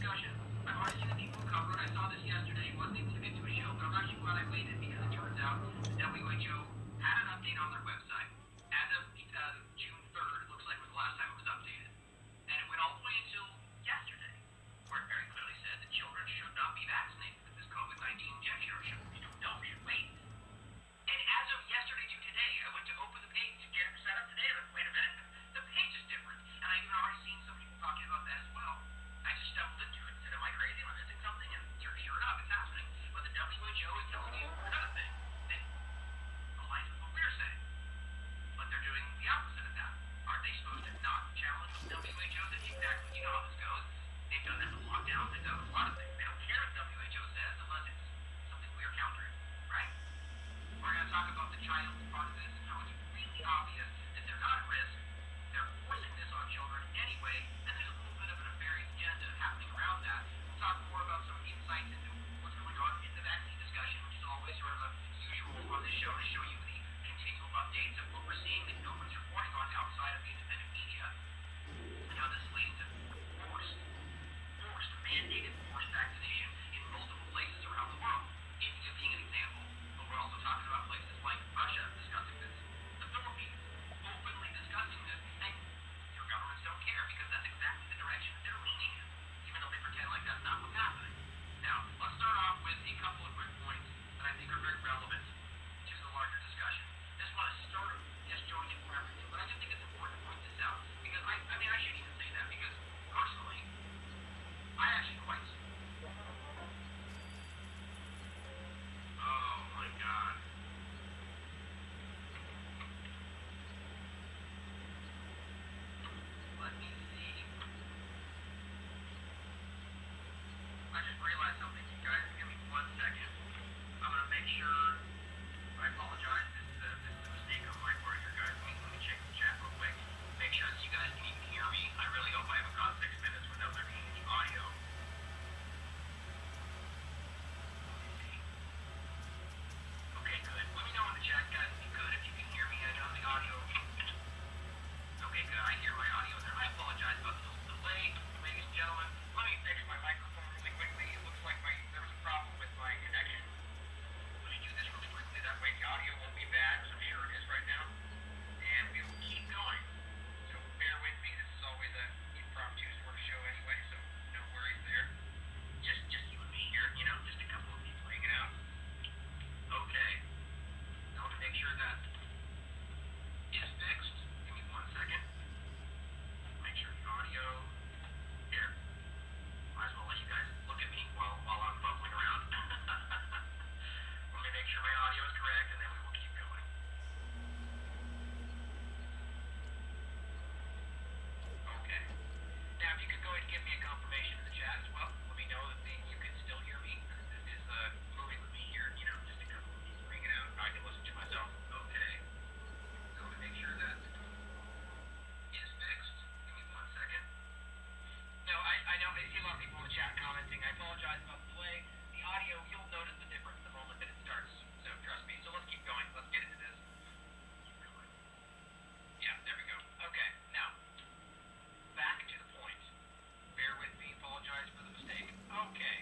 discussion. I've already seen the people who cover it. I saw this yesterday. It wasn't intended to a show, but I'm actually glad I waited because it turns out the WHO had an update on their website. As of June 3rd, it looks like was the last time it was updated. And it went all the way until yesterday, where it very clearly said that children should not be vaccinated with this COVID-19 injection or should wait. And as of yesterday to today, I went to open the page to get it set up today. Like, wait a minute, the page is different. And I've even already seen some people talking about that as well. I just stumbled into it and said, am I crazy? Am I missing something? And sure enough, it's happening. But the WHO is telling you another thing that aligns with what we're saying. But they're doing the opposite of that. Aren't they supposed to not challenge the WHO? That's exactly, you know how this goes. They've done that with lockdowns. They've done it with a lot of things. They don't care what the WHO says unless it's something we are countering, right? We're going to talk about the child part of this and how it's really obvious that they're not at risk. They're forcing this on children anyway, and there's a little bit of a nefarious agenda happening around that. We'll talk more about some insights into what's going on in the vaccine discussion, which is always sort of a usual on this show to show you the continual updates of what we're seeing that no one's reporting on outside of the independent media, and how this leads to forced vaccination in multiple places around the world. India being an example, but we're also talking about places like Russia discussing this, the Philippines openly discussing this, and your governments don't care because that's exactly the direction they're leaning in, even though they pretend like that's not what's happening. Now, let's start off with a couple of quick points that I think are very relevant to the larger discussion. This one is sort of disjointed from everything, but I just think it's important to point this out because I shouldn't even say that because personally, I actually quite. Oh my God. Let me see. I just realized something, you guys. Give me 1 second. I'm gonna make sure. I apologize. This is a mistake on my part here, guys. Let me check the chat real quick. Make sure that you guys can even hear me. I really hope I haven't gone 6 minutes without there being any audio. Okay, good. Let me know in the chat, guys, if you could, if you can hear me. I know the audio. Okay, good. I hear my audio there. I apologize about the delay, ladies and gentlemen. Let me fix my microphone really quickly. It looks like there was a problem with my connection. Let me do this really quickly. That way the audio won't be bad, as I'm sure it is right now. And we will keep going. So bear with me. This is always an impromptu sort of show anyway, so no worries there. Just you and me here, just a couple of people hanging out. Okay. Now to make sure that is fixed. Give me 1 second. Make sure the audio. Here. Might as well let you guys look at me while I'm fumbling around. Let me make sure my audio is correct, and then we will keep going. Okay. Now, if you could go ahead and give me a confirmation in the chat as well, let me know that you can still hear me. This is moving with me here, just a couple of people hanging out. I can listen to myself. Okay. So to make sure that is fixed, give me 1 second. No, I know I see a lot of people in the chat commenting. I apologize about the delay. The audio, you'll notice the difference the moment that it starts. So trust me. So let's keep going. Let's get into this. Keep going. Yeah, there we go. Okay, now, back to the point. Bear with me. Apologize for the mistake. Okay.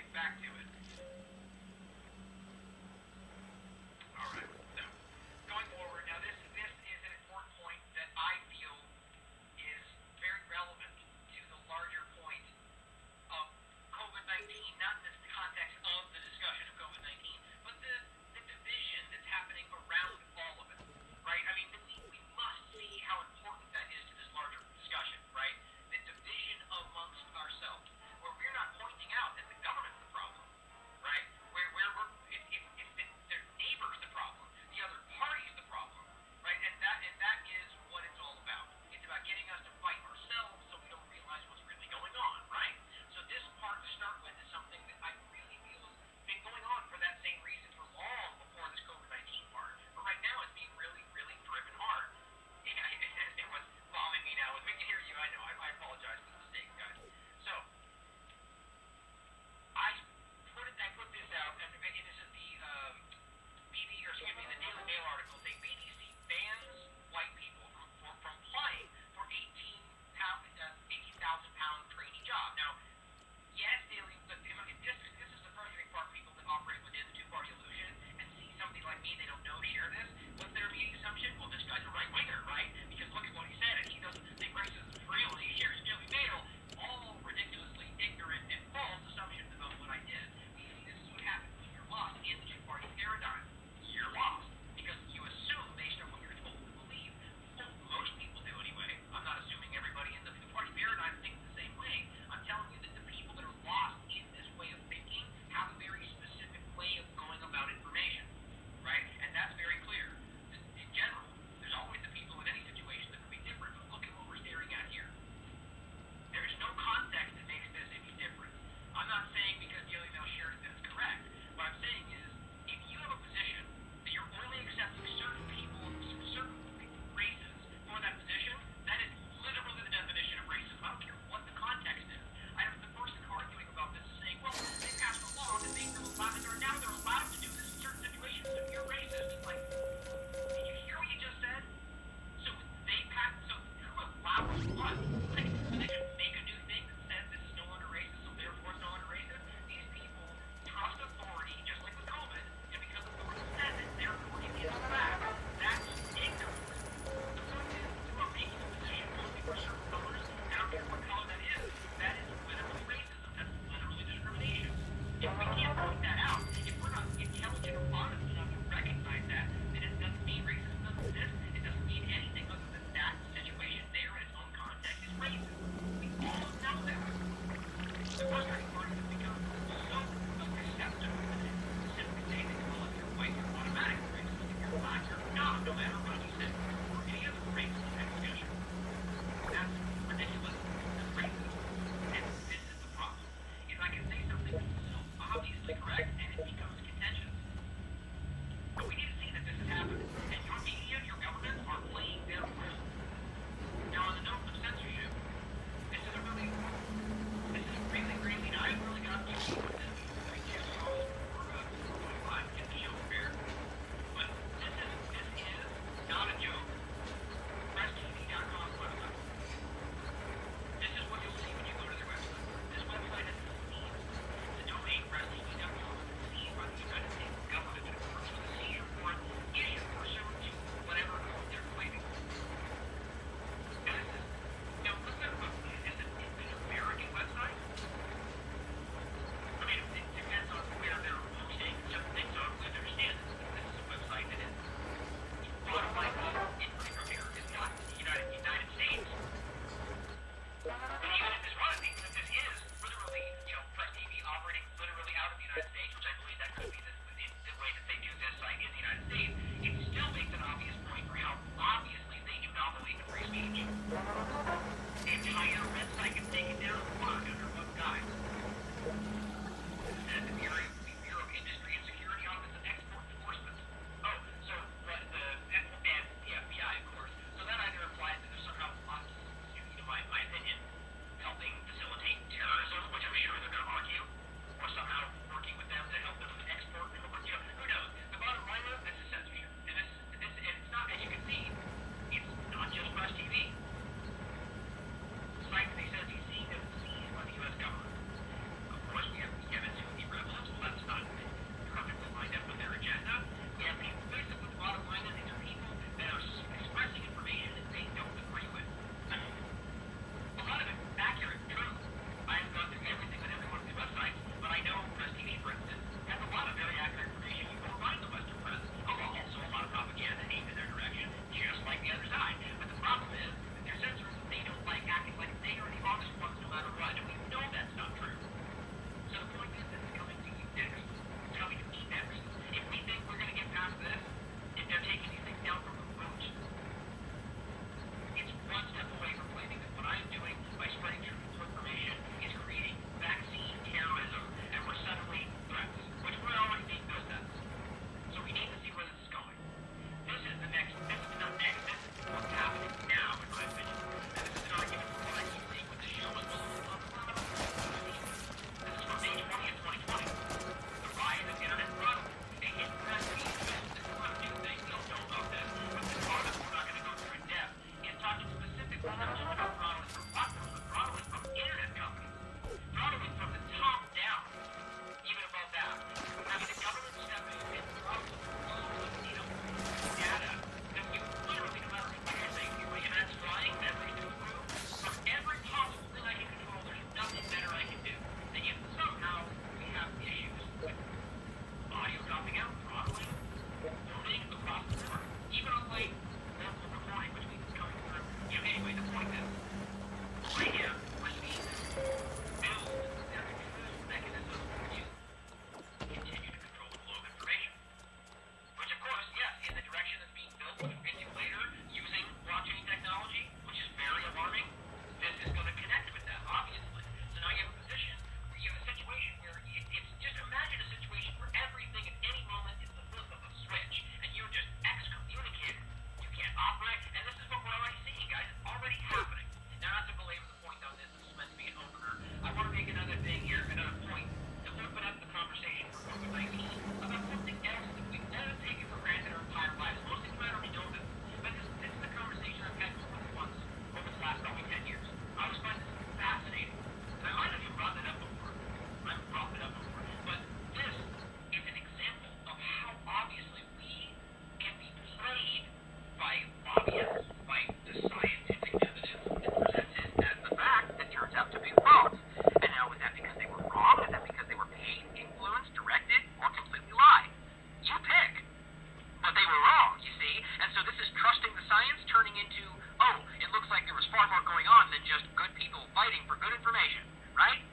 into, oh, it looks like there was far more going on than just good people fighting for good information, right?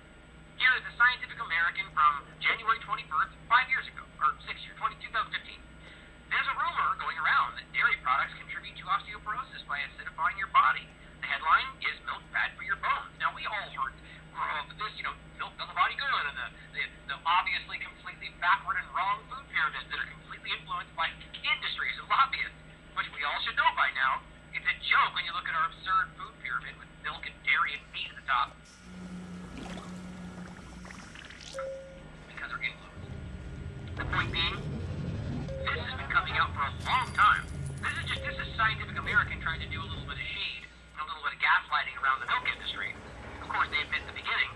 Here is the Scientific American from January 21st, 5 years ago, or 6 years, 2015. There's a rumor going around that dairy products contribute to osteoporosis by acidifying your body. The headline is milk bad for your bones. Now, we all heard this, milk does the body good, and the obviously completely backward and wrong food pyramids that are completely influenced by industries and lobbyists, which we all should know by now. It's a joke when you look at our absurd food pyramid with milk and dairy and meat at the top. Because they're influenced. The point being, this has been coming out for a long time. This is Scientific American trying to do a little bit of shade, a little bit of gaslighting around the milk industry. Of course, they admit in the beginning,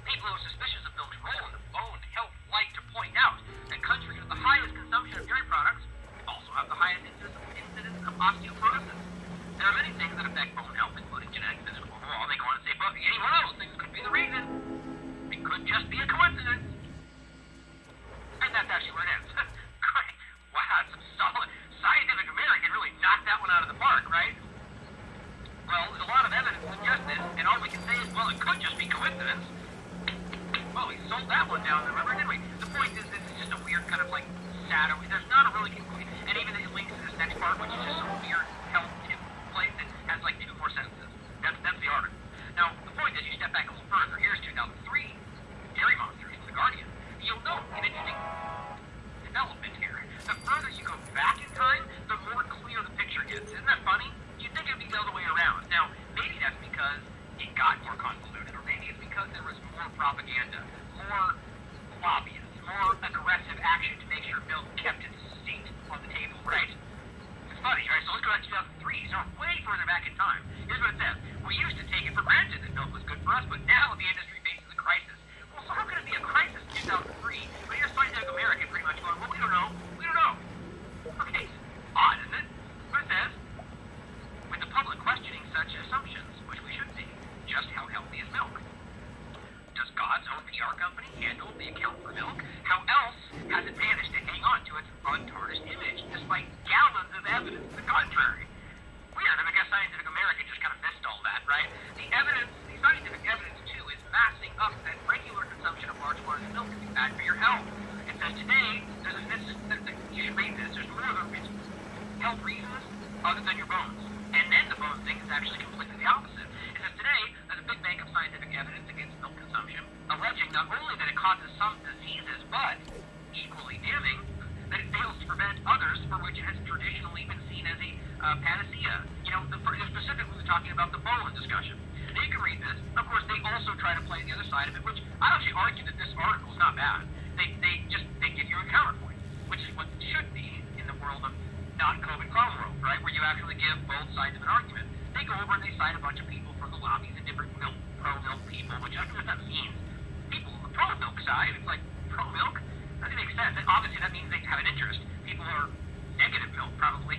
people who are suspicious of milk's role in the bone health like to point out that countries with the highest consumption of dairy products also have the highest incidence of osteoporosis. There are many things that affect bone health, including genetic, physical, overall. They go on to say, but any one of those things could be the reason. It could just be a coincidence. And that's actually where it ends. Great. Wow, that's some solid. Scientific American really knocked that one out of the park, right? Well, there's a lot of evidence to suggest this, and all we can say is, well, it could just be coincidence. Well, we sold that one down, remember, didn't we? The point is, this is just a weird kind of like shadow. There's not a really conclusion, and even it links to this next part, which is just some weird health tip place that has like 2 more sentences. That's the article. Now, the point is, you step back a little further. Here's 2003, Dairy Monsters from The Guardian. You'll note an interesting development here. The further you go back in time, the more clear the picture gets. Isn't that funny? You'd think it would be the other way around. Now, maybe that's because it got more convoluted, or maybe it's because there was more propaganda, more lobbyists, more aggressive action to make sure milk kept its seat on the table, right? It's funny, right? So let's go back to 2003, so way further back in time. Here's what it says. We used to take it for granted that milk was good for us, but now the industry faces a crisis. Well, so how could it be a crisis in 2003? But here's Scientific American pretty much going, well, we don't know. We don't know. Okay, odd, isn't it? But it says, with the public questioning such assumptions, which we should be, just how healthy is milk? Does God's own PR company handle the account for milk? How else has it managed to hang on to its untarnished image, despite gallons of evidence to the contrary? Weird, I guess Scientific American just kind of missed all that, right? The scientific evidence, too, is massing up that regular consumption of large quantities of milk can be bad for your health. It says today, you should read this, there's more health reasons other than your bones. And then the bone thing is actually completely the opposite. It says today, there's a big bank of scientific evidence against milk consumption, alleging not only that it causes some diseases, but, equally damning, that it fails to prevent others for which it has traditionally been seen as a panacea. Specifically talking about the bone discussion. Now you can read this. Of course, they also try to play the other side of it, which I actually argue that this article is not bad. They give you a counterpoint, which is what it should be in the world of not COVID clown world, right? Where you actually give both sides of an argument. They go over and they cite a bunch of people from the lobbies and different pro-milk people, which I don't know what that means. People on the pro-milk side, it's like pro-milk? Doesn't make sense. And obviously that means they have an interest. People who are negative milk probably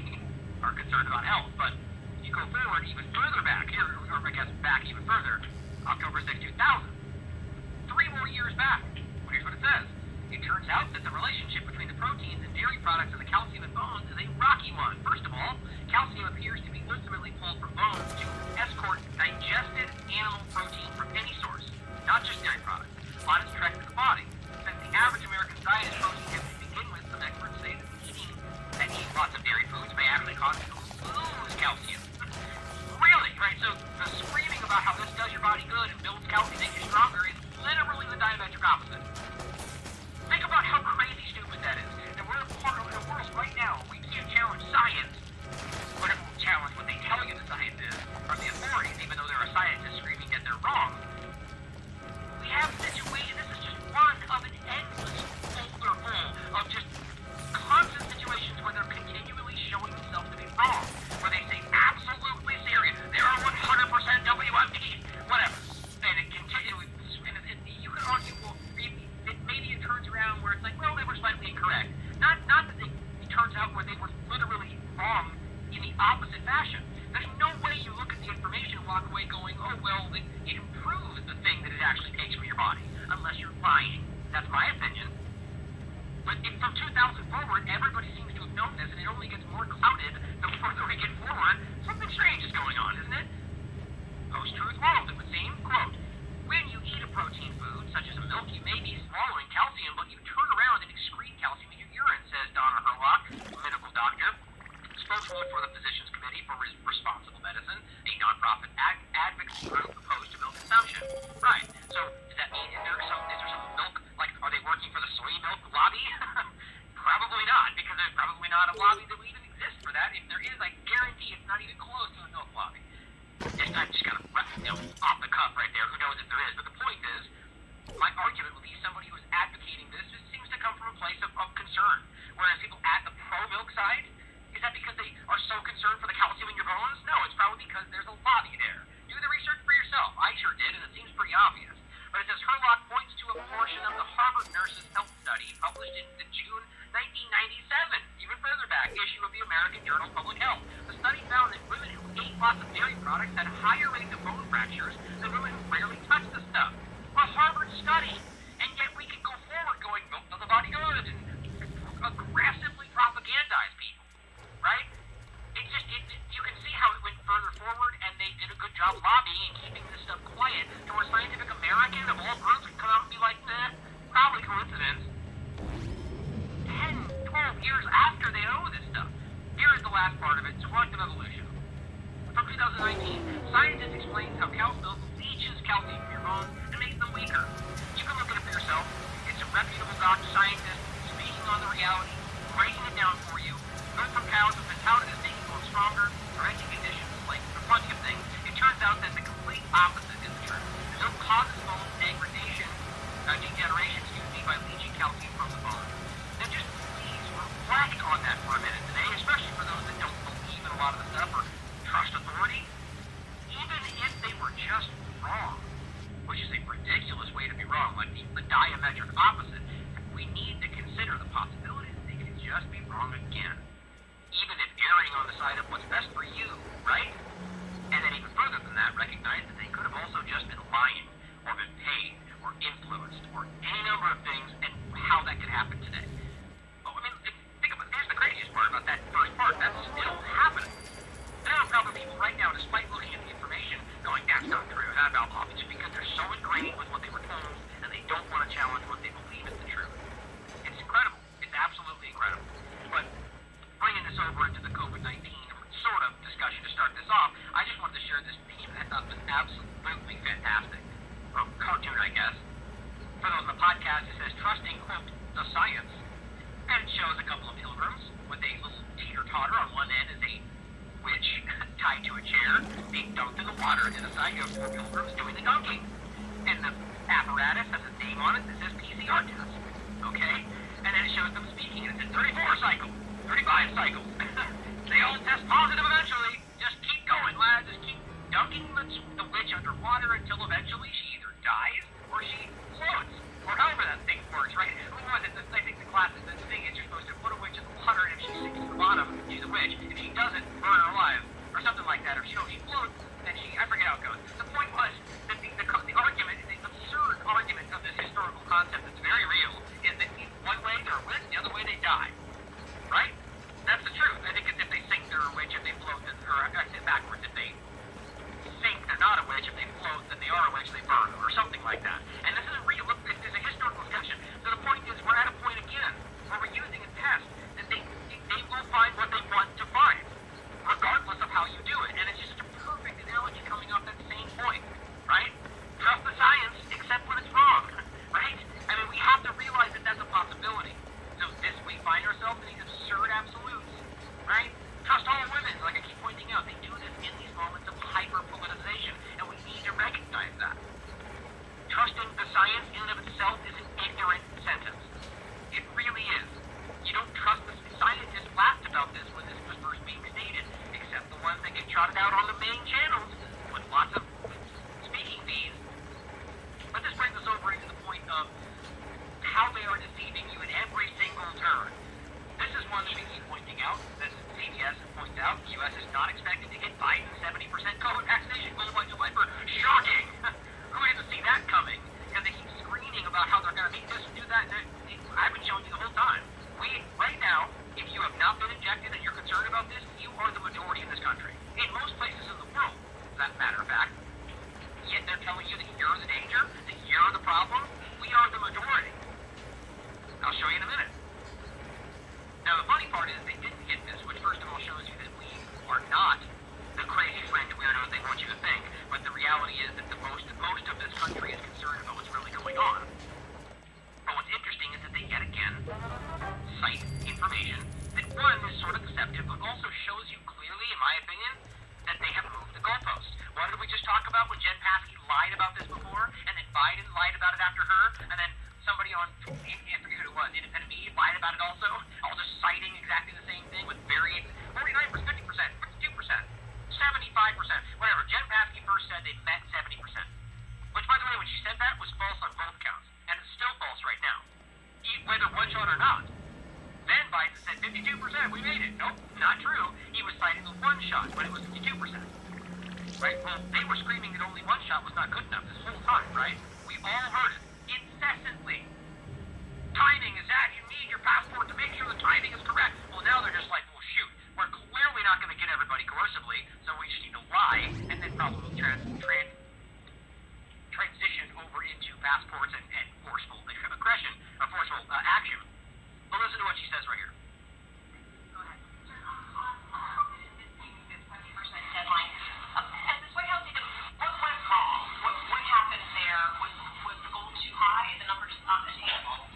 are concerned about health, but you go forward even further back, here, or I guess back even further, October 6, 2000. 3 more years back. Here's what it says. It turns out that the relationship between the proteins in dairy products and the calcium in bones is a rocky one. First of all, calcium appears to be ultimately pulled from bones to escort digested animal protein from any source, not just dairy products, on its trek to the body. Since the average American diet is protein heavy to begin with, some experts say that eating lots of dairy foods may actually cause you to lose calcium. Really, right? So the screaming about how this does your body good and builds calcium, makes you stronger, is literally the diametric opposite. Think about how crazy stupid that is. And we're part of a world right now. We can't challenge science, but it will challenge what they tell you the science is, or the authorities, even though there are scientists screaming that they're wrong. We have situations, this is just one of an endless folder full of just constant situations where they're continually showing themselves to be wrong, where they say absolutely serious, they are 100% WMD, whatever. And it continues, and you can argue, well, maybe it turns around where it's like, well, they were slightly incorrect. Not that it turns out where they were literally wrong in the opposite fashion. There's no way you look at the information and walk away going, oh, well, it improves the thing that it actually takes from your body, unless you're lying. That's my opinion. But from 2000 forward, everybody seems to have known this, and it only gets more clouded the further we get forward. Something Something strange is going on, isn't it? Post-truth world, it would seem. Quote, when you eat a protein food, such as a milk, you may be swallowing calcium, but you turn around and excrete calcium in your urine, says Donna Herlock, a medical doctor, spokeswoman for the Physicians Committee for Responsible Medicine, a nonprofit advocacy group opposed to milk consumption. Right. So, does that mean is there some milk, like, are they working for the soy milk lobby? Probably not, because there's probably not a lobby that would even exist for that. If there is, I guarantee it's not even close to a milk lobby. I'm just kind of, off the cuff right there. Who knows if there is? But the point is, my argument would be somebody who is advocating this just seems to come from a place of concern. Whereas people at the pro-milk side, is that because they are so concerned for the calcium in your bones? No, it's probably because there's a lobby there. Do the research for yourself. I sure did, and it seems pretty obvious. But it says Herlock points to a portion of the Harvard Nurses Health Study published in the June 1997, even further back, issue of the American Journal of Public Health. The study found that women who ate lots of dairy products had higher rates of bone fractures than women who rarely touched the stuff. A Harvard study, and yet we can go forward going, milk does the body good, and aggressively propagandize people, right? You can see how it went further forward, and they did a good job lobbying and keeping this stuff quiet to where Scientific American of all groups can come out and be like, probably coincidence. 10, 12 years after they know this stuff. Here is the last part of it, selective evolution. From 2019, scientists explain how cow's milk leaches calcium from your bones and makes them weaker. You can look it up for yourself. It's a reputable doctor scientist speaking on the reality, breaking it down for you. Milk from cows has been touted as making bones stronger, preventing conditions like a bunch of things. It turns out that the complete opposite is true. The milk causes bone degeneration by leaching calcium from the bone. Now just please reflect on that for a minute today, especially for those that don't believe in a lot of the stuff or trust authority. Even if they were just wrong, which is a ridiculous way to be wrong, like the diametric opposite, we need to consider the possibility that they could just be wrong again. Even if erring on the side of what's best for you, right? And then even further than that, recognize that they could have also just been lying, or been paid, or influenced, or any number of things, and how that could happen today. But I mean, think about it. Here's the craziest part about that first part. That's still happening. There are probably people right now, despite looking at the information, going, that's not true, that's not blah, just because they're so ingrained with what they were told, and they don't want to challenge what they believe is the truth. It's incredible. It's absolutely incredible. But bringing this over into the COVID-19 sort of discussion to start this off, I just wanted to share this meme that I thought was absolutely fantastic. Or cartoon, I guess. For those on the podcast, it says, trusting, quote, the science. And it shows a couple of pilgrims with a little teeter-totter. On one end is a witch tied to a chair being dunked in the water. And the side, you have 4 pilgrims doing the dunking. And the apparatus has a name on it that says PCR test. Okay? And then it shows them speaking, and it says 34 cycles, 35 cycles. They all test positive eventually. Just keep going, lads. Just keep dunking the witch underwater until eventually she either dies or she floats. Or however that thing works, right? Who was it? I think the class is the thing is you're supposed to put a witch in the water, and if she sinks to the bottom, she's a witch. If she doesn't, burn her alive. Or something like that. Or she floats, then I forget how it goes. The point was that the argument, the absurd argument of this historical concept that's very real, is that one way they're a witch, the other way they die. Right? That's the truth. I think if they sink, they're a witch. If they float, or I say backwards, if they sink, they're not a witch. If they float, then they are a witch. They burn, or something like that. And this isn't real. Look, this is a historical discussion. So the point is, we're at a point again where we're using a test that they will find what they want to find, regardless of how you do it. And it's just a perfect analogy coming off that same point, right? Trust the science, except when it's wrong, right? I mean, we have to realize that that's a possibility. So we find ourselves in these absurd absolutes, right? Trust all women, like I keep pointing out. They do this in these moments of hyper-politicization, and we need to recognize that. Trusting the science in and of itself is an ignorant sentence. It really is. You don't trust the scientists laughed about this when this was first being stated, except the ones that get trotted out on the main channels with lots of speaking fees. But this brings us over into the point of how they are deceiving you in every single turn. This is one that we keep pointing out, that CBS points out. The U.S. is not expected to get Biden's 70% COVID vaccination goal by July 1st. Shocking! Who didn't see that coming? Because they keep screaming about how they're going to make this and do that. I've been showing you the whole time. Right now, if you have not been injected and you're concerned about this, you are the majority in this country. in most places in the world, as a matter of fact. Yet they're telling you that you're the danger, that you're the problem. We are the majority. I'll show you in a minute. Now, the funny part is they didn't get this, which first of all shows you that we are not the crazy fringe weirdos they want you to think. But the reality is that most of this country is concerned about what's really going on. But what's interesting is that they yet again cite information that, one, is sort of deceptive, but also shows you clearly, in my opinion, that they have moved the goalposts. What did we just talk about when Jen Psaki lied about this before, and then Biden lied about it after her, and then somebody on, I forget who it was, Independent Media lied about it also, all just citing exactly the same thing with various 49%, 50%, 52%, 75%, whatever. Jen Psaki first said they'd met 70%. Which, by the way, when she said that, was false on both counts. And it's still false right now. Whether one shot or not. Then Biden said 52%, we made it. Nope, not true. He was citing the one shot when it was 52%. Right? Well, they were screaming that only one shot was not good enough this whole time, right? We all heard it. Incessantly. Timing is that. You need your passport to make sure the timing is correct. Well, now they're just like, well, shoot. We're clearly not going to get everybody coercively, so we just need to lie, and then probably transition over into passports and forceful aggression, or forceful action. But listen to what she says right here. Go ahead. This 20% deadline. As this White House data, what went wrong? What happened there? Was the goal too high? The numbers not attainable?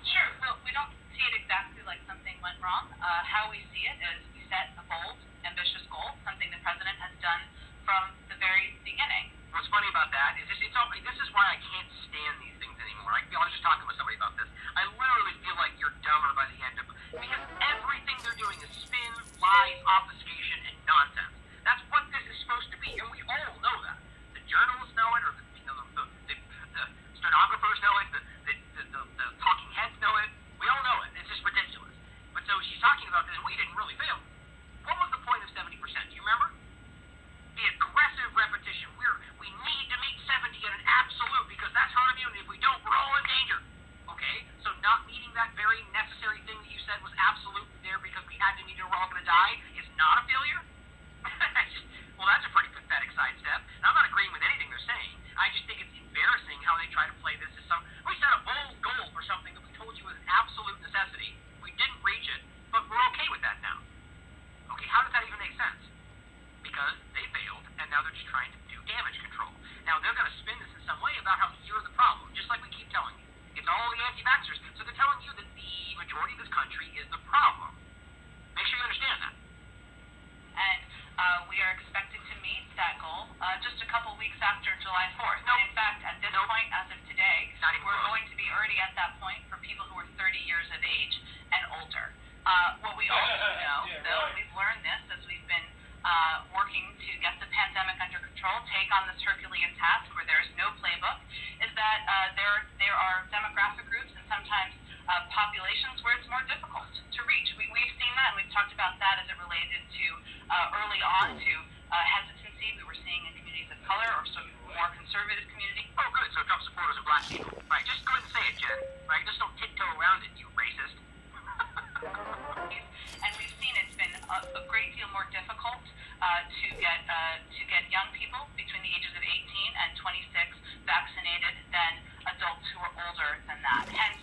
Sure. Well, we don't see it exactly like something went wrong. How we see it is we set a bold, ambitious goal, something the president has done from the very beginning. What's funny about that is this is why I can't stand these things anymore. I was just talking with somebody about this. I literally feel like you're dumber by the end of it. Because everything they're doing is spin, lies, obfuscation, and nonsense. That's what this is supposed to be, and we all know that. The journalists know it, or the stenographers know it, the talking heads know it. We all know it. It's just ridiculous. But so she's talking about this, and we didn't really fail. What was the point of 70%? Do you remember? The aggressive repetition. We need to meet 70 at an absolute because that's herd immunity. If we don't, we're all in danger. Okay, so not meeting that very necessary thing that you said was absolute there because we had to meet it or we're all going to die is not a failure? Well, that's a pretty pathetic sidestep. And I'm not agreeing with anything they're saying. I just think it's embarrassing how they try to play this as we set a bold goal for something that we told you was an absolute necessity. We didn't reach it, but we're okay with that now. Okay, how does that even make sense? Because they failed, and now they're just trying to do damage control. Now, they're going to spin this in some way about how you're the problem, just like we keep telling you. It's all the anti-vaxxers. So they're telling you that the majority of this country is the problem. Make sure you understand that. And we are expected to meet that goal just a couple weeks after July 4th. Nope. And in fact, at this point, as of today, Not even we're close. going to be already at that point for people who are 30 years of age and older. What we also know, Bill, we've learned this as we've been working to get the pandemic under control, take on this Herculean task where there is no playbook, is that there are demographic groups and sometimes populations where it's more difficult to reach. We've seen that, and we've talked about that as it related to early on to hesitancy we were seeing in communities of color or some more conservative community. Oh, good. So Trump supporters are black people. Right, just go ahead and say it, Jen. Right, just don't tiptoe around it, you racist. And we've seen it's been a great deal more difficult to get young people between the ages of 18 and 26 vaccinated than adults who are older than that. Hence,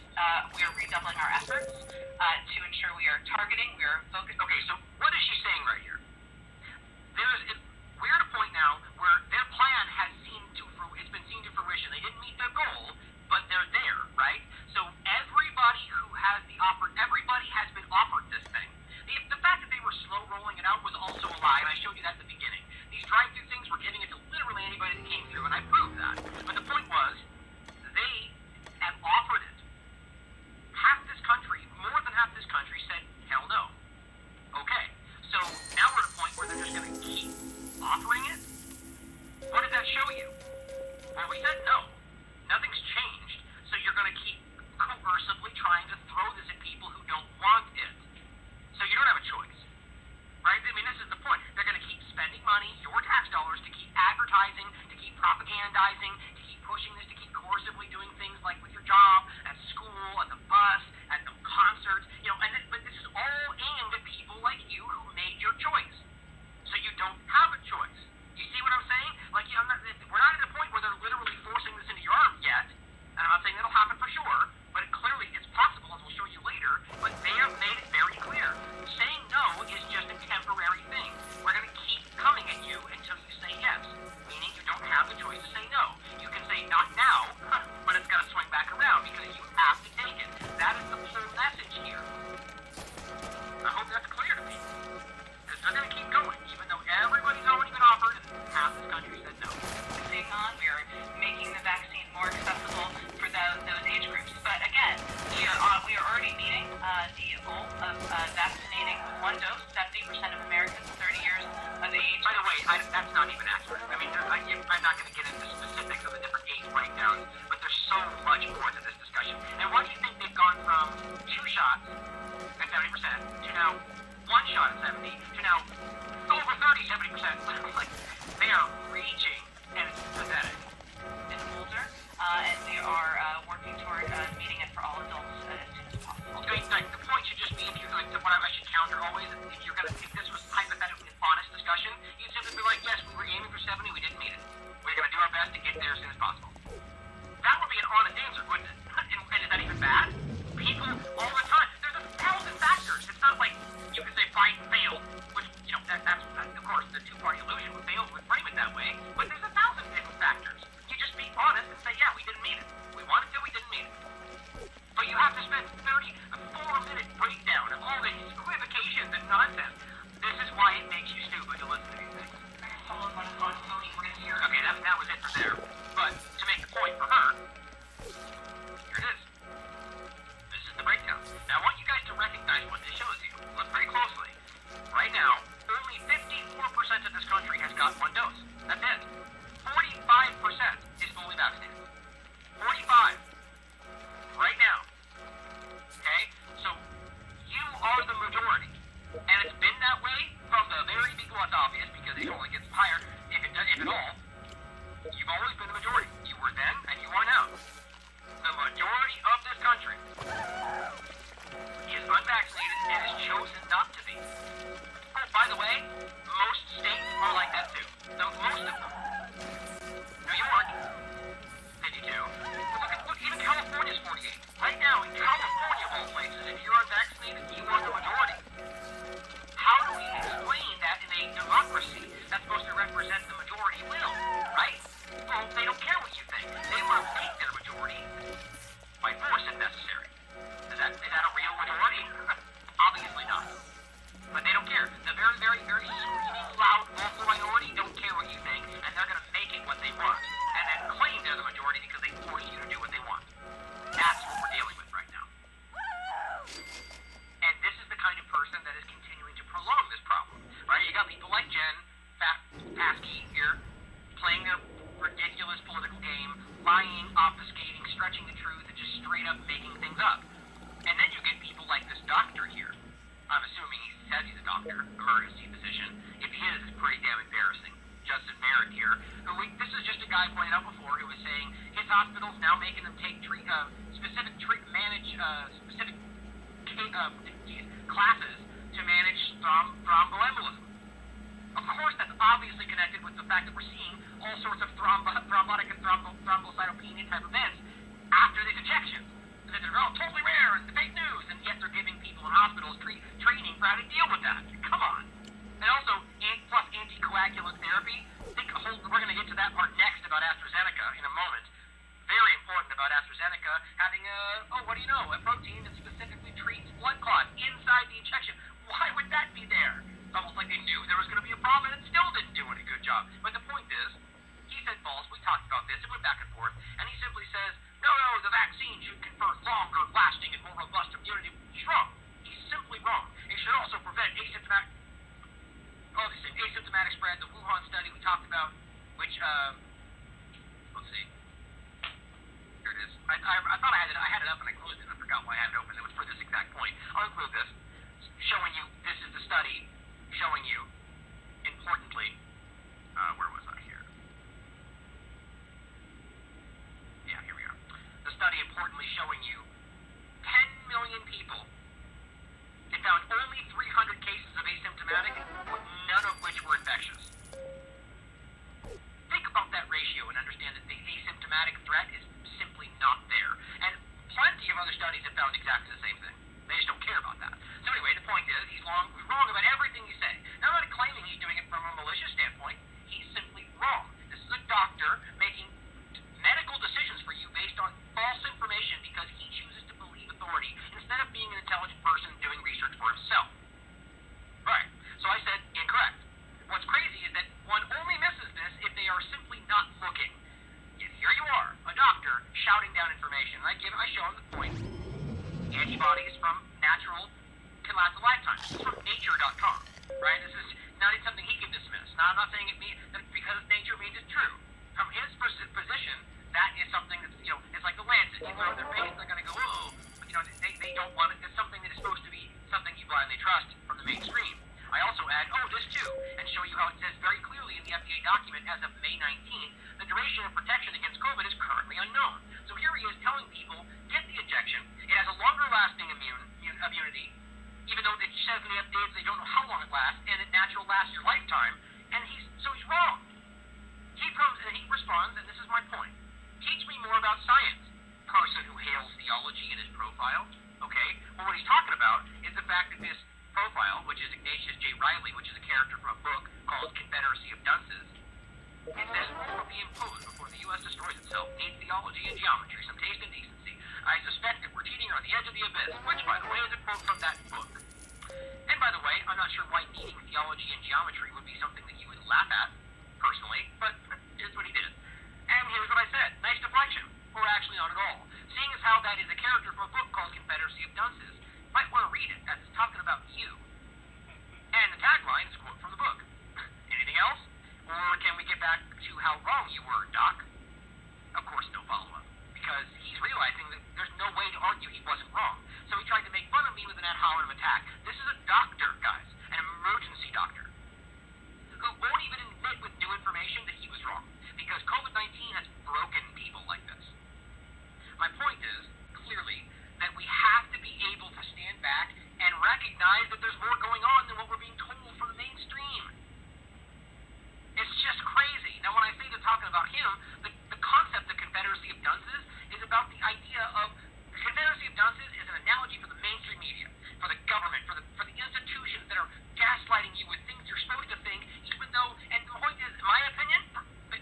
we are redoubling our efforts to ensure we are targeting, we are focused. Okay, so what is she saying right here? We're at a point now where their plan it's been seen to fruition. They didn't meet their goal, but they're there, right? So everybody has been offered this thing. The fact that they were slow rolling it out was also a lie, and I showed you that at the beginning. These drive-through things were giving it to literally anybody that came through, and I proved that. But the point was, they have offered it. More than half this country said, hell no. Okay, so now we're at a point where they're just going to keep offering it? What did that show you? Well, we said no. Nothing's changed, so you're going to keep coercively trying to throw this at people who don't want it. So you don't have a choice, right? I mean, this is the point. They're going to keep spending money, your tax dollars, to keep advertising, to keep propagandizing, to keep pushing this, to keep coercively doing things like with your job, at school, at the bus, at the concerts, but this is all aimed at people like you who made your choice. So you don't have vaccinating with one dose 70% of Americans 30 years of age. By the way, that's not even accurate. I mean, I'm not going to get into specifics of the different age breakdowns, but there's so much more to this discussion. And why do you think they've gone from 2 shots at 70% to now 1 shot at 70 to now over 30, 70%? Like, they are reaching, and it's pathetic. It's older, and we are working toward meeting it for all adults as soon as possible. I mean, like, the point should just be, if you're like, what I should counter always, if this was hypothetically an honest discussion, you'd simply be like, yes, we were aiming for 70, we didn't meet it. We're going to do our best to get there as soon as possible. That would be an honest answer, wouldn't it? And is that even bad? People all the time, there's 1,000 factors. It's not like you can say Biden failed, which, you know, that's of course, the two-party illusion would fail, would frame it that way, but there's 1,000 different factors. You just be honest and say, yeah, we didn't meet it. We wanted to, we didn't meet it. But you have to spend a 4-minute breakdown of all these equivocations and nonsense. This is why it makes you stupid to listen to these things. Okay, that was it for there. But to make the point for her, here it is. This is the breakdown. Now I want you guys to recognize what this shows you. Look very closely. Right now, only 54% of this country has got 1 dose. That's it. 45% is fully vaccinated. 45. Right now. Okay? So, you are the majority. And it's been that way from the very beginning. Well, it's obvious because it only gets higher, if at all. You've always been the majority. You were then, and you are now. The majority of this country is unvaccinated and has chosen not to be. Oh, by the way, most states are like that too. Most of them. New York, 52. Look, even California's 48. Right now, in California, of all places, if you're unvaccinated, you are the majority. How do we explain that in a democracy that's supposed to represent the majority will, right? Well, they don't care what you think. They want to make their majority by force if necessary. Is that a real majority? Obviously not. But they don't care. The very, very, very screaming, loud, vocal minority don't care what you think, and they're going to make it what they want, and then claim they're the majority because they force you to do what they want. That's what we're dealing with right now. And this is the kind of person that is continuing to prolong this problem, right? You got people like Jen Psaki here playing a ridiculous political game, lying, obfuscating, stretching the truth, and just straight up making things up. And then you get people like this doctor here. I'm assuming he says he's a doctor, emergency physician. If he is, it's pretty damn embarrassing. Justin Merritt here, this is just a guy pointed out before who was saying his hospital's now making them take specific classes to manage thromboembolism. Of course, that's obviously connected with the fact that we're seeing all sorts of thrombotic and thrombocytopenia type events after these injections. That they're all totally rare and fake news, and yet they're giving people in hospitals training for how to deal with that. Come on. And also, plus anticoagulant therapy. We're going to get to that part next about AstraZeneca in a moment. Very important about AstraZeneca having a protein that specifically treats blood clots inside the injection. Why would that be there? It's almost like they knew there was going to be a problem and it still didn't do any good job. But the point is, he said false. We talked about this. It went back and forth. And he simply says, no, the vaccine should confer longer lasting and more robust immunity. He's wrong. He's simply wrong. It should also prevent asymptomatic spread. The Wuhan study we talked about, which, let's see. Here it is. I thought I had it up and I closed it. I forgot why I had it open. It was for this exact point. I'll include this, showing you, this is the study showing you, importantly, where was I here? Yeah, here we are. The study importantly showing you 10 million people. It found only 300 cases of asymptomatic, none of which were infectious. Think about that ratio and understand that the asymptomatic threat is simply not there. And plenty of other studies have found exactly the same thing. They just don't care about that. So anyway, the point is, he's wrong about everything you say. Now, I'm not claiming he's doing it from a malicious standpoint. He's simply wrong. This is a doctor making medical decisions for you based on false information because he chooses to believe authority instead of being an intelligent person doing research for himself. Right. So I said incorrect. What's crazy is that one only misses this if they are simply not looking. Here you are, a doctor shouting down information. I show him the point. Antibodies from natural can lasts a lifetime. This is from Nature.com, right? This is not something he can dismiss. Now, I'm not saying that because nature means it's true. From his position, that is something that's, it's like the Lancet. You throw in their face, they're going to go, oh, but, they don't want it. It's something that is supposed to be something you blindly trust from the mainstream. I also add, this too, and show you how it says very clearly in the FDA document as of May 19th, the duration of protection against COVID is currently unknown. So here he is telling people, get the injection. It has a longer lasting immunity, even though it says in the FDA they don't know how long it lasts, and it natural lasts your lifetime, and he's wrong. He comes and he responds, and this is my point. Teach me more about science. Person who hails theology in his profile. Okay? Well, what he's talking about is the fact that this profile, which is Ignatius J. Riley, which is a character from a book called Confederacy of Dunces, it says war will be imposed before the U.S. destroys itself. Needs theology and geometry, some taste and decency. I suspect that we're teetering on the edge of the abyss, which, by the way, is a quote from that book. And by the way, I'm not sure why needing theology and geometry would be something that you would laugh at, personally, but here's what he did. And here's what I said. Nice deflection. Or actually not at all. Seeing as how that is a character from a book called Confederacy of Dunces, might want to read it as it's talking about you. And the tagline is a quote from the book. Anything else? Or can we get back to how wrong you were, Doc? Of course, no follow-up. Because he's realizing that there's no way to argue he wasn't wrong. So he tried to make fun of me with an ad hominem attack. This is a doctor, guys. An emergency doctor. Who won't even admit with new information that he was wrong. Because COVID-19 has broken people like this. My point is, clearly, that we have to be able to stand back and recognize that there's more going on than what we're being told from the mainstream. It's just crazy. Now, when I say they're talking about him, the concept of Confederacy of Dunces is about the idea of Confederacy of Dunces is an analogy for the mainstream media, for the government, for the institutions that are gaslighting you with things you're supposed to think, even though, and the point is, my opinion,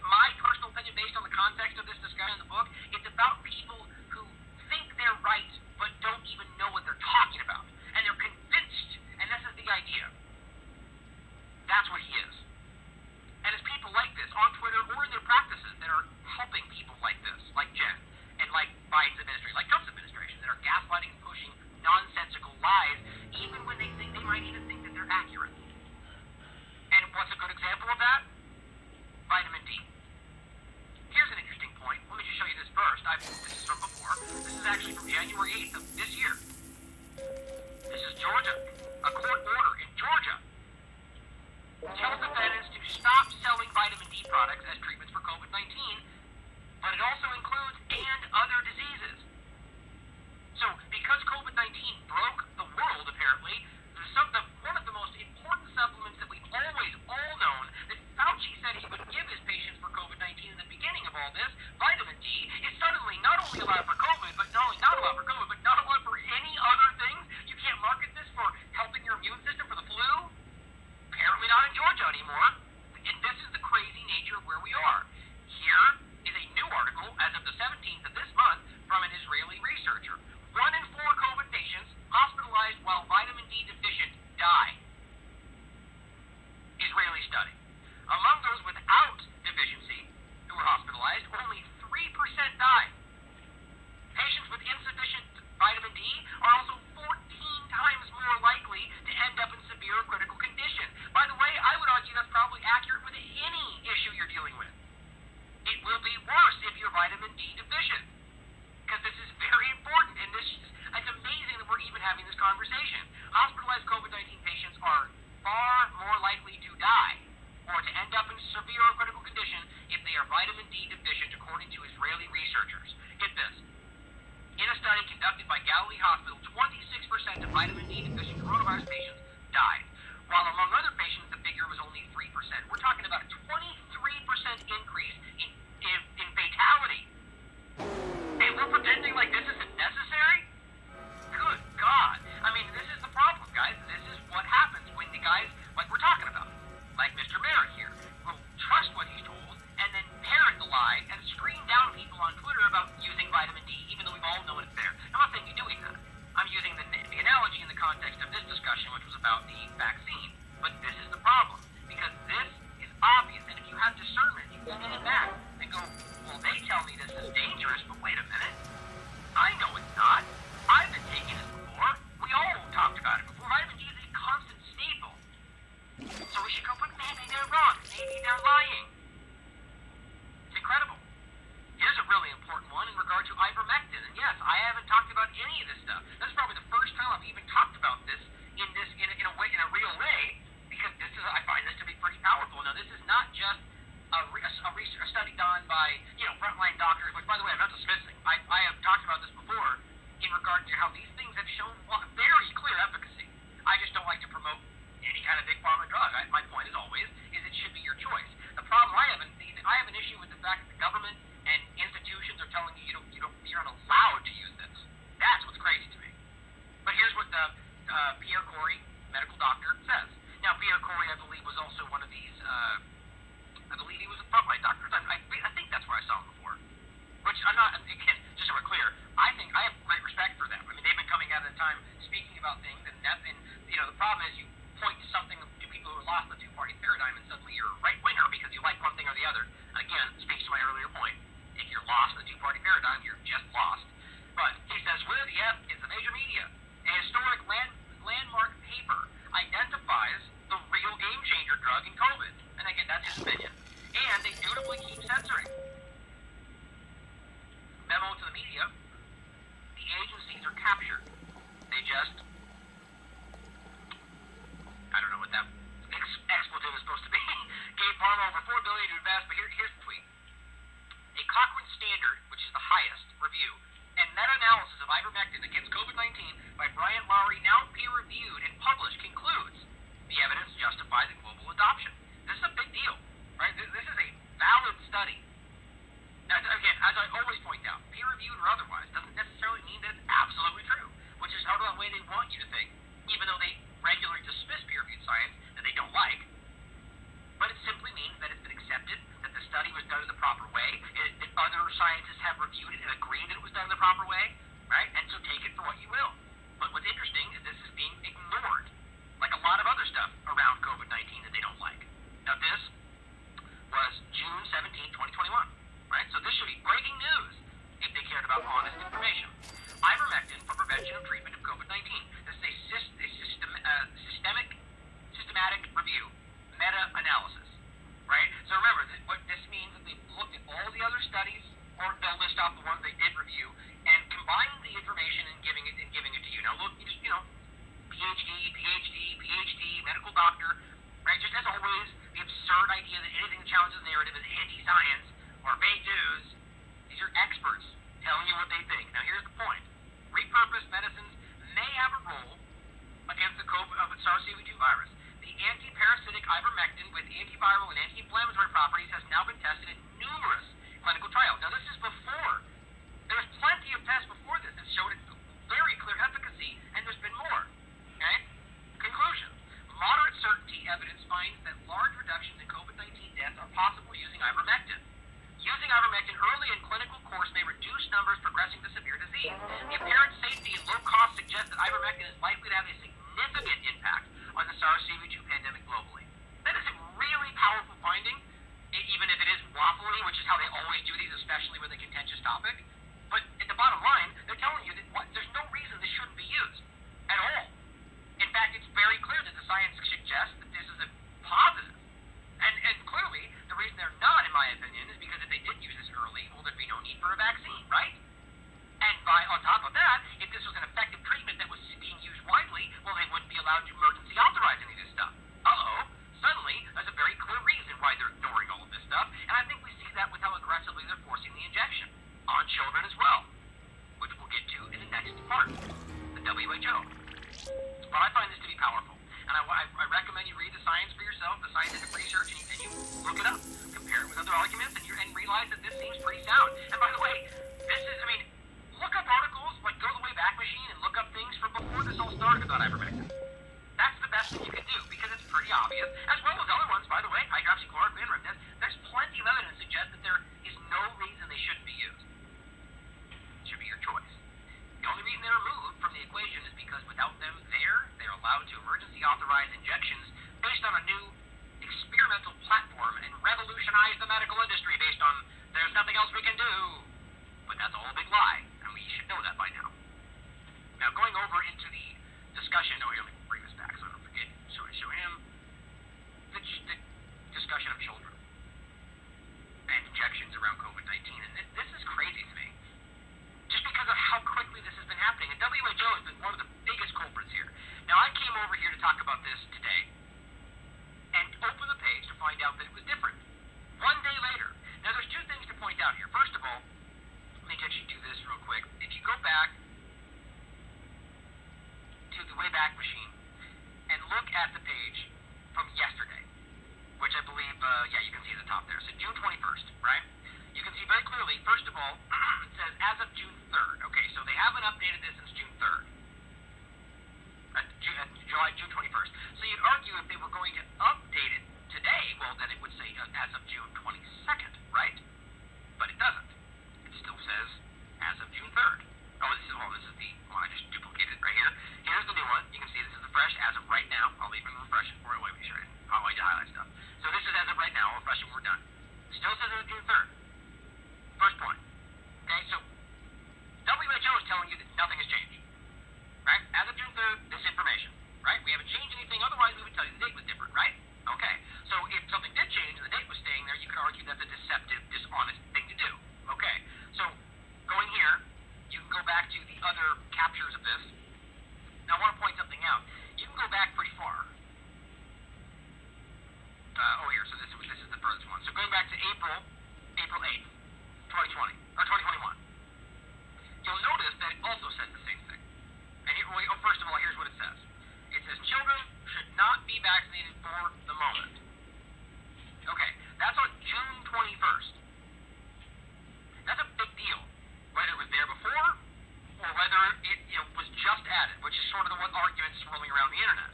my personal opinion based on the context of this discussion in the book, it's about people who think they're right but don't even know what they're talking about. And they're convinced, and this is the idea. That's what he is. And it's people like this on Twitter or in their practices that are helping people like this, like Jen, and like Biden's administration, like Trump's administration, that are gaslighting and pushing nonsensical lies, even when they think they might even think that they're accurate. And what's a good example of that? Vitamin D. Here's an interesting point. Let me just show you this first. This is from before. This is actually from January 8th of this year. This is Georgia. A court order in Georgia tells defendants to stop selling vitamin D products as treatments for COVID-19, but it also includes and other diseases. So, because COVID-19 broke the world, apparently, one of the most important supplements that we've always all known that Fauci said he would give his patients for COVID-19 in the beginning of all this, vitamin D, is suddenly not only allowed for COVID, but not only not allowed for COVID, but not allowed for any other things. You can't market this for helping your immune system for the flu. Apparently not in Georgia anymore. And this is the crazy nature of where we are. Here is a new article as of the 17th of this month from an Israeli researcher. 1 in 4 COVID patients hospitalized while vitamin D deficient die. Israeli study. Among those without deficiency who were hospitalized, only 3% died. Patients with insufficient vitamin D are also 14 times more likely to end up in severe or critical condition. By the way, I would argue that's probably accurate with any issue you're dealing with. It will be worse if you're vitamin D deficient. Because this is very important, and it's amazing that we're even having this conversation. Hospitalized COVID-19 patients are far more likely to die or to end up in severe or critical condition if they are vitamin D deficient, according to Israeli researchers. Get this. In a study conducted by Galilee Hospital, 26% of vitamin D deficient coronavirus patients died, while among other patients the figure was only 3%. We're talking about a 23% increase in fatality. And we're pretending like this isn't necessary? Good God. I mean, this is the problem, guys. This is what happens when the guys, like we're talking about, like Mr. Merritt here, will trust what he's told and then parrot the lie and scream down people on Twitter about using vitamin D, even though we've all known it's there. I'm not saying you're doing that. I'm using the analogy in the context of this discussion, which was about the vaccine. But this is the problem, because this is obvious, and if you have discernment, you can stand back and go, well, they tell me this is dangerous, but wait a minute. I know it's not. I've been taking this before. We all talked about it before. Vitamin I'm not, again, just so we're clear, I think I have great respect for them. I mean, they've been coming out at a time speaking about things, and the problem is you point to something to people who lost the two-party paradigm, and suddenly you're a right-winger because you like one thing or the other. And again, speaks to my earlier point. If you're lost in the two-party paradigm, you're just lost. But he says, where the F is the major media. A historic landmark paper identifies the real game-changer drug in COVID. And again, that's his opinion. And they dutifully keep censoring. Memo to the media, the agencies are captured. They just, I don't know what that expletive is supposed to be, gave pharma over $4 billion to invest, but here's the tweet. A Cochrane Standard, which is the highest review, and meta-analysis of ivermectin against COVID-19 by Brian Lowry, now peer-reviewed and published, concludes the evidence justifies the global adoption. This is a big deal, right? This is a valid study. Now, again, as I always point out, peer-reviewed or otherwise doesn't necessarily mean that it's absolutely true, which is how the way they want you to think, even though they regularly dismiss peer-reviewed science that they don't like. But it simply means that it's been accepted, that the study was done in the proper way, that other scientists have reviewed it and agreed that it was done in the proper way, right? And so take it for what you will. But what's interesting is this is being ignored, like a lot of other stuff around COVID-19 that they don't like. Now, this was June 17, 2021, right? So this should be breaking news if they cared about honest information. Ivermectin for prevention and treatment of COVID-19. This is a systematic review, meta-analysis, right? So remember, what this means is they've looked at all the other studies, or they'll list off the ones they did review, and combine the information and giving it to you. Now look, just, PhD, medical doctor, right? Just as always, the absurd idea that anything that challenges the narrative is anti-science or fake news. These are experts telling you what they think. Now here's the point. Repurposed medicines may have a role against the SARS-CoV-2 virus. The anti-parasitic ivermectin with antiviral and anti-inflammatory properties has now been tested in numerous clinical trials. Now this is before. There was plenty of tests before this that showed its very clear efficacy, and there's been more. Okay? Conclusion. Moderate certainty evidence finds that large reductions in COVID-19 deaths are possible using ivermectin. Using ivermectin early in clinical course may reduce numbers progressing to severe disease. The apparent safety and low cost suggest that ivermectin is likely to have a significant impact on the SARS-CoV-2 pandemic globally. That is a really powerful finding, even if it is waffly, which is how they always do these, especially with a contentious topic. But at the bottom line, they're telling you that there's no reason this shouldn't be used at all. In fact, it's very clear that the science suggests that this is a positive. And clearly, the reason they're not, in my opinion, is because if they did use this early, well, there'd be no need for a vaccine, right? And on top of that, if this was an effective treatment that was being used widely, well, they wouldn't be allowed to emergency authorize any of this stuff. Suddenly, there's a very clear reason why they're ignoring all of this stuff, and I think we see that with how aggressively they're forcing the injection on children as well, which we'll get to in the next part, the WHO. But I find this to be powerful, and I recommend you read the science for yourself, the scientific research, and you look it up, compare it with other arguments, and realize that this seems pretty sound. And by the way, look up articles, like go to the Wayback Machine and look up things from before this all started about ivermectin. That's the best thing you can do, because it's pretty obvious, as well as other ones, by the way, hydroxychloroquine, there's plenty of evidence to suggest that there is no reason they shouldn't be used. It should be your choice. The only reason they're removed from the equation is because without them there, they're allowed to emergency authorize injections based on a new experimental platform and revolutionize the medical industry based on there's nothing else we can do. But that's all a big lie, and we should know that by now. Now, going over into the discussion, let me bring this back so I don't forget. So I show him the discussion of children and injections around COVID-19, and this is crazy to me. Just because of how quickly this has been happening. And WHO has been one of the biggest culprits here. Now, I came over here to talk about this today and open the page to find out that it was different. One day later. Now, there's two things to point out here. First of all, let me get you to this real quick. If you go back to the Wayback Machine and look at the page from yesterday, which I believe, you can see at the top there. So June 21st, right? You can see very clearly, first of all, it says as of June 3rd. Okay, so they haven't updated this since June 3rd. June 21st. So you'd argue if they were going to update it today, well, then it would say as of June 22nd, right? But it doesn't. It still says as of June 3rd. This is the one I just duplicated right here. Here's the new one. You can see this is the fresh as of right now. I'll even refresh it for you. Wait, make sure I like to highlight stuff. So this is as of right now. I'll refresh it when we're done. Still says as of June 3rd. First point. Okay, so WHO is telling you that nothing has changed. Right? As of June 3rd, this information. Right? We haven't changed anything. Otherwise, we would tell you the date was different. Right? Okay. So if something did change and the date was staying there, you could argue that's a deceptive, dishonest thing to do. Okay. So going here, you can go back to the other captures of this. Now, I want to point something out. You can go back pretty far. Here. So this is the furthest one. So going back to April 8th, 2020, or 2021. You'll notice that it also says the same thing. And here, first of all, here's what it says. It says children should not be vaccinated for the moment. Okay, that's on June 21st. That's a big deal. Whether it was there before, or whether it was just added, which is sort of the one argument swirling around the internet.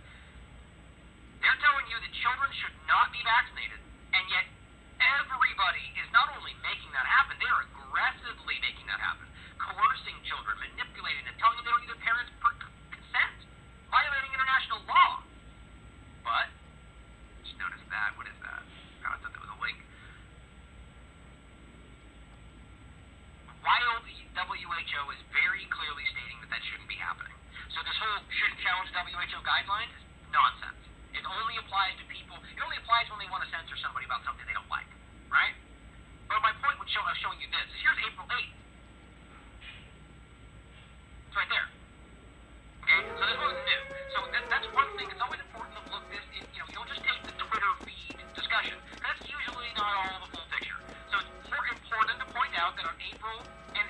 They're telling you that children should not be vaccinated, and yet everybody is not only making that happen, they're aggressively making that happen. Coercing children, manipulating them, telling them they don't need their parents' consent, violating international law. But, just notice that. What is that? Oh, I thought that was a link. While the WHO is very clearly stating that that shouldn't be happening. So this whole shouldn't challenge WHO guidelines is nonsense. It only applies to people, it only applies when they want to censor somebody about something they don't like, right? But my point was showing you this. Here's April 8th. It's right there. Okay, so this wasn't new. So that's one thing. It's always important to look this in, you don't just take the Twitter feed discussion. That's usually not all the full picture. So it's more important to point out that on April, and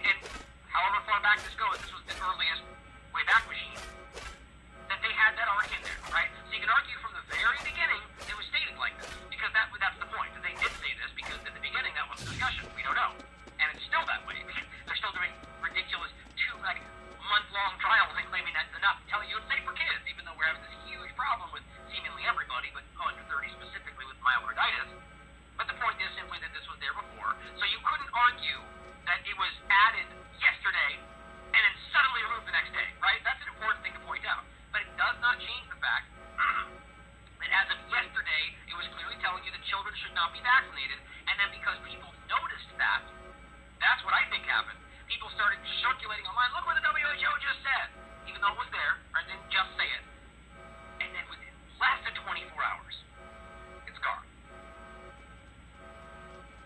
however far back this goes, this was the earliest way back machine, that they had that already in there, right? So you can argue from the very beginning it was stated like this, because that's the point, that they did say this, because at the beginning that was the discussion. We don't know. And it's still that way. They're still doing ridiculous month-long trials and claiming that's enough, telling you it's safe for kids, even though we're having this huge problem with seemingly everybody, but under 30 specifically with myocarditis. But the point is simply that this was there before. So you couldn't argue that it was added yesterday and then suddenly removed the next day, right? That's an important thing to point out. But it does not change the fact that as of yesterday, it was clearly telling you that children should not be vaccinated, and then because people noticed that, that's what I think happened. People started circulating online, look what the WHO just said, even though it was there, right? Didn't just say it. And then within less than 24 hours, it's gone.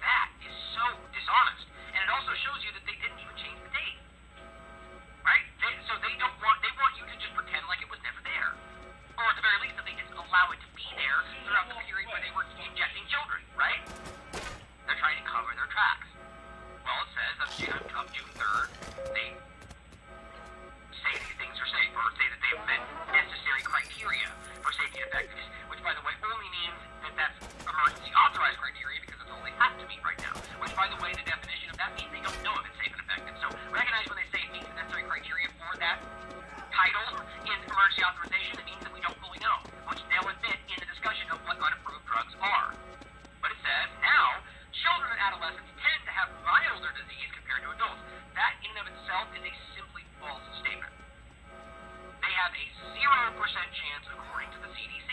That is so dishonest. And it also shows you that they didn't even change the date. Right? So they want you to just pretend like it was never there. Or at the very least that they didn't allow it to be there throughout the period where they were injecting children, right? They're trying to cover their tracks. Well, it says up June 3rd, they say these things are safe, or say that they've met necessary criteria for safety and effectiveness, which, by the way, only means that that's emergency authorized criteria because it's all they have to meet right now. Which, by the way, the definition of that means they don't know if it's safe and effective. So recognize when they say it meets the necessary criteria for that title in emergency authorization, it means that we don't fully know, which they'll admit in the discussion of what unapproved drugs are. But it says now, children and adolescents tend to have milder disease compared to adults. That in and of itself is a simply false statement. They have a 0% chance according to the CDC,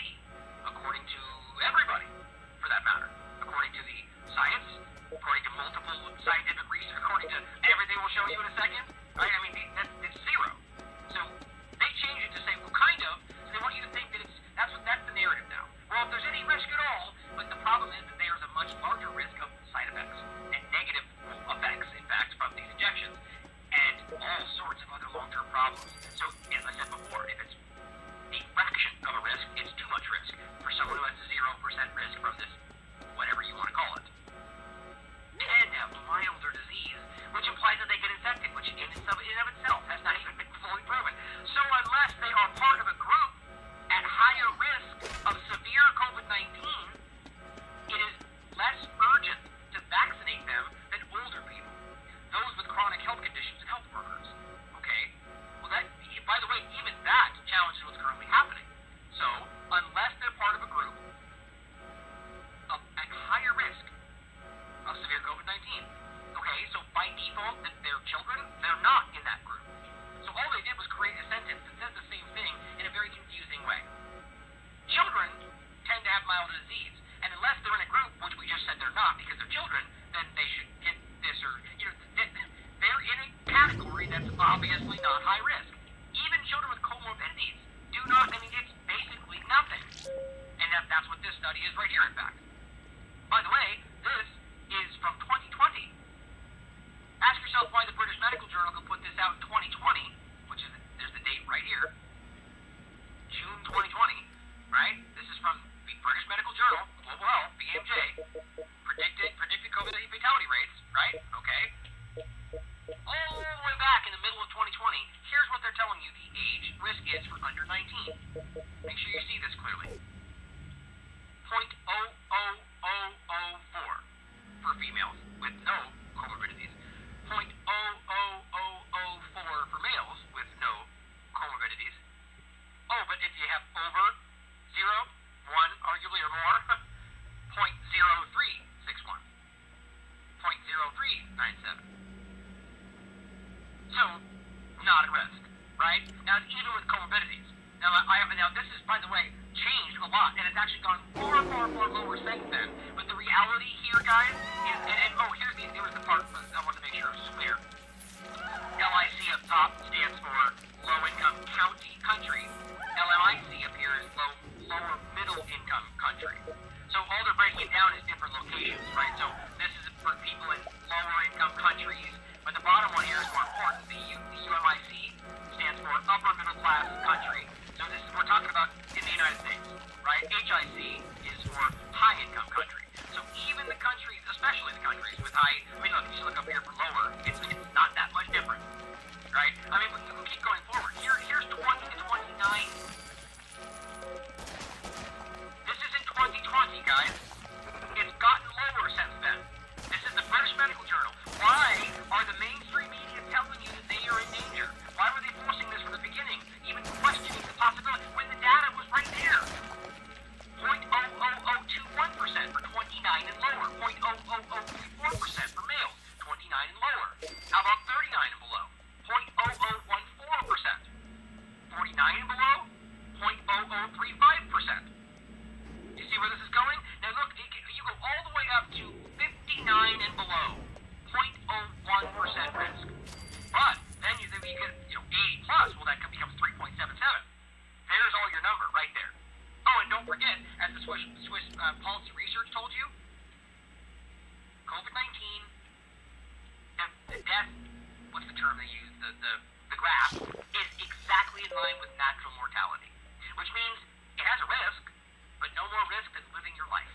according to everybody, for that matter, according to the science, according to multiple scientific research, according to everything we'll show you in a second, right? I mean, it's zero. So they change it to say, well, kind of, so they want you to think that that's the narrative now. Well, if there's any risk at all, but the problem is that there's a much larger risk of side effects and negative effects, in fact, from these injections, and all sorts of other long-term problems. So, as I said before, if it's a fraction of a risk, it's too much risk for someone who has 0% risk from this, whatever you want to call it. Tend to have milder disease, which implies that they get infected, which in and of itself has not even been fully proven. So unless they are part of a group at higher risk of severe COVID-19, it is less urgent to vaccinate them than older people, those with chronic health conditions and health workers. Okay? Well, that, by the way, even that challenges what's currently happening. So, unless they're part of a group at higher risk of severe COVID-19, okay, so by default, the mild disease. And unless they're in a group, which we just said they're not because they're children, then they should get this or, they're in a category that's obviously not high risk. Even children with comorbidities do not, it's basically nothing. And that's what this study is right here, in fact. By the way, this is from 2020. Ask yourself why the British Medical Journal could put this out in 2020, which is, there's the date right here, June 2020, right? This is from the British Medical Journal, Global Health, BMJ, predicted COVID fatality rates, right? Okay. All the way back in the middle of 2020, here's what they're telling you the age risk is for under 19. Make sure you see this clearly. 0.00004 for females with no comorbidities. 0.00004 for males with no comorbidities. Oh, but if you have over 0, 1, arguably or more, 0.0361. 0.0397. So, not at risk, right? Now, even with comorbidities. Now, this is, by the way, changed a lot, and it's actually gone far, far, far lower since then. But the reality here, guys, is, here's the part I want to make sure it's clear. LIC up top stands for low-income county countries. LMIC up here is lower middle-income country. So all they're breaking it down is different locations, right? So this is for people in lower-income countries. But the bottom one here is more important. The UMIC stands for upper middle class country. So we're talking about in the United States, right? HIC is for high income country. So even the countries, especially the countries with high, look, if you look up here for lower, it's not that much different, right? We can keep going forward. Here's 20 to 29. This is in 2020, guys. It's gotten lower since then. This is the British Medical Journal. Why are the mainstream media telling you that they are in danger? Why were they forcing this from the beginning? Even questioning the possibility when the data was right there. 0.00021% for 29 and lower. 0.00034% for males. 29 and lower. How about 39 and below? 0.0014%. 49 and below? 0.0035%. You see where this is going? Now look, you go all the way up to 59 and below. 0.01% risk. But then you get 80 plus, well that becomes 3.77. There's all your number right there. Oh, and don't forget, as the Swiss policy research told you, COVID-19, the death, what's the term they use, the graph, is exactly in line with natural mortality. Which means it has a risk, but no more risk than living your life.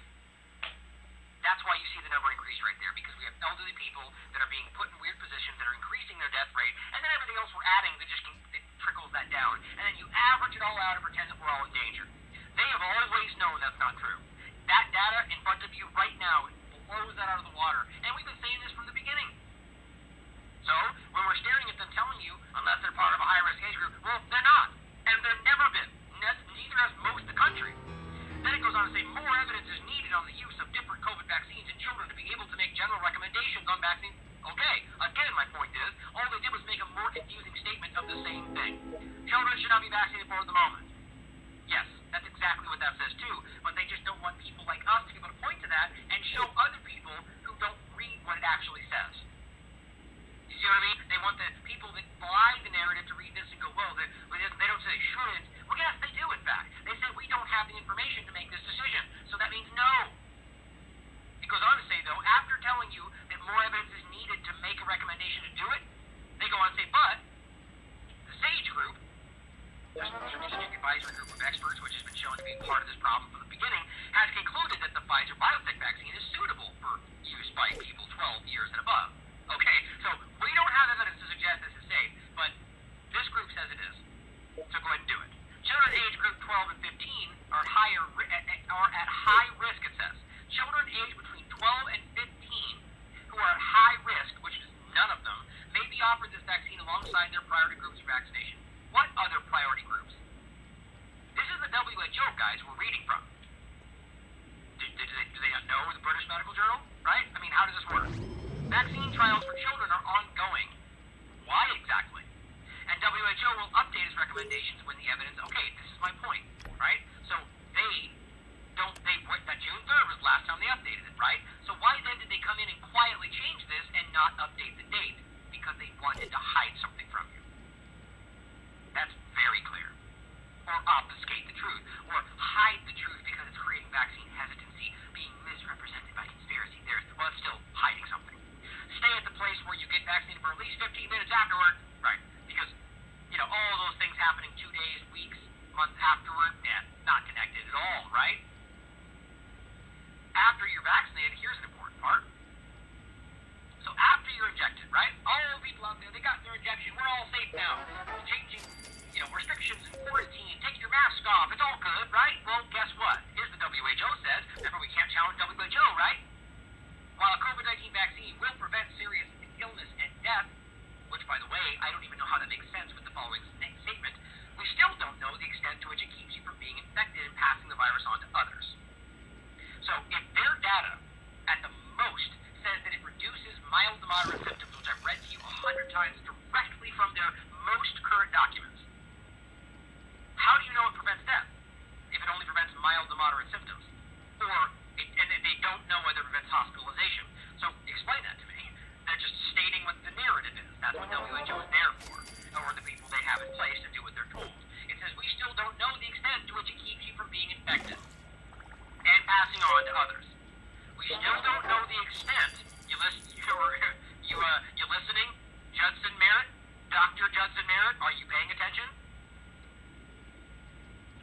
That's why you see the number increase right there, because we have elderly people that are being put in weird positions that are increasing their death rate, and then everything else we're adding that just it trickles that down, and then you average it all out and pretend that we're all in danger. They have always known that's not true. That data in front of you right now blows that out of the water, and we've been saying this from the beginning. So, when we're staring at them telling you, unless they're part of a high-risk age group, well, they're not, and they've never been. Neither has most of the country. Then it goes on to say more evidence is needed on the use of different COVID vaccines in children to be able to make general recommendations on vaccine. Okay, again, my point is, all they did was make a more confusing statement of the same thing. Children should not be vaccinated for the moment. Yes, that's exactly what that says too, but they just don't want people like us to be able to point to that and show other people who don't read what it actually says. You see what I mean? They want the people that buy the narrative to read this and go, well, they don't say they shouldn't. Well, yes, they do, in fact. They say we don't have the information to make this decision, so that means no. It goes on to say, though, after telling you that more evidence is needed to make a recommendation to do it, they go on to say, but the SAGE group, the Strategic Advisory Group of Experts, which has been shown to be part of this problem from the beginning, has concluded that the Pfizer BioNTech vaccine is suitable for use by people 12 years and above. Okay, so we don't have evidence to suggest this is safe, but this group says it is. So go ahead and do it. Children age group 12 and 15 are at high risk, it says. Children aged between 12 and 15 who are at high risk, which is none of them, may be offered this vaccine alongside their priority groups for vaccination. What other priority groups? This is the WHO, guys, we're reading from. Do they not know the British Medical Journal? Right? How does this work? Vaccine trials for children are ongoing. Why exactly? And WHO will update its recommendations when the evidence, okay, this is my point, right? So purposely change this and not update the date because they wanted to hide something from you. That's very clear. Or obfuscate the truth, or hide the truth because it's creating vaccine hesitancy, being misrepresented by conspiracy theorists. Well, it's still hiding something. Stay at the place where you get vaccinated for at least 15 minutes afterward, right? Because, all those things happening 2 days, weeks, months afterward, not connected at all, right? After you're vaccinated, here's an important part. So after you're injected, right? All the people out there, they got their injection. We're all safe now. Changing, restrictions and quarantine. Take your mask off. It's all good, right? Well, guess what? Here's the WHO says. Therefore, we can't challenge WHO, right? While a COVID-19 vaccine will prevent serious illness and death, which, by the way, I don't even know how that makes sense with the following statement, we still don't know the extent to which it keeps you from being infected and passing the virus on to others. So if their data, at the most, says that it reduces mild to moderate symptoms, which I've read to you 100 times directly from their most current documents, how do you know it prevents death if it only prevents mild to moderate symptoms? And they don't know whether it prevents hospitalization. So explain that to me. They're just stating what the narrative is. That's what WHO is there for, or the people they have in place to do what they're told. It says we still don't know the extent to which it keeps you from being infected and passing on to others. We still don't know the extent. You listening? Judson Merritt? Dr. Judson Merritt, are you paying attention?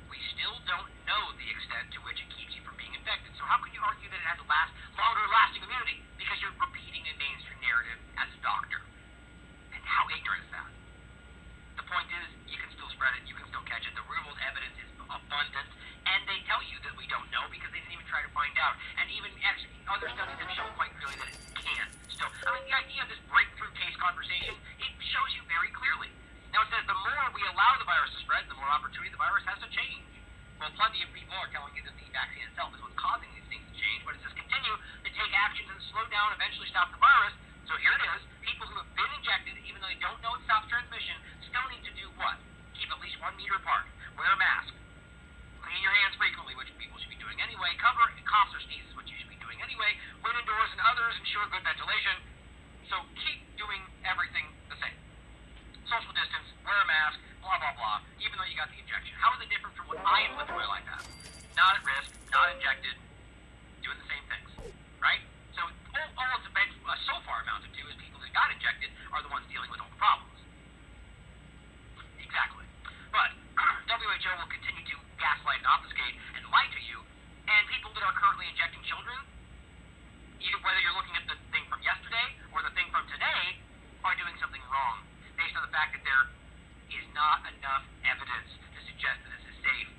We still don't know the extent to which it keeps you from being infected. So how can you argue that it has a longer lasting immunity? Because you're repeating a mainstream narrative as a doctor. And how ignorant is that? The point is, you can still spread it, you can still catch it. The real world evidence is abundant, and they tell you that we don't know because they didn't even try to find out. And even actually, other studies have shown quite clearly that it can still. The idea of this breakthrough case conversation, it shows you very clearly. Now it says the more we allow the virus to spread, the more opportunity the virus has to change. Well, plenty of people are telling you that the vaccine itself is what's causing these things to change, but it says continue to take actions and slow down, eventually stop the virus. So here it is. People who have been injected, even though they don't know it stops transmission, still need to do what? Keep at least 1 meter apart. Wear a mask. Clean your hands frequently, which people should be doing anyway. Cover coughs or sneezes, which you should be doing anyway. Wait indoors and others, ensure good ventilation. So keep doing everything the same. Social distance, wear a mask, blah, blah, blah, even though you got the injection. How is it different from what I am living my life at? Not at risk, not injected, doing the same things, right? So all it's been so far amounted to is people that got injected are the ones dealing with all the problems. Exactly. But WHO will continue to gaslight and obfuscate and lie to you, and people that are currently injecting children, whether you're looking at the thing from yesterday or the thing from today, are doing something wrong based on the fact that there is not enough evidence to suggest that this is safe.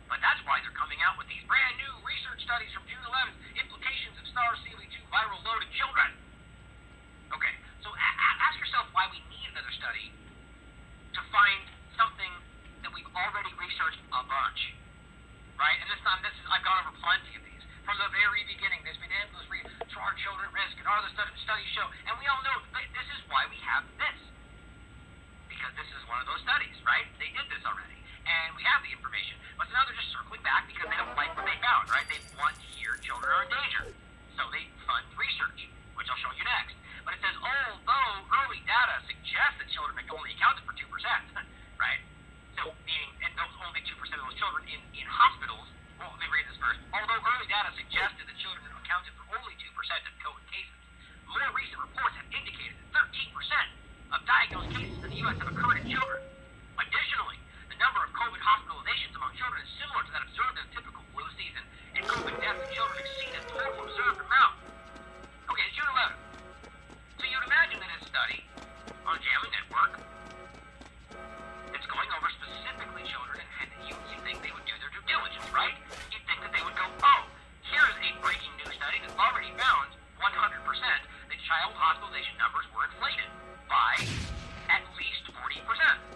But that's why they're coming out with these brand new research studies from June 11th, implications of SARS-CoV-2 viral load in children. Okay, so ask yourself why we need another study to find something that we've already researched a bunch, right? And I've gone over plenty of these. From the very beginning, there's been endless to our children at risk, and all the studies show, and we all know this is why we have this. Because this is one of those studies, right? They did this already, and we have the information. But so now they're just circling back because they don't like what they found, right? They want to hear children are in danger. So they fund research, which I'll show you next. But it says, although early data suggests that children only accounted for 2%, right? So meaning, and those only 2% of those children in hospitals, well, let me read this first. Although early data suggested that children accounted for only 2% of COVID cases, more recent reports have indicated that 13% of diagnosed cases in the U.S. have occurred in children. Additionally, the number of COVID hospitalizations among children is similar to that observed in a typical flu season, and COVID deaths in children exceeded total observed amount. Okay, it's June 11th. So you'd imagine that a study on JAMA Network that's going over specifically children, and you think they would do their due diligence, right? You'd think that they would go, here's a breaking news study that's already found 100% that child hospitalization numbers were inflated by at least 40%.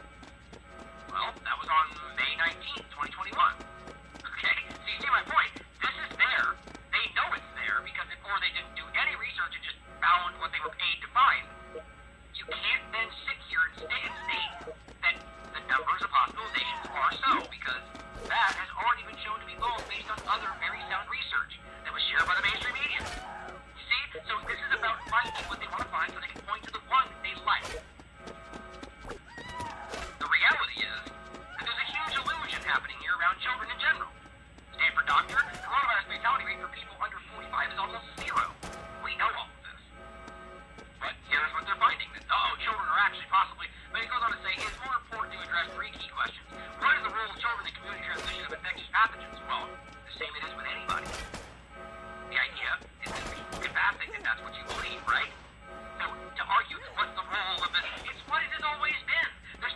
people under 45 is almost zero. We know all of this. But here's what they're finding. That, children are actually possibly, but it goes on to say, it's more important to address three key questions. What is the role of children in community transmission of infectious pathogens? Well, the same it is with anybody. The idea is that people get fasting, and that's what you believe, right? So, to argue what's the role of this, it's what it has always been. They're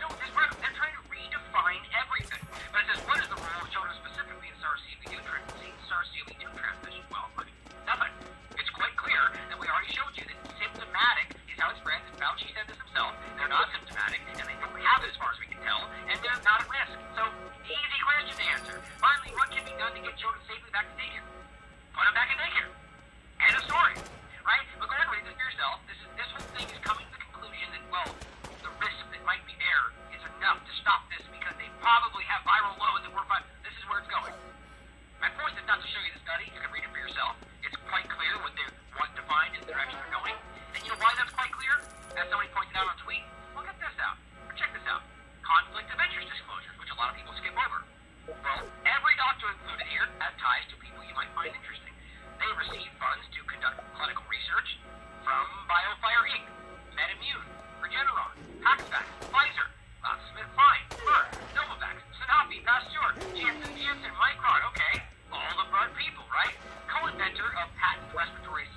trying to redefine everything. But it says, what is the role of children specifically in SARS-CoV-2 transmission? Well, nothing. It's quite clear that we already showed you that symptomatic is how it spreads, and Fauci said this himself. They're not symptomatic, and they don't have it as far as we can tell, and they're not at risk. So, easy question to answer. Finally, what can be done to get children safely back to daycare? Put them back in daycare. End of story. Right? But go ahead and read this for yourself. This whole thing is coming to the conclusion that, well, the risk that might be there is enough to stop this because they probably have viral loads that we're fine. This is where it's going. My point is not to show you the study. You can read it for yourself. It's quite clear what they want to find and the direction they're going. And you know why that's quite clear? As somebody pointed out on tweet, well, get this out. Or check this out. Conflict of interest disclosures, which a lot of people skip over. Well, every doctor included here has ties to people you might find interesting. They receive funds to conduct clinical research from BioFire Inc., MedImmune, Regeneron, Paxvax, Pfizer, GlaxoSmithKline, Merck, Novavax, Sanofi, Pasteur, Janssen, Micron, okay, all the broad people, right? Co-inventor of patent respiratory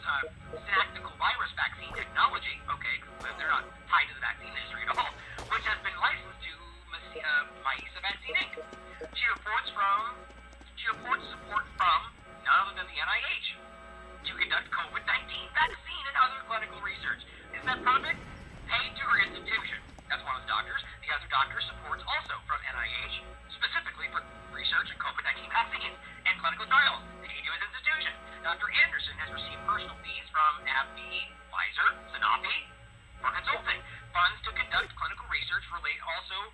synaptical virus vaccine technology, okay, they're not tied to the vaccine industry at all, which has been licensed to Maisa Vaccine Inc. She reports support from none other than the NIH to conduct COVID-19 vaccine and other clinical research. Isn't that perfect? Paid to her institution. That's one of the doctors. The other doctor supports also from NIH, specifically for research in COVID-19 vaccines and clinical trials. Paid to his institution. Dr. Anderson has received personal fees from AbbVie, Pfizer, Sanofi for consulting. Funds to conduct clinical research relate also,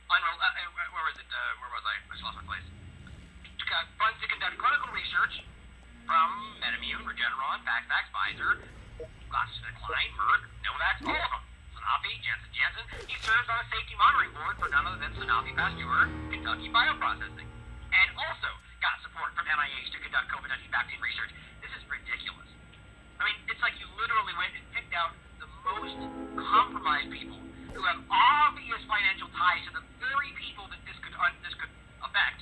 where was I? I just lost my place. Funds to conduct clinical research from MedImmune, Regeneron, Paxvax, Pfizer, GlaxoSmithKline, Merck, Novavax, all of them. Sanofi, Janssen. He serves on a safety monitoring board for none other than Sanofi Pasteur, Kentucky Bioprocessing. And also got support from NIH to conduct COVID-19 vaccine research. This is ridiculous. I mean, it's like you literally went and picked out the most compromised people who have obvious financial ties to the very people that this could affect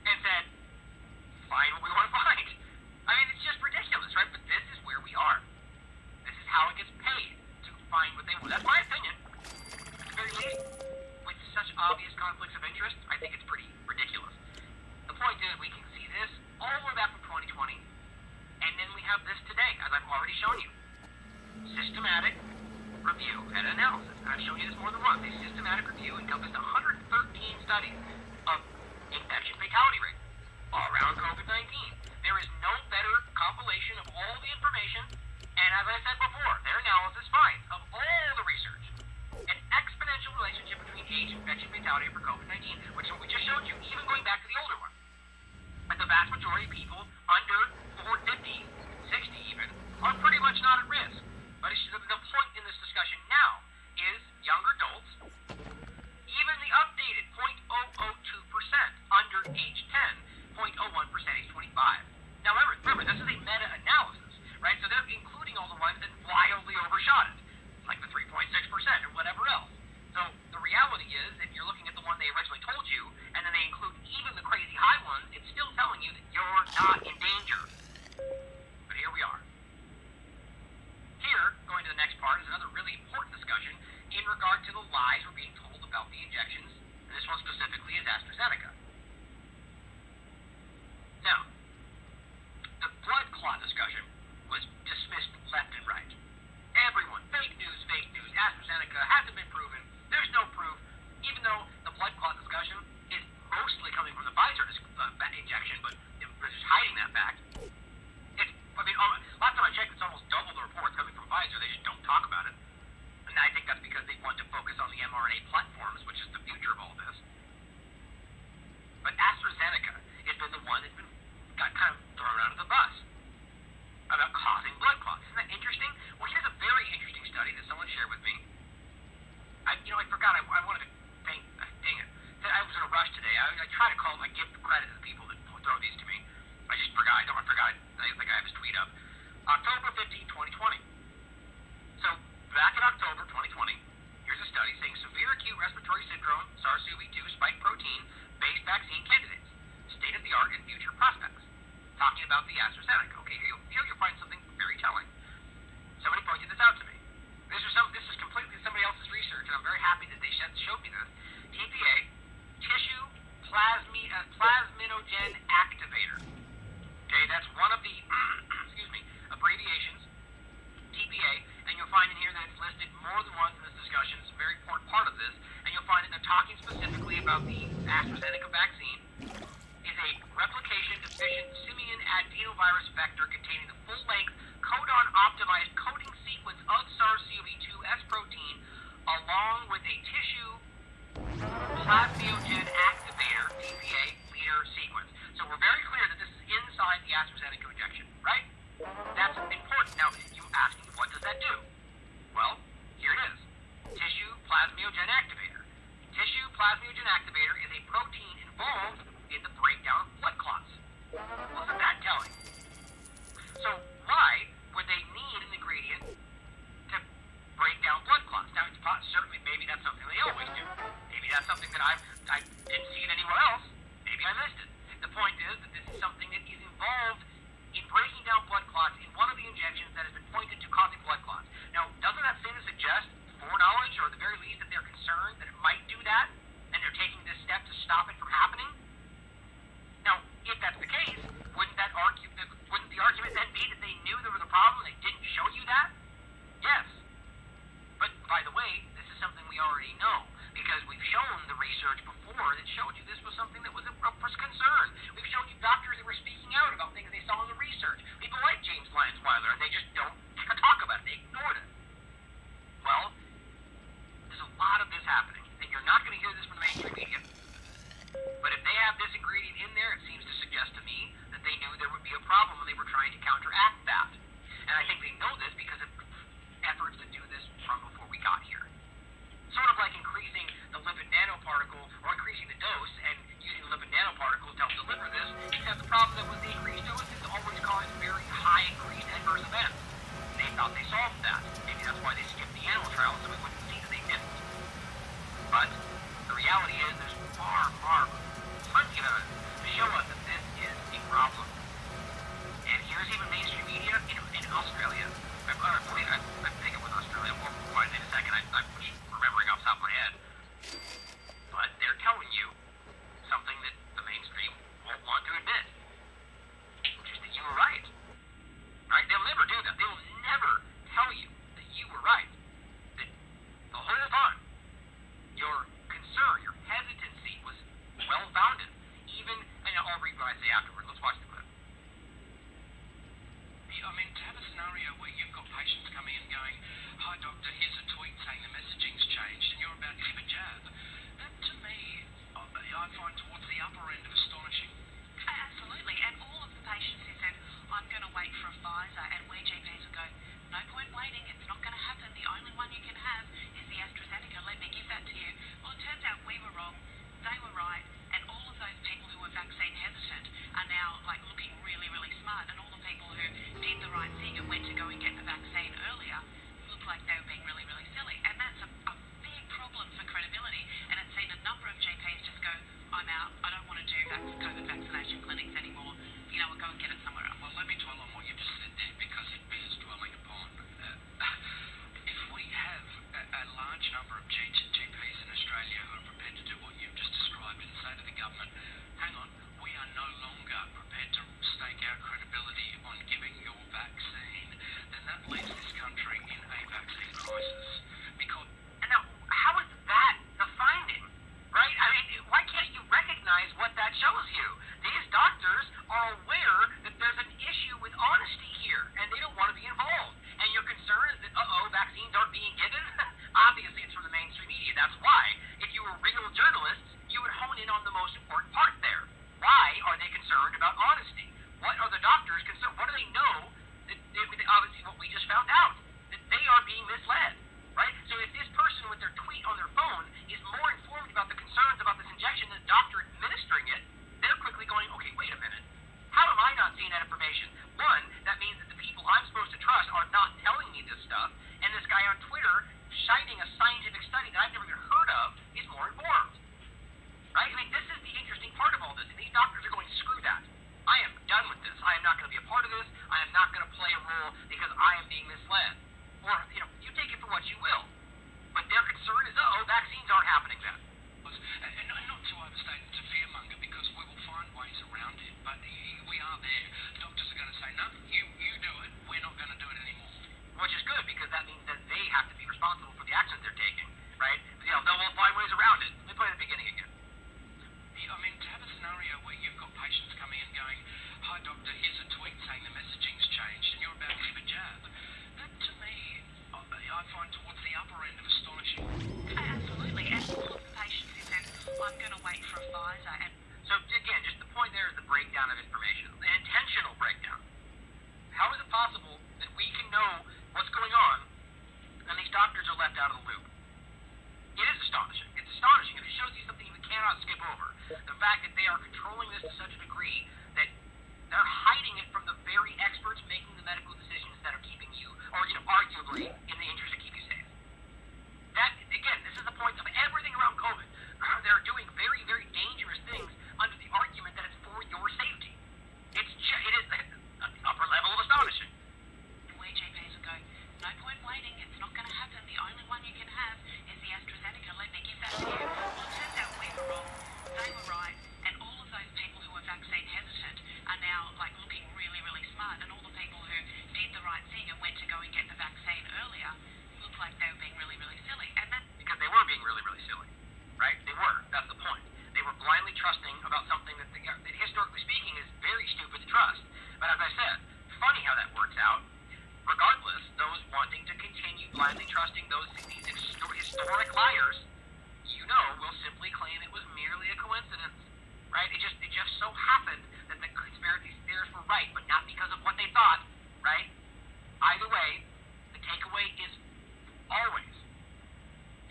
and said, find what we want to find. I mean, it's just ridiculous, right? But this is where we are. This is how it gets paid to find what they want. That's my opinion. At the very least, with such obvious conflicts of interest, I think it's pretty ridiculous. The point is, we can see this all the way back from 2020, and then we have this today, as I've already shown you. Systematic review and analysis. I've shown you this more than once. A systematic review encompassed 113 studies of infection fatality rate all around COVID-19. There is no better compilation of all the information, and as I said before, their analysis finds of all the research an exponential relationship between age, infection fatality for COVID-19, which is what we just showed you, even going back to the older one. But the vast majority of people under 50, 60 even, are pretty much not at risk. But the point in this discussion now is younger adults, even the updated 0.002% under age 10, 0.01% age 25. Now remember, this is a meta-analysis, right? So they're including all the ones that wildly overshot it, like the 3.6% or whatever else. So the reality is, if you're looking at the one they originally told you, and then they include even the crazy high ones, it's still telling you that you're not in danger. But here we are. Here, going to the next part, is another really important discussion in regard to the lies we're being told about the injections. And this one specifically is AstraZeneca. Now, the blood clot discussion was dismissed left and right. Everyone, fake news, AstraZeneca hasn't been proven, there's no proof, even though the blood clot discussion is mostly coming from the Pfizer injection, but they're just hiding that fact. Last time I checked, it's almost double the reports coming from Pfizer, they just don't talk about it. And I think that's because they want to focus on the mRNA platforms, which is the future of all this. But AstraZeneca has been the one that's got kind of thrown out of the bus about causing blood clots. Isn't that interesting? Well, here's a very interesting study that someone shared with me. I forgot. I wanted to thank. Dang it! I was in a rush today. I try to give credit to the people that throw these to me. I just forgot. I forgot October 15, 2020. So, back in October 2020, here's a study saying severe acute respiratory syndrome, SARS-CoV-2 spike protein-based vaccine candidates, state-of-the-art and future prospects. Talking about the AstraZeneca. Okay, here you'll find something very telling. Somebody pointed this out to me. This is completely somebody else's research, and I'm very happy that they showed me this. TPA, tissue plasminogen activator. Okay, that's one of the abbreviations, TPA, and you'll find in here that it's listed more than once in this discussion. It's a very important part of this, and you'll find that they're talking specifically about the AstraZeneca vaccine. Is a replication-efficient simian adenovirus vector containing the full-length codon-optimized coding sequence of SARS-CoV-2 S protein, along with a tissue plasminogen activator (TPA) leader sequence. So we're very clear that this is inside the AstraZeneca injection, right? That's important. Now, you ask me, what does that do? Well, here it is. Tissue plasminogen activator. Tissue plasminogen activator is a protein involved in the breakdown of blood clots. Wasn't that telling? So why would they need an ingredient to break down blood clots? Now, it's certainly, maybe that's something they always do. Maybe that's something that I didn't see it anywhere else. Maybe I missed it. The point is that this is something that is involved in breaking down blood clots in one of the injections that has been pointed to causing blood clots. Now, doesn't that seem to suggest foreknowledge, or at the very least that they're concerned that it might do that, and they're taking this step to stop it from happening? Now, if that's the case, wouldn't the argument then be that they knew there was a problem and they didn't show you that? Yes. But, by the way, this is something we already know, because we've shown the research before that showed you this was something that was of concern. We've shown you doctors that were speaking out about things they saw in the research. People like James Lyons-Weiler, and they just don't talk about it. They ignored it. Well, there's a lot of this happening, and you're not going to hear this from the mainstream media. But if they have this ingredient in there, it seems to suggest to me that they knew there would be a problem when they were trying to counteract that. And I think they know this because of efforts to do this from before we got here. Sort of like increasing the lipid nanoparticle, or increasing the dose, and using the lipid nanoparticle to help deliver this, except the problem that with the increased dose is always causing very high increased adverse events. They thought they solved that. Maybe that's why they skipped the animal trials, so we wouldn't see that they didn't. But the reality is there's plenty of evidence to show us that this is a problem. And here's even mainstream media in Australia. I think it was Australia. We'll find it in a second. I'm remembering off the top of my head. But they're telling you something that the mainstream won't want to admit, which is that you were right. Right? They'll never do that. They will never tell you that you were right. That the whole time, your concern, your hesitancy was well-founded. And I'll read what I say afterwards. Let's watch the clip. I mean, to have a scenario where you've got patients coming in going, "Hi doctor, here's a tweet saying the messaging's changed," and you're about to give a jab. That, to me, I find towards the upper end of astonishing. Absolutely, and all of the patients who said, "I'm going to wait for a Pfizer," and where GPs would go, "No point waiting, it's not going to happen, the only one you can have is the AstraZeneca, let me give that to you." Well, it turns out we were wrong, they were right, and all of those people who were vaccine hesitant are now looking really, really smart, and all the people who did the right thing and went to go and get the vaccine earlier look like they were being really, really silly, and that's a big problem for credibility. And it's seen a number of GPs just go, "I'm out, I don't want to do COVID vaccination clinics anymore, we'll go and get it somewhere else." Well, let me dwell on what you just said there, because it bears dwelling upon. If we have a large number of GPs in Australia who are prepared to do what you've just described and say to the government, "Hang on, we are no longer prepared to stake our credibility on giving your vaccine," then that leaves this country in a vaccine crisis. Because And now, how is that the finding? Right? I mean, why can't you recognize what that shows you? These doctors are aware that there's an issue with honesty here, and they don't want to be involved. And your concern is that, vaccines aren't being given? Obviously, it's from the mainstream media. That's why, if you were real journalists, you would hone in on the most important part there. Why are they concerned about honesty? What are the doctors concerned? What do they know that obviously what we just found out? That they are being misled, right? So if this person with their tweet on their phone is more informed about the concerns about this injection than the doctor administering it, they're quickly going, "Okay, wait a minute. How am I not seeing that information? One, that means that the people I'm supposed to trust are not telling me this stuff, and this guy on Twitter citing a scientific study that I've never even heard of is more informed. Right? I mean, this is the interesting part of all this, and these doctors are going, screw that. I am done with this. I am not going to be a part of this. I am not going to play a role because I am being misled. Or, you take it for what you will. But their concern is, vaccines aren't happening then. And not to overstate it, to fearmonger, because we will find ways around it, but we are there. Doctors are going to say, no, you do it, we're not going to do it anymore. Which is good, because that means that they have to be responsible for the actions they're taking, right? They'll find ways around it. Let me play the beginning again. I mean, to have a scenario where you've got patients coming in going, hi doctor, here's a tweet saying the messaging's changed and you're about to give a jab, that to me, I find towards the upper end of astonishing. Absolutely, and all of the patients who said, I'm going to wait for a Pfizer, and So again, just the point there is the breakdown of information, an intentional breakdown. How is it possible that we can know what's going on and these doctors are left out of the loop? It is astonishing. It's astonishing, and it shows you something you cannot skip over. The fact that they are controlling this to such a degree that they're hiding it from the very experts making the medical decisions that are keeping you, or arguably in the interest of keeping you safe. That, again, this is the point of everything around COVID. They're doing very, very dangerous things under the argument that it's for your safety. It is the upper level of astonishing. where GPs are going, no point waiting, it's not going to happen, the only one you can have is the AstraZeneca, let me give that to you. Well, it turns out we were wrong, they were right, and all of those people who were vaccine hesitant are now looking really, really smart, and all the people who did the right thing and went to go and get the vaccine earlier look like they were being really, really silly. And that, Because they were being really, really silly. Right? They were. That's the point. They were blindly trusting about something that historically speaking, is very stupid to trust. But as I said, funny how that works out. Regardless, those wanting to continue blindly trusting these historic liars, will simply claim it was merely a coincidence. Right? It just so happened that the conspiracy theorists were right, but not because of what they thought. Right? Either way, the takeaway is always,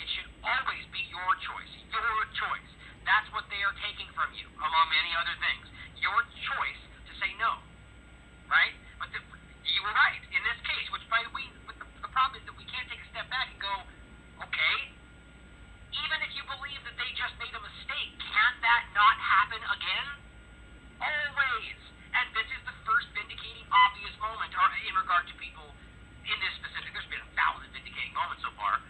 it should always be your choice. Your choice. That's what they are taking from you, among many other things. Your choice to say no. Right? But you were right in this case, which, by the way, the problem is that we can't take a step back and go, okay, even if you believe that they just made a mistake, can't that not happen again? Always. And this is the first vindicating, obvious moment in regard to people in this specific. There's been 1,000 vindicating moments so far.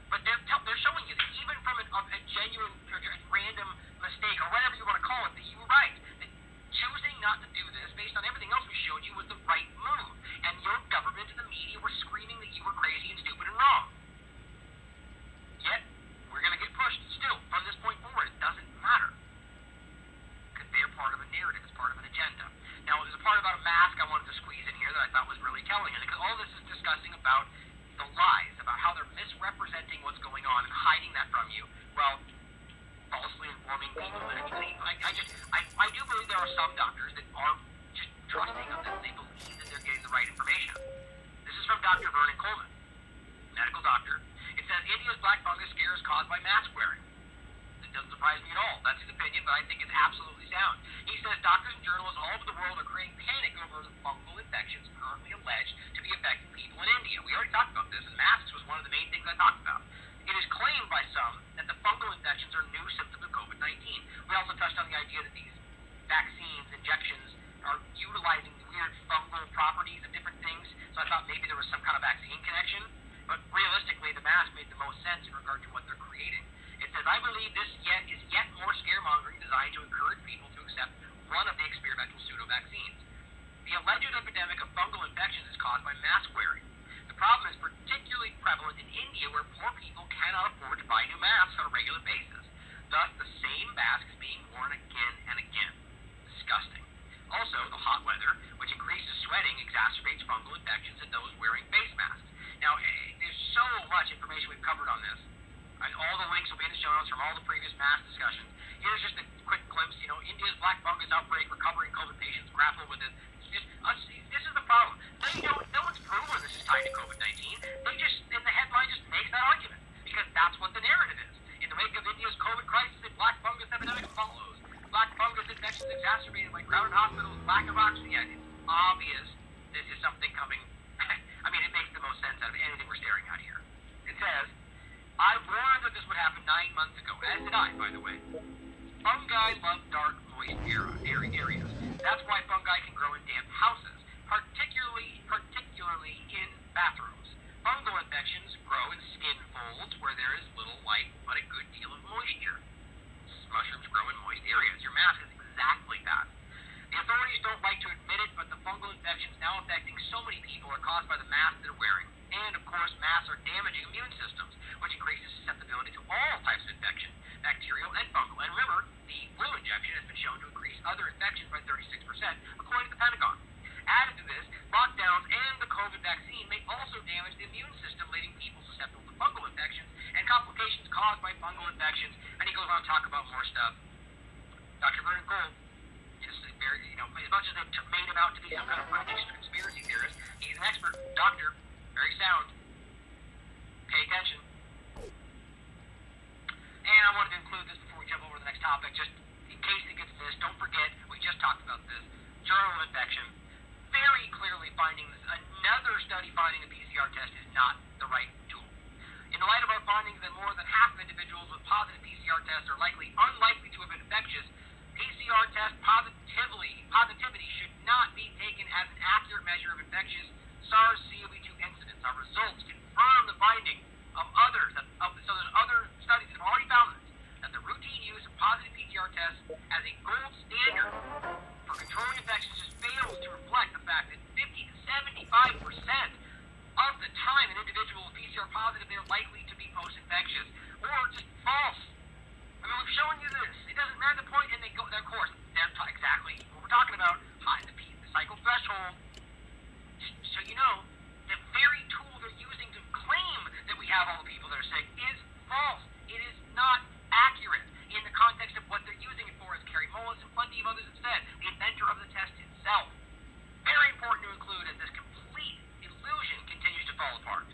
But they're showing you that even from a genuine or random mistake, or whatever you want to call it, that you were right. That choosing not to do this, based on everything else we showed you, was the right move. And your government and the media were screaming that you were crazy and stupid and wrong. Yet, we're going to get pushed still from this point forward. It doesn't matter. Because they're part of a narrative. It's part of an agenda. Now, there's a part about a mask I wanted to squeeze in here that I thought was really telling. And because all this is discussing about the lies, about how they're misrepresenting what's going on and hiding that from you, well, falsely informing people. And I do believe there are some doctors that are just trusting of this. They believe that they're getting the right information. This is from Dr. Vernon Coleman, medical doctor. It says India's black fungus scare is caused by mask wearing. It doesn't surprise me at all. That's his opinion, but I think it's absolutely sound. He says doctors and journalists all over the world are creating panic over the fungal infections currently alleged to be affecting people in India. We already talked about this, and masks was one of the main things I talked about. It is claimed by some that the fungal infections are new symptoms of COVID-19. We also touched on the idea that these vaccines, injections, are utilizing the weird fungal properties of different things, so I thought maybe there was some kind of vaccine connection. But realistically, the mask made the most sense in regard to what they're creating. It says, I believe this is yet more scaremongering designed to encourage people to accept one of the experimental pseudo-vaccines. The alleged epidemic of fungal infections is caused by mask wearing. The problem is particularly prevalent in India, where poor people cannot afford to buy new masks on a regular basis. Thus, the same mask is being worn again and again. Disgusting. Also, the hot weather, which increases sweating, exacerbates fungal infections in those wearing face masks. Now, there's so much information we've covered on this, and all the links will be in the show notes from all the previous mask discussions. Here's just a quick glimpse. India's black fungus outbreak, recovering COVID patients grapple with it. This is the problem. No one's proven this is tied to COVID-19. They just, in the headline, just makes that argument, because that's what the narrative is. In the wake of India's COVID crisis, a black fungus epidemic follows. Black fungus infections exacerbated by crowded hospitals, lack of oxygen. obvious this is something coming. I mean, it makes the most sense out of anything we're staring at here. It says, I warned that this would happen 9 months ago, as did I, by the way. Fungi love dark, moist areas. That's why fungi can grow in damp houses, particularly in bathrooms. Fungal infections grow in skin folds where there is little light but a good deal of moisture. Mushrooms grow in moist areas. Your mask is exactly that. The authorities don't like to admit it, but the fungal infections now affecting so many people are caused by the masks they're wearing. And, of course, masks are damaging immune systems, which increases susceptibility to all types of infection, bacterial and fungal. And remember, the flu injection has been shown to increase other infections by 36%, according to the Pentagon. Added to this, lockdowns and the COVID vaccine may also damage the immune system, leaving people susceptible to fungal infections and complications caused by fungal infections. And he goes on to talk about more stuff. Dr. Vernon Cole is very, as much as they've made him out to be some kind of religious conspiracy theorist, he's an expert doctor, very sound. Pay attention. And I wanted to include this before we jump over to the next topic, just in case it gets missed. Don't forget, we just talked about this. Journal of Infection, very clearly finding this. Another study finding the PCR test is not the right tool. In light of our findings that more than half of individuals with positive PCR tests are unlikely to have been infectious, PCR test positivity should not be taken as an accurate measure of infectious SARS-CoV-2 incidence. Our results confirm the finding of others. So there's other studies that have already found this, that the routine use of positive PCR tests as a gold standard for controlling infections just fails to reflect the fact that 50 to 75% of the time an individual is PCR positive, they're likely to be post-infectious or just false. I mean, we've shown you this. It doesn't matter the point, and they go their course. They're exactly what we're talking about. High the cycle threshold. Just so you know, the very tool they're using to claim that we have all the people that are sick is false. It is not accurate in the context of what they're using it for, as Carrie Mullis and plenty of others have said, the inventor of the test itself. Very important to include as this complete illusion continues to fall apart.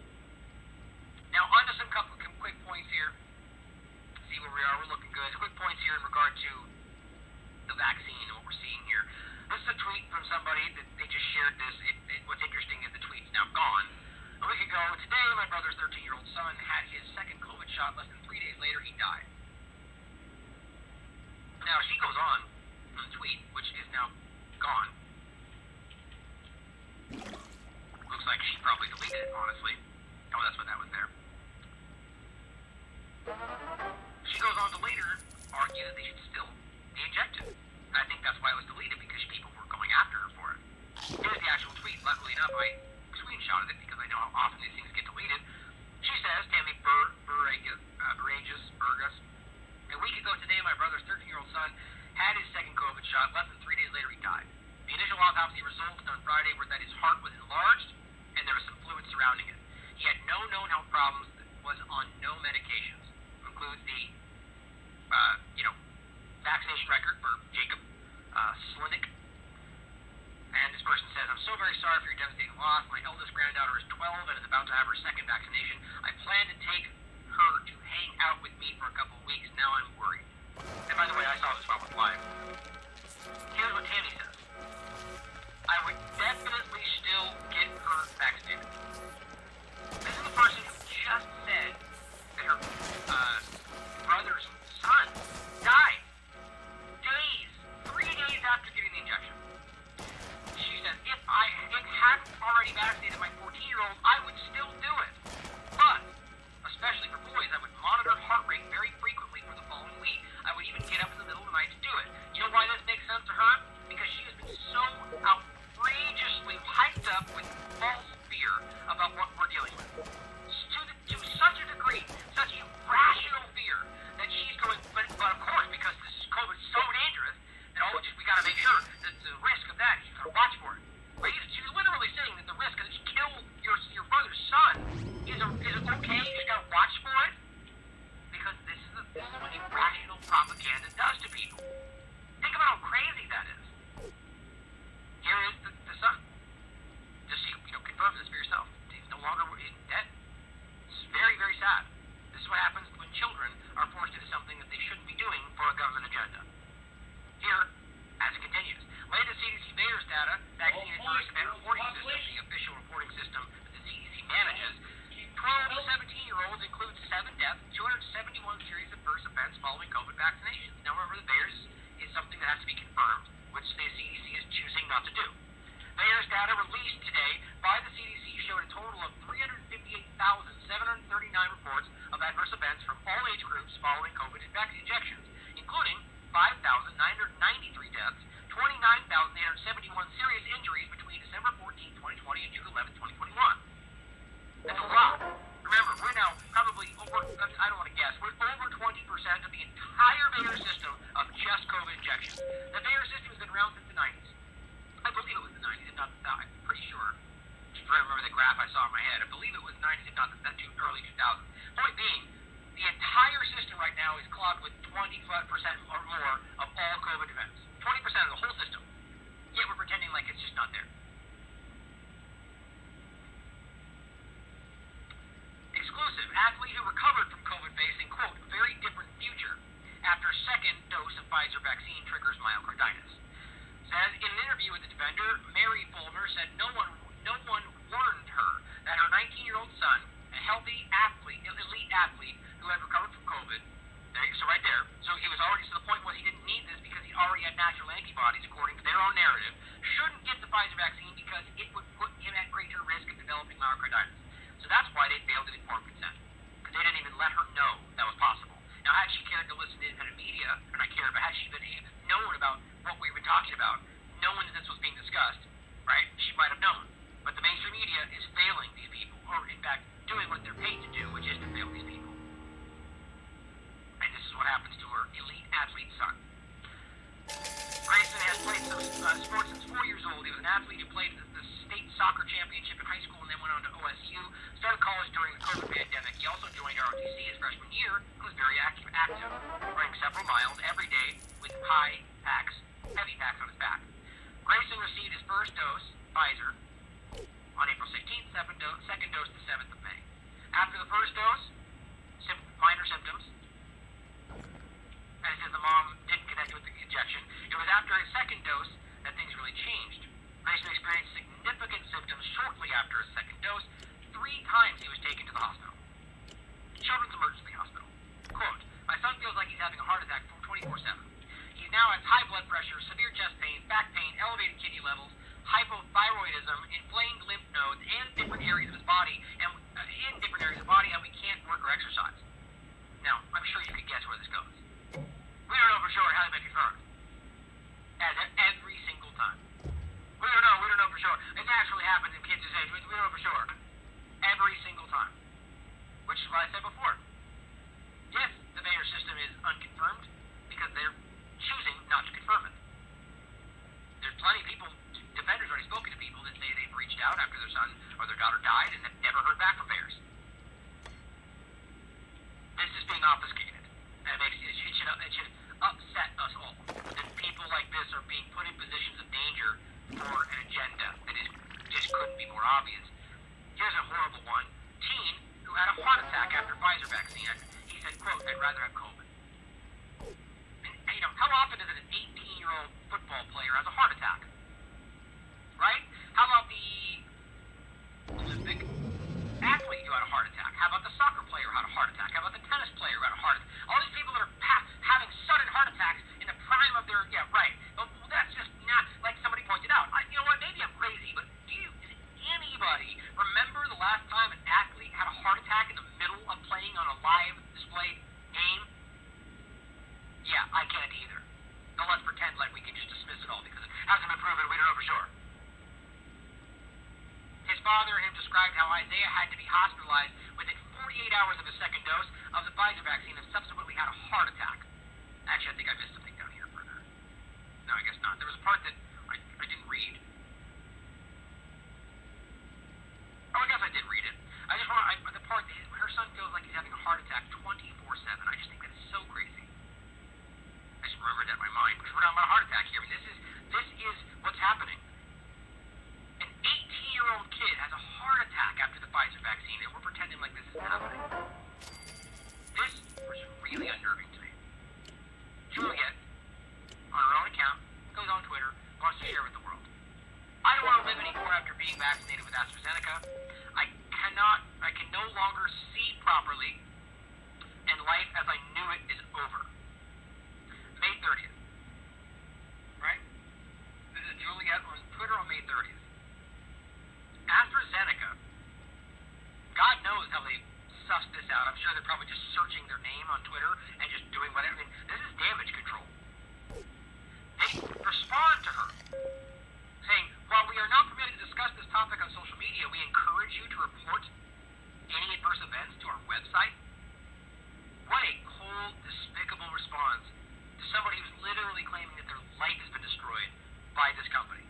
Now, on to some quick points here. See where we are. We're looking good. Quick points here in regard to the vaccine and what we're seeing here. This is a tweet from somebody that they just shared this. What's interesting is the tweet's now gone. A week ago today, my brother's 13-year-old son had his second COVID shot. Less than 3 days later, he died. Now, she goes on from the tweet, which is now gone. Looks like she probably deleted it, honestly. Oh, that's what that was there. She goes on to later argue that they should still be injected. I think that's why it was deleted, because people were going after her for it. Here's the actual tweet. Luckily enough, I screenshotted it because I know how often these things get deleted. She says, Tammy Burgess, a week ago today, my brother's 13-year-old son had his second COVID shot. Less than 3 days later, he died. The initial autopsy results on Friday were that his heart was enlarged and there was some fluid surrounding it. He had no known health problems, was on no medications. Includes the, vaccination record for Jacob Slinik. And this person says, I'm so very sorry for your devastating loss. My eldest granddaughter is 12 and is about to have her second vaccination. I plan to take her to hang out with me for a couple of weeks. Now I'm worried. And by the way, I saw this while it was live. Here's what Tammy says. I would definitely still get her vaccinated. This is the person who just said that her brother's son died 3 days after getting the injection. She says, if I hadn't already vaccinated my 14-year-old, I would still do it. But, especially for boys, I would monitor heart rate very frequently for the following week. I would even get up in the middle of the night to do it. You know why this makes sense to her? Because she has been so outrageously hyped up with false fear about what we're dealing with. To such a degree, such irrational fear, that she's going, but of course, because this COVID is so dangerous, that we gotta make sure that the risk of that, you gotta watch for it. She's literally saying that the risk is that she kill data released today by the CDC showed a total of 358,739 reports of adverse events from all age groups following COVID vaccine injections, including 5,993 deaths, 29,871 serious injuries between December 14, 2020 and June 11, 2021. That's a lot. Remember, we're now probably over, I don't want to guess, we're over 20% of the entire Bayer system of just COVID injections. The Bayer system has been around since the 90s. I believe it was the 90s, if not the, I'm pretty sure. Just trying to remember the graph I saw in my head. I believe it was 90s, if not the early 2000s. Point being, the entire system right now is clogged with 20% or more of all COVID events. 20% of the whole system. Yet we're pretending like it's just not there. Exclusive. Athlete who recovered from COVID facing, quote, very different future after second dose of Pfizer vaccine triggers myocarditis. Says in an interview with the Defender, Mary Fulmer said no one warned her that her 19-year-old son, a healthy athlete, elite athlete who had recovered from COVID, so right there, so he was already to the point where he didn't need this because he already had natural antibodies according to their own narrative, shouldn't get the Pfizer vaccine because it would put him at greater risk of developing myocarditis. So that's why they failed to inform consent, because they didn't even let her know that was possible. Now, had she cared to listen to independent media, or not cared, but had she been known about what we've been talking about, knowing that this was being discussed, right, she might have known. But the mainstream media is failing these people, or in fact, doing what they're paid to do, which is to fail these people. And this is what happens to her elite athlete son. Grayson has played sports since 4 years old. He was an athlete who played the state soccer championship in high school and then went on to OSU. Started college during the COVID pandemic. He also joined ROTC his freshman year and was very active, running several miles every day with heavy packs on his back. Grayson received his first dose, Pfizer, on April 16th, second dose the 7th of May. After the first dose, minor symptoms, and says the mom didn't connect with the injection. It was after his second dose that things really changed. Grayson experienced significant symptoms shortly after his second dose. 3 times he was taken to the hospital. Children's Emergency Hospital. Quote, my son feels like he's having a heart attack 24/7. He now has high blood pressure, severe chest pain, back pain, elevated kidney levels, hypothyroidism, inflamed lymph nodes, and different areas of his body, and we can't work or exercise. Now, I'm sure you can guess where this goes. We don't know for sure. It hasn't been confirmed. As every single time. We don't know for sure. It naturally happens in kids' age. We don't know for sure. Every single time. Which is what I said before. Yes, the Bayer system is unconfirmed because they're choosing not to confirm it. There's plenty of people, defenders already spoken to people that say they've reached out after their son or their daughter died and have never heard back from Bayers. This is being obfuscated. And it should upset us all that people like this are being put in positions of danger for an agenda that just couldn't be more obvious. Here's a horrible one. Teen who had a heart attack after Pfizer vaccine. He said, quote, I'd rather have COVID. And how often is it an 18-year-old football player has a heart attack? Right? How about the Olympic athlete who had a heart attack? How about the soccer player who had a heart attack? How about the tennis player who had a heart attack? All these people that are having sudden heart attacks in the prime of their, yeah, right. Well, that's just not, like somebody pointed out. You know what, maybe I'm crazy, but does anybody remember the last time an athlete had a heart attack in the middle of playing on a live display game? Yeah, I can't either. So let's pretend like we can just dismiss it all because it hasn't been proven. We don't know for sure. His father and him described how Isaiah had to be hospitalized within 48 hours of his second dose of the Pfizer vaccine and subsequently had a heart attack. Actually, I think I missed something down here further. No, I guess not. There was a part that I didn't read. Oh, I guess I did read it. I just want to, the part that her son feels like he's having a heart attack 24/7. I just think that's so crazy. I just remembered that in my mind because we're talking about a heart attack here. I mean, this is what's happening. An 18-year-old kid has a heart attack after the Pfizer vaccine, and we're pretending like this isn't happening. This was really unnerving to me. Juliet, on her own account, goes on Twitter, wants to share with the world. I don't want to live anymore after being vaccinated with AstraZeneca. I can no longer see properly, and life as I knew it is over. May 30th. Right? This is Juliet on Twitter on May 30th. I'm sure they're probably just searching their name on Twitter and just doing whatever. I mean, this is damage control. They respond to her, saying, while we are not permitted to discuss this topic on social media, we encourage you to report any adverse events to our website. What a cold, despicable response to somebody who's literally claiming that their life has been destroyed by this company.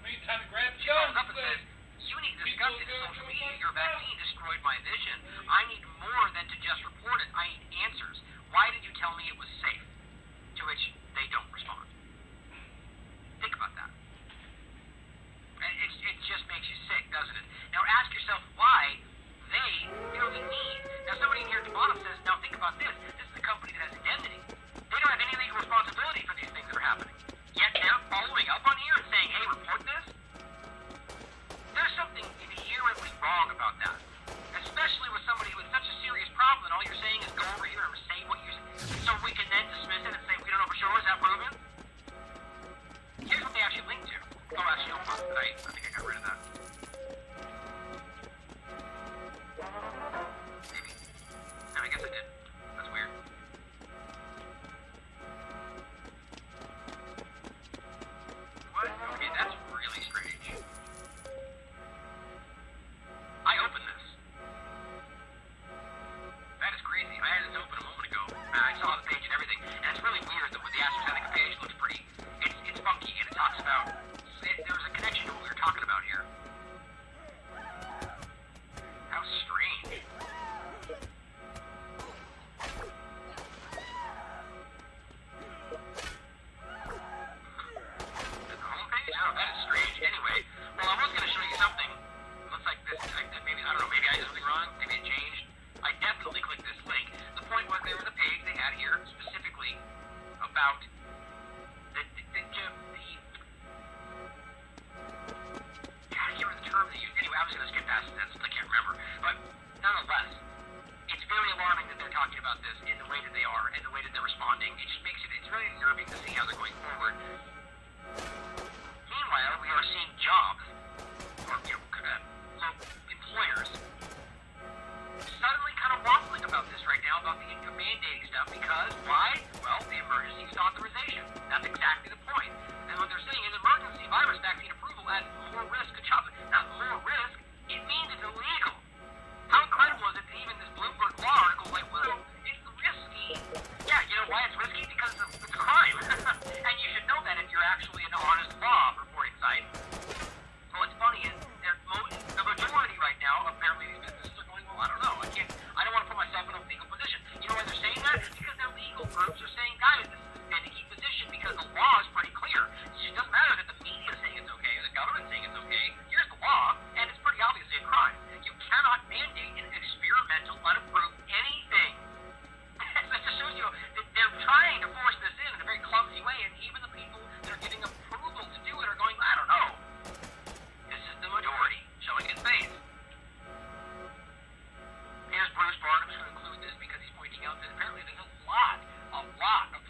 Meantime, grab She calls up and says, you need to discuss it in social media. Your vaccine destroyed my vision. I need more than to just report it. I need answers. Why did you tell me it was safe? To which they don't respond. Think about that. It just makes you sick, doesn't it? Now ask yourself why they feel the need. Now somebody in here at the bottom says, now think about this. This is a company that has indemnity. They don't have any legal responsibility for these things that are happening. Yet they're following up on here and saying, hey, report this? There's something inherently wrong about that. Especially with somebody with such a serious problem and all you're saying is go over here and say what you so we can then dismiss it and say we don't know for sure. Is that proven? Here's what they actually linked to. Oh, actually, hold on. I think I got rid of that. Maybe. No, I guess I did. That's weird. What? Okay, that's really strange. I opened this. That is crazy. I had this open a moment ago. I saw the page and everything. And it's really weird that with the AstraZeneca page looks pretty. It's funky and it talks about. There's a connection to what we were talking about here. How strange. The homepage? Oh, that is strange. Anyway, well, I was going to show you something. It looks like this. Maybe, I don't know, maybe I did something wrong. Maybe it changed. I definitely clicked this link. The point was there was a page they had here specifically about I can't remember the term they used. Anyway, I was going to skip past that since I can't remember. But nonetheless, it's very alarming that they're talking about this in the way that they are and the way that they're responding. It just makes it's really unnerving to see how they're going forward. Meanwhile, we are seeing jobs, or employers, suddenly kind of waffling about this right now, about the mandating stuff, because why? Well, the emergency use authorization. That's exactly the point. And what they're saying is emergency virus vaccine approval adds more risk to children. Not more risk, it means it's illegal. How incredible is it that even this Bloomberg law article is like, well, it's risky. Yeah, you know why it's risky? Because it's a crime. And you should know that if you're actually an honest law reporting site. So what's funny is the majority right now, apparently these businesses are going, well, I don't know. I don't want to put myself in a legal position. You know why they're saying that? Because their legal groups are saying, guys, this is a finicky position because the law is pretty clear. It doesn't matter that the media is saying it's okay, or the government is saying it's okay. Here's the law, and it's pretty obviously a crime. You cannot mandate an experimental, unapproved anything. That just shows you that they're trying to force this in a very clumsy way, and even the people that are giving approval to do it are going, I don't know. This is the majority showing its face. Here's Bruce Barnum who includes this because he's pointing out that apparently there's a lot of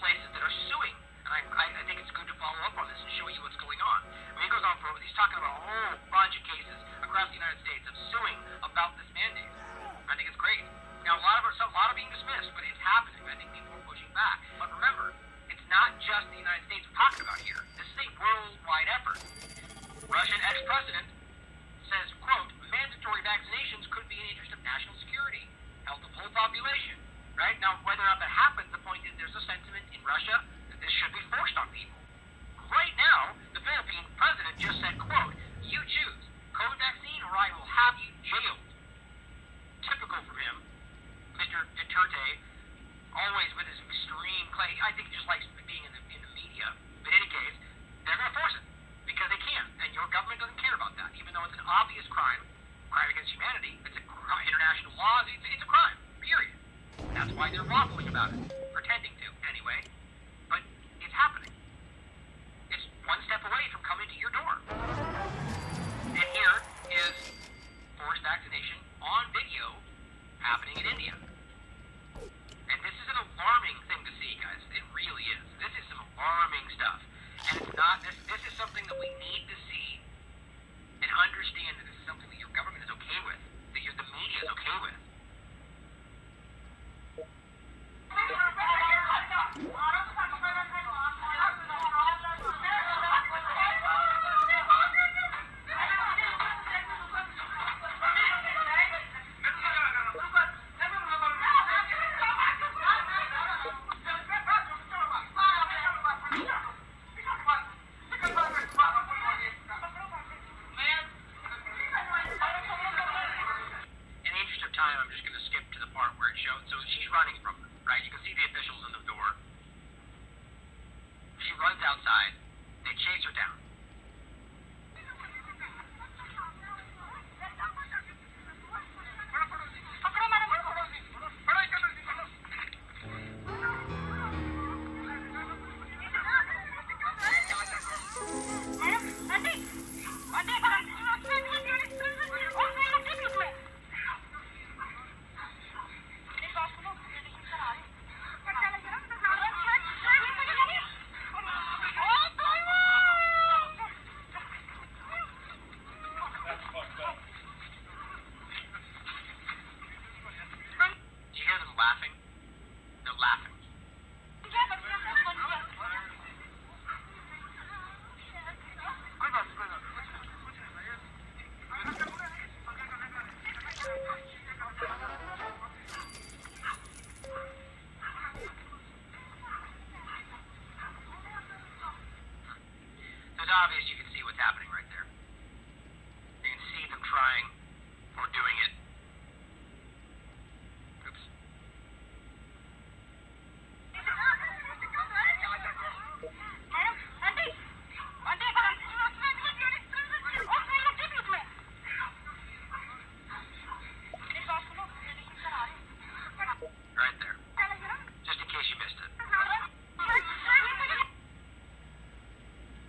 places that are suing. And I think it's good to follow up on this and show you what's going on. I mean, he goes on for, he's talking about a whole bunch of cases across the United States of suing about this mandate. I think it's great. Now, a lot of being dismissed, but it's happening. I think people are pushing back. But remember, it's not just the United States we're talking about here. This is a worldwide effort. Russian ex-president says, quote, mandatory vaccinations could be in the interest of national security, health of whole population. Right? Now, whether or not that happens, the point is there's a sentiment in Russia that this should be forced on people. Right now, the Philippine president just said, quote, you choose COVID vaccine or I will have you jailed. Typical from him. Mr. Duterte, always with his extreme claim. I think he just likes being in the media. But in any case, they're going to force it because they can. And your government doesn't care about that. Even though it's an obvious crime against humanity, it's a international law, it's a crime, period. That's why they're waffling about it. Pretending to, anyway. But it's happening. It's one step away from coming to your door. And here is forced vaccination on video happening in India. And this is an alarming thing to see, guys. It really is. This is some alarming stuff. And it's not, this is something that we need to see and understand that this is something that your government is okay with, that the media is okay with. obvious you can see what's happening right there. You can see them trying or doing it. Oops. Right there. Just in case you missed it.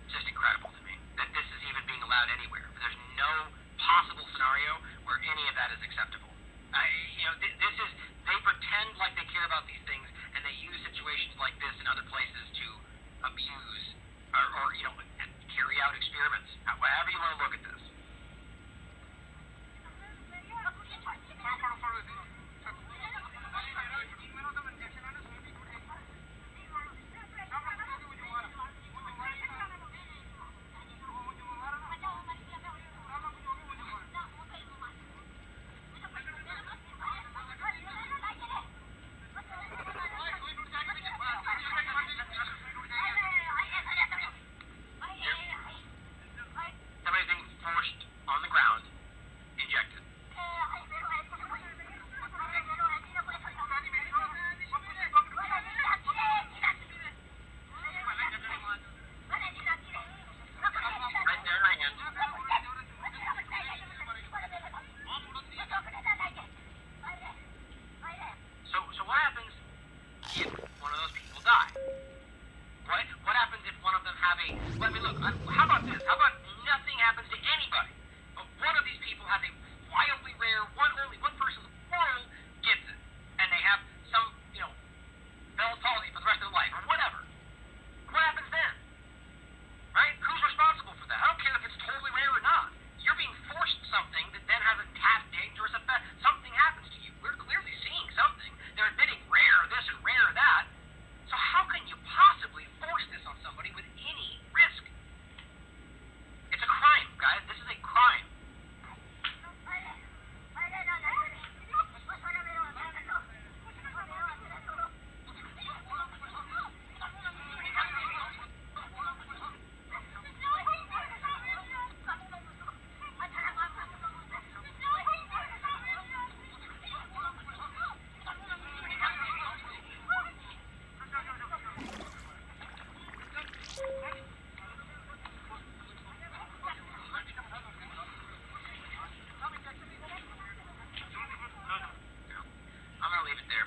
Just incredible to me that this is even being allowed anywhere. There's no possible scenario where any of that is acceptable. They pretend like they care about these things, and they use situations like this in other places to abuse or carry out experiments. However you want to look at this. Somebody being forced on the ground, injected. Right there in her hand. So what happens if one of those people die? What happens if one of them have a... Well, I mean, look, how about this? How about nothing happens to anybody, but one of these people has a wildly rare, only one person in the world gets it, and they have some, Bell's palsy for the rest of their life, or whatever. What happens then? Right? Who's responsible for that? I don't care if it's totally rare or not. You're being forced something that then has a dangerous effect. Something happens to you. We're clearly seeing something. They're admitting rare this and rare that. So how can you possibly force this on somebody with any risk? It's a crime, guys. This is a crime. I'm going to leave it there.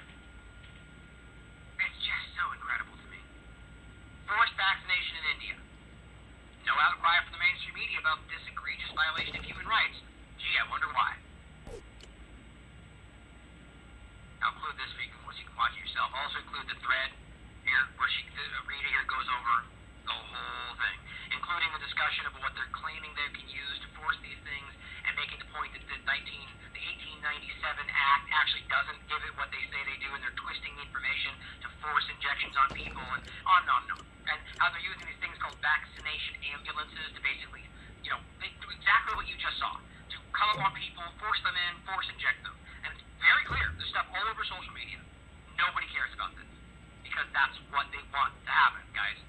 It's just so incredible to me. Forced vaccination in India. No outcry from the mainstream media about this egregious violation of human rights. Gee, I wonder why. I'll include this so you can watch it yourself. I'll also include the thread here where Rita here goes over the whole thing, including the discussion of what they're claiming they can use to force these things, and making the point that the 1897 Act actually doesn't give it what they say they do, and they're twisting the information to force injections on people, and on and on and on. And how they're using these things called vaccination ambulances to basically, they do exactly what you just saw, to come up on people, force them in, force inject them. And it's very clear. There's stuff all over social media. Nobody cares about this, because that's what they want to happen, guys.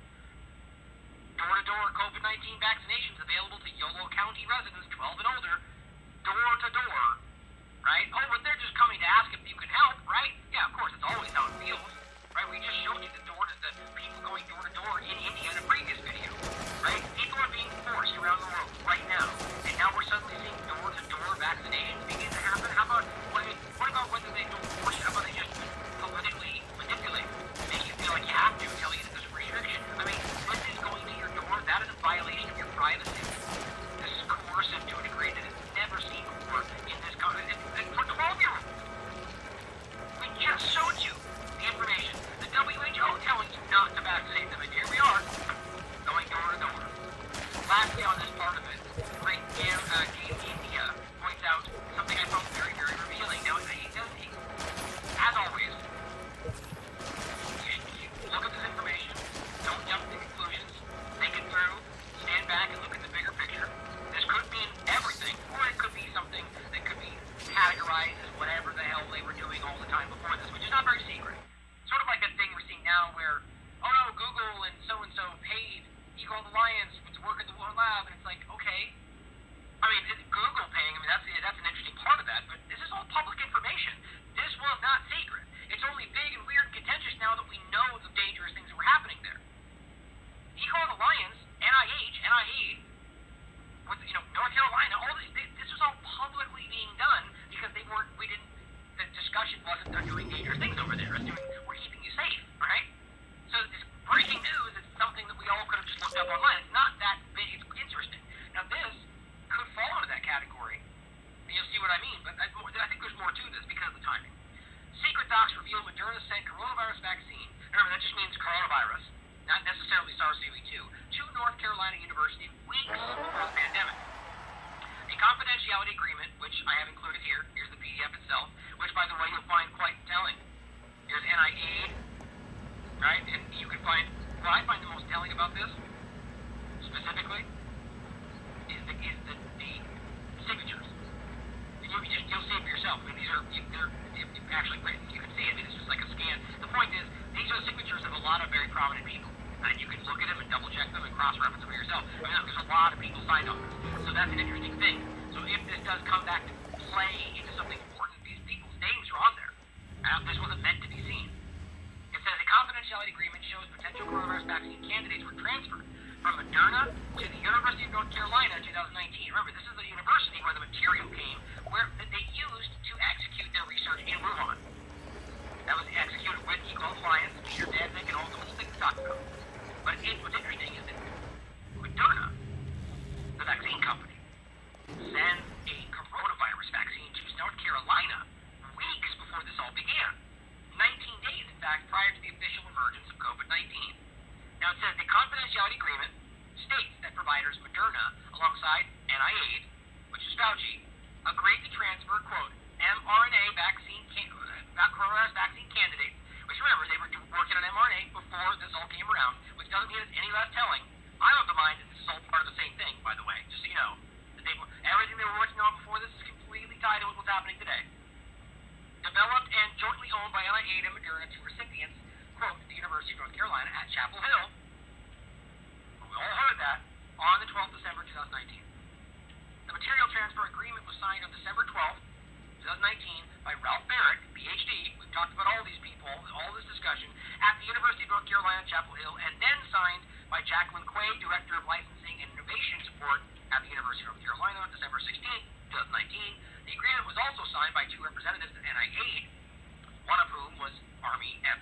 Door-to-door COVID-19 vaccinations available to Yolo County residents 12 and older. Door-to-door, right? Oh, but they're just coming to ask if you can help, right? Yeah, of course, it's always how it feels, right? We just showed you the people going door-to-door in India in a previous video, right? People are being forced around the world right now, and now we're suddenly seeing door-to-door vaccinations begin to happen. How about, what about whether they don't force it? How about they just politically manipulate, make you feel like you have to, tell you that there's a restriction? I mean, this is going to your door. That is a violation of your privacy. confidentiality agreement, which I have included here. Here's the PDF itself, which, by the way, you'll find quite telling. Here's NIA, right? And you can find, what I find the most telling about this, specifically, is the signatures. And you'll see it for yourself. I mean, they're actually written. You can see it. It's just like a scan. The point is, these are the signatures of a lot of very prominent people. And you can look at them and double-check them and cross-reference them for yourself. I mean, there's a lot of people signed on this. So that's an interesting thing. So if this does come back to play into something important, these people's names are on there. This wasn't meant to be seen. It says a confidentiality agreement shows potential coronavirus vaccine candidates were transferred from Moderna to the University of North Carolina in 2019. Remember, this is the university where the material came, where they used to execute their research in Wuhan. That was executed with Equal Alliance, Peter Daszak, and all the whole thing we talked about. But what's interesting is that Moderna, the vaccine company, sends a coronavirus vaccine to North Carolina weeks before this all began. 19 days, in fact, prior to the official emergence of COVID-19. Now, it says the confidentiality agreement states that providers Moderna, alongside NIH, which is Fauci, agreed to transfer, quote, mRNA coronavirus vaccine candidates, which remember, they were working on mRNA before this all came around, which doesn't mean it's any less telling. I'm of the mind that this is all part of the same thing, by the way, just so you know. Everything they were working on before this is completely tied in with what's happening today. Developed and jointly owned by NIH and Moderna to recipients, quote, the University of North Carolina at Chapel Hill. We all heard that on the 12th of December 2019. The material transfer agreement was signed on December 12th, 2019 by Ralph Barrett, PhD. We've talked about all these people, all this discussion, at the University of North Carolina, Chapel Hill, and then signed by Jacqueline Quay, Director of Licensing and Innovation Support at the University of North Carolina on December 16th, 2019. The agreement was also signed by two representatives at NIH, one of whom was Amy F.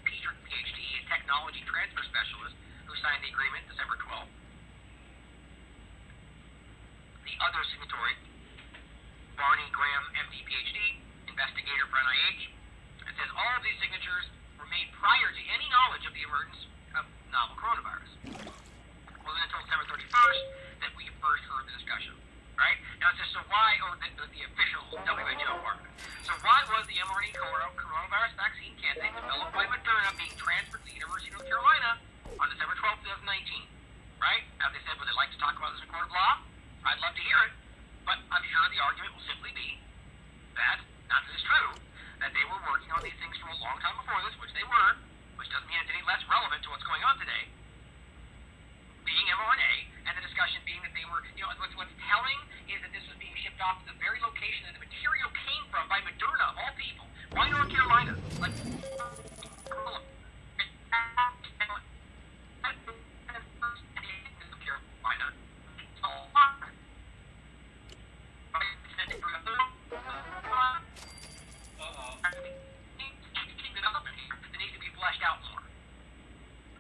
Peter, PhD, a technology transfer specialist, who signed the agreement December 12th. The other signatory, Barney Graham, MD, PhD, investigator for NIH. It says all of these signatures were made prior to any knowledge of the emergence of novel coronavirus. It wasn't until December 31st that we first heard the discussion. Right? Now it says, so why, or the official WHO part of it. So why was the mRNA coronavirus vaccine candidate developed by Moderna being transferred to the University of North Carolina on December 12th, 2019? Right? Now they said, would they like to talk about this in court of law? I'd love to hear it. But I'm sure the argument will simply be that, not that it's true, that they were working on these things from a long time before this, which they were, which doesn't mean it's any less relevant to what's going on today, being mRNA, and the discussion being that they were, what's telling is that this was being shipped off to the very location that the material came from by Moderna, of all people. Why North Carolina? Like,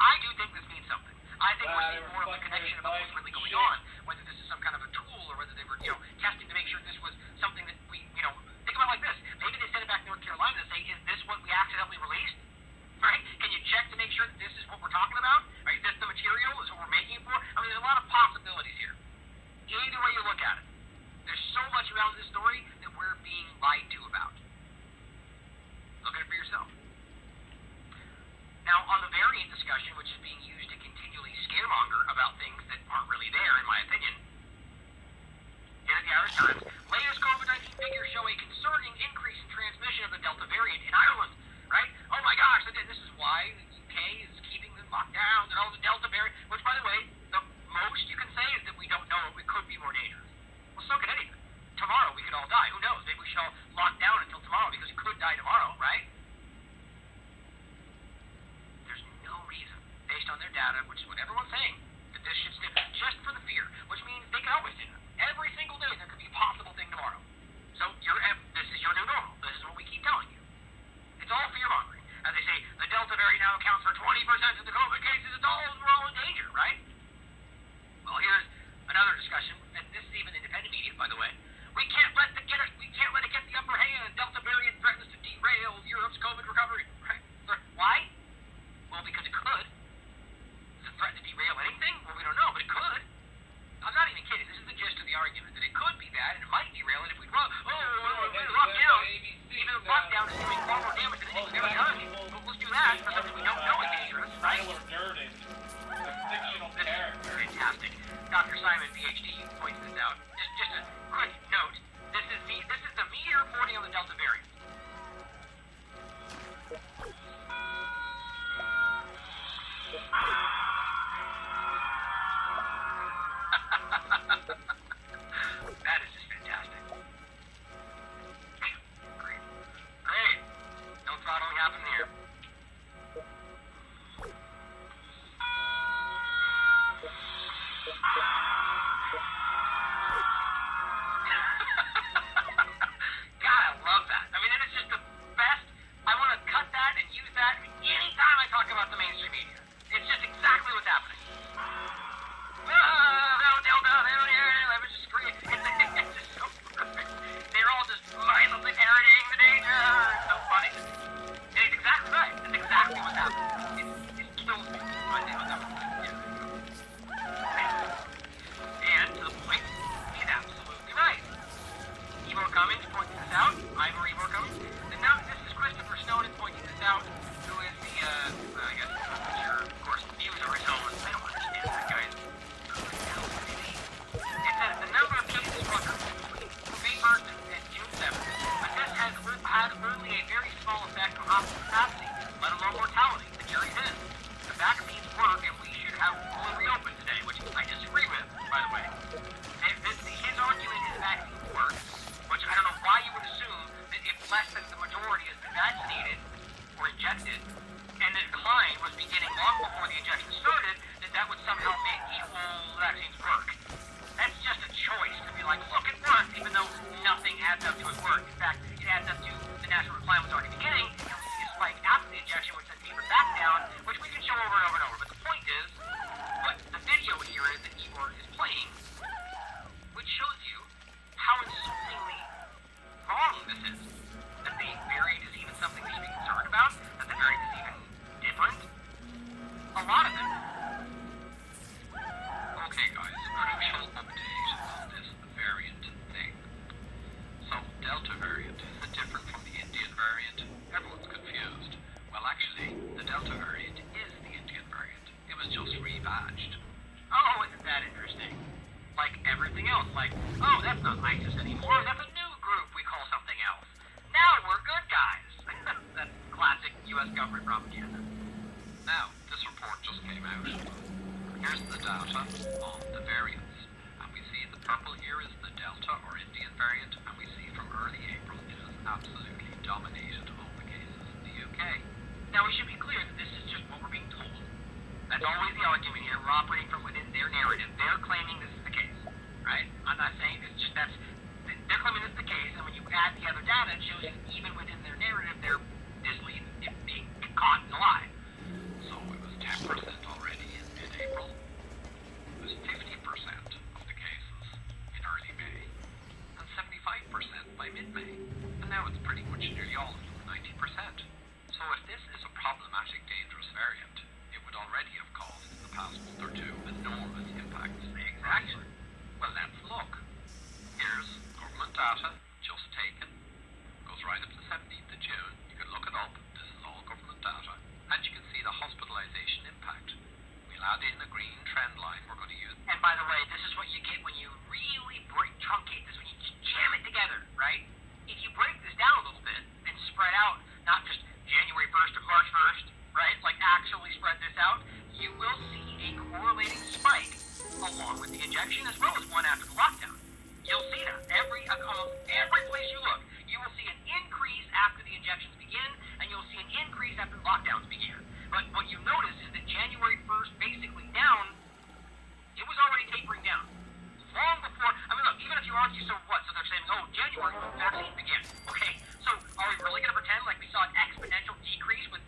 I do think this means something. I think we're seeing more of a connection about what's really going on, whether this is some kind of a tool or whether they were, testing to make sure this was something that we, think about it like this. Maybe they sent it back to North Carolina to say, is this what we accidentally released? Right? Can you check to make sure that this is what we're talking about? Is this the material? Is what we're making it for? I mean, there's a lot of possibilities here. Either way you look at it, there's so much around this story that we're being lied to about. Look at it for yourself. Now, on the variant discussion, which is being used to continually scaremonger about things that aren't really there, in my opinion, here at the Irish Times, latest COVID-19 figures show a concerning increase in transmission of the Delta variant in Ireland, right? Oh my gosh, this is why the UK is keeping the lockdowns and all the Delta variant, which, by the way, the most you can say is that we don't know it could be more dangerous. Well, so could anything. Tomorrow we could all die. Who knows? Maybe we should all lock down until tomorrow because we could die tomorrow, right? Based on their data, which is what everyone's saying, that this should stick just for the fear, which means they can always do that. Every single day there could be a possible thing tomorrow. So this is your new normal. This is what we keep telling you. It's all fear-mongering. As they say, the Delta variant now accounts for 20% of the COVID cases. We're all in danger, right? Well, here's another discussion, and this is even independent media, by the way. We can't let it get the upper hand. Delta variant threatens to derail Europe's COVID recovery. Right? Why? Well, because it could. Does it threaten to derail anything? Well, we don't know, but it could. I'm not even kidding. This is the gist of the the argument that it could be that, and it might derail it if we lock down. Even if lockdown is doing far more damage than anything we've ever done. Let's do that for something we don't know is dangerous, right? Fictional character. Fantastic. Dr. Simon, PhD, points this out. Just a quick note. This is the media reporting on the Delta variant. That is just fantastic. Great. No throttling happening here. God, I love that. I mean, it is just the best. I want to cut that and use that anytime I talk about the mainstream media. It's just exactly what's happening. Delta, let me just scream. It's just so perfect. They're all just mindlessly parodying the danger. It's so funny. And it's exactly right. It's exactly what's happening. It kills me. And to the point, he's absolutely right. Ivor Cummings points this out. Ivor Cummings. And now this is Christopher Snowden pointing this out, who is the, I guess, sure, of course, views are his own. I don't understand that, guys. It says the number of cases fluctuates between May 1st and June 7th, but this has had only a very small effect on hospital capacity, let alone mortality. The jury's in. The vaccines work, and we should have fully reopened today, which I disagree with, by the way. His argument is vaccines work, which I don't know why you would assume that if less than the majority has been vaccinated or injected, and the decline was beginning long before the injection started, that would somehow make equal vaccines work. That's just a choice to be like, look, it worked, even though nothing adds up to it worked. In fact, it adds up to the natural decline was already beginning, and we see a spike after the injection, which sends people back down, which we can show over and over and over. But the point is, what the video here is that Ivor is playing, which shows you how insultingly wrong this is. That the variant is even something we should be concerned about, that the variant is even different. A lot of it. Okay, guys, crucial update on this variant thing. So, Delta variant, is it different from the Indian variant? Everyone's confused. Well, actually, the Delta variant is the Indian variant. It was just rebadged. Oh, isn't that interesting? Like everything else, like, oh, that's not ISIS anymore, that's a new group we call something else. Now we're good guys. That's classic U.S. government propaganda. Now, this report just came out. Here's the data on the variants. And we see the purple here is the Delta or Indian variant, and we see from early April it has absolutely dominated all the cases in the UK. Now we should be clear that this is just what we're being told. That's always the argument here. We're operating from within their narrative. They're claiming this is the case, right? I'm not saying it's just they're claiming this is the case, and when you add the other data, it shows you even within their narrative, they're misleading, being caught in a lie. So it was 10% already in mid-April. It was 50% of the cases in early May, and 75% by mid-May. And now it's pretty much nearly all of them, 90%. So if this is a problematic, dangerous variant, it would already have caused in the past month or two enormous impacts. Exactly. Well, let's look. Here's government data, just taken. Goes right up to the 17th of June. You can look it up. This is all government data. And you can see the hospitalization impact. We'll add in a green trend line we're going to use. And by the way, this is what you get when you really truncate this, when you jam it together, right? If you break this down a little bit and spread out, not just January 1st to March 1st, right? Like actually spread this out, you will see a correlating spike along with the injection as well as one after the lockdown. You'll see that. Almost every place you look, you will see an increase after the injections begin, and you'll see an increase after the lockdowns begin. But what you notice is that January 1st basically down, it was already tapering down. Long before, I mean, look, even if you argue, so what? So they're saying, oh, January, vaccines begin. Okay, so are we really going to pretend like we saw an exponential decrease with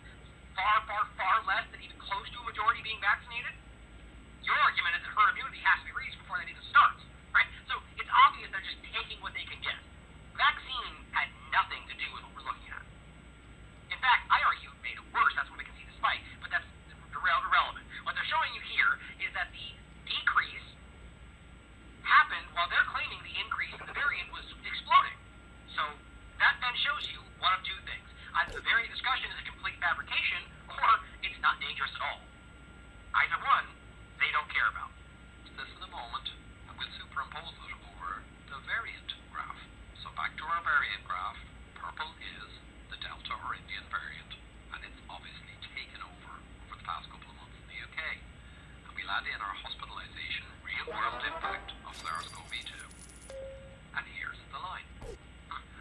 far, far, far less than even close to a majority being vaccinated? Your argument is that herd immunity has to be reached before that even starts, right? So it's obvious they're just taking what they can get. Vaccine had nothing to do with what we're looking at. In fact, I argue it made it worse. That's why we can see the spike, but that's irrelevant. What they're showing you here is that the decrease happened while they're claiming not dangerous at all. Either one, they don't care about. This is a moment, and we'll superimpose it over the variant graph. So back to our variant graph, purple is the Delta or Indian variant, and it's obviously taken over the past couple of months in the UK. And we'll add in our hospitalization real-world impact of SARS-CoV-2. And here's the line.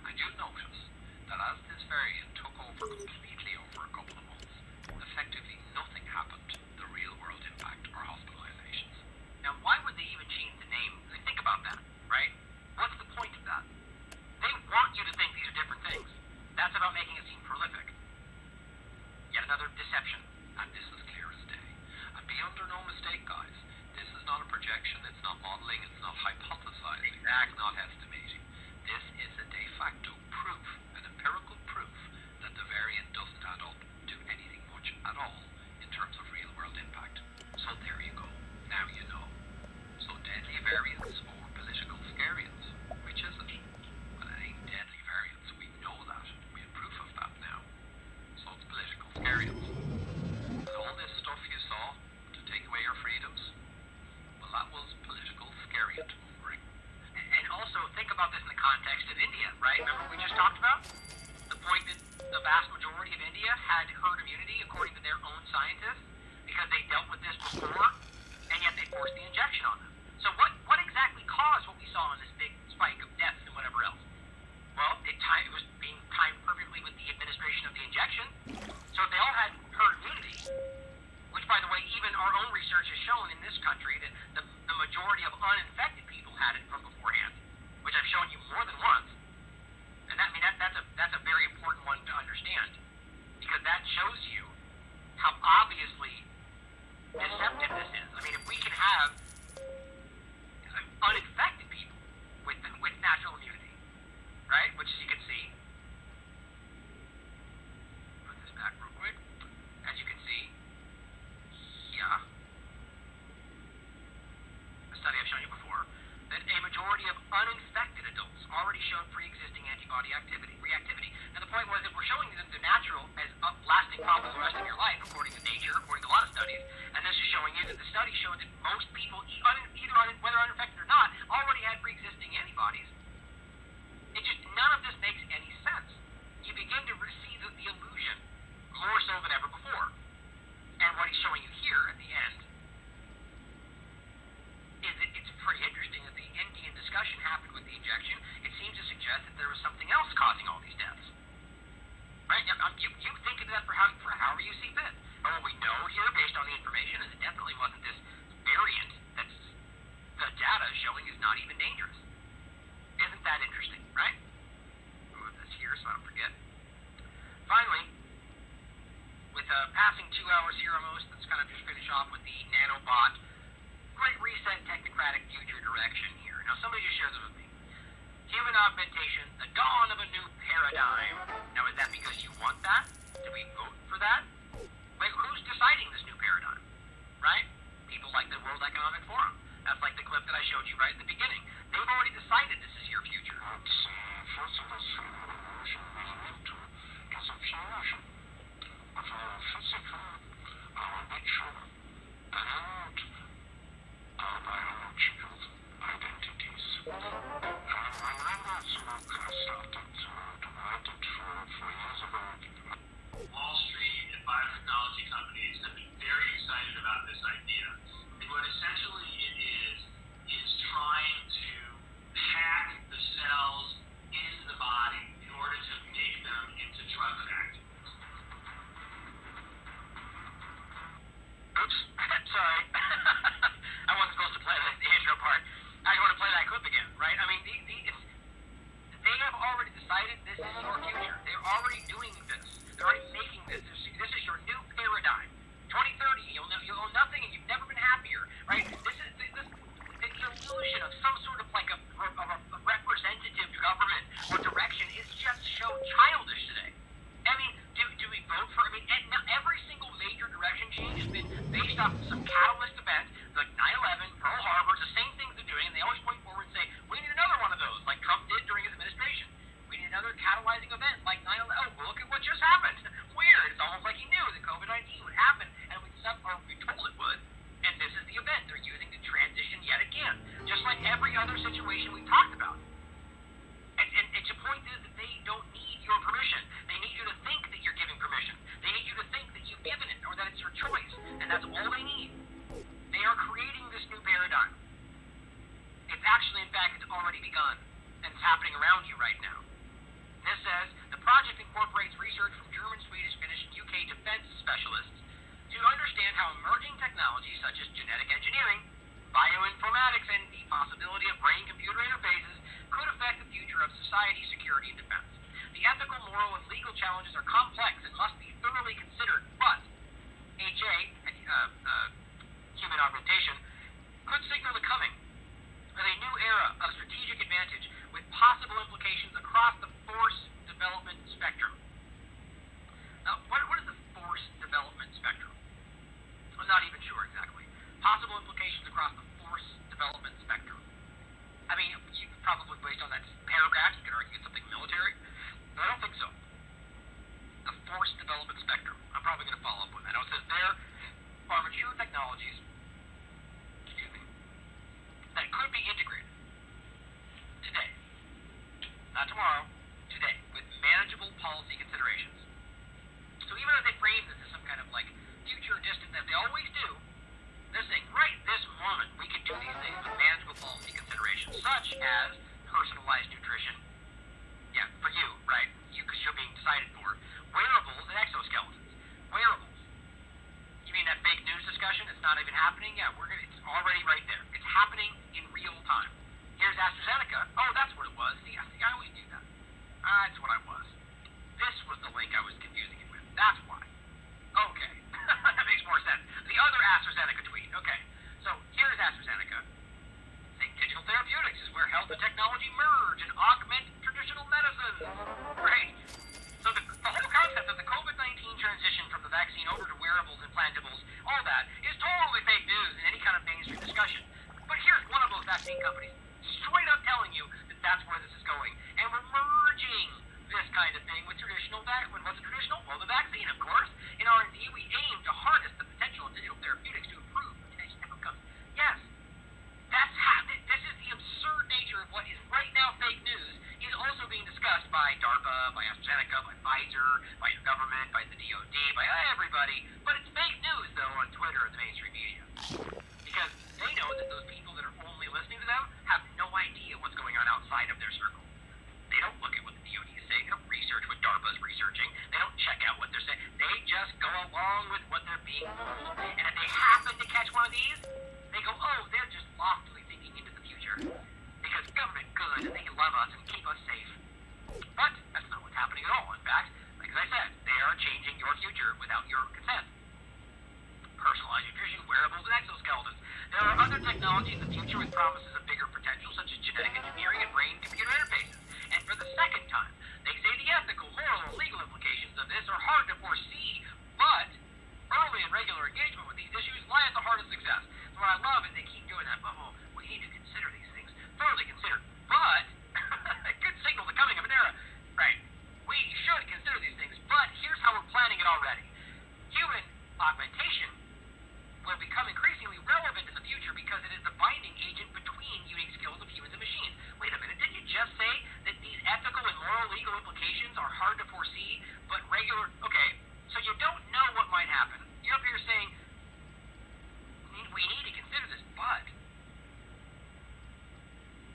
And you'll notice that as this variant took over completely over a couple of months, effectively nothing happened to the real-world impact or hospitalizations. Now, why would they even change the name? I mean, think about that, right? What's the point of that? They want you to think these are different things. That's about making it seem prolific. Yet another deception. And this is clear as day. And be under no mistake, guys. This is not a projection, it's not modeling, it's not hypothesizing, it's not estimating. This is a de facto proof, an empirical proof, that the variant doesn't add up to anything much at all in terms of real-world impact. So there you go. Now you know. So deadly variants or political scariants, which is it? Well, it ain't deadly variants. We know that. We have proof of that now. So it's political scariants. And all this stuff you saw to take away your freedoms, well, that was political scariant mongering. And also, think about this in the context of India, right? Remember what we just talked about? The point that the vast majority of India had herd immunity, according to their own scientists, because they dealt with this before, and yet they forced the injection on them. So what exactly caused what we saw in this big spike of deaths and whatever else? Well, it was being timed perfectly with the administration of the injection. So if they all had herd immunity, which, by the way, even our own research has shown in this country that the majority of uninfected people had it from beforehand, which I've shown you more than once. And that's a very important one to understand, because that shows you how obviously deceptive this is. I mean, if we can have uninfected people with natural immunity, right? Which, as you can see, put this back real quick. As you can see, yeah, a study I've shown you before, that a majority of uninfected adults already showed pre-existing antibody reactivity. And the point was that we're showing you that the natural as lasting problems the rest of your life, according to nature, according to a lot of studies. And this is showing you that the study showed that most people, whether uninfected or not, already had pre-existing antibodies. It just, none of this makes any sense. You begin to receive the illusion more so than ever before. And what he's showing you here at the end is that it's pretty interesting that the Indian discussion happened with the injection. It seems to suggest that there was something else causing all these deaths. Right? Now, you think of that for however you see fit. But what we know here, based on the information, is it definitely wasn't this variant that's the data is showing is not even dangerous. Isn't that interesting, right? Move this here so I don't forget. Finally, with passing 2 hours here almost, let's kind of just finish off with the nanobot Great Reset technocratic future direction here. Now, somebody just shared this with me. Human augmentation, the dawn of a new paradigm. Now, is that because you want that? Did we vote for that? Wait, who's deciding this new paradigm? Right? People like the World Economic Forum. That's like the clip that I showed you right at the beginning. They've already decided this is your future. First of us, revolution will lead to is a fusion of our physical, our natural, and our biological identities. And when I was started to write it for years ago, Wall Street and biotechnology companies have been very excited about this idea. And what essentially it is trying to hack the cells into the body in order to make them into drug factories. Oops. Sorry. I wasn't supposed to play the intro part. I want to play that clip again, right? I mean, they have already decided this is your future. They're already doing this. They're already making this. This is your new paradigm. 2030, you'll own nothing and you've never been happier, right? This is the illusion of some sort of like a representative government or direction is just so childish today. I mean, do we vote for? I mean, every single major direction change has been based off some catalyst event, like 9/11, Pearl Harbor, the same things they're doing, and they always point forward and say, we need another one of those, like Trump did during his administration. We need another catalyzing event, like 9/11. Oh, well, look at what just happened. Weird. It's almost like he knew that COVID-19 would happen situation we talked about. And your point is that they don't need your permission. They need you to think that you're giving permission. They need you to think that you've given it or that it's your choice. And that's all they need. They are creating this new paradigm. It's actually, in fact, it's already begun. And it's happening around you right now. This says, the project incorporates research from German, Swedish, Finnish, and UK defense specialists to understand how emerging technologies such as genetic engineering, bioinformatics, and the possibility of brain-computer interfaces could affect the future of society, security, and defense. The ethical, moral, and legal challenges are complex and must be thoroughly considered, but human augmentation, could signal the coming of a new era of strategic advantage with possible implications across the force development spectrum. Now, what is the force development spectrum? I'm not even sure exactly. Possible implications across the force development spectrum. I mean, you probably, based on that paragraph, you could argue it's something military, but I don't think so. The force development spectrum. I'm probably going to follow up with that. Now, it says there are mature technologies, that could be integrated today, not tomorrow, today, with manageable policy considerations. So even if they frame this as some kind of like future distant, as they always do, they're saying right this moment we can do these things with manageable policy considerations, such as personalized nutrition. Yeah, for you, right? Because you're being decided for. Wearables and exoskeletons. Wearables. You mean that fake news discussion? It's not even happening? Yeah, it's already right there. It's happening in real time. Here's AstraZeneca. Oh, that's what it was. See, I always do that. That's what I was. This was the link I was confusing it with. That's why. Okay. That makes more sense. The other AstraZeneca tweet. Okay. So, here's AstraZeneca. Saying digital therapeutics is where health and technology merge and augment traditional medicine. Great. So the whole concept of the COVID-19 transition from the vaccine over to wearables, implantables, all that, is totally fake news in any kind of mainstream discussion. But here's one of those vaccine companies straight up telling you that that's where this is going. And we're merging this kind of thing with traditional vaccine. What's a traditional? Well, the vaccine, of course. In R&D, we aim to harness the potential of digital therapeutics to improve potential outcomes. Yes. This is the absurd nature of what is right now fake news is also being discussed by DARPA, by AstraZeneca, by Pfizer, by your government, by the DOD, by everybody. But it's fake news, though, on Twitter and the mainstream media. Because they know that those people that are only listening to them have no idea what's going on outside of their circle. They don't look at what the DOD is saying. They don't research what DARPA is researching. They don't check out what they're saying. They just go along with what they're being told. And if they happen to catch one of these, they go, oh, they're just loftily thinking into the future. Because government good and they love us and keep us safe. But that's not what's happening at all. In fact, like I said, they are changing your future without your consent. Personalized nutrition, wearables, and exoskeletons. There are other technologies in the future with promises of bigger potential, such as genetic engineering and brain-computer interfaces. And for the second time, they say the ethical, moral, and legal implications of this are hard to foresee, but early and regular engagement with these issues lie at the heart of success. So what I love is they keep doing that. Oh, we need to consider these things, thoroughly consider. But it could signal the coming of an era. Right. We should consider these things, but here's how we're planning it already. Human augmentation will become increasingly relevant in the future because it is the binding agent between unique skills of humans and machines. Wait a minute, didn't you just say that these ethical and moral legal implications are hard to foresee, but regular... Okay, so you don't know what might happen. You're up here saying, we need to consider this, but...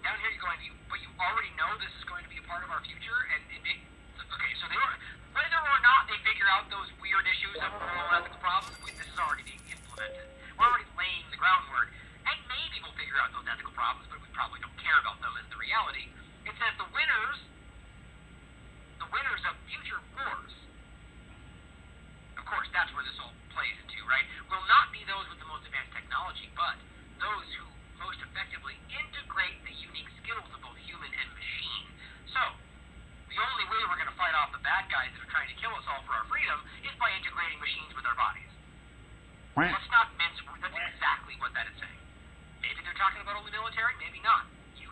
Down here you're going, but you already know this is going to be a part of our future, and okay, so whether or not they figure out those weird issues of moral and ethical problems, this is already being implemented. We're already laying the groundwork, and maybe we'll figure out those ethical problems, but we probably don't care about them as the reality. It says the winners of future wars, of course, that's where this all plays into, right, will not be those with the most advanced technology, but those who most effectively integrate the unique skills of both human and machine. So, the only way we're going to fight off the bad guys that are trying to kill us all for our freedom is by integrating machines with our bodies. Let's not mince words. That's exactly what that is saying. Maybe they're talking about only military, maybe not. You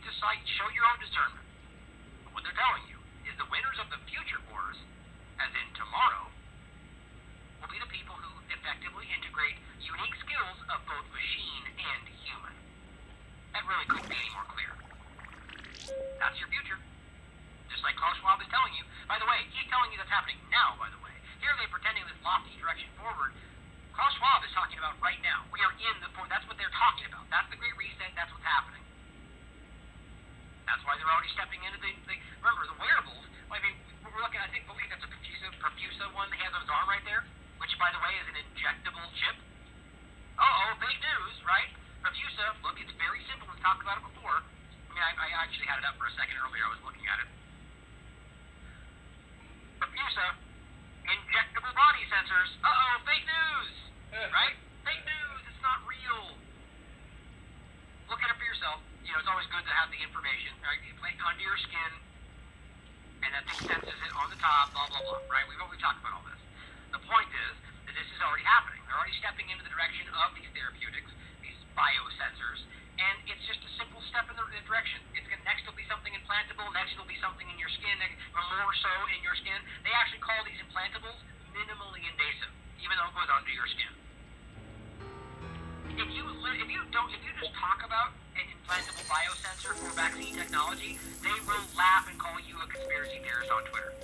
decide, show your own discernment. But what they're telling you is the winners of the future wars, as in tomorrow, will be the people who effectively integrate unique skills of both machine and human. That really couldn't be any more clear. That's happening now, by the way. Here they're pretending this lofty direction forward. Klaus Schwab is talking about right now. We are in the that's what they're talking about. That's the Great Reset. That's what's happening. That's why they're already stepping into remember, the wearables. I mean, we're looking, I believe that's a Perfusa one that he has on his arm right there, which, by the way, is an injectable chip. Fake news, right? Perfusa, look, it's very simple. We've talked about it before. I mean, I actually had it up for a second earlier. I was looking at it. Perfusa, injectable body sensors. Fake news, right? Fake news. It's not real. Look at it for yourself. You know, it's always good to have the information, right? You play under your skin, and that thing senses it on the top, blah, blah, blah, right? We've talked about all this. The point is that this is already happening. They're already stepping into the direction of these therapeutics, these biosensors, and it's just a simple step in the direction. Next it'll be something implantable, next it'll be something in your skin, or more so in your skin. They actually call these implantables minimally invasive, even though it goes under your skin. If you just talk about an implantable biosensor for vaccine technology, they will laugh and call you a conspiracy theorist on Twitter.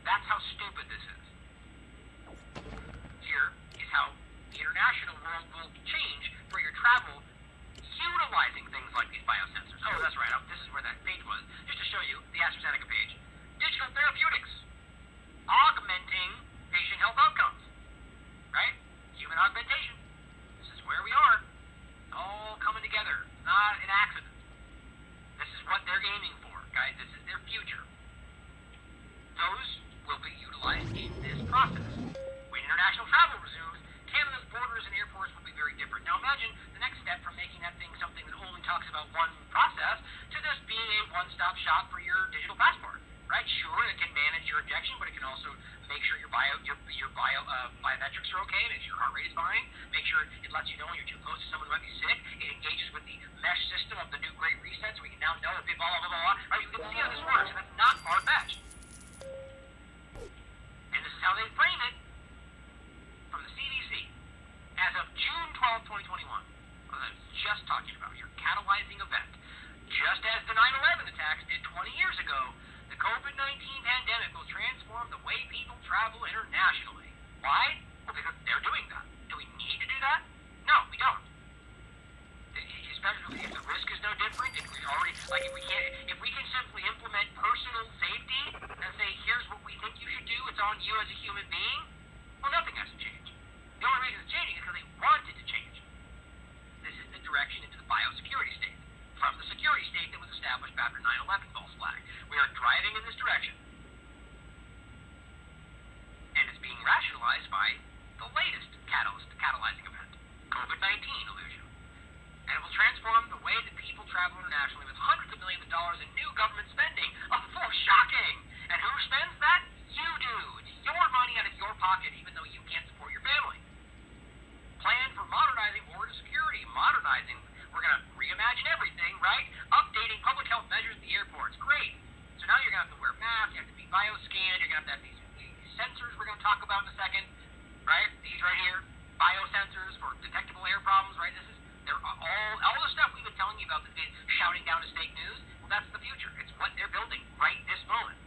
That's how stupid this is. Here is how the international world will change for your travel, utilizing things like these biosensors. Oh, that's right. This is where that page was. Just to show you the AstraZeneca page. Digital therapeutics. Augmenting patient health outcomes. Right? Human augmentation. This is where we are. All coming together. Not an accident. This is what they're aiming for, guys. This is their future. Those will be utilized in this process. When international travel resumes, Canada's borders and airports will be very different. Now imagine the next step from making that thing something that only talks about one process to this being a one-stop shop for your digital passport. Right? Sure, it can manage your injection, but it can also make sure your biometrics are okay, make sure your heart rate is fine, make sure it lets you know when you're too close to someone who might be sick. It engages with the mesh system of the new Great Reset, so we can now know if blah, blah, blah, blah. Right? You can see how this works, and that's not far-fetched. And this is how they frame it from the CDC. As of June 12, 2021, what I was just talking about, your catalyzing event, just as the 9/11 attacks did 20 years ago, the COVID-19 pandemic will transform the way people travel internationally. Why? Well, because they're doing that. Do we need to do that? No, we don't. Especially if the risk is no different, if we already, if we can simply implement personal safety and say, here's what we think you should do, it's on you as a human being, well, nothing has to change. The only reason it's changing is because they want it to change. This is the direction into the biosecurity state, from the security state that was established after 9/11 false flag. We are driving in this direction. And it's being rationalized by the latest catalyzing event, COVID-19 illusion. And it will transform the way that people travel internationally with hundreds of millions of dollars in new government spending. Oh, shocking! And who spends that? You do. It's your money out of your pocket, even though you can't support your family. Plan for modernizing border security. Modernizing. We're going to reimagine everything, right? Updating public health measures at the airports. Great. So now you're going to have to wear masks. You have to be bioscanned. You're going to have these sensors we're going to talk about in a second, right? These right here. Biosensors for detectable air problems, right? They're all the stuff we've been telling you about that's been shouting down as fake news. Well, that's the future. It's what they're building right this moment.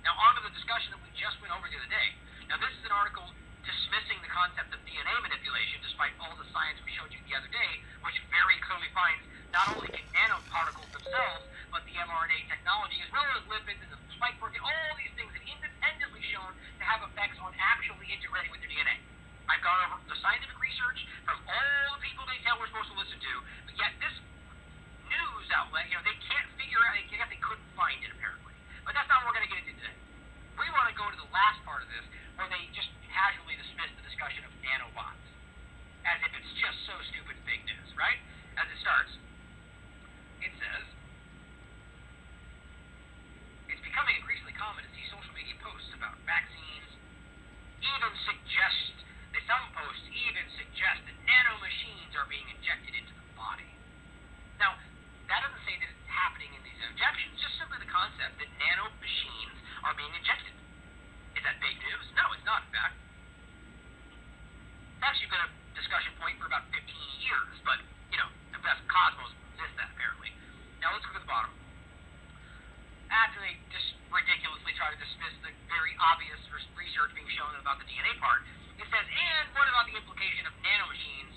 Now, on to the discussion that we just went over the other day. Now, this is an article dismissing the concept of DNA manipulation, despite all the science we showed you the other day, which very clearly finds not only can nanoparticles themselves, but the mRNA technology, as well as lipids and the spike protein, all these things have independently shown to have effects on actually integrating with your DNA. I've gone over the scientific research from all the people they tell we're supposed to listen to, but yet this news outlet, they can't figure out, I guess they couldn't find it apparently. But that's not what we're going to get into today. We want to go to the last part of this, where they just casually dismiss the discussion of nanobots, as if it's just so stupid fake news, right? As it starts, it says, it's becoming increasingly common to see social media posts about vaccines, some posts even suggest that nanomachines are being injected into the body. obvious research being shown about the DNA part. It says, and what about the implication of nanomachines?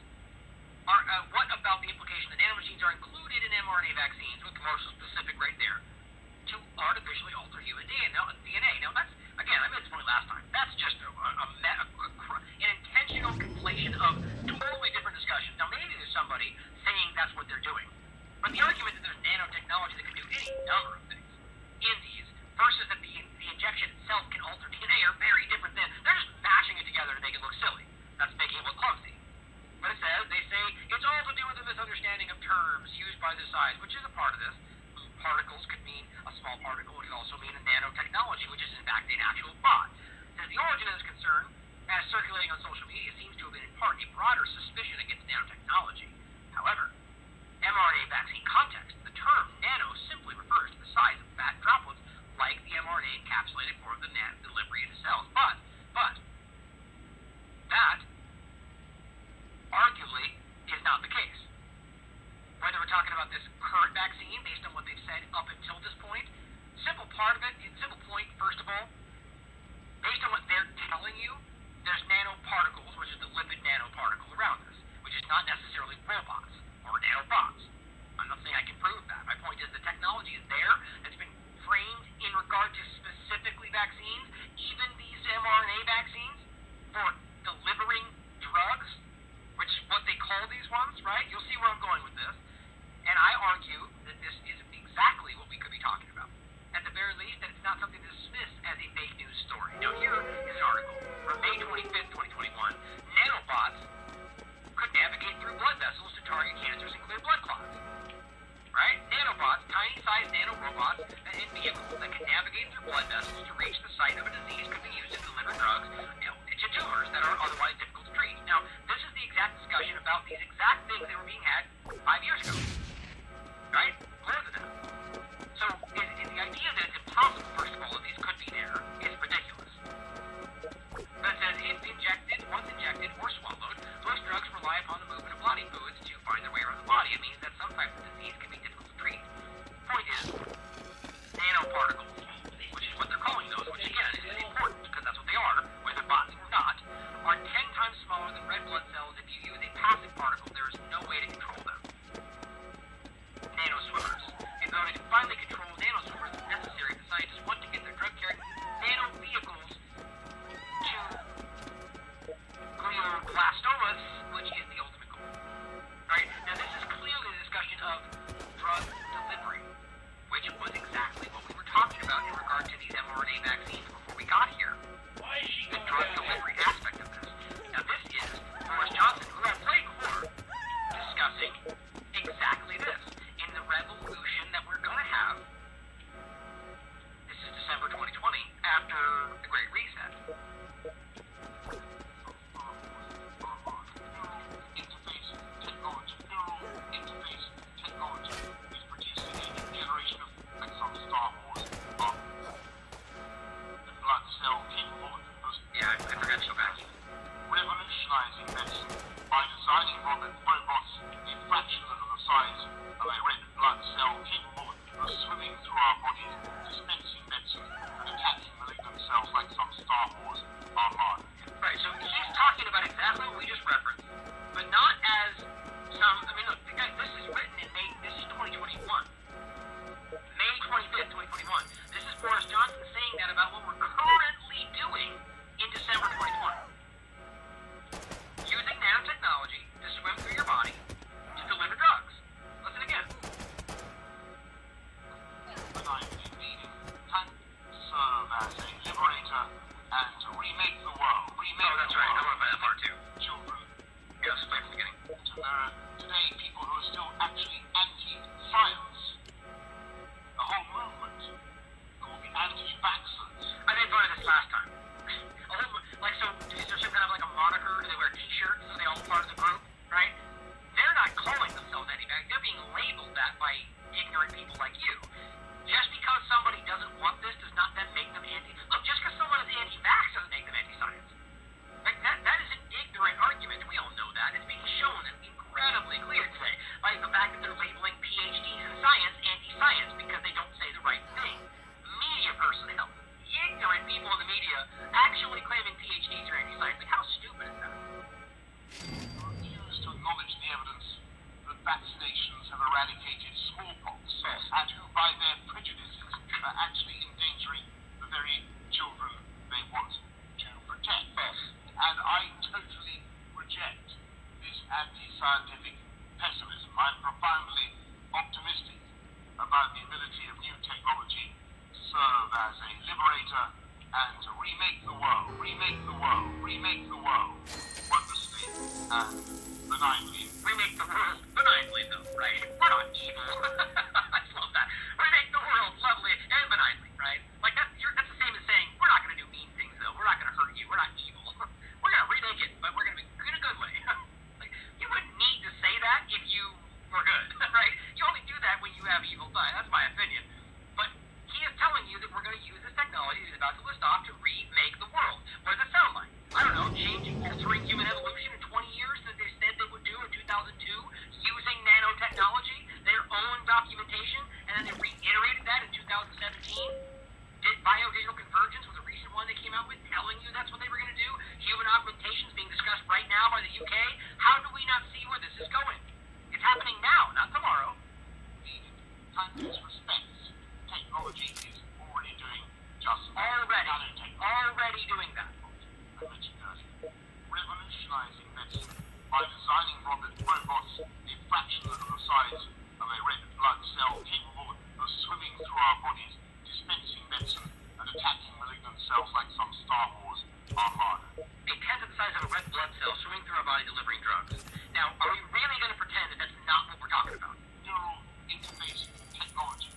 What about the implication that nanomachines are included in mRNA vaccines, with commercial specific right there, to artificially alter human DNA? Now that's, again, I made this point last time. That's just an intentional conflation of totally different discussions. Now maybe there's somebody saying that's what they're doing, but the argument that there's nanotechnology that can do any number of things in these versus that the injection itself can alter DNA are very different. They're just mashing it together to make it look silly. That's making it look clumsy. But they say it's all to do with the misunderstanding of terms used by the size, which is a part of this. Particles could mean a small particle. It could also mean a nanotechnology, which is in fact an actual bot. Says the origin of this concern, as circulating on social media, seems to have been in part a broader suspicion against nanotechnology. However, mRNA vaccine context, the term nano simply refers to the size of fat droplets like the mRNA encapsulated for the delivery into cells. But that arguably is not the case. Whether we're talking about this current vaccine, based on what they've said up until this point, simple point, first of all, based on what they're telling you, there's nanoparticles, which is the lipid nanoparticle around this, which is not necessarily robots or nanobots. I'm not saying I can prove that. My point is the technology is there. It's been framed in regard to specifically vaccines, even these mRNA vaccines, for delivering drugs, which is what they call these ones, right? You'll see where I'm going with this. And I argue that this is exactly what we could be talking about. At the very least, that it's not something to dismiss as a fake news story. Now, here is an article from May 25th, 2021. Nanobots could navigate through blood vessels to target cancers and clear blood clots. Right? Nanobots, tiny-sized nanorobots in vehicles that can navigate through blood vessels to reach the site of a disease could be used to deliver drugs to tumors that are otherwise difficult to treat. Now, this is the exact discussion about these exact things that were being had 5 years ago. Right? More than that. So, the idea that it's impossible, first of all, that these could be there is ridiculous. But it says, once injected or swallowed, most drugs rely upon the movement of body fluids to find their way around the body. It means that some types of disease can be difficult to treat. Point is, nanoparticles, which is what they're calling those, which again is important because that's what they are, whether bots or not, are 10 times smaller than red blood cells. If you use a passive particle, there is no way to control them. Nanoswimmers. The ability to finally control nanoswimmers is necessary if the scientists want to get their drug-carrying nano vehicles to glioblastomas, which is the ultimate goal. Right? Now, this is clearly a discussion of drug delivery, which was exactly what we were talking about in regard to these mRNA vaccines before we got here. Why is she The going drug down there? delivery aspect of this. Now, this is Boris Johnson, who I've played before, discussing exactly this in the revolution that we're going to have. This is December 2020, after the Great Reset. Interface technology is producing a new generation of, like some Star Wars, the blood cell capable of Yeah, I forgot to go back. revolutionizing medicine by designing robots a fraction of the size of a red blood cell capable of swimming through our bodies, dispensing medicine, and attacking malignant cells like some Star Wars armada. Right, so he's talking about exactly what we just referenced, but not as some, I mean, look, guys, this is written in May, this is 2021. May 25th, 2021. This is Boris Johnson saying that about what we're currently doing in December 2020. Using nanotechnology to swim through your body to deliver drugs. Listen again. When I'm leading, can serve as a liberator and to remake the world. Oh, that's right. I want to buy that part too. Children. Yeah, let's play from the beginning. There are today people who are still actually anti-science. A whole movement called the anti-vaxxers. I made fun of this last time. So is there some kind of like a moniker? Do they wear t-shirts? Are they all part of the group? Right? They're not calling themselves anti-vax. They're being labeled that by ignorant people like you. Just because somebody doesn't want this does not then make them anti... Look, just because someone is anti-vax doesn't make them anti-science. Like that is an ignorant argument. We all know that. It's being shown incredibly clear today by the fact that they're labeling PhDs in science anti-science because they don't say the right thing. Media personnel, ignorant people in the media nightly. How stupid is that? Refuse to acknowledge the evidence that vaccinations have eradicated smallpox, and who, by their prejudices, are actually endangering the very children they want to protect. And I totally reject this anti-scientific pessimism. I'm profoundly optimistic about the ability of new technology to serve as a liberator and to remake the world wondrously and benignly. Remake the world benignly, though, right? We're not evil. I love that. Remake the world lovely and benignly, right? Like, that's the same as saying, we're not going to do mean things, though. We're not going to hurt you. We're not evil. We're going to remake it, but we're going to be in a good way. Like, you wouldn't need to say that if you were good, right? You only do that when you have evil thought. That's my opinion. But he is telling you that we're going to use this technology he's about to list off to remake the world. What does it sound like? I don't know, altering human evolution in 20 years that they said they would do in 2002, using nanotechnology, their own documentation, and then they reiterated that in 2017. Biodigital convergence was a recent one they came out with, telling you that's what they were going to do. Human augmentation is being discussed right now by the UK. How do we not see where this is going? It's happening now, not tomorrow. Scientists respect technology is already doing just that. Already doing that. I mentioned earlier, revolutionizing medicine by designing robots a fraction of the size of a red blood cell, capable of swimming through our bodies, dispensing medicine, and attacking malignant cells like some Star Wars armada. A tenth of the size of a red blood cell swimming through our body delivering drugs. Now, are we really going to pretend that that's not what we're talking about? Neural interface technology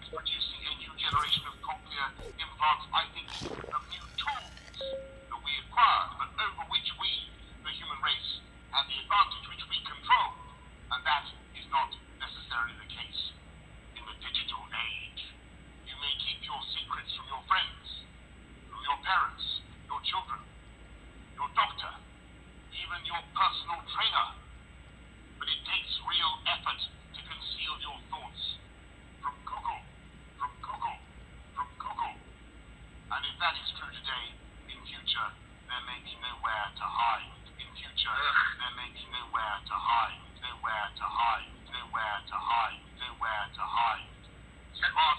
is producing a new generation of cochlear implants, I think, of new tools that we acquired, but over which we, the human race, have the advantage which we control. And that is not necessarily the case in the digital age. You may keep your secrets from your friends, from your parents, your children, your doctor, even your personal trainer. But it takes real effort to conceal your thoughts from Google. And if that is true today, in future, there may be nowhere to hide.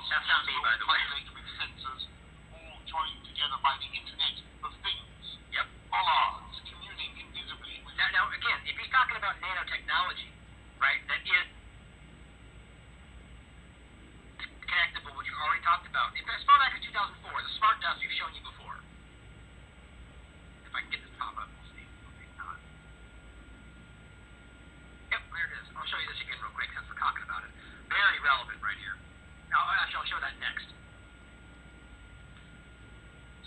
That's not me, by the way. With sensors, all joined together by the Internet of Things. Yep. Bollards communing invisibly with... Now, again, if he's talking about nanotechnology, right, that is connectable, which you already talked about. If I spell back to 2004, the smart dust we've shown you before. If I can get this to pop up, we'll see. Okay, not. Yep, there it is. I'll show you this again real quick since we're talking about it. Very relevant right here. Now, actually, I'll show that next.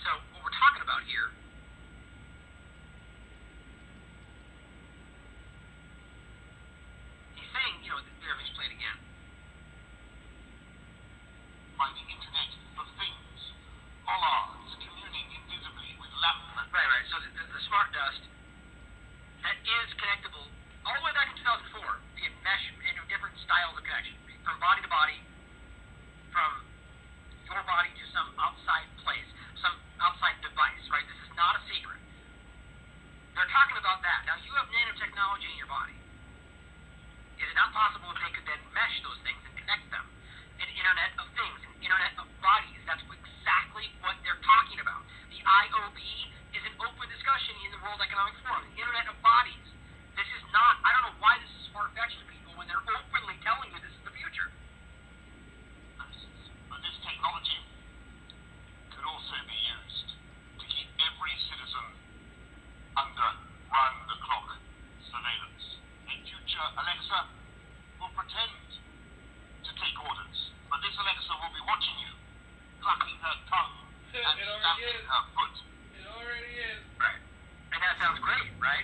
So, what we're talking about here saying, there, let me play it again. By the Internet of Things, bollards communing invisibly with lamp... Right. So the smart dust, that is connectable all the way back in 2004. You can mesh into different styles of connection, from body to body, from your body to some outside place, some outside device, right? This is not a secret. They're talking about that. Now, you have nanotechnology in your body. Is it not possible if they could then mesh those things and connect them? An Internet of Things, an Internet of Bodies. That's exactly what they're talking about. The IOB is an open discussion in the World Economic Forum. The Internet of Bodies. This is not, I don't know why this is far-fetched to people when they're openly telling you this is the future. But this technology could also be used to keep every citizen under round-the-clock surveillance. A future Alexa will pretend to take orders, but this Alexa will be watching you, clucking her tongue and stamping her foot. It already is. Right. And that sounds great, right?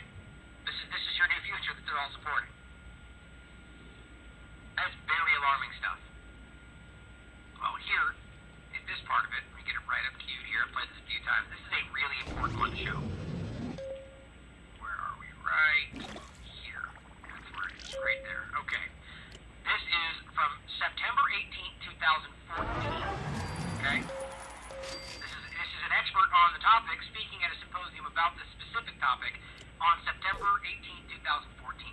This is your new future that they're all supporting. That's very alarming stuff. Well, here, in this part of it, let me get it right up queued here. I've played this a few times. This is a really important one to show. Where are we? Right here. That's where it is. Right there. Okay. This is from September 18th, 2014. Okay? This is an expert on the topic public speaking at a symposium about this specific topic on September 18, 2014.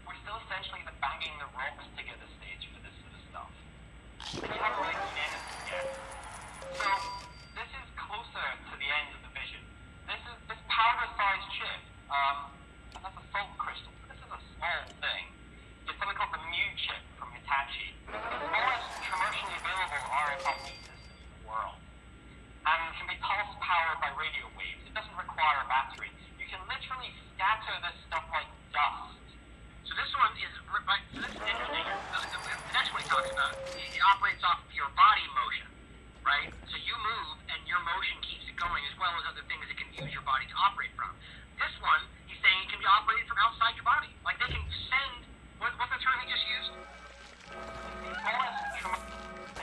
We're still essentially the banging the rocks together stage for this sort of stuff. And you haven't really seen anything yet. So, this is closer to the end of the vision. This powder-sized chip, and that's a salt crystal. This is a small thing. It's something called the Mu chip from Hitachi. It's the smallest commercially available RFID system in the world. And it can be pulse-powered by radio waves. It doesn't require a battery. You can literally scatter this stuff like dust. So this one is, so this is interesting. The next one he talks about, it operates off your body motion, right? So you move and your motion keeps it going as well as other things it can use your body to operate from. This one, he's saying it can be operated from outside your body. Like they can send, what's the term he just used? And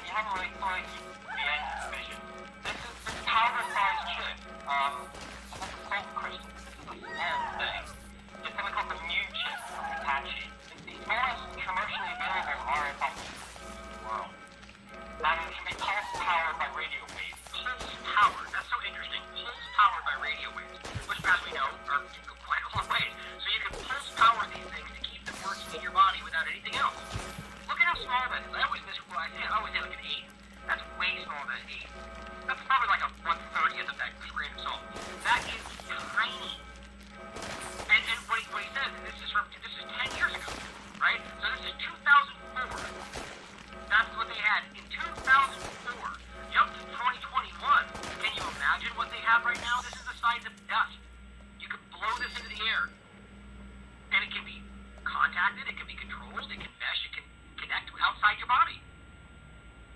you haven't really fully seen the end of the vision. This powder-sized chip, and that's a salt crystal. This is a small thing. It's something called the Mu chip from Hitachi. It's the smallest commercially available RFID system in the world. And it can be pulse-powered by radio waves. Pulse-powered, that's so interesting. Pulse-powered by radio waves, which as we know are quite a long ways. So you can pulse-power these things to keep them working in your body without anything else. Look at how small that is. I always say like an 8. That's way smaller than an 8. That's probably like a 1/30th of that grain of salt. That is tiny. And what he says, this is 10 years ago, right? So this is 2004. That's what they had in 2004. Jump to 2021. Can you imagine what they have right now? This is the size of dust. You could blow this into the air. And it can be contacted, it can be controlled, it can mesh, it can connect outside your body.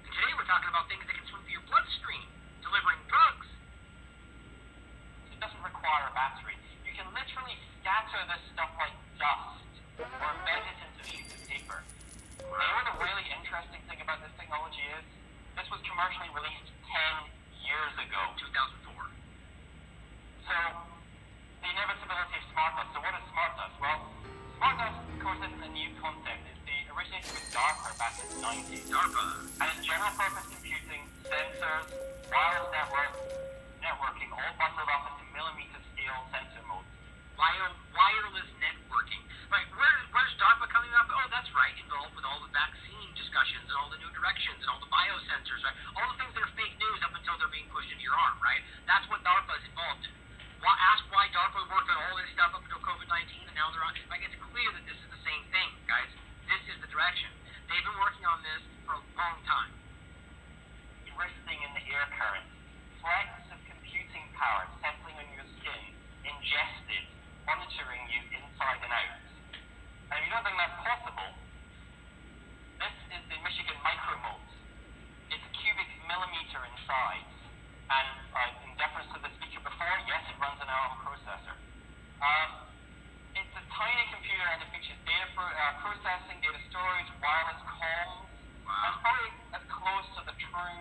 And today we're talking about things that can swim through your bloodstream, delivering drugs. It doesn't require a battery. You can literally scatter this stuff like dust or embed it into sheets of paper. You know what the really interesting thing about this technology is? This was commercially released 10 years ago. 2004. So, the inevitability of smart dust. So what is smart dust? Well, smart dust, of course, isn't a new concept. It originated with DARPA back in the 90s. DARPA. And it's general purpose computing, sensors, wireless networking, all bundled up into millimeter scale sensor modes. Wireless networking. Right, where's DARPA coming up? Oh, that's right, involved with all the vaccine discussions and all the new directions and all the biosensors, right? All the things that are fake news up until they're being pushed into your arm, right? That's what DARPA is involved in. Ask why DARPA worked on all this stuff up until COVID-19 and now they're on. Like, it's clear that this is the same thing, guys. This is the direction. They've been working on this for a long time. Drifting in the air current. Flecks of computing power settling on your skin, ingested, monitoring you inside and out. And if you don't think that's possible, this is the Michigan micromodes. It's a cubic millimeter in size. And in deference to the speaker before, yes, it runs an ARM processor. It's a tiny computer and it features data processing, data storage, wireless comms. Wow. And it's probably as close to the true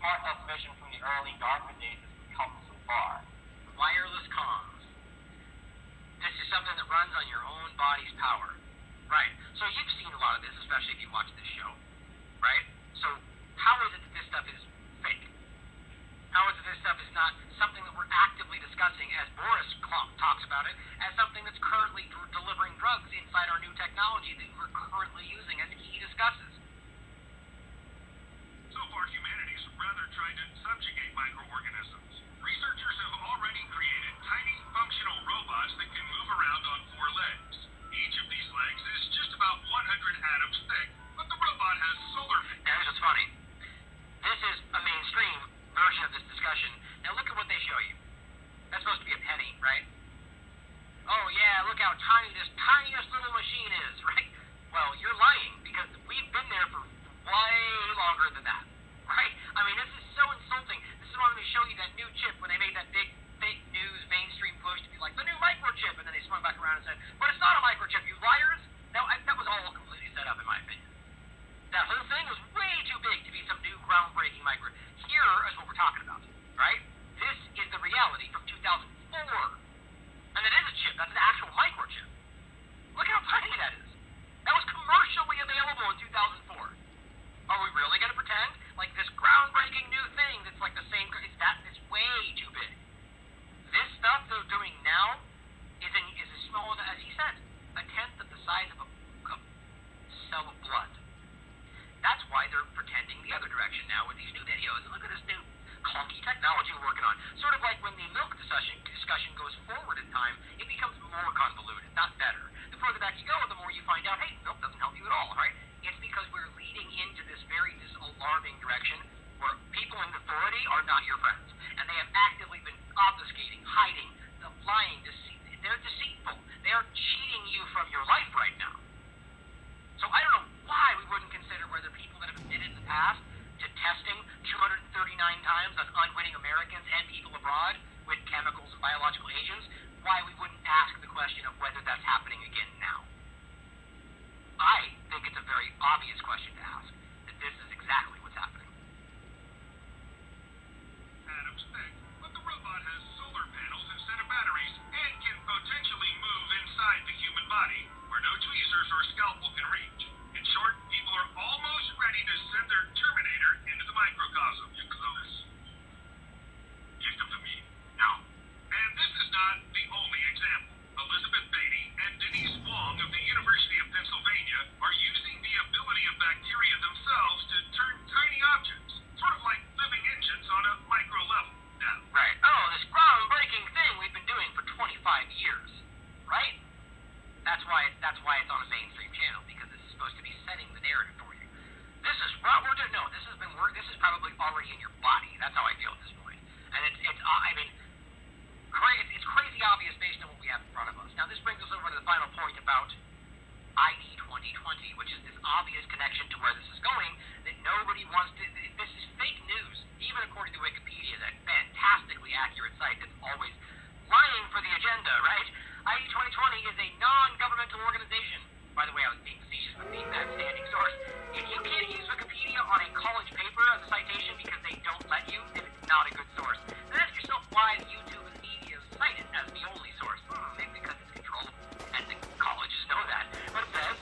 smart dust vision from the early DARPA days as we've come so far. Wireless comms. This is something that runs on your own body's power. Right. So you've seen a lot of this, especially if you watch this show. Right? So how is it that this stuff is fake? How is it this stuff is not something that we're actively discussing, as Boris talks about it, as something that's currently delivering drugs inside our new technology that we're currently using, as he discusses? So far, humanity's rather tried to subjugate microorganisms. Researchers have already created tiny, functional robots that can move around on 4 legs. Each of these legs is just about 100 atoms thick, but the robot has solar... Now, here's what's funny. This is a mainstream version of this discussion. Now, look at what they show you. That's supposed to be a penny, right? Oh, yeah, look how tiny this tiniest little machine is, right? Well, you're lying, because we've been there for way longer than that, right? I mean, this is so insulting. This is why they show you that new chip when they made that big fake news mainstream push to be like, the new microchip, and then they swung back around and said, but it's not a microchip, you liars! That was all completely set up, in my opinion. That whole thing was way too big to be some new groundbreaking micro. Here is what we're talking about, right? This is the reality from 2004. And it is a chip. That's an actual microchip. Look how tiny that is. That was commercially available in 2004. Are we really going to pretend like this groundbreaking new are not your friends, and they have actively been obfuscating, hiding, lying, they're deceitful. They are cheating you from your life right now. So I don't know why we wouldn't consider whether people that have admitted in the past to testing 239 times on unwitting Americans and people abroad with chemicals and biological agents, why we wouldn't ask the question of whether that's happening again now. I think it's a very obvious question to ask, that this is exactly what's happening. Adam's thick, but the robot has solar panels instead of batteries and can potentially move inside the human body where no tweezers or scalpel can reach. In short, people are almost ready to send their Terminator into the microcosm. You close. Gift of the me. Now. And this is not the only example. Elizabeth Beatty and Denise Wong of the University of Pennsylvania are using the ability of bacteria themselves to turn tiny objects, sort of like living engines on a micro level. Now, Right. Oh, this groundbreaking thing we've been doing for 25 years, right? That's why it's on a mainstream channel, because it's supposed to be setting the narrative for you. This is what we're doing. No, this has been work. This is probably already in your body. That's how I feel at this point. And it's crazy obvious based on what we have in front of us. Now, this brings us over to the final point about ID 2020, which is this obvious connection to where this is going, that nobody wants to. This is fake news, even according to Wikipedia, that fantastically accurate site that's always lying for the agenda, right? ID 2020 is a non-governmental organization. By the way, I was being facetious with being that standing source. If you can't use Wikipedia on a college paper as a citation because they don't let you, then it's not a good source. Then ask yourself why YouTube and media cite it as the only source. Maybe because it's controllable, and the colleges know that. But it says,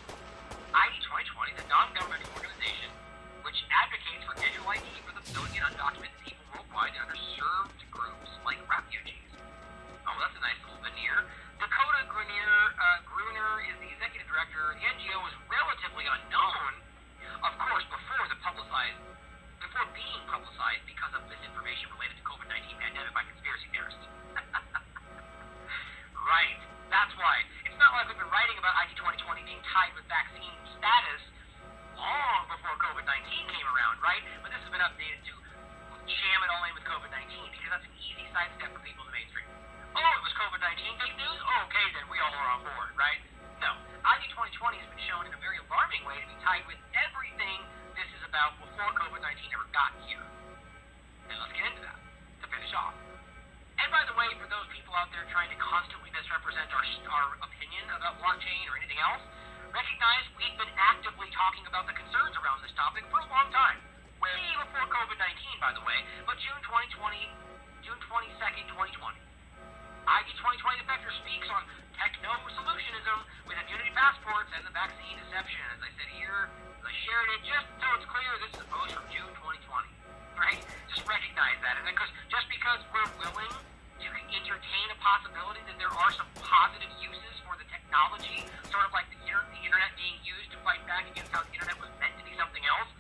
ID 2020 is a non-governmental organization which advocates for digital ID for the billion undocumented people worldwide and underserved groups like refugees. Oh, that's a nice little veneer. Dakota Gruner is the executive director. The NGO was relatively unknown, of course, before being publicized because of misinformation related to COVID-19 pandemic by conspiracy theorists. Right. That's why. It's not like we've been writing about ID 2020 being tied with vaccine status long before COVID-19 came around, right? But this has been updated to jam it all in with COVID-19 because that's an easy sidestep for people in the mainstream. Oh, it was COVID-19 fake news? Oh, okay, then we all are on board, right? No. ID 2020 has been shown in a very alarming way to be tied with everything this is about before COVID-19 ever got here. And let's get into that to finish off. And by the way, for those people out there trying to constantly misrepresent our opinion about blockchain or anything else, recognize we've been actively talking about the concerns around this topic for a long time. Way before COVID-19, by the way, but June 22nd, 2020. ID 2020 Defector speaks on techno-solutionism with immunity passports and the vaccine deception. As I said here, I shared it just so it's clear this is a post from June 2020, right? Just recognize that. And just because we're willing to entertain a possibility that there are some positive uses for the technology, sort of like the internet being used to fight back against how the internet was meant to be something else,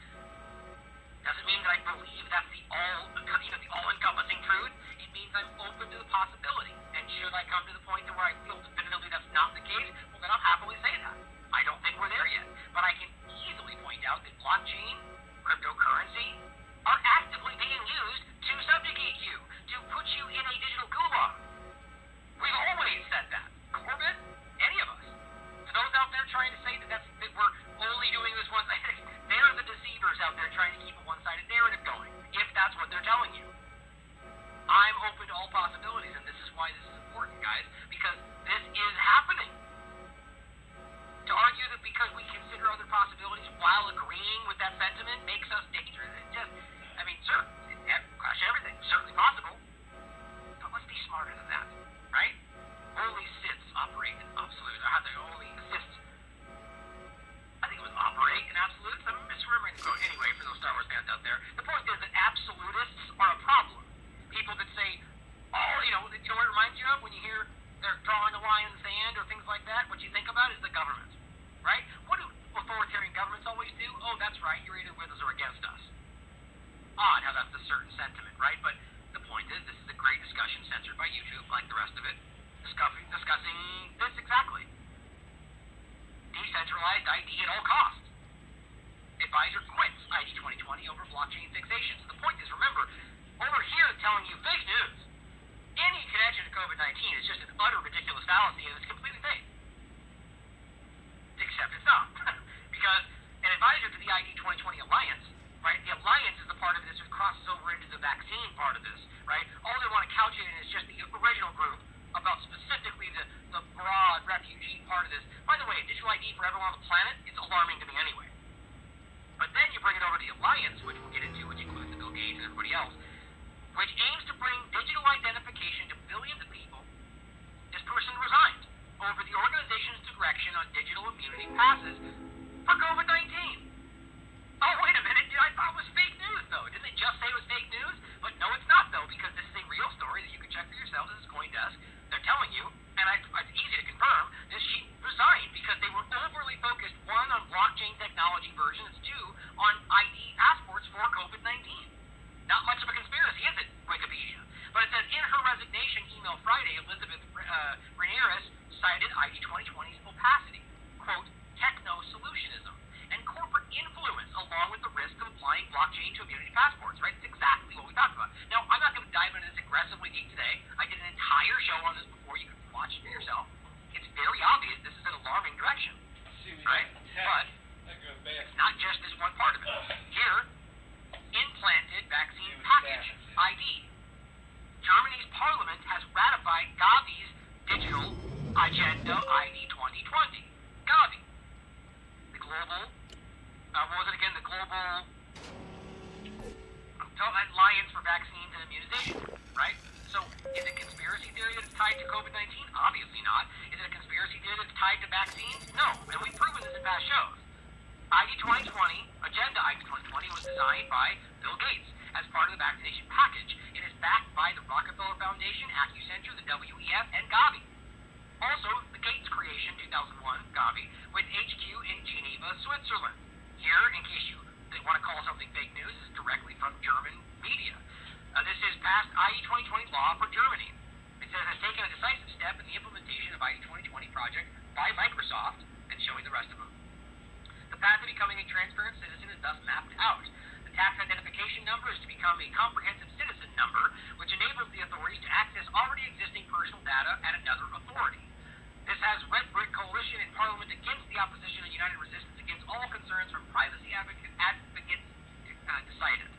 doesn't mean that I believe that's the all-encompassing truth. It means I'm open to the possibility. And should I come to the point to where I feel definitively that's not the case, well, then I'll happily say that. I don't think we're there yet. But I can easily point out that blockchain, cryptocurrency, are actively being used to subjugate you, to put you in a digital gulag. We've always said that. Corbett, any of us. To those out there trying to say that we're only doing this one side, they're the deceivers out there trying to keep a one-sided narrative going, if that's what they're telling you. I'm open to all possibilities, and this is why this is important, guys, because this is happening. To argue that because we consider other possibilities while agreeing with that sentiment makes us dangerous, sure, crash everything, certainly possible, but let's be smarter than that, right? Only Siths operate in absolutes. I have to only Siths. I think it was operate in absolutes. I'm misremembering the quote. Anyway, for those Star Wars fans out there, the point is that absolutists are a problem. People that say, you know what it reminds you of when you hear they're drawing a line in the sand or things like that? What you think about is the government, right? What do authoritarian governments always do? Oh, that's right, you're either with us or against us. Odd how that's a certain sentiment, right? But the point is, this is a great discussion censored by YouTube, like the rest of it, discussing this exactly. Decentralized ID at all costs. Advisor quits ID 2020 over blockchain fixation. So the point is, remember, over here telling you fake news. Any connection to COVID-19 is just an utter ridiculous fallacy and it's completely fake. Except it's not. Because an advisor to the ID 2020 Alliance, right, the Alliance is the part of this that crosses over into the vaccine part of this, right? All they want to couch it in is just the original group about specifically the broad refugee part of this. By the way, digital ID for everyone on the planet is alarming to me anyway. But then you bring it over to the Alliance, which we'll get into, which includes the Bill Gates and everybody else, which aims to bring digital identification to billions of people. This person resigned over the organization's direction on digital immunity passes for COVID-19. Oh, wait a minute, I thought it was fake news, though. Didn't they just say it was fake news? But no, it's not, though, because this is a real story that you can check for yourselves. This is CoinDesk. They're telling you, and it's easy to confirm, that she resigned because they were overly focused, one, on blockchain technology versions, two, on ID passports for COVID-19. Not much of a conspiracy, is it, Wikipedia? But it says, in her resignation email Friday, Elizabeth Ramirez cited ID 2020's opacity, quote, techno-solutionism, and corporate influence, along with the risk of applying blockchain to immunity passports, right? It's exactly what we talked about. Now, I'm not going to dive into this aggressively today. I did an entire show on this before. You can watch it for yourself. It's very obvious this is an alarming direction, right? But it's not just this one part of it. Here, implanted vaccine package ID. Germany's parliament has ratified Gavi's digital agenda ID 2020. Gavi. The global, what was it again? The global alliance for vaccines and immunization, right? So, is it conspiracy theory that it's tied to COVID-19? Obviously not. Is it a conspiracy theory that's tied to vaccines? No, and we've proven this in past shows. ID 2020, Agenda ID 2020, was designed by Bill Gates as part of the vaccination package. It is backed by the Rockefeller Foundation, AccuCentre, the WEF, and Gavi. Also, the Gates creation, 2001, Gavi, with HQ in Geneva, Switzerland. Here, in case you want to call something fake news, is directly from German media. This is past ID 2020 law for Germany. It says has taken a decisive step in the implementation of ID 2020 project by Microsoft, and showing the rest of them. The path to becoming a transparent citizen is thus mapped out. The tax identification number is to become a comprehensive citizen number, which enables the authorities to access already existing personal data at another authority. This has Red Brick Coalition in Parliament against the opposition and united resistance against all concerns from privacy advocates decided.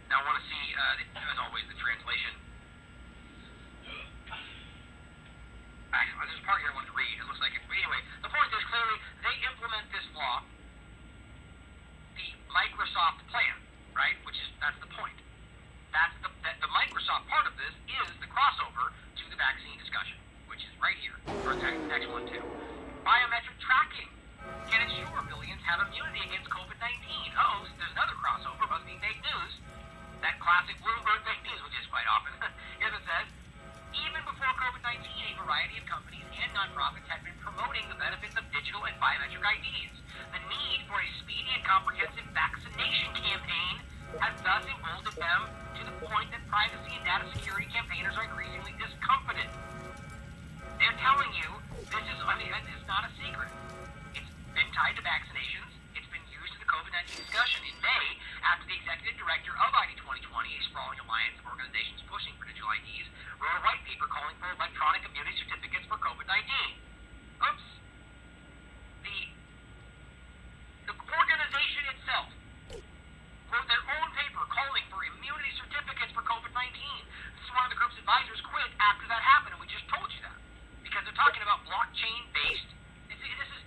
Now I want to see, as always, the translation. Actually, there's a part here I wanted to read. It looks like it. But anyway, the point is clearly they implement this law, the Microsoft plan, right? That's the point. The Microsoft part of this is the crossover to the vaccine discussion, which is right here, or the next one too. Biometric tracking can ensure billions have immunity against COVID-19. Oh, so there's another crossover, must be fake news. That classic Bloomberg fake news, which is quite often. Here's what it says. Even before COVID-19, a variety of companies and nonprofits had been promoting the benefits of digital and biometric IDs. The need for a speedy and comprehensive vaccination campaign has thus emboldened them to the point that privacy and data security campaigners are increasingly discomfited. They're telling you this is, it's not a secret. It's been tied to vaccinations. It's been used in the COVID-19 discussion. In May, after the executive director of ID 2020, a sprawling alliance of organizations pushing for digital IDs, wrote a white paper calling for electronic immunity certificates for COVID-19. Oops. The organization itself wrote their own paper calling for immunity certificates for COVID-19. This is one of the group's advisors quit after that happened, and we just told you that. Because they're talking about blockchain-based. This is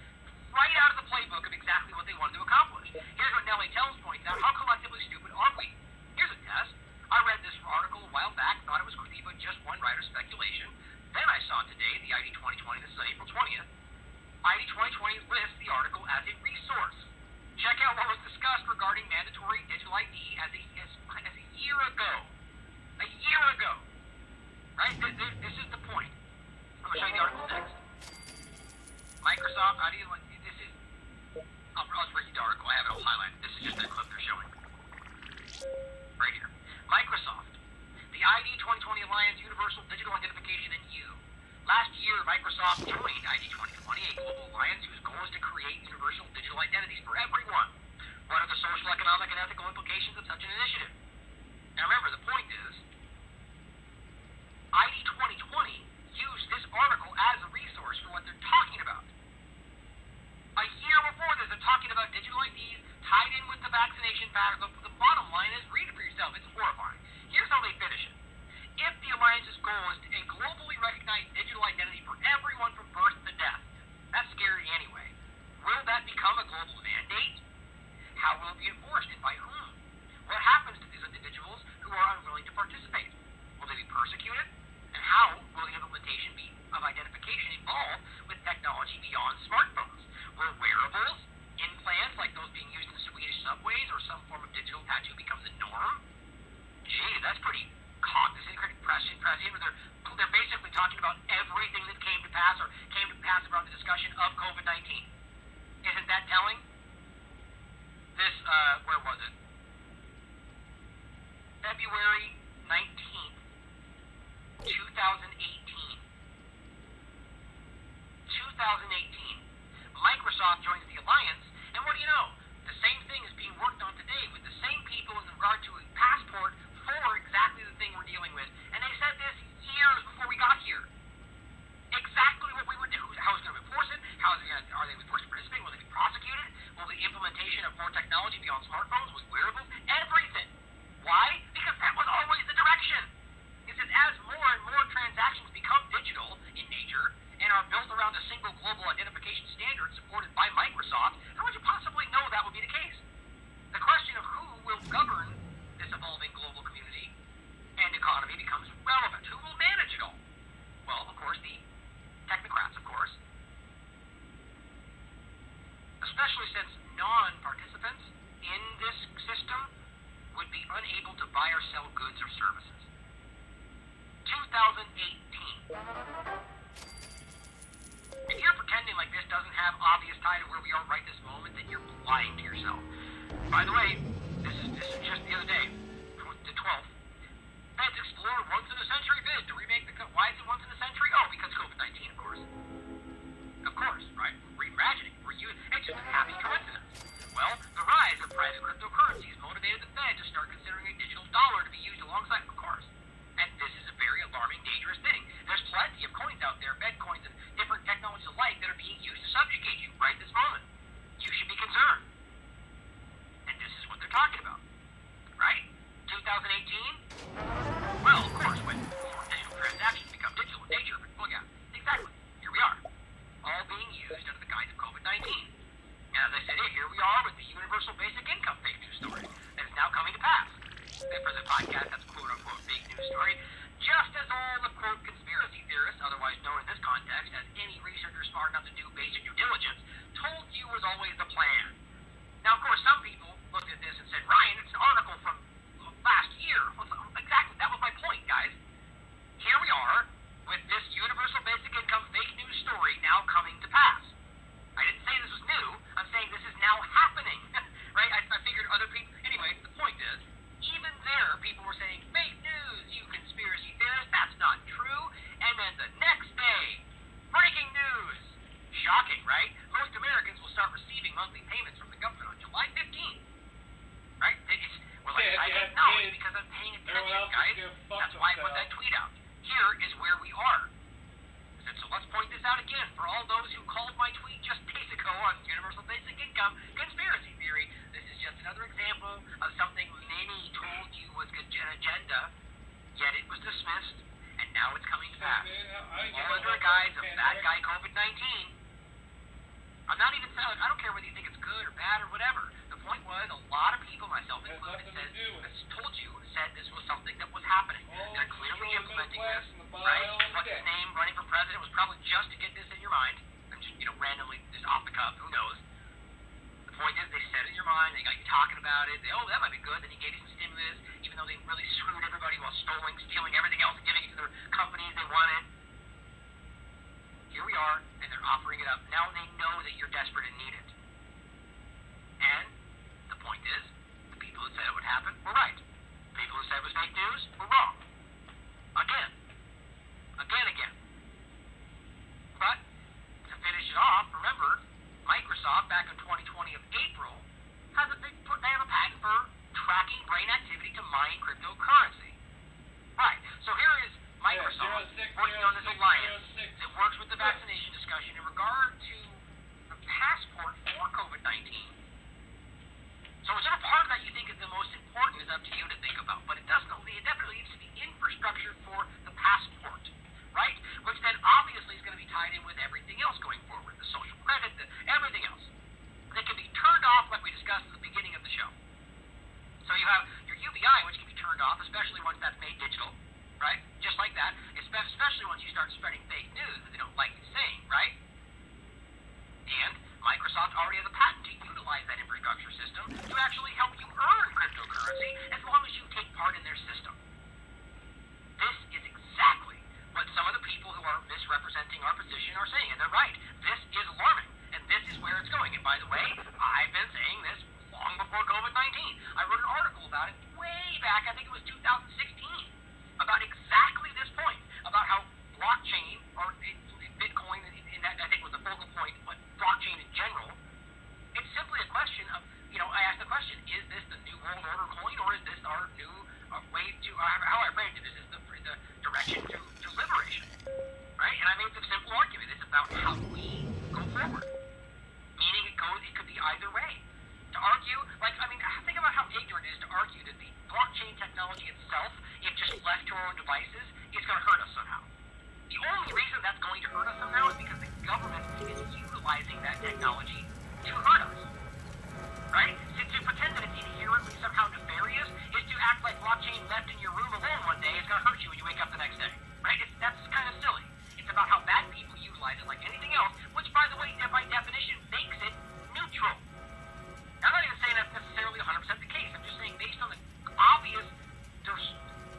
right out of the playbook of exactly what they wanted to accomplish. Here's what Nellie Tells points out. How collectively stupid are we? Here's a test. I read this article a while back, thought it was creepy, but just one writer's speculation. Then I saw today the ID 2020, this is on April 20th. ID 2020 lists the article as a resource. Check out what was discussed regarding mandatory digital ID as a year ago. A year ago. Right? This is the point. I'm going to show you the article next. Microsoft, I'll read you the article. I have it all highlighted. This is just a clip they're showing. Right here. Microsoft. The ID 2020 Alliance Universal Digital Identification in You. Last year, Microsoft joined ID 2020, a global alliance whose goal is to create universal digital identities for everyone. What are the social, economic, and ethical implications of such an initiative? Now remember, the point is, ID 2020 used this article as a resource for what they're talking about. A year before this, they're talking about digital IDs tied in with the vaccination pattern. The bottom line is, read it for yourself. It's horrifying. Here's how they finish it. If the Alliance's goal is a globally recognized digital identity for everyone from birth to death, that's scary anyway. Will that become a global mandate? How will it be enforced and by whom? What happens to these individuals who are unwilling to participate? Will they be persecuted? And how will the implementation be of identification evolve with technology beyond smartphones? Will wearables, implants like those being used in Swedish subways, or some form of digital tattoo become the norm? Gee, that's pretty cognizant, pretty prescient. They're basically talking about everything that came to pass around the discussion of COVID-19. Isn't that telling? This, where was it? February 19th, 2018. Microsoft joins the Alliance, and what do you know? The same thing is being worked on today with the same people in regard to a passport for exactly the thing we're dealing with. And they said this years before we got here. Exactly what we would do. How is it going to enforce it? Are they going to be forced to participate? Will they be prosecuted? Will the implementation of more technology beyond smartphones, with wearables, everything? Why? Because that was always the direction. It says as more and more transactions become digital in nature and are built around a single global identification standard supported by Microsoft, how would you possibly know that would be the case? The question of who will govern this evolving global community and economy becomes relevant. Who will manage it all? Well, of course, the technocrats, of course. Especially since non-participants in this system would be unable to buy or sell goods or services. 2018. If you're pretending like this doesn't have obvious tie to where we are right this moment, then you're lying to yourself. By the way, this is just the other day, the 12th. Feds explore once-in-a-century bid to remake the... Why is it once in a century? Oh, because COVID-19, of course. Of course, right? Reimagining. It's just a happy coincidence. Well, the rise of private cryptocurrencies motivated the Fed to start considering a digital dollar to be used alongside, of course. And this is a very alarming, dangerous thing. There's plenty of coins out there, Fed coins and different technologies alike, that are being used to subjugate you right this moment. You should be concerned. And this is what they're talking about. Right? 2018? Well, of course, when more digital transactions become digital in nature, well, yeah, exactly. Here we are. All being used under the guise of COVID-19. And as I said, here we are with the universal basic income fake news story that is now coming to pass. And for the podcast, that's quote-unquote fake news story. Just as all the, quote, conspiracy theorists, otherwise known in this context as any researcher smart enough to do basic due diligence, told you was always the plan. Now, of course, some people looked at this and said, Ryan, it's an article from last year. Well, exactly, that was my point, guys. Here we are with this universal basic income fake news story now coming to pass. I didn't say this was new. I'm saying this is now happening. Right? I figured other people... Anyway, the point is, even there, people were saying, fake news, you conspiracy theorists, that's not true. And then the next day, breaking news. Shocking, right? Most Americans will start receiving monthly payments from the government on July 15th. Right? I didn't know. It's because I'm paying attention, guys. That's why I put that tweet out. Here is where we are. So let's point this out again for all those who called my tweet just days ago on universal basic income conspiracy theory. This is just another example of something many told you was an agenda, yet it was dismissed, and now it's coming to pass. All under the guise of bad guy COVID-19. I'm not even saying, I don't care whether you think it's good or bad or whatever. The point was, a lot of people, myself included, said this was something that was happening. They're clearly implementing this, right? What's his name running for president was probably just to get this in your mind. And just, randomly, just off the cuff, who knows? The point is, they set it in your mind, they got you talking about it, that might be good, then he gave you some stimulus, even though they really screwed everybody while stealing everything else and giving it to their companies they wanted. Here we are, and they're offering it up. Now they know that you're desperate and need it. And the point is, the people that said it would happen were right. The people who said it was fake news were wrong. Again. But, to finish it off, remember, Microsoft, back in 2020 of April, they have a patent for tracking brain activity to mine cryptocurrency. Right. So here is Microsoft working on this alliance that works with the vaccination discussion in regard to the passport for COVID-19. So whichever part of that you think is the most important is up to you to think about, but it definitely needs to be infrastructure for the passport, right? Which then obviously is going to be tied in with everything else going forward, the social credit, everything else. That can be turned off like we discussed at the beginning of the show. So you have your UBI, which can be turned off, especially once that's made digital, right? Just like that, especially once you start spreading fake news that they don't like you saying, right? And Microsoft already has a patent to utilize that infrastructure system to actually help you earn cryptocurrency as long as you take part in their system. This is exactly what some of the people who are misrepresenting our position are saying, and they're right. This is alarming, and this is where it's going. And by the way, I've been saying this long before COVID-19. I wrote an article about it way back, I think it was 2016, about exactly this point, about how blockchain, or Bitcoin, and that I think was the focal point, but blockchain in general, it's simply a question of, I asked the question, is this the new world order coin, or is this our new way to, how I framed it, is this the direction to liberation, right? And I made the simple argument, it's about how we go forward, meaning it could be either way. To argue, think about how ignorant it is to argue that the blockchain technology itself, if just left to our own devices, is going to hurt us somehow. The only reason that's going to hurt us somehow is because the government is utilizing that technology to hurt us, right? To pretend that it's inherently somehow nefarious is to act like blockchain left in your room alone one day is going to hurt you when you wake up the next day, right? That's kind of silly. It's about how bad people utilize it like anything else, which, by the way, by definition, makes it neutral. I'm not even saying that's necessarily 100% the case. I'm just saying based on the obvious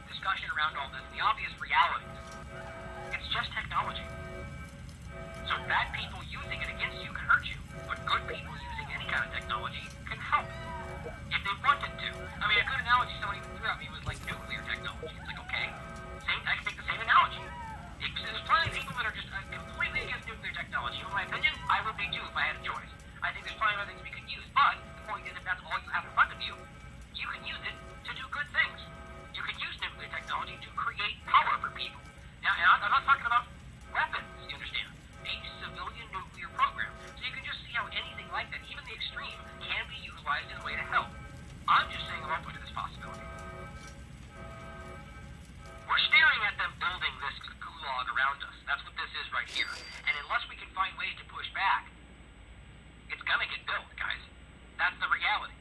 discussion around all this, the obvious realities, it's just technology. So bad people using it against you can hurt you, but good people using any kind of technology can help if they wanted to. A good analogy somebody threw at me was like nuclear technology. It's like, okay, I can take the same analogy. There's plenty of people that are just completely against nuclear technology. In my opinion, I would be too if I had a choice. I think there's plenty of other things we could use, but the point is, if that's all you have in front of you, you can use it to do good things. You can use nuclear technology to create power for people. Now, and I'm not talking about weapons, you understand? A civilian nuclear program. So you can just see how anything like that, even the extreme, can be utilized in a way to help. I'm just saying I'm open to this possibility. We're staring at them building this gulag around us. That's what this is right here. And unless we can find ways to push back, it's gonna get built, guys. That's the reality.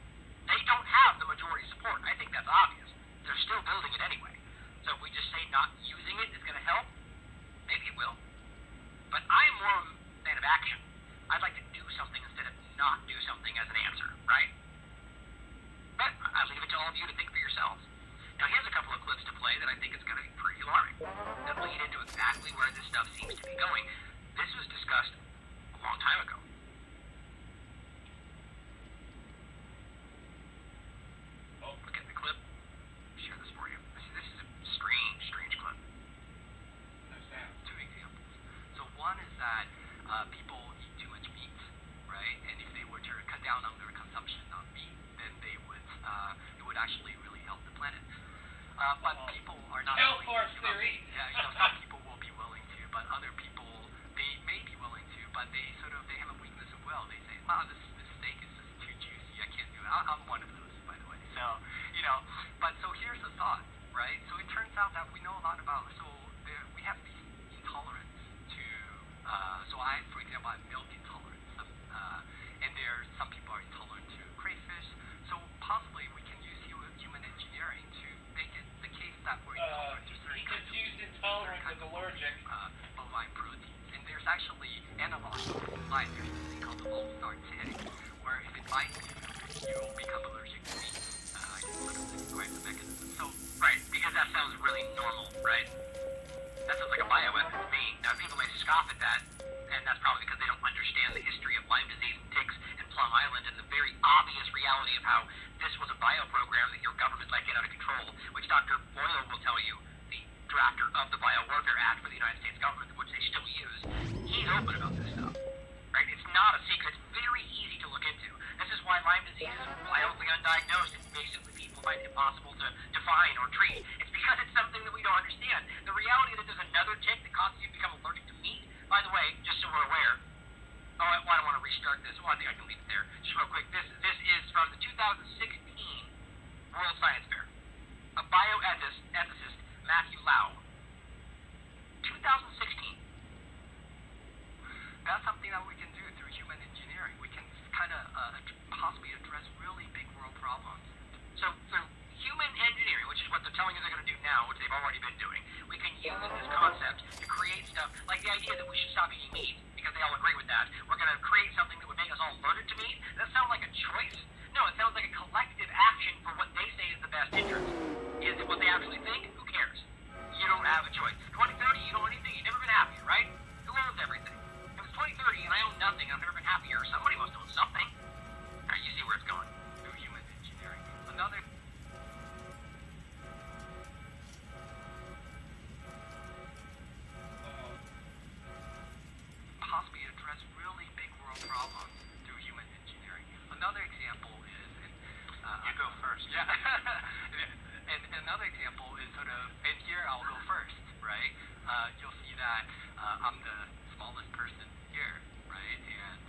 They don't have the majority support. I think that's obvious. They're still building it anyway. So if we just say not using it is gonna help, maybe it will. But I'm more of a fan of action. I'd like to do something instead of not do something as an answer, right? But I leave it to all of you to think for yourselves. Now here's a couple of clips to play that I think is gonna be pretty alarming, that lead into exactly where this stuff seems to be going. This was discussed a long time ago. Look at the clip. Share this for you. This is a strange clip. Two examples. So one is that people eat too much meat, right? And if they were to cut down on their consumption of meat, then they would it would actually really help the planet. But people are not willing to. Some people will be willing to, but other people, they may be willing to, but they have a weakness as well. They say, this steak is just too juicy, I can't do it. I'm one of those, by the way. So, so here's the thought, right? So it turns out that we know a lot about, we have these intolerance to, for example, I have milk intolerance. And some people are intolerant to crayfish. So possibly we can use human engineering to make it the case that we're intolerant to certain kinds of intolerant with allergic. Bovine proteins. And there's actually analogs in life. There's this thing called the Lone Star tick, where if it bites you, you will become allergic to meat. I can look up quite the mechanism. So, right, because that sounds really normal, right? That sounds like a bioweapon to me. Now, people may scoff at that, and that's probably because they don't understand the history of Lyme disease and ticks and Plum Island and the very obvious reality of how this was a bioprogram that your government let get out of control, which Dr. Boyle will tell you, the drafter of the Biowarfare Act for the United States government, which they still use, he's open about this stuff, right? It's not a secret. It's very easy to look into. This is why Lyme disease is wildly undiagnosed, and basically people find it impossible to define or treat. It's because it's something that we don't understand. The reality that there's another tick that causes you to become allergic to meat, by the way, just so we're aware. Oh, I don't want to restart this. Well, I think I can leave it there. Just real quick, this is from the 2016 World Science Fair. A bioethicist, Matthew Lau. 2016. That's something that we can do through human engineering. We can kind of possibly address really big world problems. So through human engineering, which is what they're telling us they're going to do now, which they've already been doing, we can use this concept to create stuff like the idea that we should stop eating meat, because they all agree with that. We're going to create something that would make us all allergic to meat. Does that sound like a choice? No, it sounds like a collective action for what they say is the best interest. Is it what they actually think? Who cares? You don't have a choice. 2030, you don't own anything. You've never been happier, right? Who owns everything? If it's 2030 and I own nothing, I've never been happier. Somebody must own something. All right, you see where it's going. Through human engineering. Another possibly address really big world problems through human engineering. Another example is, You go first. yeah, and another example is sort of, and here I'll go first, right? You'll see that I'm the smallest person here, right? And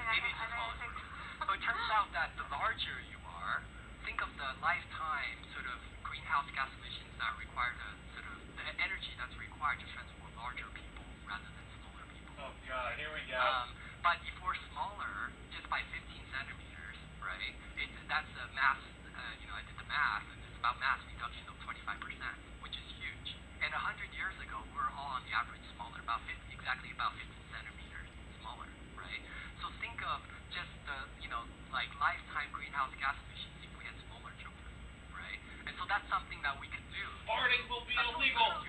maybe it's the smallest person. So it turns out that the larger you are, think of the lifetime sort of greenhouse gas emissions that require the energy that's required to transport larger people rather than smaller people. Oh God, here we go. But if we're smaller, just by 15 centimeters, right? That's a mass. I did the math, and it's about mass reduction of 25%, which is huge. And 100 years ago, we were all on the average smaller, exactly about 15 centimeters smaller, right? So think of just the, like lifetime greenhouse gas emissions if we had smaller children, right? And so that's something that we could do. Farting will be illegal.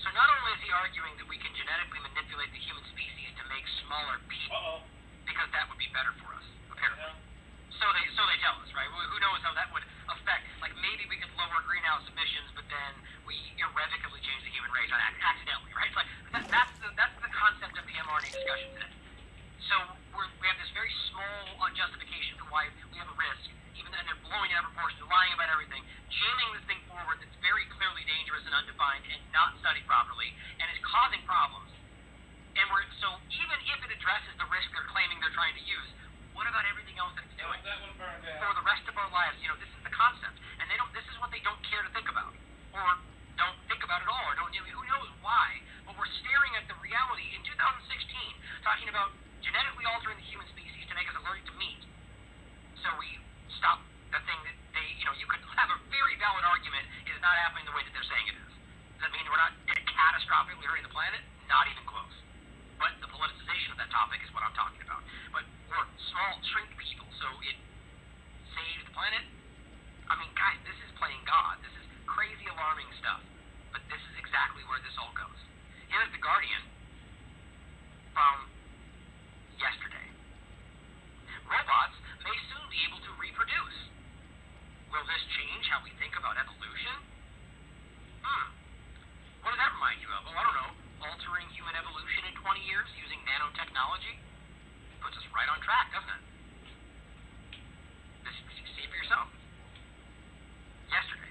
So not only is he arguing that we can genetically manipulate the human species to make smaller people, because that would be better for us, apparently. So they tell us, right? Who knows how that would affect? Like maybe we could lower greenhouse emissions, but then we irrevocably change the human race accidentally, right? It's like that's the concept of the mRNA discussion today. So we have this very small justification for why we have a risk, even then they're blowing it out of proportion, they're lying about everything, jamming this thing forward that's very clearly dangerous and undefined and not studied properly, and is causing problems. And so even if it addresses the risk they're claiming they're trying to use, what about everything else that it's doing? That one burned out. For the rest of our lives, this is the concept, and this is what they don't care to think about, or don't think about at all, or don't. Who knows why? But we're staring at the reality in 2016, talking about genetically altering the human species to make us allergic to meat. So we stop the thing that you could have a very valid argument is not happening the way that they're saying it is. Does that mean we're not catastrophically hurting the planet? Not even close. But the politicization of that topic is what I'm talking about. But we're small, shrink people, so it saves the planet. I mean, guys, this is playing God. This is crazy, alarming stuff. But this is exactly where this all goes. Here's The Guardian from yesterday. Robots may soon be able to reproduce. Will this change how we think about evolution? What does that remind you of? Oh, I don't know. Altering human evolution in 20 years using nanotechnology? Puts us right on track, doesn't it? See for yourself. Yesterday,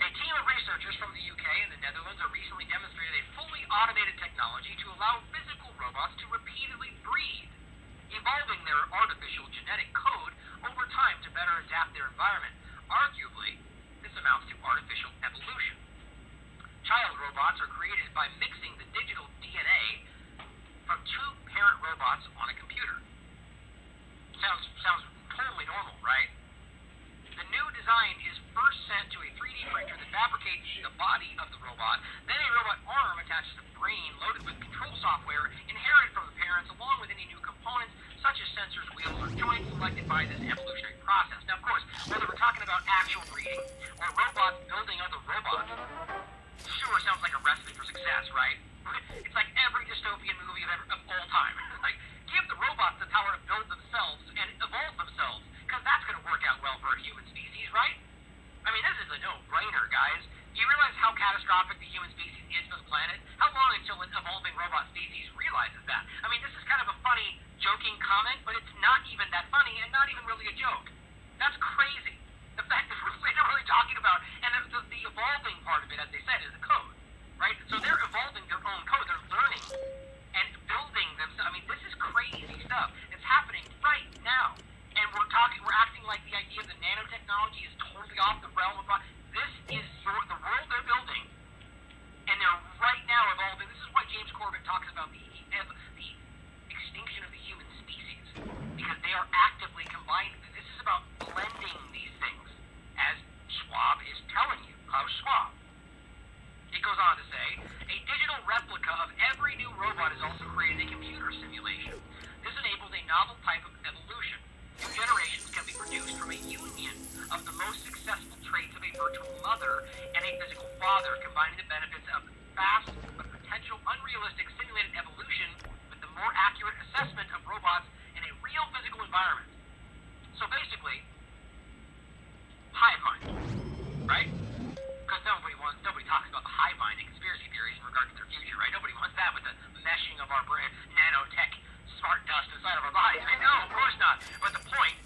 a team of researchers from the UK and the Netherlands have recently demonstrated a fully automated technology to allow physical robots to repeatedly breed, evolving their artificial genetic code over time to better adapt their environment. Arguably, this amounts to artificial evolution. Child robots are created by mixing the digital DNA from two parent robots on a computer. Sounds totally normal, right? The new design is first sent to a 3D printer that fabricates the body of the robot. Then a robot arm attaches the brain loaded with control software inherited from the parents, along with any new components such as sensors, wheels, or joints selected by this evolutionary process. Now, of course, whether we're talking about actual breeding or robots building other robots, sure sounds like a recipe for success, right? It's like every dystopian movie of all time. Like, give the robots the power to build themselves and evolve themselves, because that's going to work out well for a human species, right? I mean, this is a no-brainer, guys. Do you realize how catastrophic the human species is for the planet? How long until an evolving robot species realizes that? I mean, this is kind of a funny joking comment, but it's not even that funny and not even really a joke. That's crazy. The fact that we're literally talking about, and the evolving part of it, as they said, is the code, right? So they're evolving their own code. They're learning and building themselves. I mean, this is crazy stuff. It's happening right now. And we're acting like the idea of the nanotechnology is totally off the realm of, this is the world they're building, and they're right now evolving. This is why James Corbett talks about the extinction of the human species, because they are actively combined. This is about blending these things, as Schwab is telling you. Klaus Schwab. It goes on to say, a digital replica of every new robot is also created in a computer simulation. This enables a novel type of evolution. New generations can be produced from a union of the most successful traits of a virtual mother and a physical father, combining the benefits of fast but potential unrealistic simulated evolution with the more accurate assessment of robots in a real physical environment. So basically, hive mind, right? Because nobody talks about the hive mind and conspiracy theories in regard to their future, right? Nobody wants that with the meshing of our brain, nanotech, smart dust inside of our bodies. I know, of course not. But the point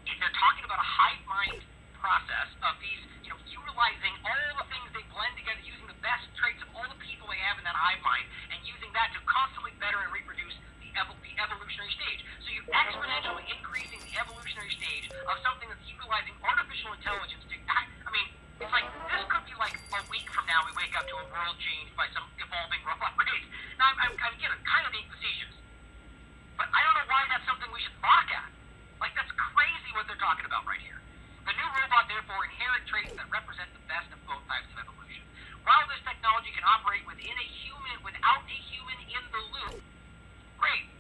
is they're talking about a hive mind process of these, utilizing all the things they blend together, using the best traits of all the people they have in that hive mind, and using that to constantly better and reproduce the evolutionary stage. So you're exponentially increasing the evolutionary stage of something that's utilizing artificial intelligence to act. I mean, it's like, this could be like a week from now we wake up to a world changed by some evolving robot race. Now, I'm kind of being facetious. But I don't know why that's something we should mock at. Like, that's crazy what they're talking about right here. The new robot, therefore, inherit traits that represent the best of both types of evolution. While this technology can operate without a human in the loop, great.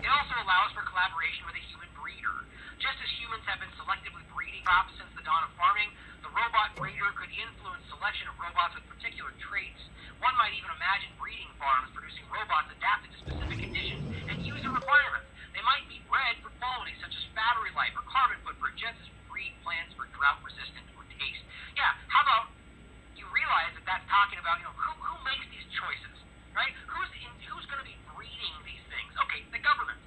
It also allows for collaboration with a human breeder. Just as humans have been selectively breeding crops since the dawn of farming, the robot breeder could influence selection of robots with particular traits. One might even imagine breeding farms producing robots adapted to specific conditions and user requirements. They might be bred for qualities such as battery life or carbon footprint, just as breed plants for drought resistant or taste. Yeah, how about you realize that that's talking about, who makes these choices, right? Who's going to be breeding these things? Okay, the government,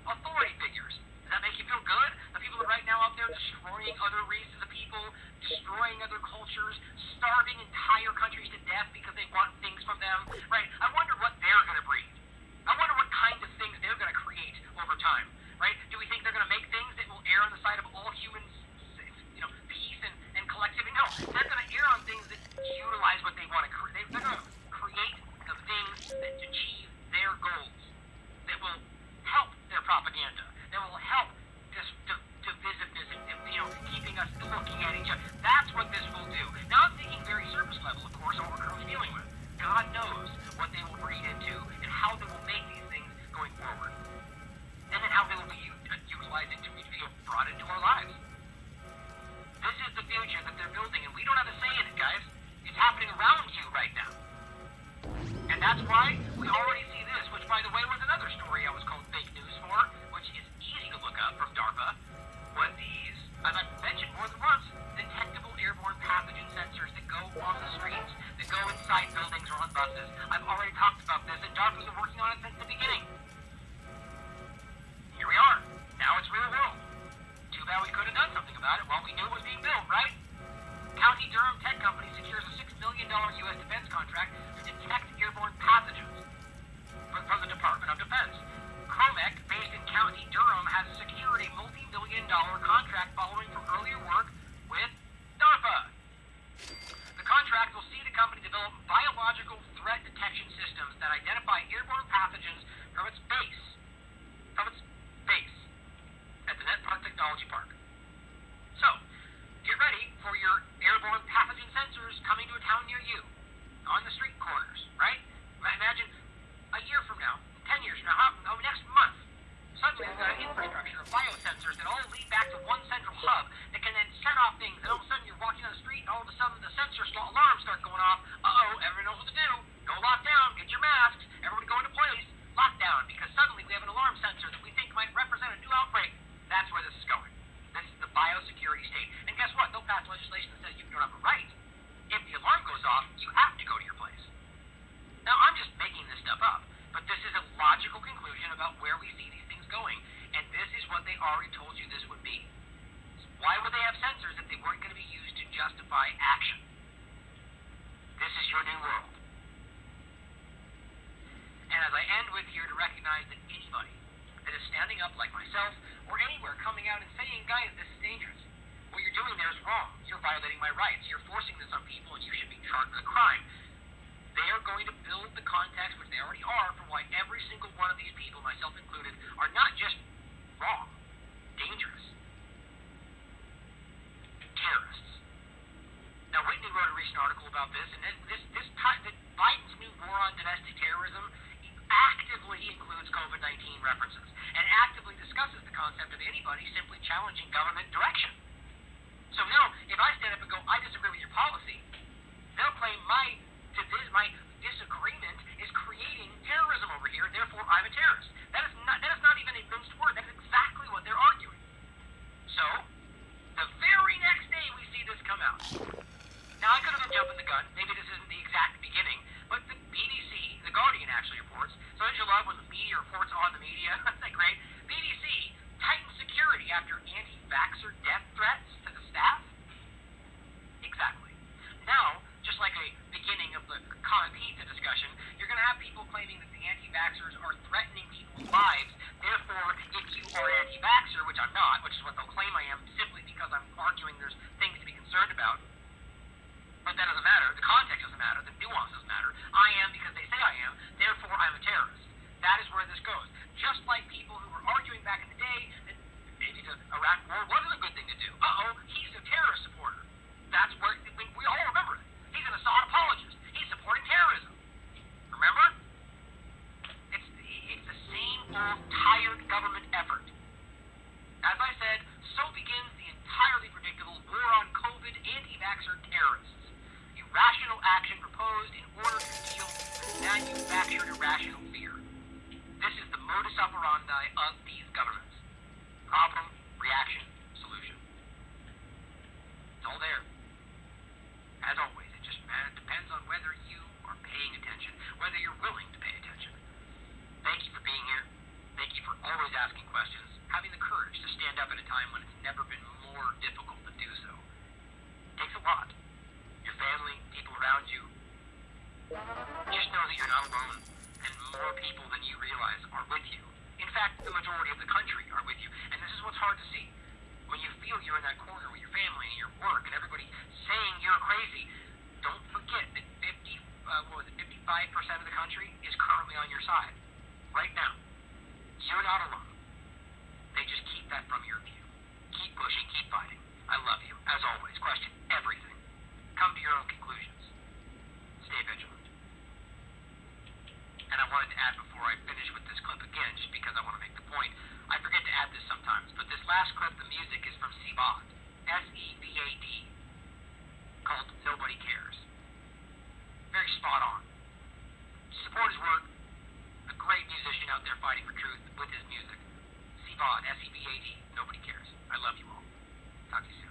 authority figures. Does that make you feel good? The people that right now out there destroying other races of people, destroying other cultures, starving entire countries to death because they want things from them, right? I wonder what they're going to breed. I wonder what kinds of things they're going to create over time, right? Do we think they're going to make things that will err on the side of all humans, peace and collectivity? No, they're going to err on things that utilize what they want to create. They're going to create the things that achieve their goals, that will help their propaganda, that will help divisiveness and keeping us looking at each other. That's what this will do. Now I'm thinking very surface level, of course, on what we're currently dealing with. God knows what they will breed into and how they will make these things going forward. And then how they will be utilized into, brought into our lives. This is the future that they're building, and we don't have a say in it, guys. It's happening around you right now. And that's why we already see this, which, by the way, was another story I was called fake news for, which is easy to look up from DARPA, was these, as I've mentioned more than once, detectable airborne pathogen sensors that go on the streets, that go inside buildings or on buses. I've already talked about this, and DARPA's been working on it since the beginning. Here we are. Now it's real world. Too bad we could have done something about it while we knew it was being built, right? County Durham Tech Company secures a $6 million U.S. defense contract to detect airborne pathogens from the Department of Defense. Cromec, based in County Durham, has secured a multi-million-dollar contract following from earlier work with DARPA. The contract will see the company develop biological threat detection systems that identify airborne pathogens from its base at the Net Park Technology Park. So, get ready for your airborne pathogen sensors coming to a town near you, on the street corners, right? Imagine a year from now, 10 years from now, next month, suddenly we've got an infrastructure of biosensors that all lead back to one central hub that can then set off things, and all of a sudden you're walking down the street, and all of a sudden the sensor alarms start going off. Everyone knows what to do. Go lock down, get your masks, everybody go into place, lockdown, because suddenly we have an alarm sensor that we think might represent a new outbreak. That's where this is going. This is the biosecurity state. And guess what? They'll pass legislation that says you don't have a right. If the alarm goes off, you have to go to your place. This is a logical conclusion about where we see these things going, and this is what they already told you this would be. Why would they have censors if they weren't going to be used to justify action? This is your new world. And as I end with here to recognize that anybody that is standing up like myself or anywhere coming out and saying, guys, this is dangerous. What you're doing there is wrong. You're violating my rights. You're forcing this on people and you should be charged with a crime. They are going to build the context, which they already are, for why every single one of these people, myself included, are not just wrong, dangerous. Terrorists. Now, Whitney wrote a recent article about this, and Biden's new war on domestic terrorism actively includes COVID-19 references and actively discusses the concept of anybody simply challenging government direction. So now, if I stand up and go, I disagree with your policy, they'll claim my disagreement is creating terrorism over here, therefore I'm a terrorist. That is not even a minced word. That is exactly what they're arguing. So, the very next day we see this come out. Now, I could have been jumping the gun. Maybe this isn't the exact beginning, but the BBC, The Guardian actually reports, so don't you love when the media reports on the media? Isn't that great? BBC tightens security after anti-vaxxer death threats to the staff? Exactly. Now, just like a beginning of the common pizza discussion, you're going to have people claiming that the anti-vaxxers are threatening people's lives. Therefore, if you are an anti-vaxxer, which I'm not, which is what they'll claim I am simply because I'm arguing there's things to be concerned about, but that doesn't matter. The context doesn't matter. The nuances matter. I am because they say I am. Therefore, I'm a terrorist. That is where this goes. Just like people who were arguing back in the day that maybe the Iraq war wasn't a good thing to do. He's a terrorist supporter. That's where we all remember it. He's an Assad apologist. He's supporting terrorism. Remember? It's the same old tired government effort. As I said, so begins the entirely predictable war on COVID anti-vaxxer terrorists. Irrational action proposed in order to deal with manufactured irrational fear. This is the modus operandi of these governments. Problem, reaction, solution. It's all there. As always, it just depends on whether you are paying attention, whether you're willing to pay attention. Thank you for being here. Thank you for always asking questions, having the courage to stand up at a time when it's never been more difficult to do so. It takes a lot. Your family, people around you. Just know that you're not alone, and more people than you realize are with you. In fact, the majority of the country are with you, and this is what's hard to see. When you feel you're in that corner with your family and your work and everybody saying you're crazy, don't forget that 55% of the country is currently on your side. Right now. You're not alone. They just keep that from your view. Keep pushing, keep fighting. I love you. As always, question everything. Come to your own conclusions. Stay vigilant. And I wanted to add before I finish with this clip again, just because I want to make the point. I forget to add this sometimes, but this last clip, the music is from Sebad. S-E-B-A-D. Called Nobody Cares. Very spot on. Support his work. A great musician out there fighting for truth with his music. Sebad, S-E-B-A-D. Nobody cares. I love you all. Talk to you soon.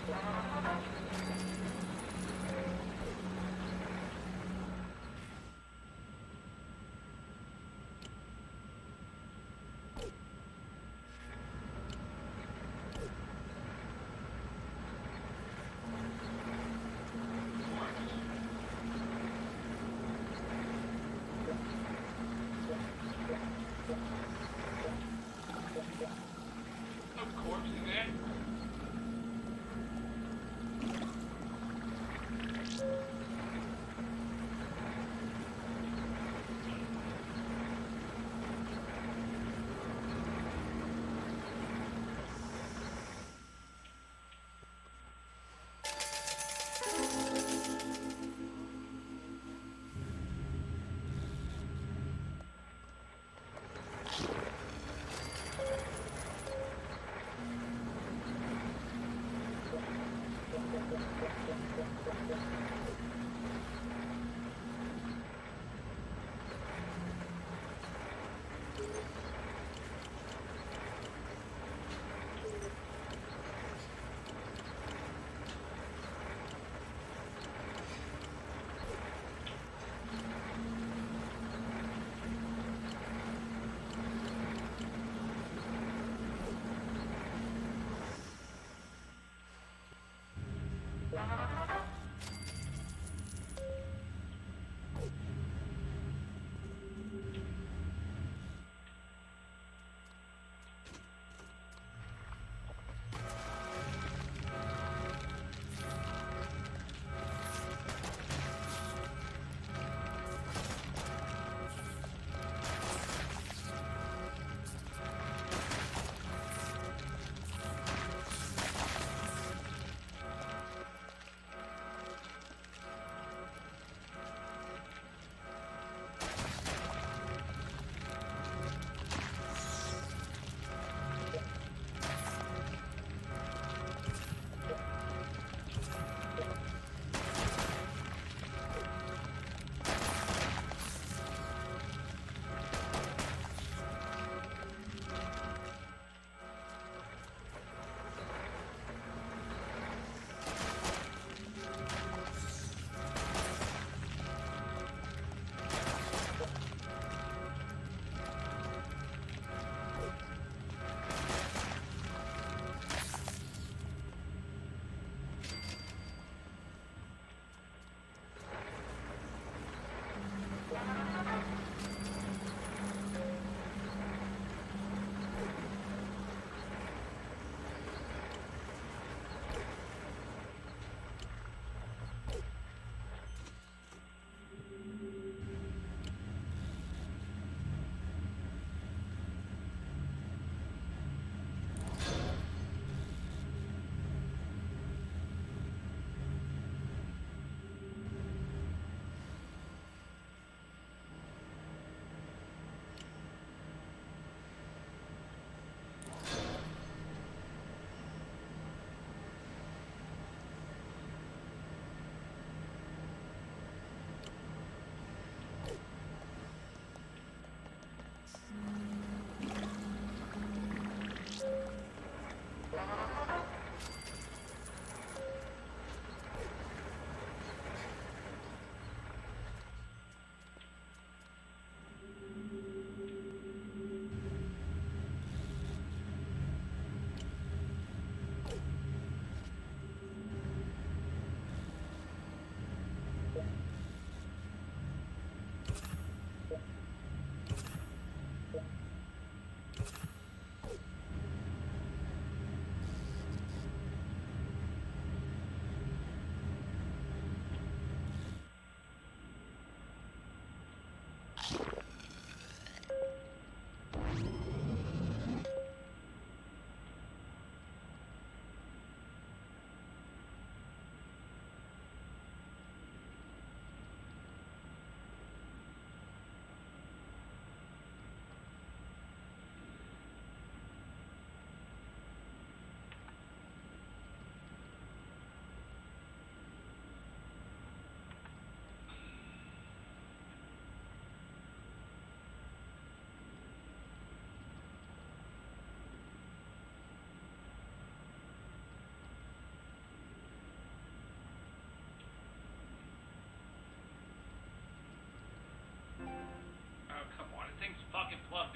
Some corpse in there.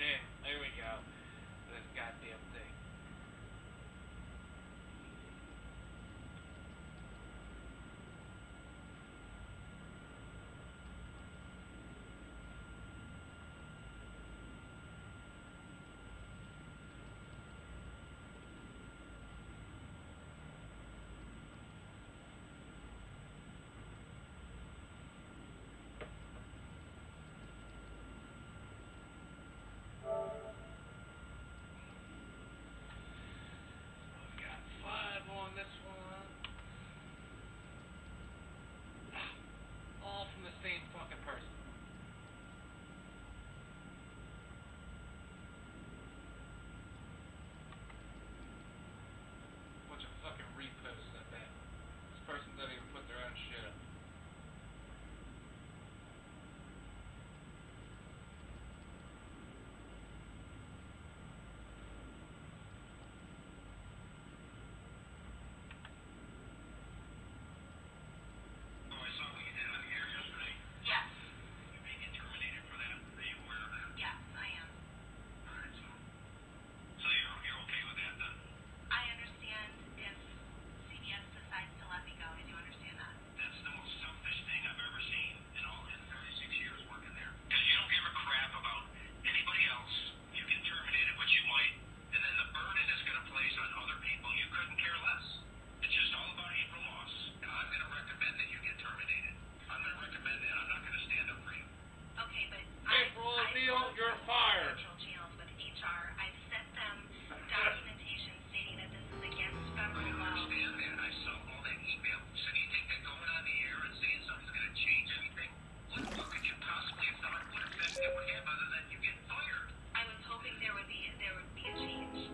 There we go. This goddamn thing. We've got 5 on this one. All from the same fucking person. Bunch of fucking reposts at that. This person doesn't even put their own shit up. Oh, I saw what you did on the air yesterday. Yes, You may get terminated for that. Are you aware of that? yes, I am. All right, so you're okay with that then? I understand if CBS decides to let me go. I do understand that. That's the most selfish thing I've ever seen in 36 years working there. Because you don't give a crap about anybody else. You get terminated, which you might, and then the burden is going to place on other people. You couldn't care less. It's just all about April Moss. Now, I'm going to recommend that you get terminated. I'm going to recommend that. I'm not going to stand up for you. Okay, but April O'Neil, you're fired. Central channels with HR. I've sent them documentation stating that this is against I federal don't law. understand that. I saw all that email. So do you think that going on the air and saying something's going to change anything? What could you possibly have thought would affect it would have other than you getting fired? I was hoping there would be a change.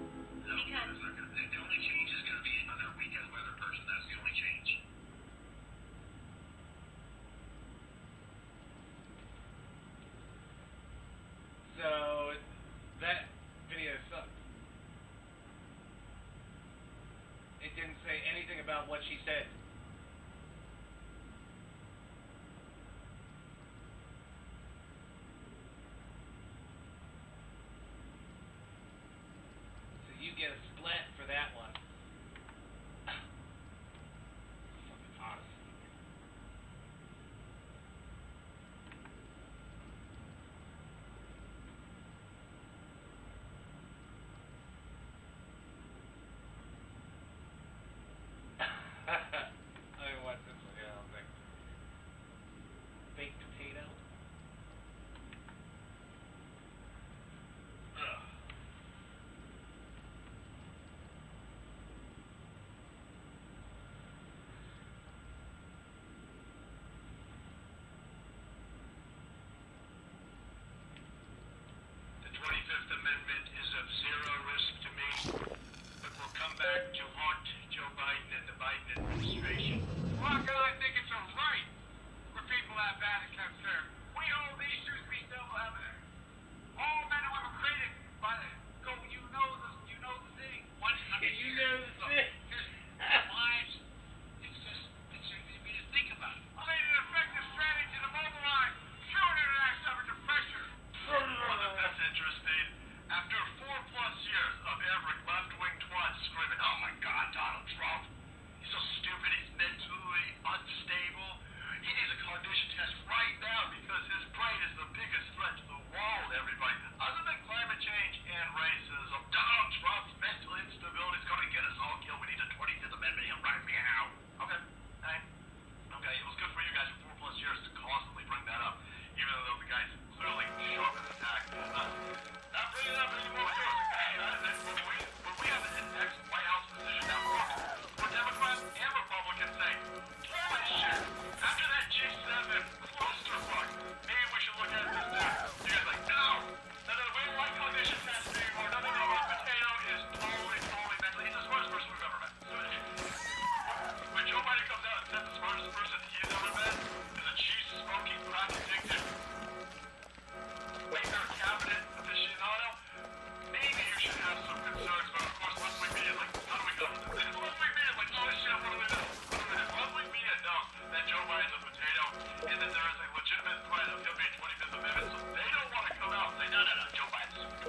No, Because it's not gonna, the only change is going to be another weekend weather person. That's the only change. So that video sucked. It didn't say anything about what she said. So you get a splat for that one. Fucking awesome. I didn't watch this one. Yeah, I don't think. Baked potato. Ugh. The 25th Amendment is of zero risk to me, but will come back to haunt Joe Biden and the Biden administration. Why can I think it's a right for people to have Vatican care? We hold these truths, we still have it. All men and women created by the you know the thing. What I mean, You know the thing. Their lives. It's you mean to think about it. I made an effective strategy to mobilize true international temperature pressure. Well, if that's interesting, after 4+ years of every left-wing twat screaming, "Oh my God, Donald Trump, he's so stupid, he's mentally unstable. He needs a cognition test right now because his brain is the biggest threat to the world, everybody. Other than climate change and racism, Donald Trump's mental instability is going to get us all killed. We need a 25th Amendment right now." Okay, hey. Okay, it was good for you guys for 4+ years to constantly bring that up, even though the guy's clearly sharp in attack. Not bringing it up anymore. When we have an ex-White House position now, for Democrats and Republicans say, holy shit, after that G7 clusterfuck, maybe we should look at this now. You guys are like, no, we don't like cognition tests anymore. No, Potato is totally mental. He's the smartest person we've ever met. When Joe Biden comes out and says the smartest person he's ever met is a cheese-smoking, crack-addicted waiter, cabinet aficionado, maybe you should have some concerns, but of course, left-wing media is like, how do we go? Left-wing media is like, oh shit, what do we do? Left-wing media knows that Joe Biden's a potato, and that there is a legitimate threat of him being 25th Amendment, so they don't want to come out and say, no, Joe Biden's a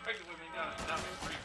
Take it with me down the street.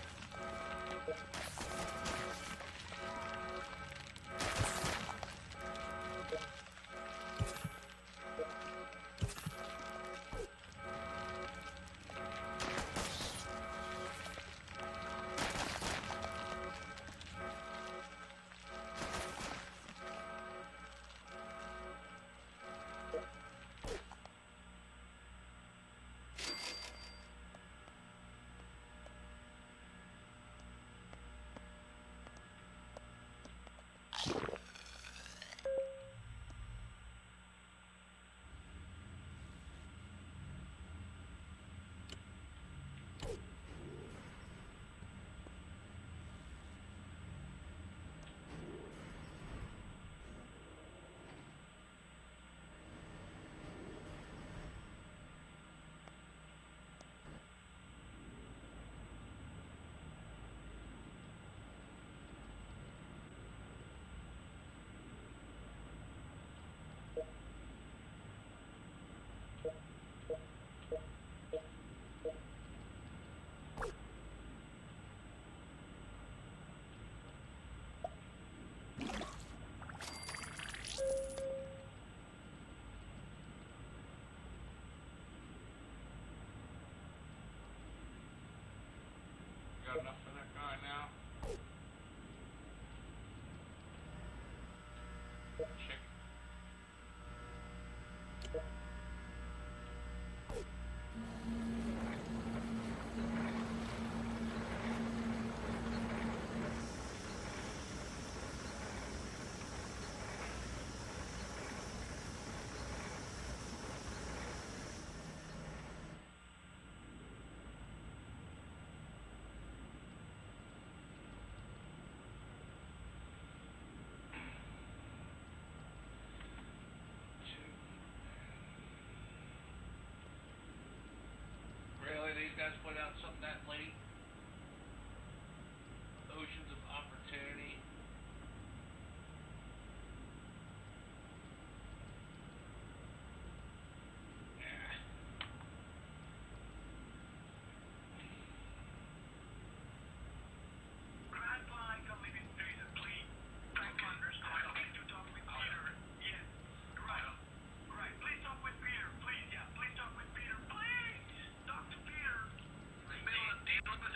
Got enough for that guy now. Chicken. Really, these guys put out something that late? Oceans of opportunity. Yeah. Grandpa, come in, please. Thank you. I need to talk with Peter. Yes. Right. Right. Please talk with Peter. Please, yeah. Please talk with Peter. Please. Talk to Peter. Dealing with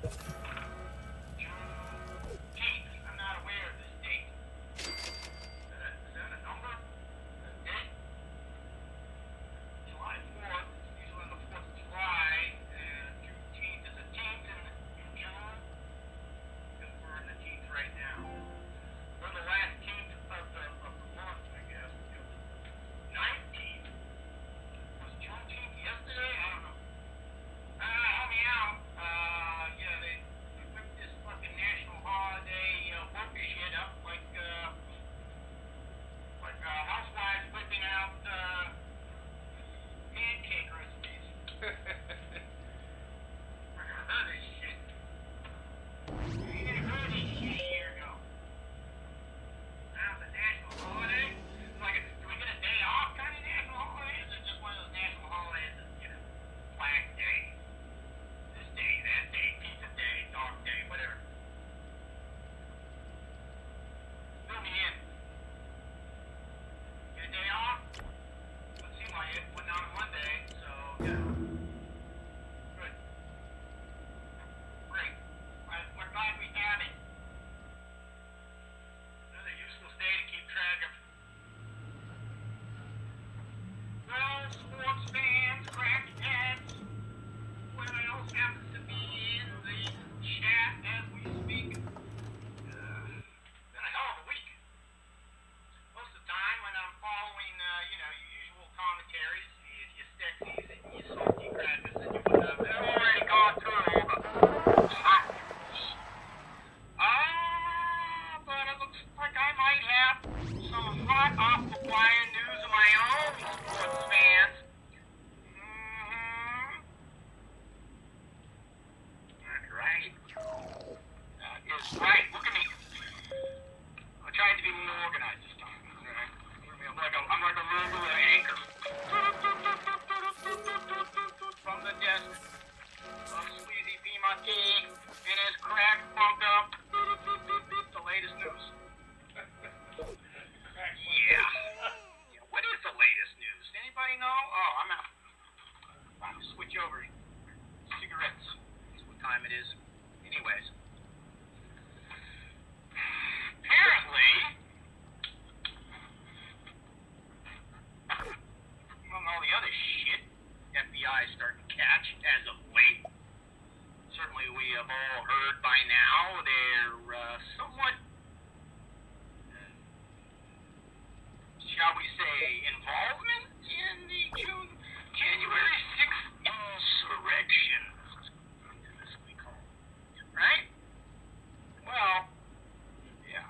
Juneteenth. I'm not aware of this date. Is that a number? A date? July 4th. Usually on the 4th of July. And Juneteenth is the 10th in June. Because we're in the 10th right now. We're the last 10th of the month, I guess. 19th. Was Juneteenth yesterday? I don't know. Help me out. Yeah, they whipped this fucking national holiday worker shit up like housewives whipping out pancake recipes. I never heard this shit. You didn't heard this shit a year ago. Now it's a national holiday. It's like, do we get a day off kind of national holiday? Is it just one of those national holidays that, Flag Day? This day, that day, pizza day, dog day, whatever. Fill me in. Get a day off? Doesn't seem like it. Wasn't on Monday, so, Good. Great. We're glad we have it. Another useless day to keep track of. Well, sports fans, crackheads, whoever else happens to be in the chat as we speak. Been a hell of a week. Most of the time when I'm following, your usual commentaries, you sexies and you salty crackers and you whatnot, they've already gone through all the hot news. But it looks like I might have some hot off-the-wire news of my own, sports fans. That's right. That is right. Look at me. I tried to be more organized this time. Alright? I'm like a room with an anchor. From the desk of Sleazy P. Monkey in his crack bunk up. The latest news. Yeah. What is the latest news? Anybody know? Oh, I'm out. I'll switch over. Cigarettes. That's what time it is. Anyways. Apparently, among all the other shit FBI is starting to catch as of late, certainly we have all heard by now their somewhat, shall we say, involvement in the January 6th insurrection, infamously called, right? Well, yeah.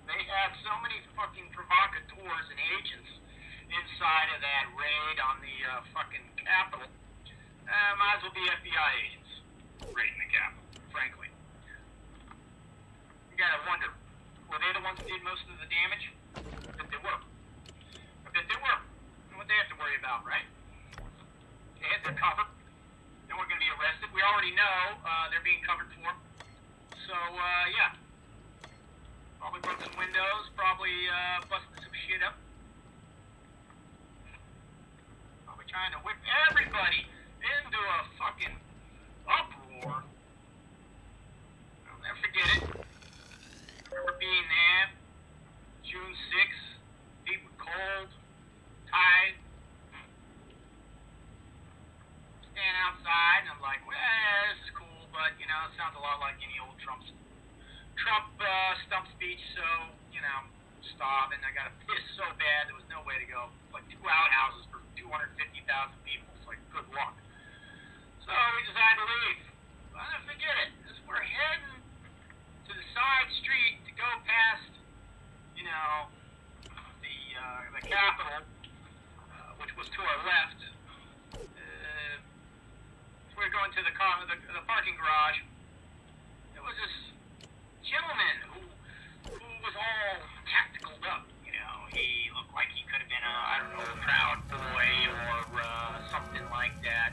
They had so many fucking provocateurs and agents inside of that raid on the fucking Capitol. Might as well be FBI agents raiding the Capitol, frankly. You gotta wonder, were they the ones that did most of the damage? I bet they were. And what they have to worry about, right? They had their cover. They weren't gonna be arrested. We already know they're being covered for. So, yeah. Probably broke some windows, probably busted some shit up. Probably trying to whip everybody into a fucking uproar. I'll never forget it. I remember being there, June 6th, deep with cold, tired. Stand outside, and I'm like, well, this is cool, but, it sounds a lot like any old Trump stump speech, so, stop, and I got to piss so bad, there was no way to go. Like 2 outhouses for 250,000 people, it's like, good luck. So we decided to leave. But I'll never forget it, as we're heading to the side street to go past, the Capitol, which was to our left. We were going to the parking garage. There was this gentleman who was all tacticaled up. He looked like he could have been a Proud Boy or something like that.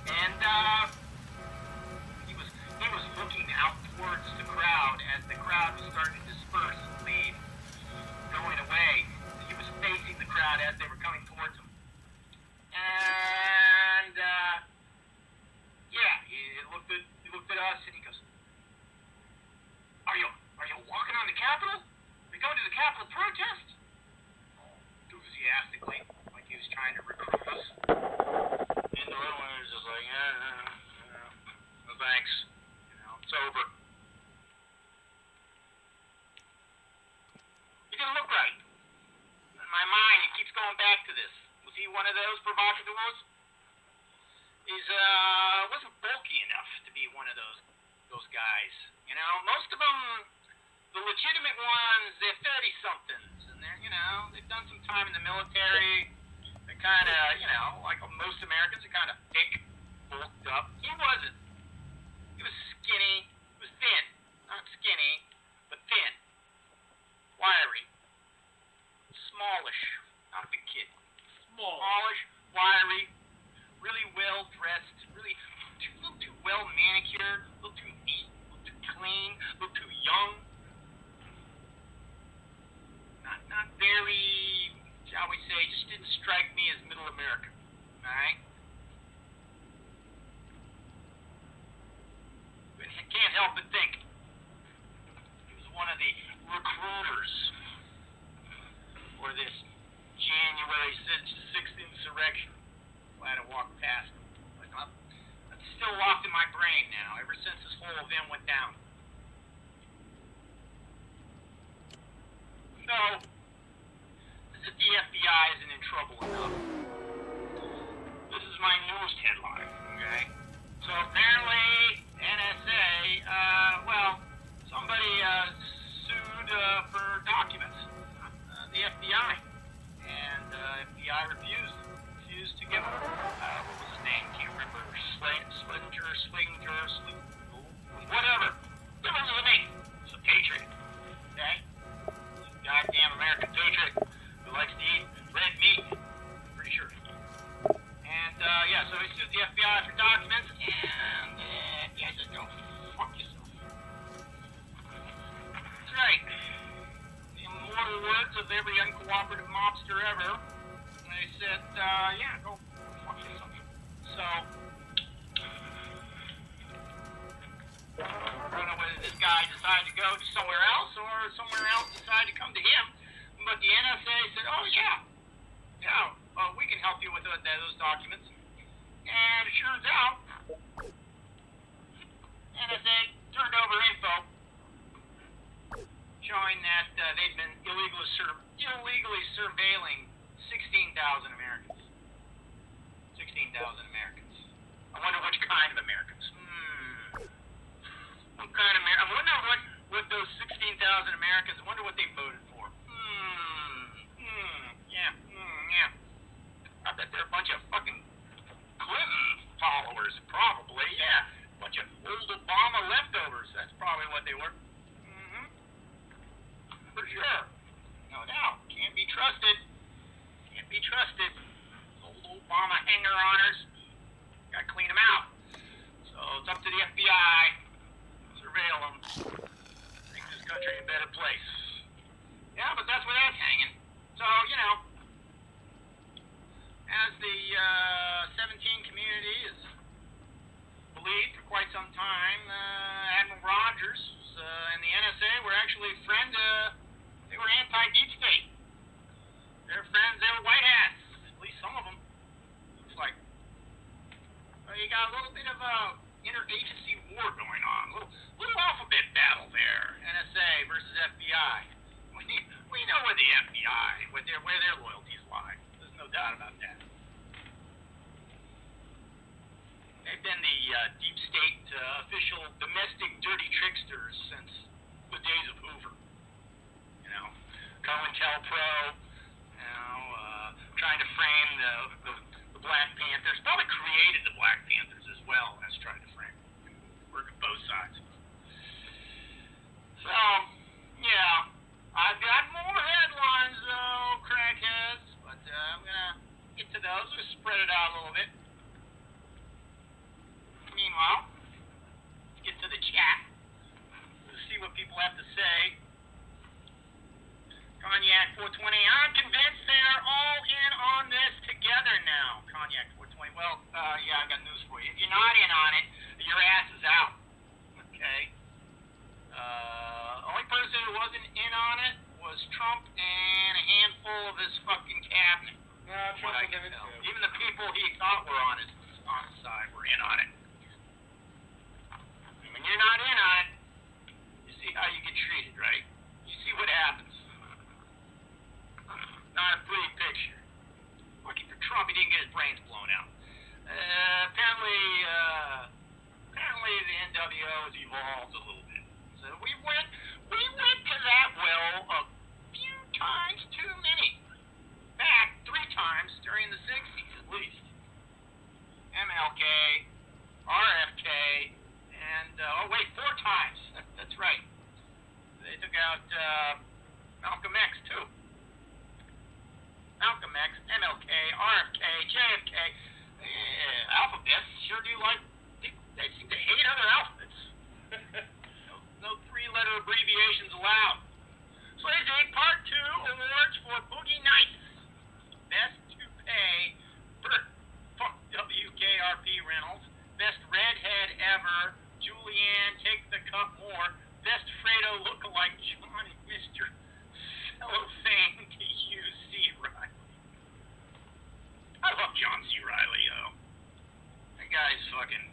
And and he goes, Are you walking on the Capitol? Are you going to the Capitol protest? Enthusiastically, like he was trying to recruit us. And the little one was just like, no thanks. It's over. He didn't look right. In my mind, it keeps going back to this. Was he one of those provocateurs? He's wasn't bulky enough to be one of those guys. Most of them, the legitimate ones, they're 30-somethings, and they've done some time in the military. They're kind of, like most Americans, they're kind of thick, bulked up. He wasn't. He was skinny. He was thin. Not skinny, but thin. Wiry. Smallish. Not a big kid. Smallish, wiry, really well dressed, really a little too well manicured, a little too neat, a little too clean, a little too young. Not very, shall we say, just didn't strike me as middle American. Alright? But I can't help but think he was one of the recruiters for this January 6th insurrection. Glad I walked past him. But that's still locked in my brain now, ever since this whole event went down. So, as if the FBI isn't in trouble enough, this is my newest headline, okay? So apparently, NSA, somebody sued for documents, the FBI. And FBI refused to give him. What was his name? Can't remember. Slinger, whatever. Difference is a name. It's a patriot. Okay? Goddamn American patriot who likes to eat red meat. I'm pretty sure. And so he sued the FBI for documents, and just go fuck yourself. That's right. The immortal words of every uncooperative mobster ever. They said, go fuck yourself. So, I don't know whether this guy decided to go to somewhere else or somewhere else decided to come to him. But the NSA said, we can help you with those documents. And it turns out, NSA turned over info showing that they'd been illegally surveilling 16,000 Americans. 16,000 Americans. I wonder which kind of Americans. What kind of I wonder what those 16,000 Americans, I wonder what they voted for. Yeah. I bet they're a bunch of fucking Clinton followers, probably. Yeah. A bunch of old Obama leftovers. That's probably what they were. For sure. No doubt. Can't be trusted. Old Obama hanger-oners. Gotta clean them out. So it's up to the FBI. Surveil them. Make this country a better place. Yeah, but that's where that's hanging. So, as the 17 community has believed for quite some time, Admiral Rogers and the NSA were actually friends. They were anti-deep state. They're friends. They were white hats. At least some of them. Looks like. Well, you got a little bit of a interagency war going on. Little alphabet battle there. NSA versus FBI. We know where the FBI, where their loyalties lie. There's no doubt about that. They've been the deep state official domestic dirty tricksters since the days of Hoover. COINTELPRO, trying to frame the Black Panthers. Probably created the Black Panthers as well as trying to frame. Work at both sides. So, I've got more headlines though, crackheads, but I'm gonna get to those. We'll spread it out a little bit. Meanwhile, let's get to the chat. Let's see what people have to say. Cognac 420. I'm convinced they're all in on this together now. Cognac 420. Well, I got news for you. If you're not in on it, it Hell, too. even the people he thought were on his side were in on it. And when you're not in on it, you see how you get treated, right? You see what happens. Not a pretty picture. Lucky for Trump, he didn't get his brains blown out. Apparently the NWO has evolved a little bit. So we went to that well a few times too many. Back 3 times during the 60s at least. MLK, RFK, and 4 times. That's right. They took out Malcolm X too. Malcolm X, MLK, RFK, JFK. Alphabets sure do like. They seem to hate other alphabets. No 3-letter abbreviations allowed. Swayze Part 2 awards for Boogie Nights. Best toupee, WKRP Reynolds. Best redhead ever, Julianne Take the Cup More. Best Fredo lookalike, John and Mr. Cellophane to U.C. Riley. I love John C. Riley, though. That guy's fucking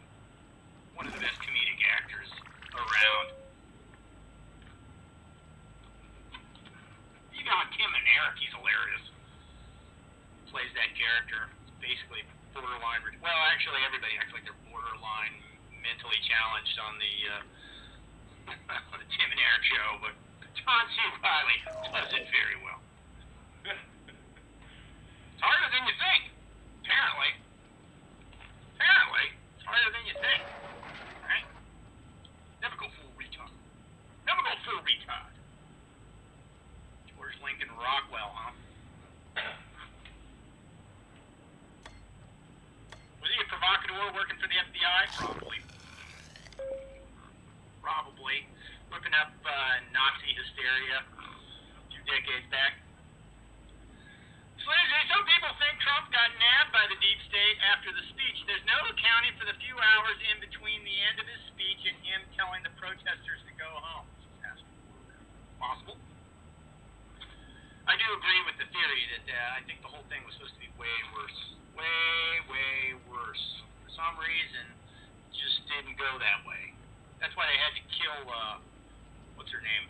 one of the best comedic actors around. You got Tim and Eric, he's hilarious. Plays that character. It's basically borderline. Well, actually, everybody acts like they're borderline mentally challenged on the Tim and Eric show, but John C. Riley does it very well. It's harder than you think. Apparently, it's harder than you think. Right? Never go full retard. Never go full retard. George Lincoln Rockwell, huh? Was he a provocateur working for the FBI? Probably. Whipping up Nazi hysteria a few decades back. Swayze, some people think Trump got nabbed by the deep state after the speech. There's no accounting for the few hours in between the end of his speech and him telling the protesters to go home. Possible. I do agree with the theory that I think the whole thing was supposed to be way worse. Way worse. For some reason, it just didn't go that way. That's why they had to kill, what's her name?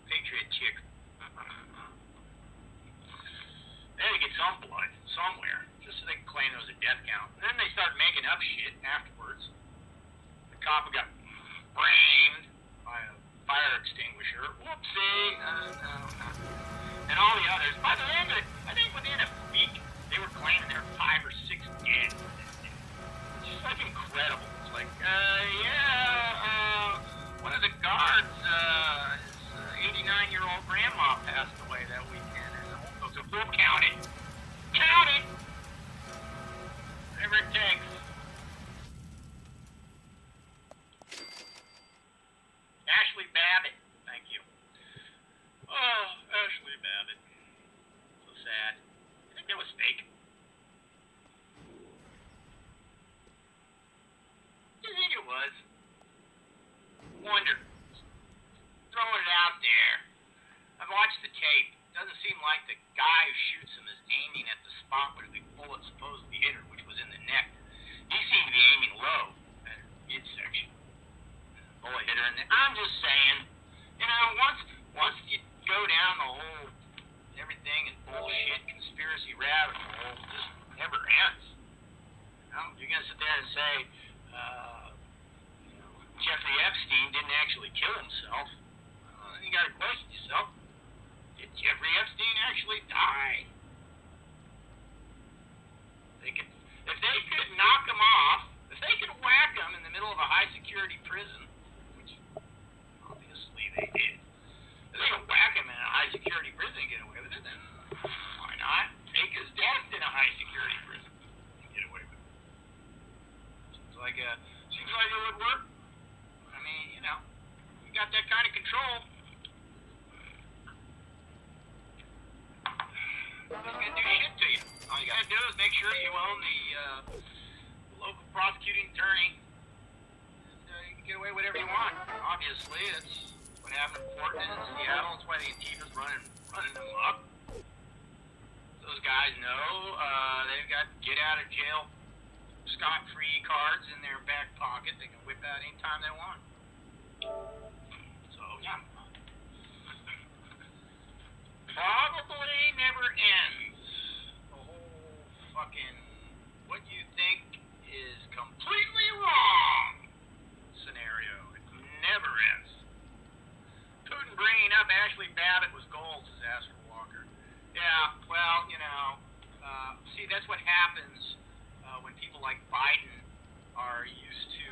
Patriot chick. They had to get some blood somewhere, just so they could claim there was a death count. And then they started making up shit afterwards. The cop who got brained by a fire extinguisher. Whoopsie. And all the others. By the end of it, I think within a week, they were claiming there were 5 or 6 dead. It's just like incredible. It's like, one of the guards, his 89-year-old grandma passed away that weekend. So we'll count it. Count it! Whatever it takes. Ashley Babbitt. Thank you. Oh, Ashley Babbitt. So sad. I think that was fake. I think it was. Wonder. Throwing it out there. I've watched the tape. Doesn't seem like the guy who shoots him is aiming at the spot where the bullet supposedly hit her, which was in the neck. He seemed to be aiming low at her midsection. Bullet hit her in the. I'm just saying, once you go down the whole everything is bullshit conspiracy rabbit hole, it just never ends. You're gonna sit there and say, Jeffrey Epstein didn't actually kill himself. You gotta question yourself. Did Jeffrey Epstein actually die? If they could knock him off, if they could whack him in the middle of a high-security prison, which obviously they did, if they could whack him in a high-security prison and get away with it, then why not take his death in a high-security prison and get away with it? Seems like it would work. I mean, you got that kind of control. It's gonna do shit to you. All you gotta do is make sure you own the local prosecuting attorney, and you can get away with whatever you want. Obviously, that's what happened in Portland and Seattle. That's why the Antifa's running them up. those guys know they've got get out of jail scot-free cards in their back pocket. They can whip out anytime they want. So, yeah. Probably never ends. The whole fucking what you think is completely wrong scenario. It never ends. Putin bringing up Ashley Babbitt was gold, says Astro Walker. Yeah, well, see, that's what happens when people like Biden are used to,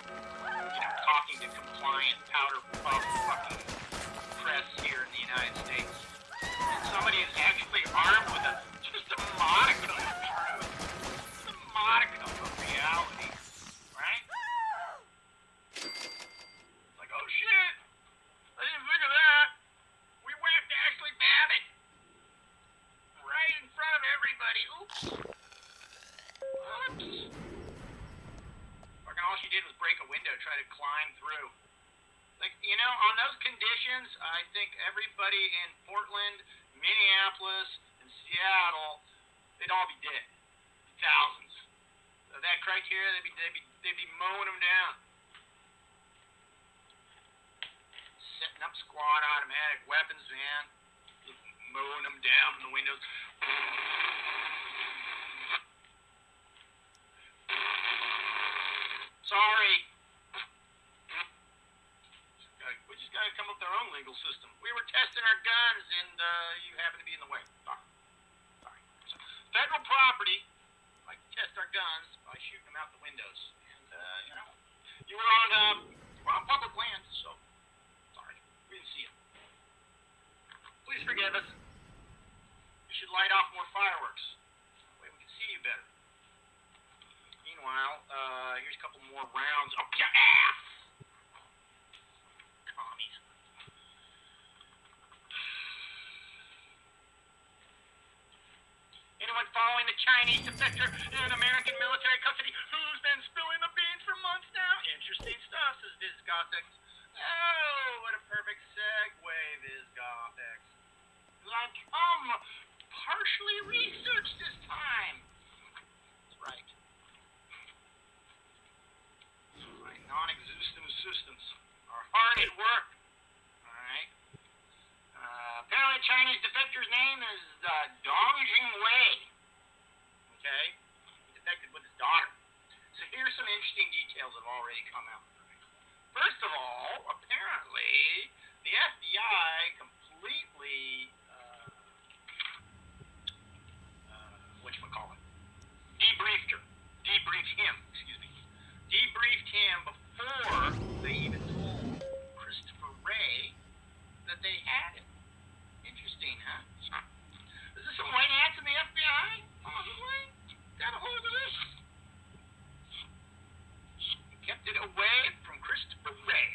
talking to compliant powder puff fucking press here in the United States. And somebody is actually armed with just a modicum of truth, just a modicum of reality, right? It's like, oh shit, I didn't think of that. We whacked Ashley Babbitt right in front of everybody. Oops. Fucking all she did was break a window, try to climb through. Like, on those conditions, I think everybody in Portland, Minneapolis, and Seattle, they'd all be dead. Thousands. So that criteria, they'd be mowing them down. Setting up squad automatic weapons, man. Just mowing them down from the windows. Sorry. We just gotta come up with our own legal system. We were testing our guns and you happen to be in the way. Sorry. So, federal property, like test our guns by shooting them out the windows. And you were on public land, so sorry. We didn't see you. Please forgive us. You should light off more fireworks. That way we can see you better. Meanwhile, here's a couple more rounds up your ass. Commies. Anyone following the Chinese defector in American military custody who's been spilling the beans for months now? Interesting stuff, says Viz Gothics. Oh, what a perfect segue, Viz Gothics. Like, partially researched this time. That's right. Non-existent assistants are hard at work. Alright. Apparently Chinese defector's name is Dong Jingwei. Okay? He defected with his daughter. So here's some interesting details that have already come out. First of all, apparently the FBI completely debriefed him before they even told Christopher Wray that they had him. Interesting, huh? Is this some white hats in the FBI? Possibly? Got a hold of this? He kept it away from Christopher Wray.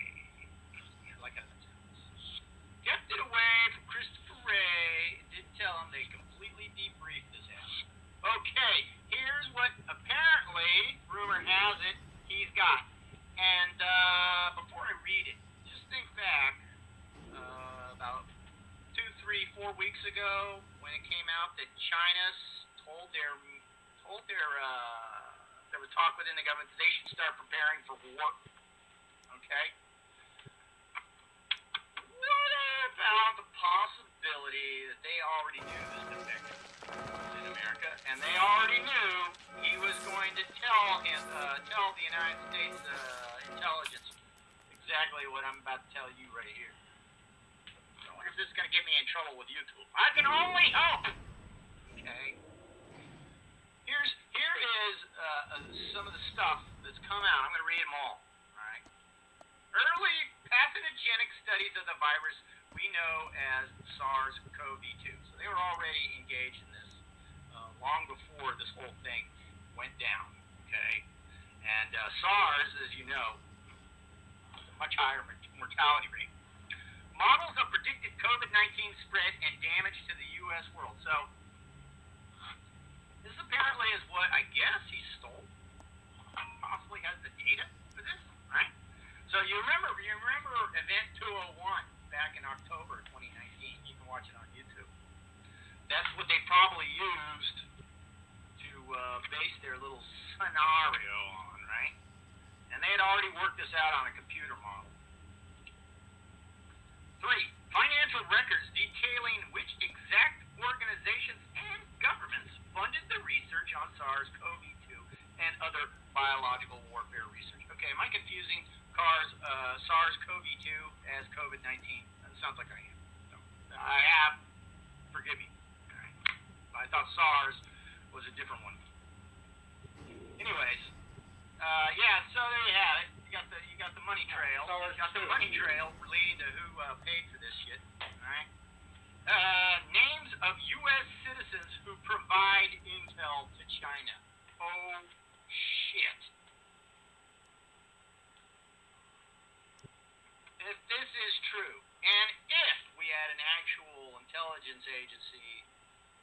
Yeah, like that sounds. Kept it away from Christopher Wray. Didn't tell him they completely debriefed his ass. Okay, here's what apparently, rumor has it, he's got. And before I read it, just think back about 2, 3, 4 weeks ago when it came out that China told their there was talk within the government that they should start preparing for war. Okay? What about the possibility that they already knew this defector was in America, and they already knew he was going to tell the United States intelligence exactly what I'm about to tell you right here. I wonder if this is going to get me in trouble with YouTube. I can only hope. Okay. Here is some of the stuff that's come out. I'm going to read them all. All right. Early pathogenic studies of the virus we know as SARS-CoV-2. So they were already engaged in this long before this whole thing went down. Okay. And SARS, as you know, has a much higher mortality rate. Models of predicted COVID-19 spread and damage to the U.S. world. So this apparently is what I guess he stole. Possibly has the data for this, right? So you remember Event 201 back in October 2019. You can watch it on YouTube. That's what they based their little scenario on, right? And they had already worked this out on a computer model. 3. Financial records detailing which exact organizations and governments funded the research on SARS-CoV-2 and other biological warfare research. Okay, am I confusing SARS-CoV-2 as COVID-19? That sounds like I am. No, I have. Forgive me. Okay. I thought SARS was a different one. Anyways, yeah. So there you have it. You got the money trail. You got the money trail leading to who paid for this shit. All right. Names of U.S. citizens who provide intel to China. Oh shit. If this is true, and if we had an actual intelligence agency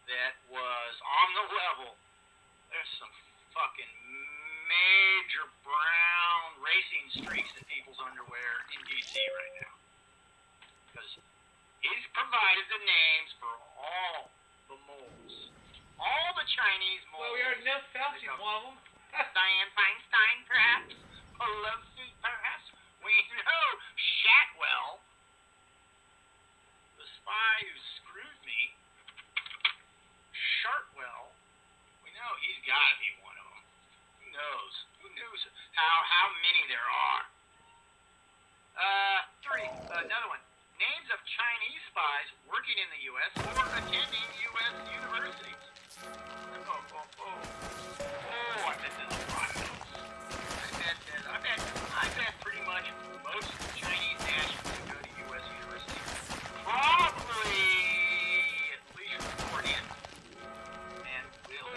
that was on the level, there's some fucking major brown racing streaks in people's underwear in D.C. right now. Because he's provided the names for all the moles. All the Chinese moles. Well, we already know Fauci's one of them. Dianne Feinstein, perhaps. Pelosi, perhaps. We know Shatwell, the spy who screwed me. Shartwell, we know he's got to be one of them. Who knows? Who knows how many there are? 3. Another one. Names of Chinese spies working in the U.S. or attending U.S. universities. Oh, I bet there's a lot of those. I bet pretty much most Chinese nationals who go to U.S. universities probably at least report in and will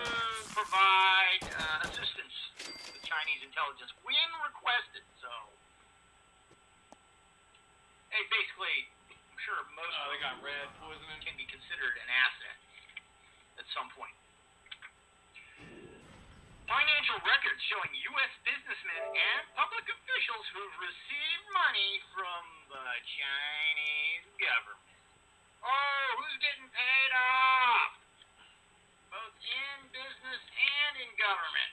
provide assistance to the Chinese intelligence when requested. So, hey, basically, I'm sure most of They got them red poisoning. can be considered an asset at some point. Financial records showing U.S. businessmen and public officials who've received money from the Chinese government. Oh, who's getting paid off? Both in business and in government.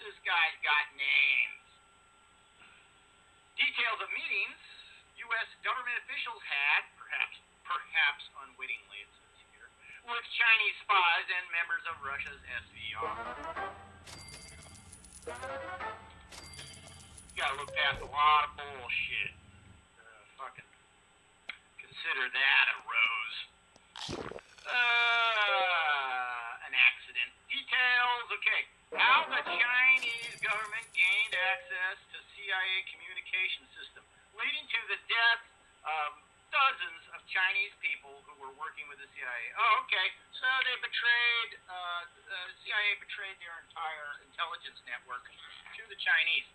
This guy's got names. Details of meetings U.S. government officials had, perhaps unwittingly it says here, with Chinese spies and members of Russia's SVR. You gotta look past a lot of bullshit. Fucking consider that a rose. An accident. Details, okay. How the Chinese government gained access to CIA communication system, leading to the death of dozens of Chinese people who were working with the CIA. Oh, okay. So they betrayed, CIA betrayed their entire intelligence network to the Chinese.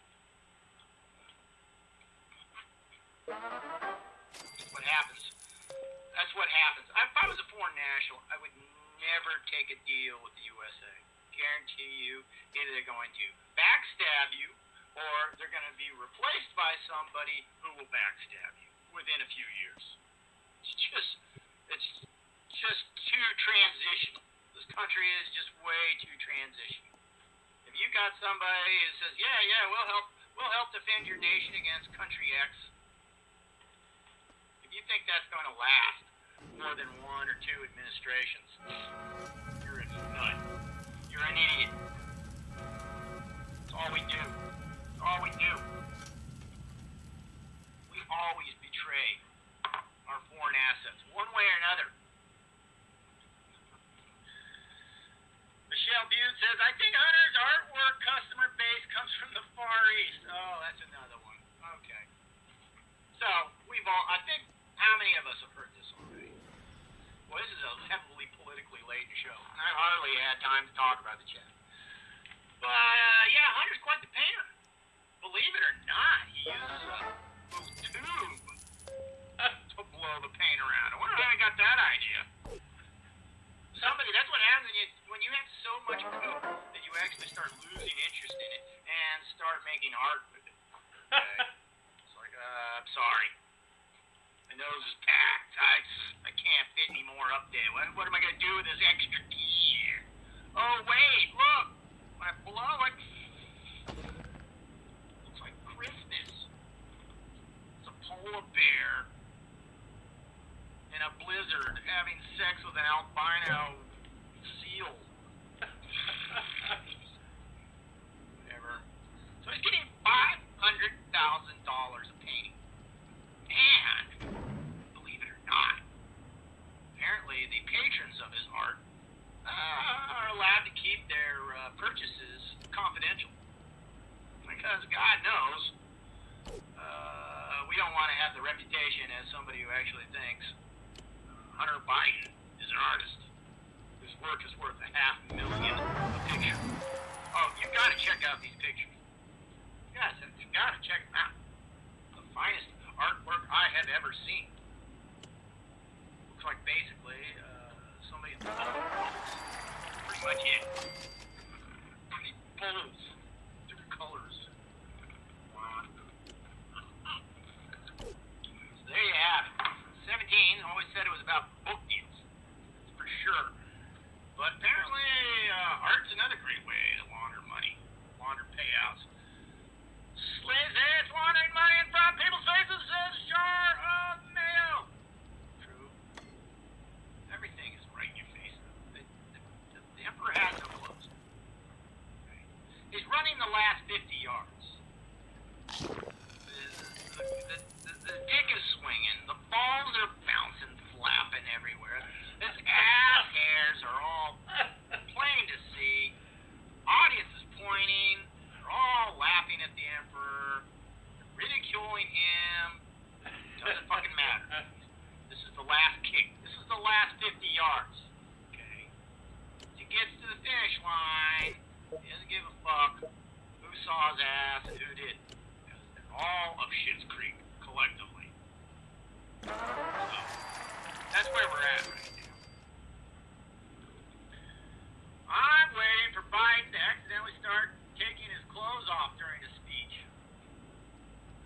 That's what happens. That's what happens. If I was a foreign national, I would never take a deal with the USA. Guarantee you, either they're going to backstab you, or they're going to be replaced by somebody who will backstab you within a few years. It's just too transitional. This country is just way too transitional. If you got somebody who says, yeah, we'll help defend your nation against country X, if you think that's going to last more than 1 or 2 administrations, you're a nut. You're an idiot. It's all we do. It's all we do. We always betray our foreign assets, one way or another. Michelle Bude says, I think Hunter's artwork customer base comes from the Far East. Oh, that's another one. Okay. So, I think, how many of us have heard this already? Well, this is a heavily politically laden show. I hardly had time to talk about the chat. But, yeah, Hunter's quite the painter. Believe it or not, he uses a little tube to blow the paint around. I wonder how I got that idea. That's what happens when you have so much code that you actually start losing interest in it and start making art with it. Okay? It's like, I'm sorry. My nose is packed. I can't fit any more up there. What am I going to do with this extra gear? Oh, wait, look. My albino seal. Whatever. So he's getting $500,000 a painting. And, believe it or not, apparently the patrons of his art are allowed to keep their purchases confidential. Because God knows, we don't want to have the reputation as somebody who actually thinks Hunter Biden is an artist whose work is worth $500,000 a picture. Oh, you've got to check out these pictures. Yes, you've got to check them out. The finest artwork I have ever seen. Looks like basically somebody pretty much it. Pretty pulls, different colors. So there you have it. 17 always said it was about book deals. That's for sure. But apparently, art's another great way to launder money, launder payouts. Slizz laundering money in front of people's faces says jar of mail. True. Everything is right in your face. The emperor has no clothes. Right. He's running the last 50 yards. The dick is swinging. The balls are bouncing, flapping everywhere. His ass hairs are all plain to see. Audience is pointing. They're all laughing at the emperor. They're ridiculing him. Doesn't fucking matter. This is the last kick. This is the last 50 yards. Okay? As he gets to the finish line, he doesn't give a fuck who saw his ass and who didn't. Because they're all of Schitt's Creek collectively. So, that's where we're at right now. I'm waiting for Biden to accidentally start taking his clothes off during his speech.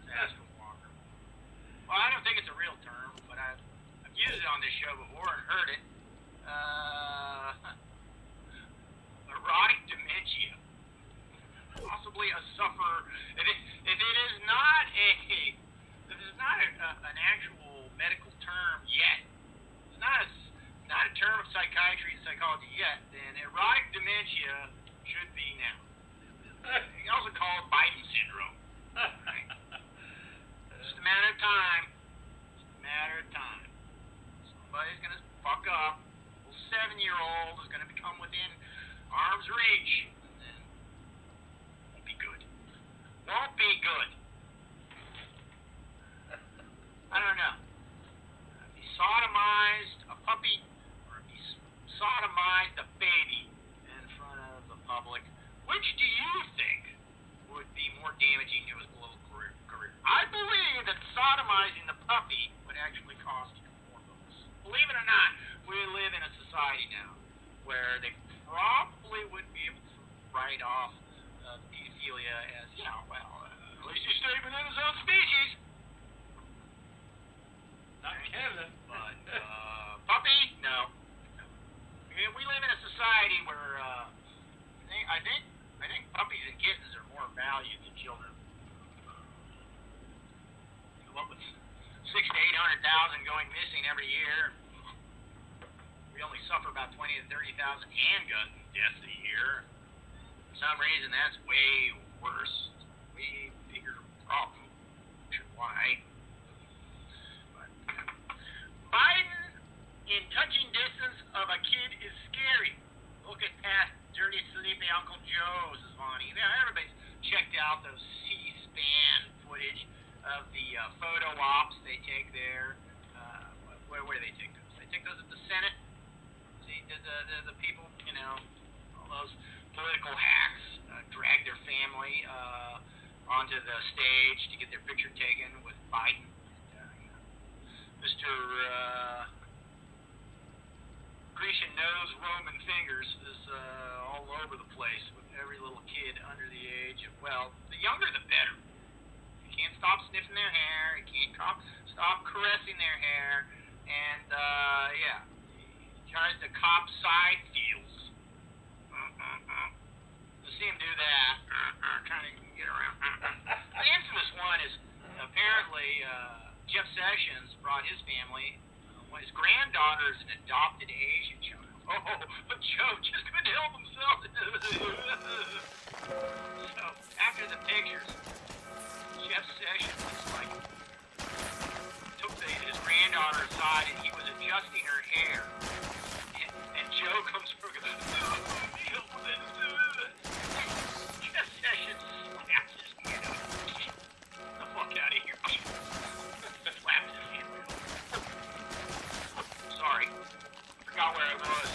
Disaster Walker. Well, I don't think it's a real term, but I've used it on this show before and heard it. Erotic dementia. Possibly a sufferer. If it is not an actual medical term yet, it's not a term of psychiatry and psychology yet, then erotic dementia should be now. You can also call it Biden syndrome. Right? Just a matter of time. Just a matter of time. Somebody's gonna fuck up. A little 7-year-old is gonna become within arm's reach. And then won't be good. Won't be good. I don't know. If he sodomized a puppy, or if he sodomized a baby in front of the public, which do you think would be more damaging to his political career? I believe that sodomizing the puppy would actually cost him more votes. Believe it or not, we live in a society now where they probably wouldn't be able to write off pedophilia as, at least he's staying within his own species. Not Canada. But, puppy? No. We live in a society where, I think puppies and kittens are more valued than children. What with 600,000 to 800,000 going missing every year, we only suffer about 20,000 to 30,000 handgun deaths a year. For some reason, that's way worse. It's a way bigger problem. Not sure why. But Biden in touching distance of a kid is scary. Look at past dirty, sleepy Uncle Joe's, is Vonnie. Everybody's checked out those C-SPAN footage of the photo ops they take there. Where do they take those? They take those at the Senate. See, the people, all those political hacks drag their family onto the stage to get their picture taken with Biden. Mr. Grecian nose, Roman fingers is all over the place with every little kid under the age of, the younger the better. You can't stop sniffing their hair, you can't stop caressing their hair, and he tries to cop side feels. You see him do that, trying to get around. The infamous one is apparently Jeff Sessions brought his family, Well, his granddaughter is an adopted Asian child. Oh, but Joe just couldn't help himself. So, after the pictures, Jeff Sessions was like, took his granddaughter aside and he was adjusting her hair. And Joe comes through and goes, Jeff Sessions slaps his hand out. Get the fuck out of here. Slaps his hand out. Sorry. Forgot where I was.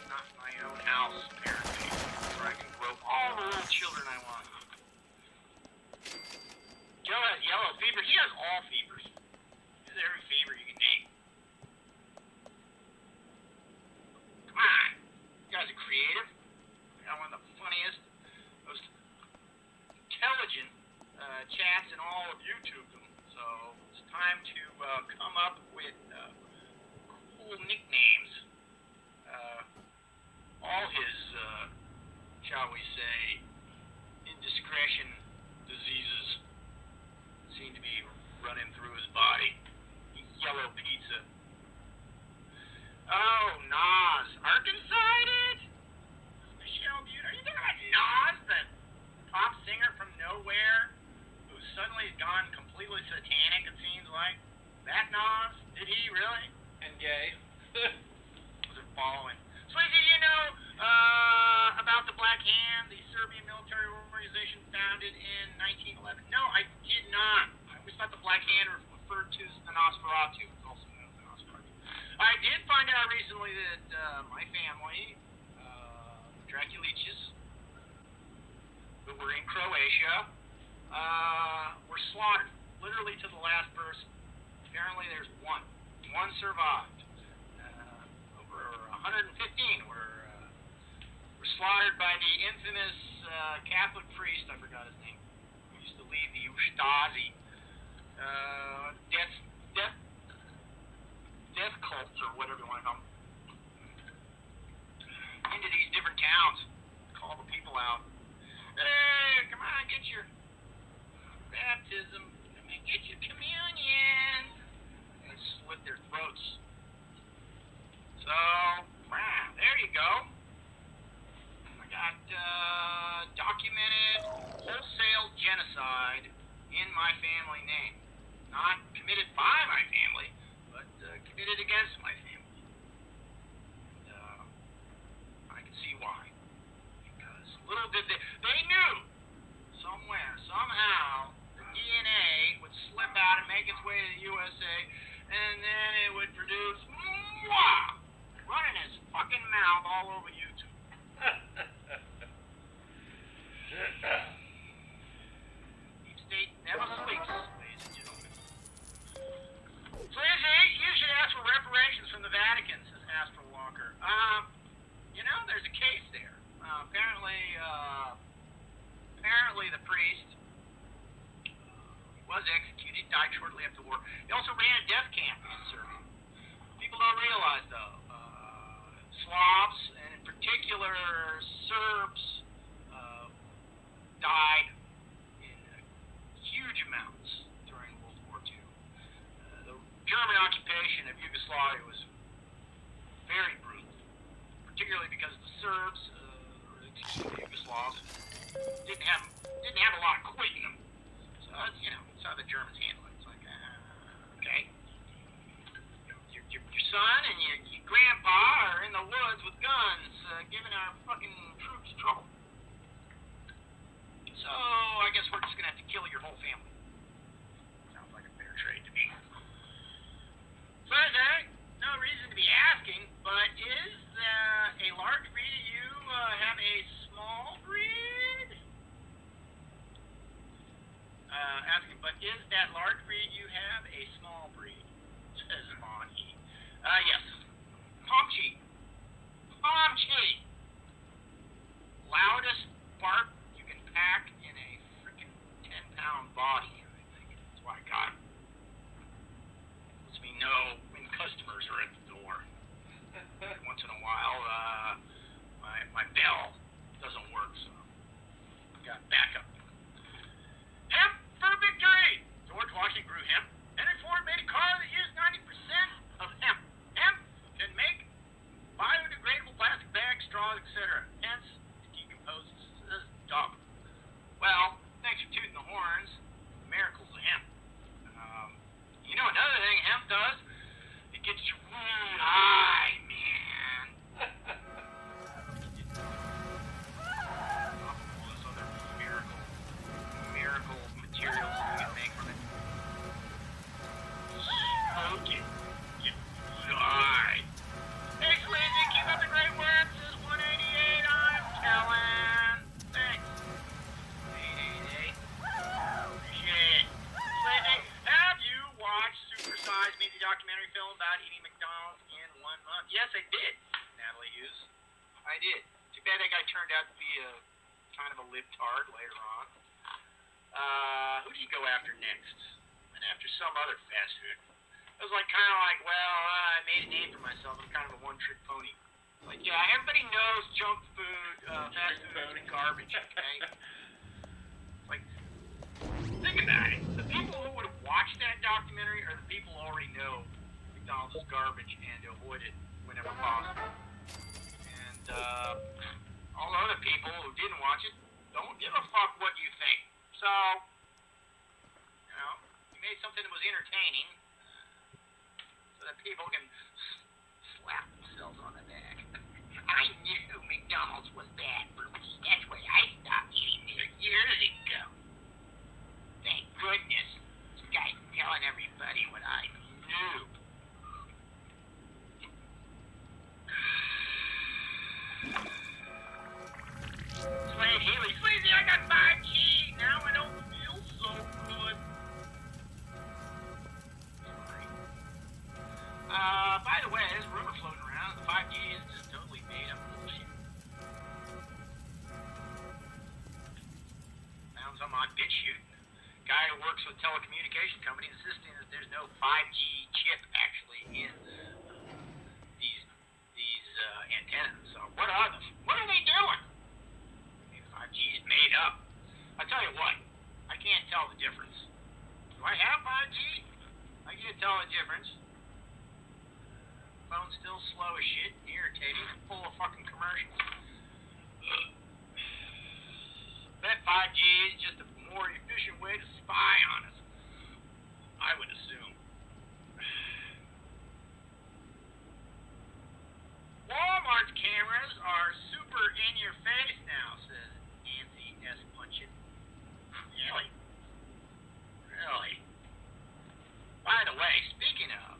Not in my own house, apparently. Where I can grow all the little children I want. Joe has yellow fever. He has all fevers. He has every fever you can name. Come on. You guys are creative. I got one of the funniest, most intelligent chats in all of YouTube. So it's time to come up with cool nicknames. All his, shall we say, indiscretion diseases seem to be running through his body. Yellow pizza. Oh, Nas. Arkansas-ed? Michelle Butte. Are you talking about Nas, the pop singer from nowhere who suddenly has gone completely satanic, it seems like? That Nas? Did he really? And gay. Was it following? Swayze, you know about the Black Hand, the Serbian military organization founded in 1911? No, I did not. I always thought the Black Hand referred to as the Nosferatu. It's also known as the Nosferatu. I did find out recently that my family, Draculiches, who were in Croatia, were slaughtered, literally to the last person. Apparently there's one. One survived. Over 115 were slaughtered by the infamous Catholic priest, I forgot his name, who used to lead the Ustazi death cults, or whatever you want to call them, into these different towns, call the people out. Hey, come on, get your baptism, get your communion, and slit their throats. So, there you go. I got documented wholesale genocide in my family name. Not committed by my family, but committed against my family. And I can see why. Because little did they knew somewhere, somehow, the DNA would slip out and make its way to the USA, and then it would produce running his fucking mouth all over YouTube. Deep State never sleeps, ladies and gentlemen. So you should ask for reparations from the Vatican, says Astral Walker. There's a case there. Apparently the priest was executed, died shortly after the war. He also ran a death camp in Serbia. People don't realize, though, Slavs, and in particular Serbs, died in huge amounts during World War II. The German occupation of Yugoslavia was very brutal, particularly because the Serbs, the Yugoslavs, didn't have a lot of quit in them. So that's how the Germans handle it. It's like, okay. Your son and your grandpa are in the woods with guns, giving our fucking troops trouble. So I guess we're just gonna have to kill your whole family. Sounds like a fair trade to me. So no reason to be asking, but is a large breed of you have a small breed? Asking, but is that large breed you have a small breed? Says Monty. Yes. Pomchi. Loudest bark you can pack in a freaking 10-pound body, I think. That's why I got him. Lets me know when customers are at the door. Once in a while, my bell doesn't work, so I got backup. Hemp for victory! George Washington grew hemp. Henry Ford made a car that used 90% libtard later on. Who do you go after next? Went after some other fast food. It was like kind of like, well, I made a name for myself. I'm kind of a one-trick pony. Like, yeah, everybody knows junk food, fast food is garbage, okay? Like, think about it. The people who would have watched that documentary are the people who already know McDonald's is garbage and avoid it whenever possible. And all the other people who didn't watch it don't give a fuck what you think. So, you know, you made something that was entertaining so that people can slap themselves on the back. I knew McDonald's was bad for me. That's why I stopped eating there years ago. Thank goodness. This guy's telling everybody what I knew. Slade Haley, Sleazy, I got 5G. Now I don't feel so good. Sorry. By the way, there's a rumor floating around. The 5G is just totally made up bullshit. Found some on BitChute. Guy who works with telecommunication company insisting that there's no 5G chip actually in these antennas. So what are they doing? 5G is made up. I tell you what, I can't tell the difference. Do I have 5G? I can't tell the difference. Phone's still slow as shit, irritating, and full of fucking commercials. Bet 5G is just a more efficient way to spy on us. I would assume. Walmart's cameras are super in your face now, says Nancy S. Punchin. Really? Really? By the way, speaking of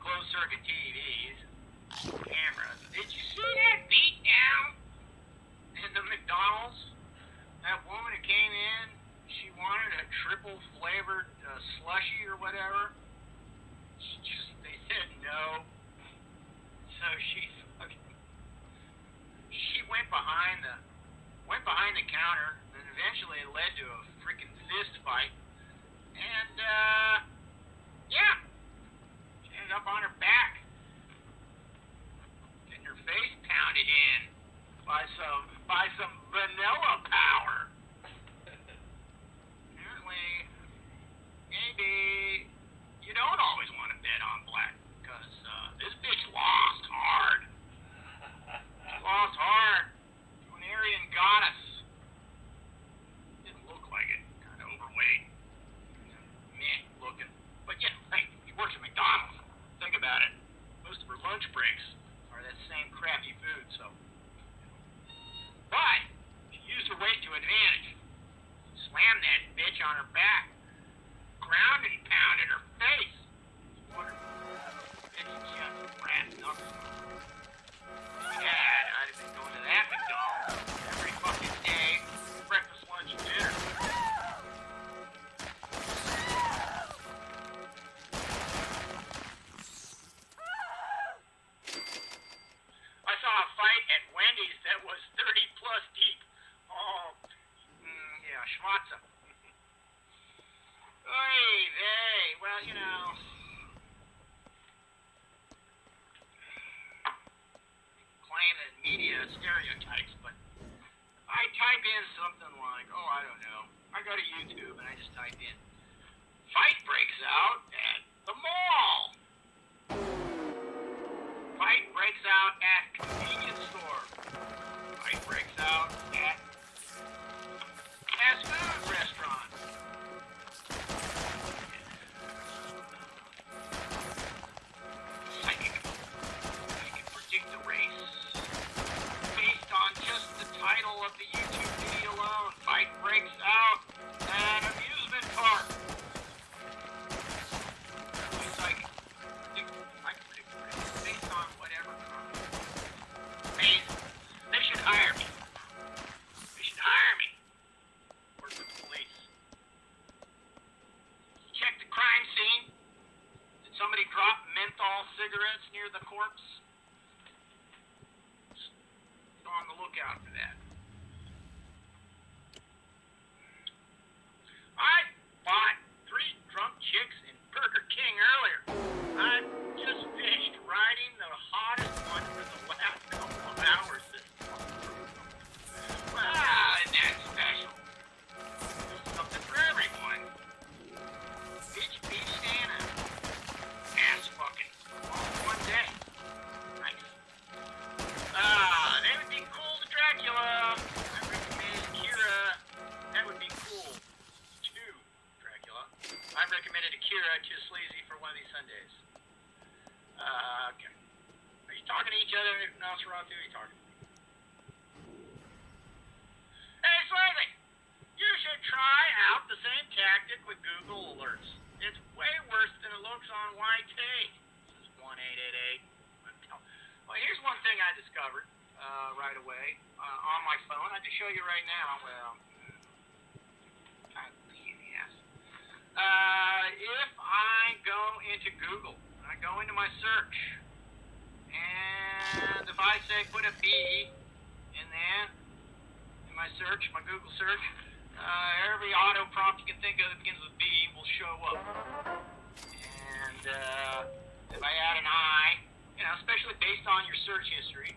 closed circuit TVs, cameras, did you see that beat down in the McDonald's? That woman who came in, she wanted a triple flavored slushy or whatever. They said no. So she went behind the counter, and eventually it led to a freaking fist fight. And yeah, she ended up on her back, getting her face pounded in by some vanilla power. Apparently, maybe you don't always want to bet on black, because this bitch lost hard. Lost hard to an Aryan goddess. Didn't look like it. Kind of overweight. Meh looking. But yeah, hey, she works at McDonald's. Think about it. Most of her lunch breaks are that same crappy food, so. But she used her weight to advantage. Slammed that bitch on her back. Ground and pounded her face. Wonderful. Bitch just brass knuckles. Yeah, I'd have been going to that McDonald's every fucking day, breakfast, lunch, and dinner. I saw a fight at Wendy's that was 30 plus deep. Oh, yeah, schmatza. Oy vey. Well, you know. Claim that media stereotypes, but I type in something like, oh, I don't know. I go to YouTube and I just type in, fight breaks out at the mall. Fight breaks out at convenience store. Fight breaks out at fast food restaurant. I can predict the race based on just the title of the YouTube video alone. Fight breaks out at amusement park. I can predict the race based on whatever. Amazing. They should hire me. here at you, Sleazy, for one of these Sundays. Okay. Are you talking to each other, Nosferatu? Are you talking? Hey, Sleazy! You should try out the same tactic with Google Alerts. It's way worse than it looks on YT. This is 1888. Well, here's one thing I discovered right away on my phone. I can show you right now. Well, kind of pain in the ass. If I go into Google, I go into my search, and if I say put a B in there, in my search, my Google search, every auto prompt you can think of that begins with B will show up. And if I add an I, you know, especially based on your search history,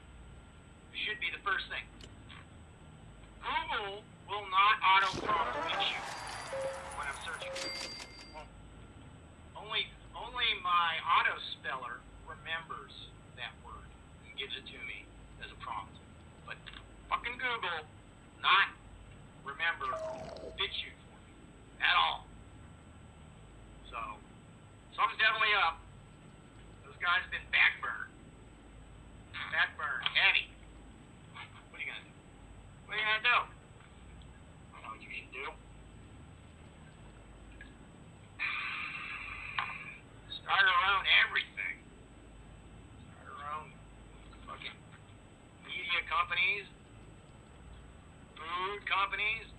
it should be the first thing. Google will not auto prompt you when I'm searching. Well, only my auto speller remembers that word and gives it to me as a prompt. But fucking Google not remember BitChute for me at all. So something's definitely up. Those guys have been backburned. Backburned, heavy. What are you gonna do? What are you gonna do? I know what you should do. Start our own everything. Start our own fucking media companies, food companies,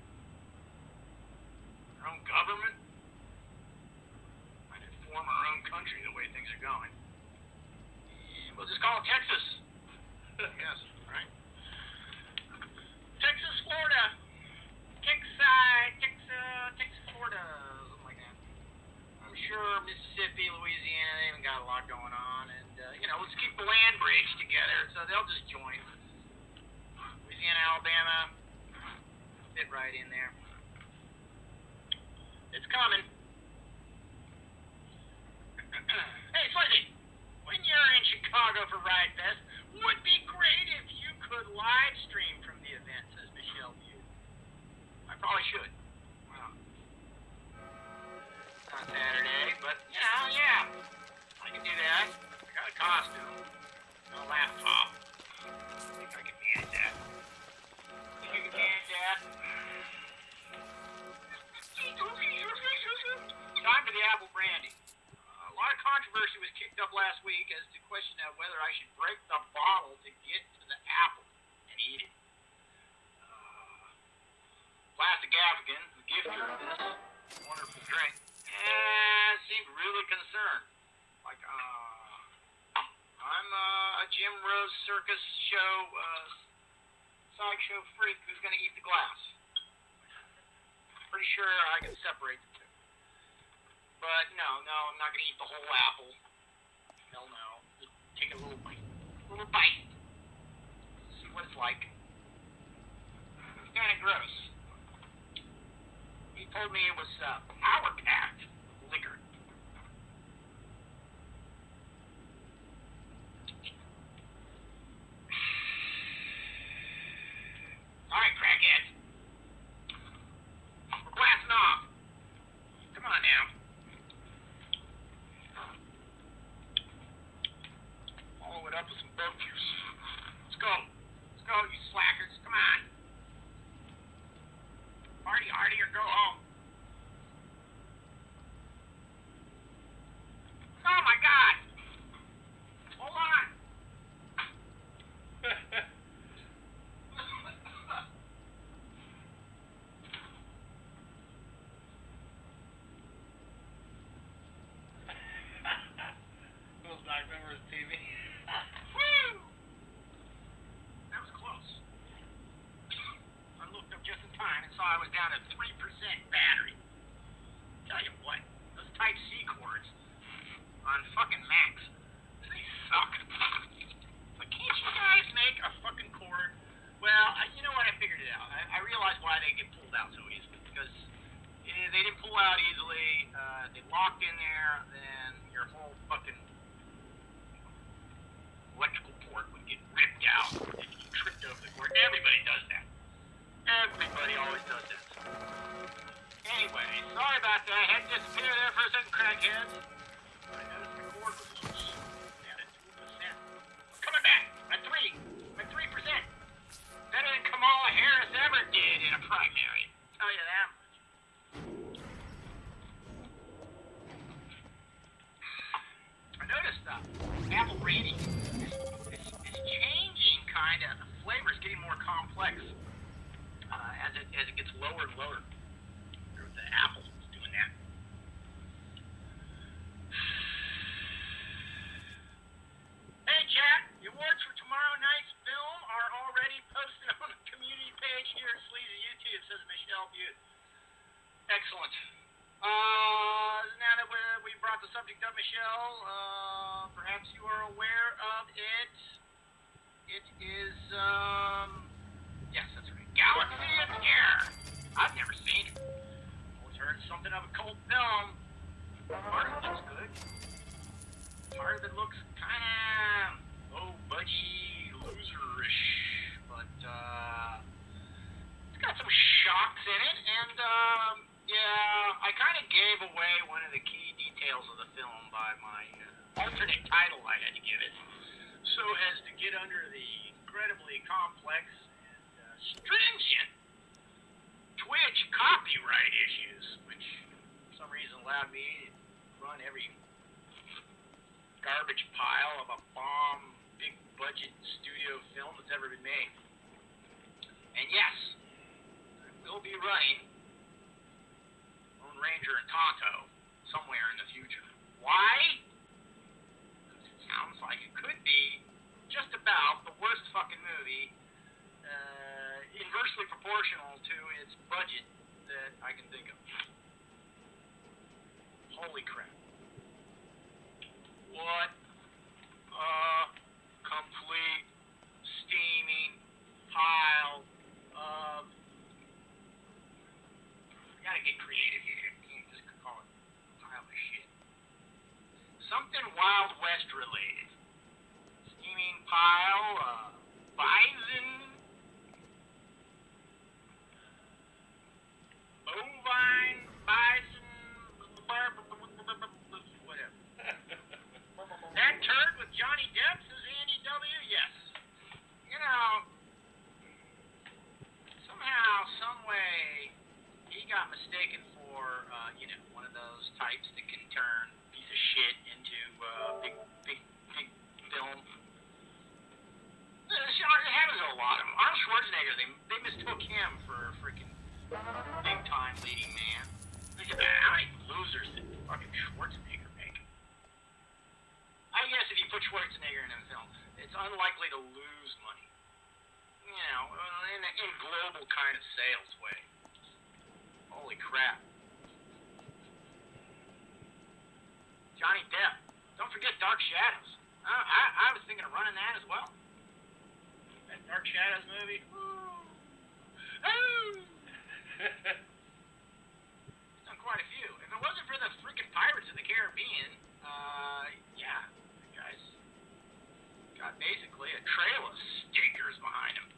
our own government. Might inform our own country the way things are going. We'll just call it Texas. Yes, right. Texas, Florida. Texas, Florida. Something like that. I'm sure Mississippi, Louisiana, they even got a lot going on. And, you know, let's keep the land bridge together. So they'll just join. Louisiana, Alabama, fit right in there. It's coming. Hey, Fuzzy, when you're in Chicago for Ride Fest, would be great if you could live stream from the event, says Michelle View. I probably should. Well, not Saturday, but, you know, yeah. I can do that. I got a costume. No laptop. I think I can manage that. Think you can manage that? Time for the apple brandy. A lot of controversy was kicked up last week as to question of whether I should break the bottle to get to the apple and eat it. Plastic African, the gifter of this wonderful drink, seemed really concerned. Like, I'm a Jim Rose circus show, sideshow freak who's going to eat the glass. Pretty sure I can separate the two. But no, I'm not going to eat the whole apple. Hell no. Just take a little bite. See what it's like. It's kind of gross. He told me it was power-packed liquor. All right, crackheads. We're glassing off. Come on now. Follow it up with some boat juice. Let's go. Let's go, you slackers. Come on. Party hardy or go home. Oh my God. Hold on. Goes back over his TV. Woo! That was close. I looked up just in time and saw I was down to 3% battery. Tell you what, those Type-C cords on fucking Macs, they suck. Like, can't you guys make a fucking cord? Well, you know what, I figured it out. I realized why they get pulled out so easily. Because they didn't pull out easily, they locked in there, then your whole fucking electrical port would get ripped out if you tripped over the cord. Everybody does that. Everybody always does that. Anyway, sorry about that. I had to disappear there for close-up crackheads. I noticed the cord was loose. Down at 2%. Coming back. At 3%. Better than Kamala Harris ever did in a primary. Tell you that much. I noticed Apple rating is changing, kind of. The flavor's getting more complex as it gets lower and lower. The Apple is doing that. Hey, chat. The awards for tomorrow night's film are already posted on the community page here at Sleazy YouTube, says Michelle Butte. Excellent. Now that we brought the subject up, Michelle, perhaps you are aware of it. It is, yes, that's right. Galaxy of Air. I've never seen it. Always heard something of a cult film. Part of it looks good. Part of it looks kind of low-budget, loserish, but it's got some shocks in it, and yeah, I kind of gave away one of the key details of the film by my alternate title I had to give it, so as to get under the incredibly complex and stringent Twitch copyright issues, which for some reason allowed me to run every garbage pile of a bomb, big budget studio film that's ever been made. And yes, I will be running Lone Ranger and Tonto somewhere in the future. Why? Because it sounds like it could be just about the worst fucking movie, inversely proportional to its budget that I can think of. Holy crap. What a complete steaming pile of... I gotta get creative here. You can't just call it a pile of shit. Something Wild West related. Steaming pile of bison, bovine, bison, whatever. That turd with Johnny Depp, says Andy W? Yes. You know, somehow, someway, he got mistaken for, one of those types that can turn a piece of shit into big film. It happens to a lot of them. Arnold Schwarzenegger, they mistook him for a freaking big-time leading man. Think about how many losers did fucking Schwarzenegger make. I guess if you put Schwarzenegger in a film, it's unlikely to lose money. You know, in a global kind of sales way. Holy crap. Johnny Depp. Don't forget Dark Shadows. I was thinking of running that as well. That Dark Shadows movie. Done quite a few. If it wasn't for the freaking Pirates of the Caribbean, yeah, the guy's got basically a trail of stinkers behind him.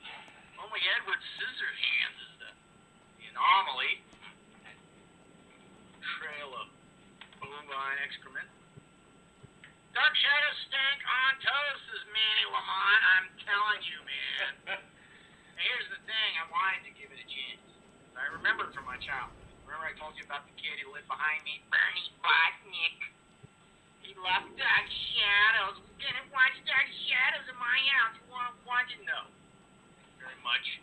Only Edward Scissorhands is the anomaly. That trail of bovine excrement. Dark Shadows stank on toast, says Manny Lamont. I'm telling you, man. Now, here's the thing. I wanted to give it a chance. I remembered from my childhood. Remember I told you about the kid who lived behind me? Bernie Botnick. He loved Dark Shadows. We're gonna watch Dark Shadows in my house. You wanna watch it? No. Thank you very much.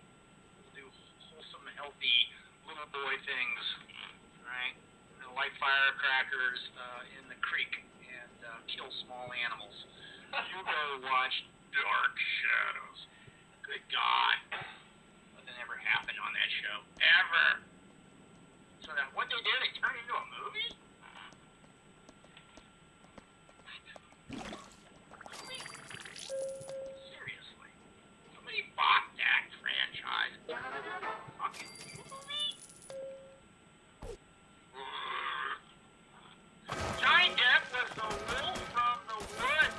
We'll do wholesome, healthy little boy things. Right? And light firecrackers in the creek and kill small animals. You go watch Dark Shadows. Good God. Nothing ever happened on that show. Ever. So then what they did, they turned into a movie? Really? Seriously? Somebody bought that franchise. Fucking movie? Johnny Depp was the wolf from the woods.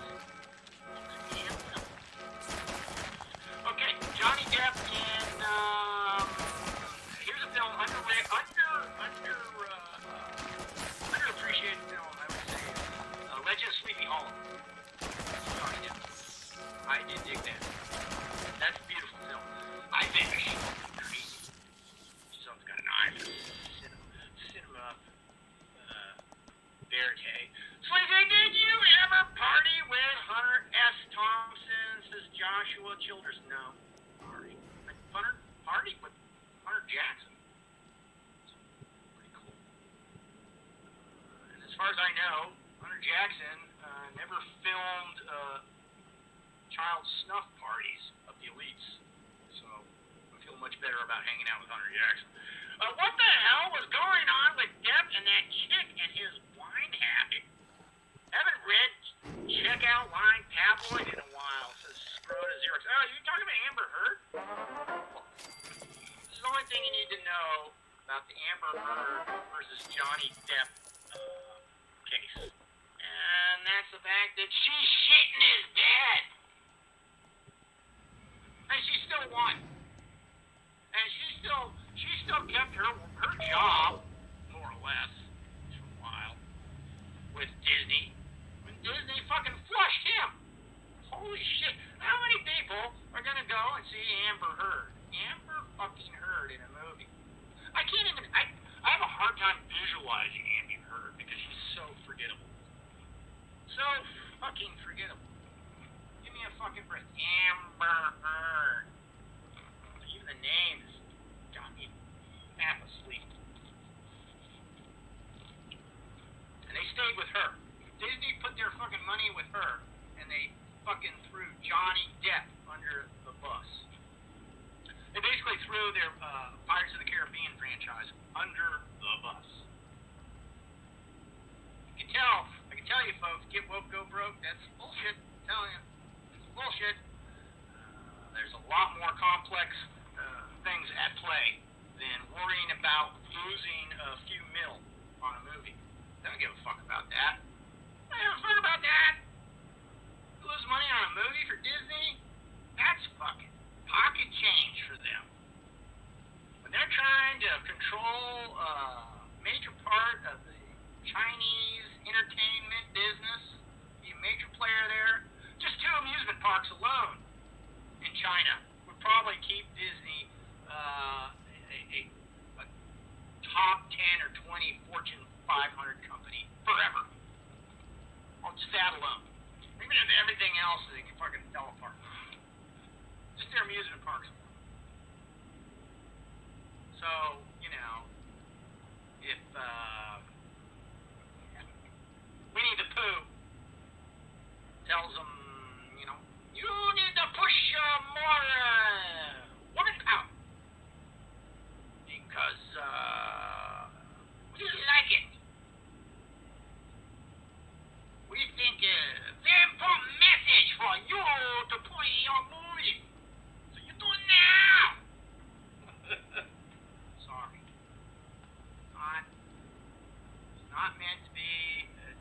Okay, Johnny Depp in, here's a film far as I know, Hunter Jackson never filmed child snuff parties of the elites. So I feel much better about hanging out with Hunter Jackson. What the hell was going on with Depp and that chick and his wine habit? Haven't read Check Out Line Tabloid in a while, says Scrota Xerox. Oh, you talking about Amber Heard? This is the only thing you need to know about the Amber Heard versus Johnny Depp case. And that's the fact that she's shitting his dad. And she still won. And she still kept her job, more or less, for a while, with Disney. When Disney fucking flushed him. Holy shit. How many people are gonna go and see Amber Heard? Amber fucking Heard in a movie. I have a hard time visualizing Amber Heard because she's so forgettable. So fucking forgettable. Give me a fucking break. Amber Heard. Even the name has got me half asleep. And they stayed with her. Disney put their fucking money with her, and they fucking threw Johnny Depp under the bus. They basically threw their Pirates of the Caribbean franchise under the bus. I can tell you folks, get woke, go broke, that's bullshit. I'm telling you, it's bullshit. There's a lot more complex things at play than worrying about losing a few mil on a movie. They don't give a fuck about that. They don't give a fuck about that. Lose money on a movie for Disney? That's fucking pocket change for them. When they're trying to control a major part of the Chinese entertainment business, be a major player there, just 2 amusement parks alone in China would probably keep Disney a top 10 or 20 Fortune 500 company forever. Or just that alone. Even if everything else they can fucking fell apart. Just their amusement parks. So, you know, if Winnie the Pooh tells them, you know, you need to push more woman power. Because we like it. We think very important message for you to put in your movie. So you do it now. Sorry. It's not meant to be a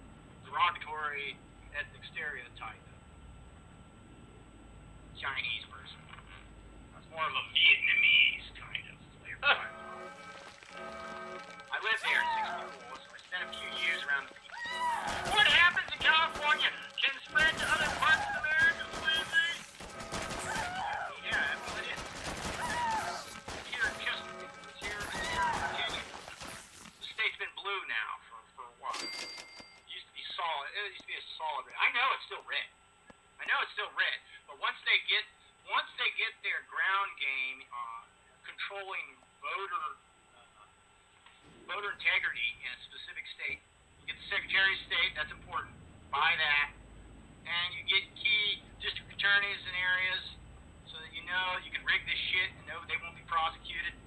derogatory ethnic stereotype. Chinese person. That's more of a Vietnamese kind of flavor. I lived there in 64, so I spent a few years around the people. What happens in California can spread to other parts of America, Lindsay. Yeah, that's what it is. It's here in Chesapeake. It's here in Virginia. The state's been blue now for a while. It used to be solid. It used to be a solid red. I know it's still red. But once they get their ground game on controlling voter integrity in a specific state, you get the Secretary of State, that's important. Buy that. And you get key district attorneys in areas so that you know you can rig this shit and know they won't be prosecuted.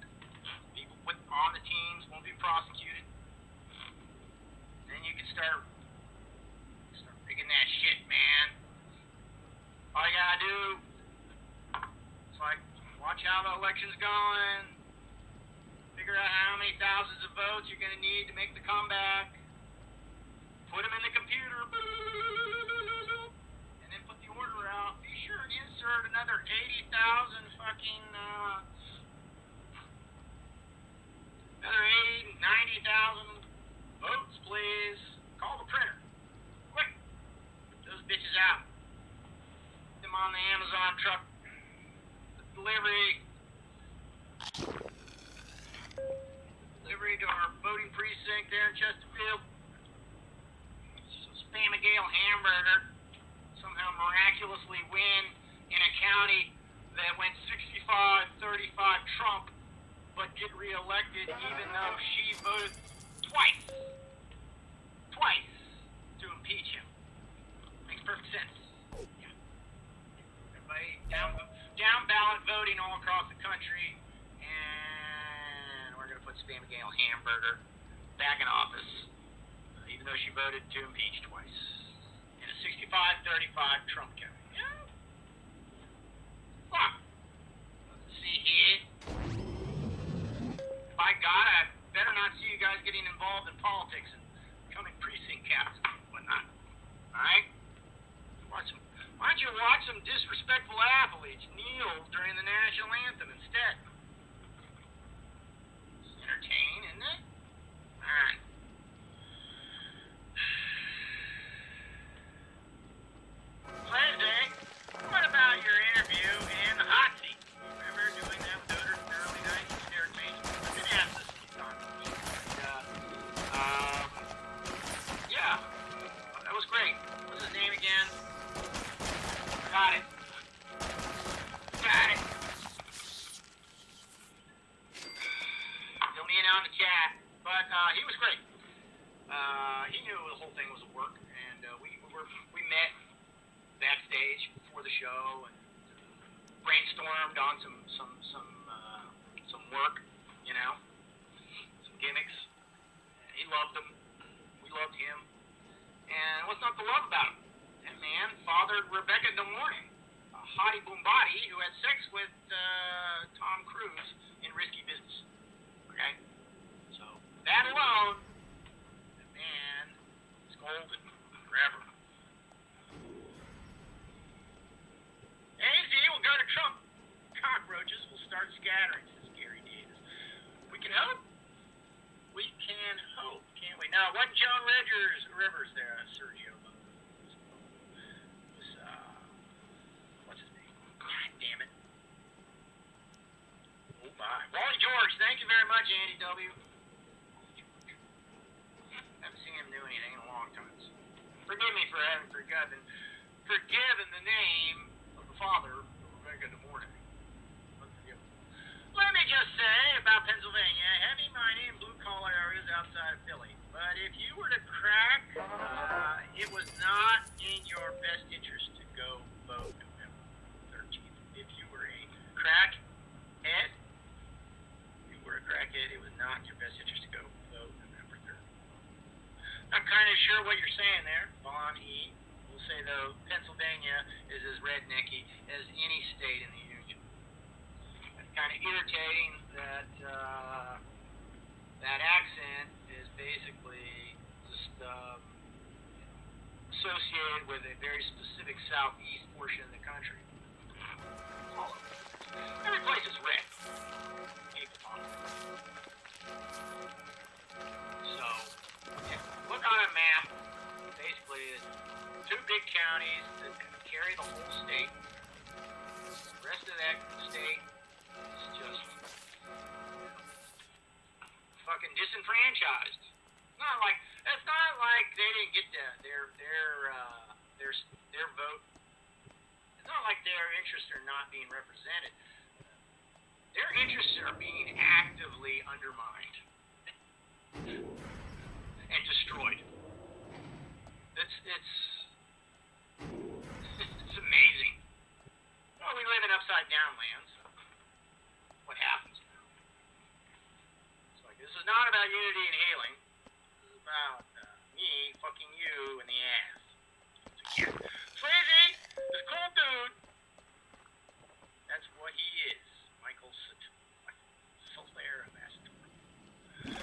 People on the teams won't be prosecuted. Then you can start rigging that shit, man. All you gotta do, it's like, watch how the election's going, figure out how many thousands of votes you're gonna need to make the comeback, put them in the computer, and then put the order out. Be sure and insert another 80,000 fucking, another 80, 90,000 votes, please. Call the printer. Quick. Put those bitches out. Put them on the Amazon truck. The delivery to our voting precinct there in Chesterfield. Spam a Gale hamburger somehow miraculously win in a county that went 65-35 Trump, but get reelected even though she voted twice twice to impeach him. Makes perfect sense. Yeah. Everybody down ballot voting all across the country, and we're gonna put Spamagale Hamburger back in office, even though she voted to impeach twice in a 65-35 Trump county. Yeah. Fuck. Let's see here. By God, I better not see you guys getting involved in politics and becoming precinct captains and whatnot. Alright? Why don't you watch some disrespectful athletes kneel during the national anthem instead? It's entertaining, isn't it? Alright. Wednesday, what about your interview in the hot seat? Remember doing that with Odor in the early 90s with Derek Mason? I've been asked this a few times. Yeah, that was great. What's his name again? Got it. Don't need it on the chat, but he was great. He knew the whole thing was a work, and we met backstage before the show and brainstormed on some work, you know, some gimmicks. And he loved them. We loved him. And what's not to love about him? That man fathered Rebecca De Mornay, a hottie boom body who had sex with Tom Cruise in Risky Business. Okay? So, that alone, the man is golden forever. AZ will go to Trump. Cockroaches will start scattering, says Gary Davis. We can hope. We can hope, can't we? No, it wasn't Joan Rivers there, Sergio. It was, what's his name? God damn it. Oh, my. Wally George, thank you very much, Andy W. Haven't seen him do anything in a long time. So forgive me for having forgiven the name of the father of Rebecca De Mornay. Let me just say about Pennsylvania, heavy mining in blue-collar areas outside of Philly. But if you were to crack, it was not in your best interest to go vote November 13th. If you were a crackhead, it was not in your best interest to go vote November 13th. Not kind of sure what you're saying there, Bon E. We'll say, though, Pennsylvania is as rednecky as any state in the Union. It's kind of irritating that that accent is basically just associated with a very specific southeast portion of the country. Every place is red. So, look on a map. Basically, it's two big counties that carry the whole state. The rest of that state is just fucking disenfranchised. It's not like they didn't get their vote. It's not like their interests are not being represented. Their interests are being actively undermined and destroyed. It's amazing. Well, we live in upside down land, so what happens now? It's like, this is not about unity and healing. This is about me fucking you in the ass. So, yeah. Swayze, this cool dude, that's what he is. Michael Solera,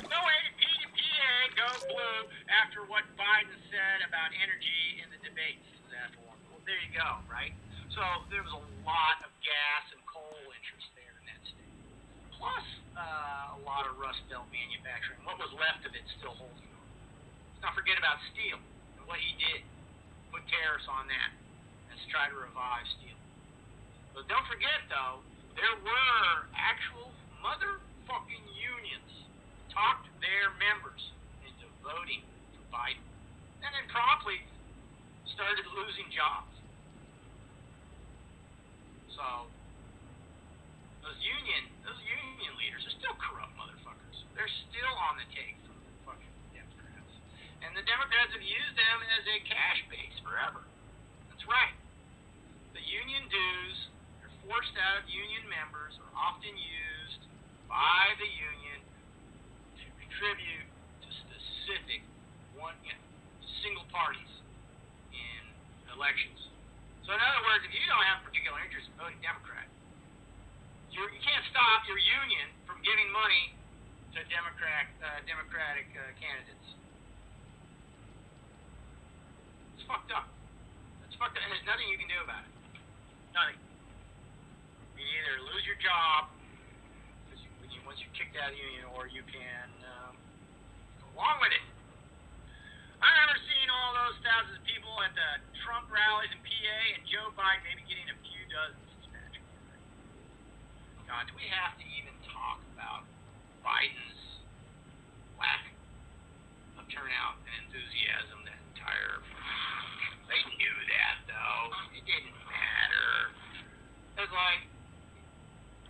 no way did PA go blue after what Biden said about energy in the debates. Well, there you go, right? So there was a lot of gas and coal interest there in that state. Plus a lot of Rust Belt manufacturing. What was left of it still holding on. Let's not forget about steel and what he did. Put tariffs on that. Let's try to revive steel. But don't forget, though, there were actual motherfucking unions talked their members into voting for Biden, and then promptly started losing jobs. So those union leaders are still corrupt motherfuckers. They're still on the take from the fucking Democrats. And the Democrats out of union members are often used by the union to contribute to specific single parties in elections. So in other words, if you don't have particular interest in voting Democrat, you can't stop your union from giving money to Democratic candidates. It's fucked up. It's fucked up, and there's nothing you can do about it. Nothing. You either lose your job once you're kicked out of the union, or you can go along with it. I remember seeing all those thousands of people at the Trump rallies in PA, and Joe Biden maybe getting a few dozen magic. God, do we have to even talk about Biden's lack of turnout and enthusiasm that entire... They knew that, though. It didn't matter. It was like,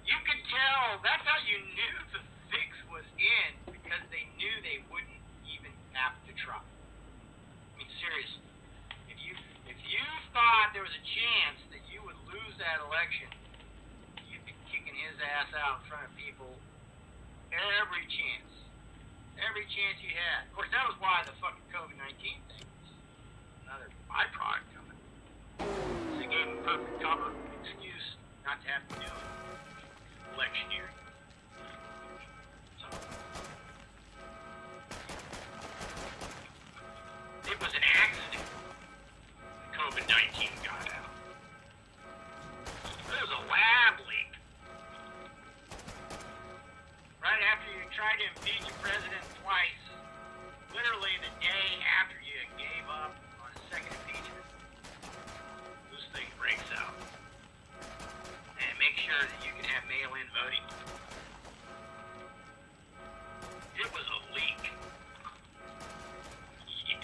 you could tell, that's how you knew the fix was in, because they knew they wouldn't even have to try. I mean, seriously. If you thought there was a chance that you would lose that election, you'd be kicking his ass out in front of people every chance. Every chance you had. Of course, that was why the fucking COVID-19 thing was another byproduct of it. So they gave him perfect cover, excuse not to have to do it. Electioneering. So, it was an accident. COVID-19 got out. It was a lab leak. Right after you tried to impeach a president twice, literally the day after you gave up on a second impeachment, this thing breaks out. And make sure that you can have mail-in voting. It was a leak.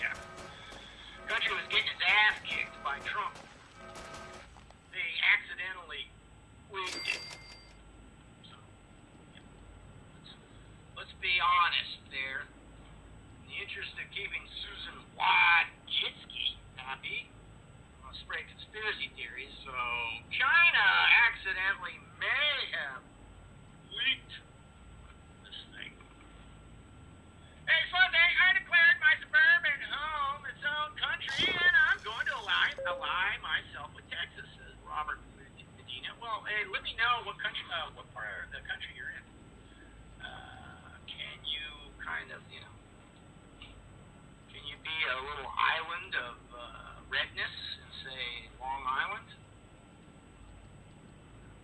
Yeah. The country was getting its ass kicked by Trump. They accidentally leaked it. So, yeah. Let's be honest there. In the interest of keeping Susan Wojcicki happy, I'll spread conspiracy theories, so China accidentally may have leaked this thing. Hey, Sunday, I declared my suburban home its own country, and I'm going to ally myself with Texas, says Robert Medina. Well, hey, let me know what country, what part of the country you're in. Can you kind of, can you be a little island of redness in, say, Long Island?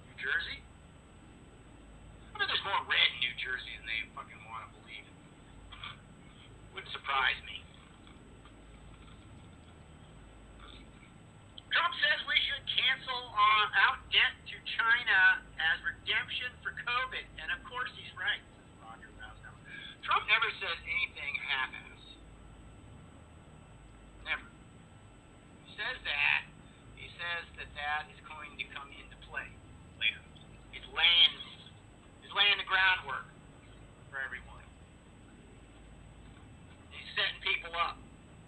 New Jersey? I mean, there's more red in New Jersey than they fucking want to believe. Wouldn't surprise me. Trump says we should cancel out debt to China as redemption for COVID. And of course he's right, says Roger Rousnow. Trump never says anything half-ass. Never. He says that. He says that is going to come into play later. He's laying the groundwork for everyone. He's setting people up.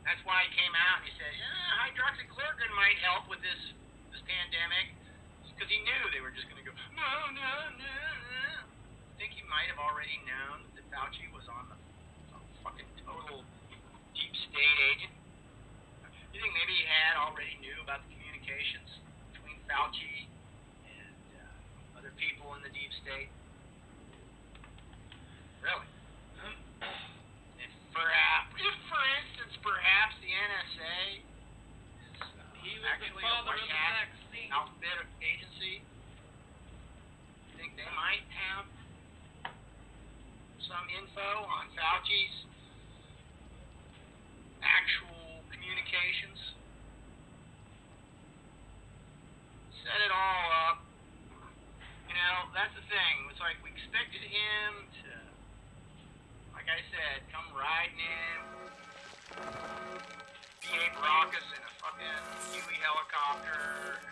That's why he came out and he said, hydroxychloroquine might help with this pandemic. Because he knew they were just going to go, no. I think he might have already known that Fauci was on some fucking total deep state agent. You think maybe he had already knew about the communications between Fauci and other people in the deep state? Really? If for instance, perhaps the NSA is actually a white hat outfit agency, you think they might have some info on Fauci's actual communications? Set it all up. That's the thing. It's like we expected him to, like I said, come riding in, B-8 Baracus in a fucking Huey helicopter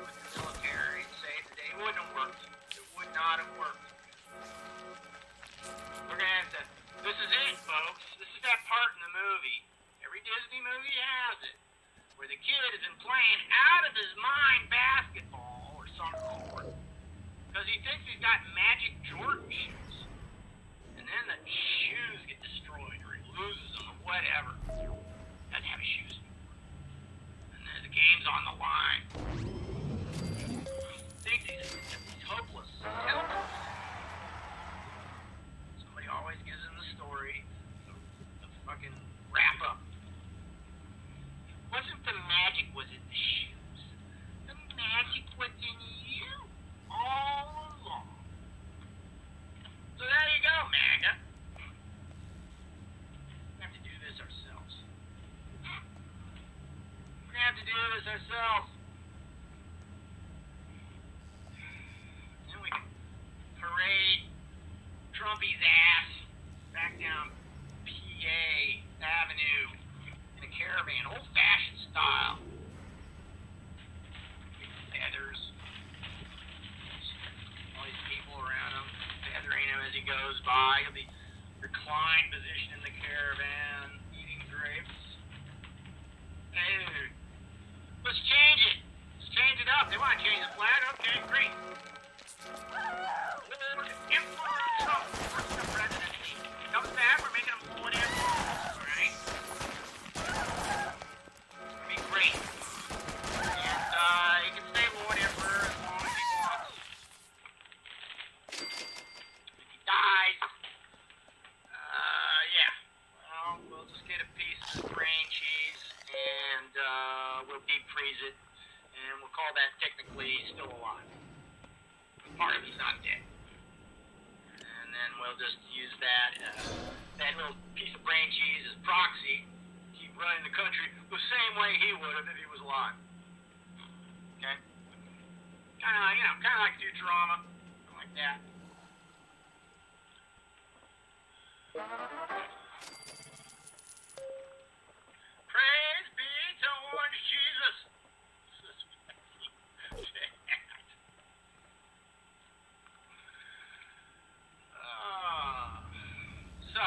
with the military to save the day. It wouldn't have worked. It would not have worked. We're going to have to, this is it, folks. This is that part in the movie. Every Disney movie has it. Where the kid has been playing out of his mind basketball or something. fucking wrap up. Wasn't the magic, was it the shoes? The magic was in you all along. So there you go, MAGA. We have to do this ourselves. We're gonna have to do this ourselves. Then we can parade Trumpy's ass back down PA Avenue in a caravan, old-fashioned style. Feathers. All these people around him, feathering him as he goes by. He'll be reclined position in the caravan, eating grapes. Hey, let's change it. Let's change it up. They want to change the flag? Okay, great. Lord Emperor Trump, first the presidency. Comes back, we're making him Lord Emperor. Alright? It's gonna be great. And, he can stay Lord Emperor as long as he wants. If he dies, yeah. Well, we'll just get a piece of his brain cheese, and, we'll deep freeze it, and we'll call that technically still alive. Part of he's not dead. And then we'll just use that little piece of brain cheese as proxy, keep running the country the same way he would have if he was alive. Okay? Kinda like Futurama. Like that. Praise be to Lord Jesus. So,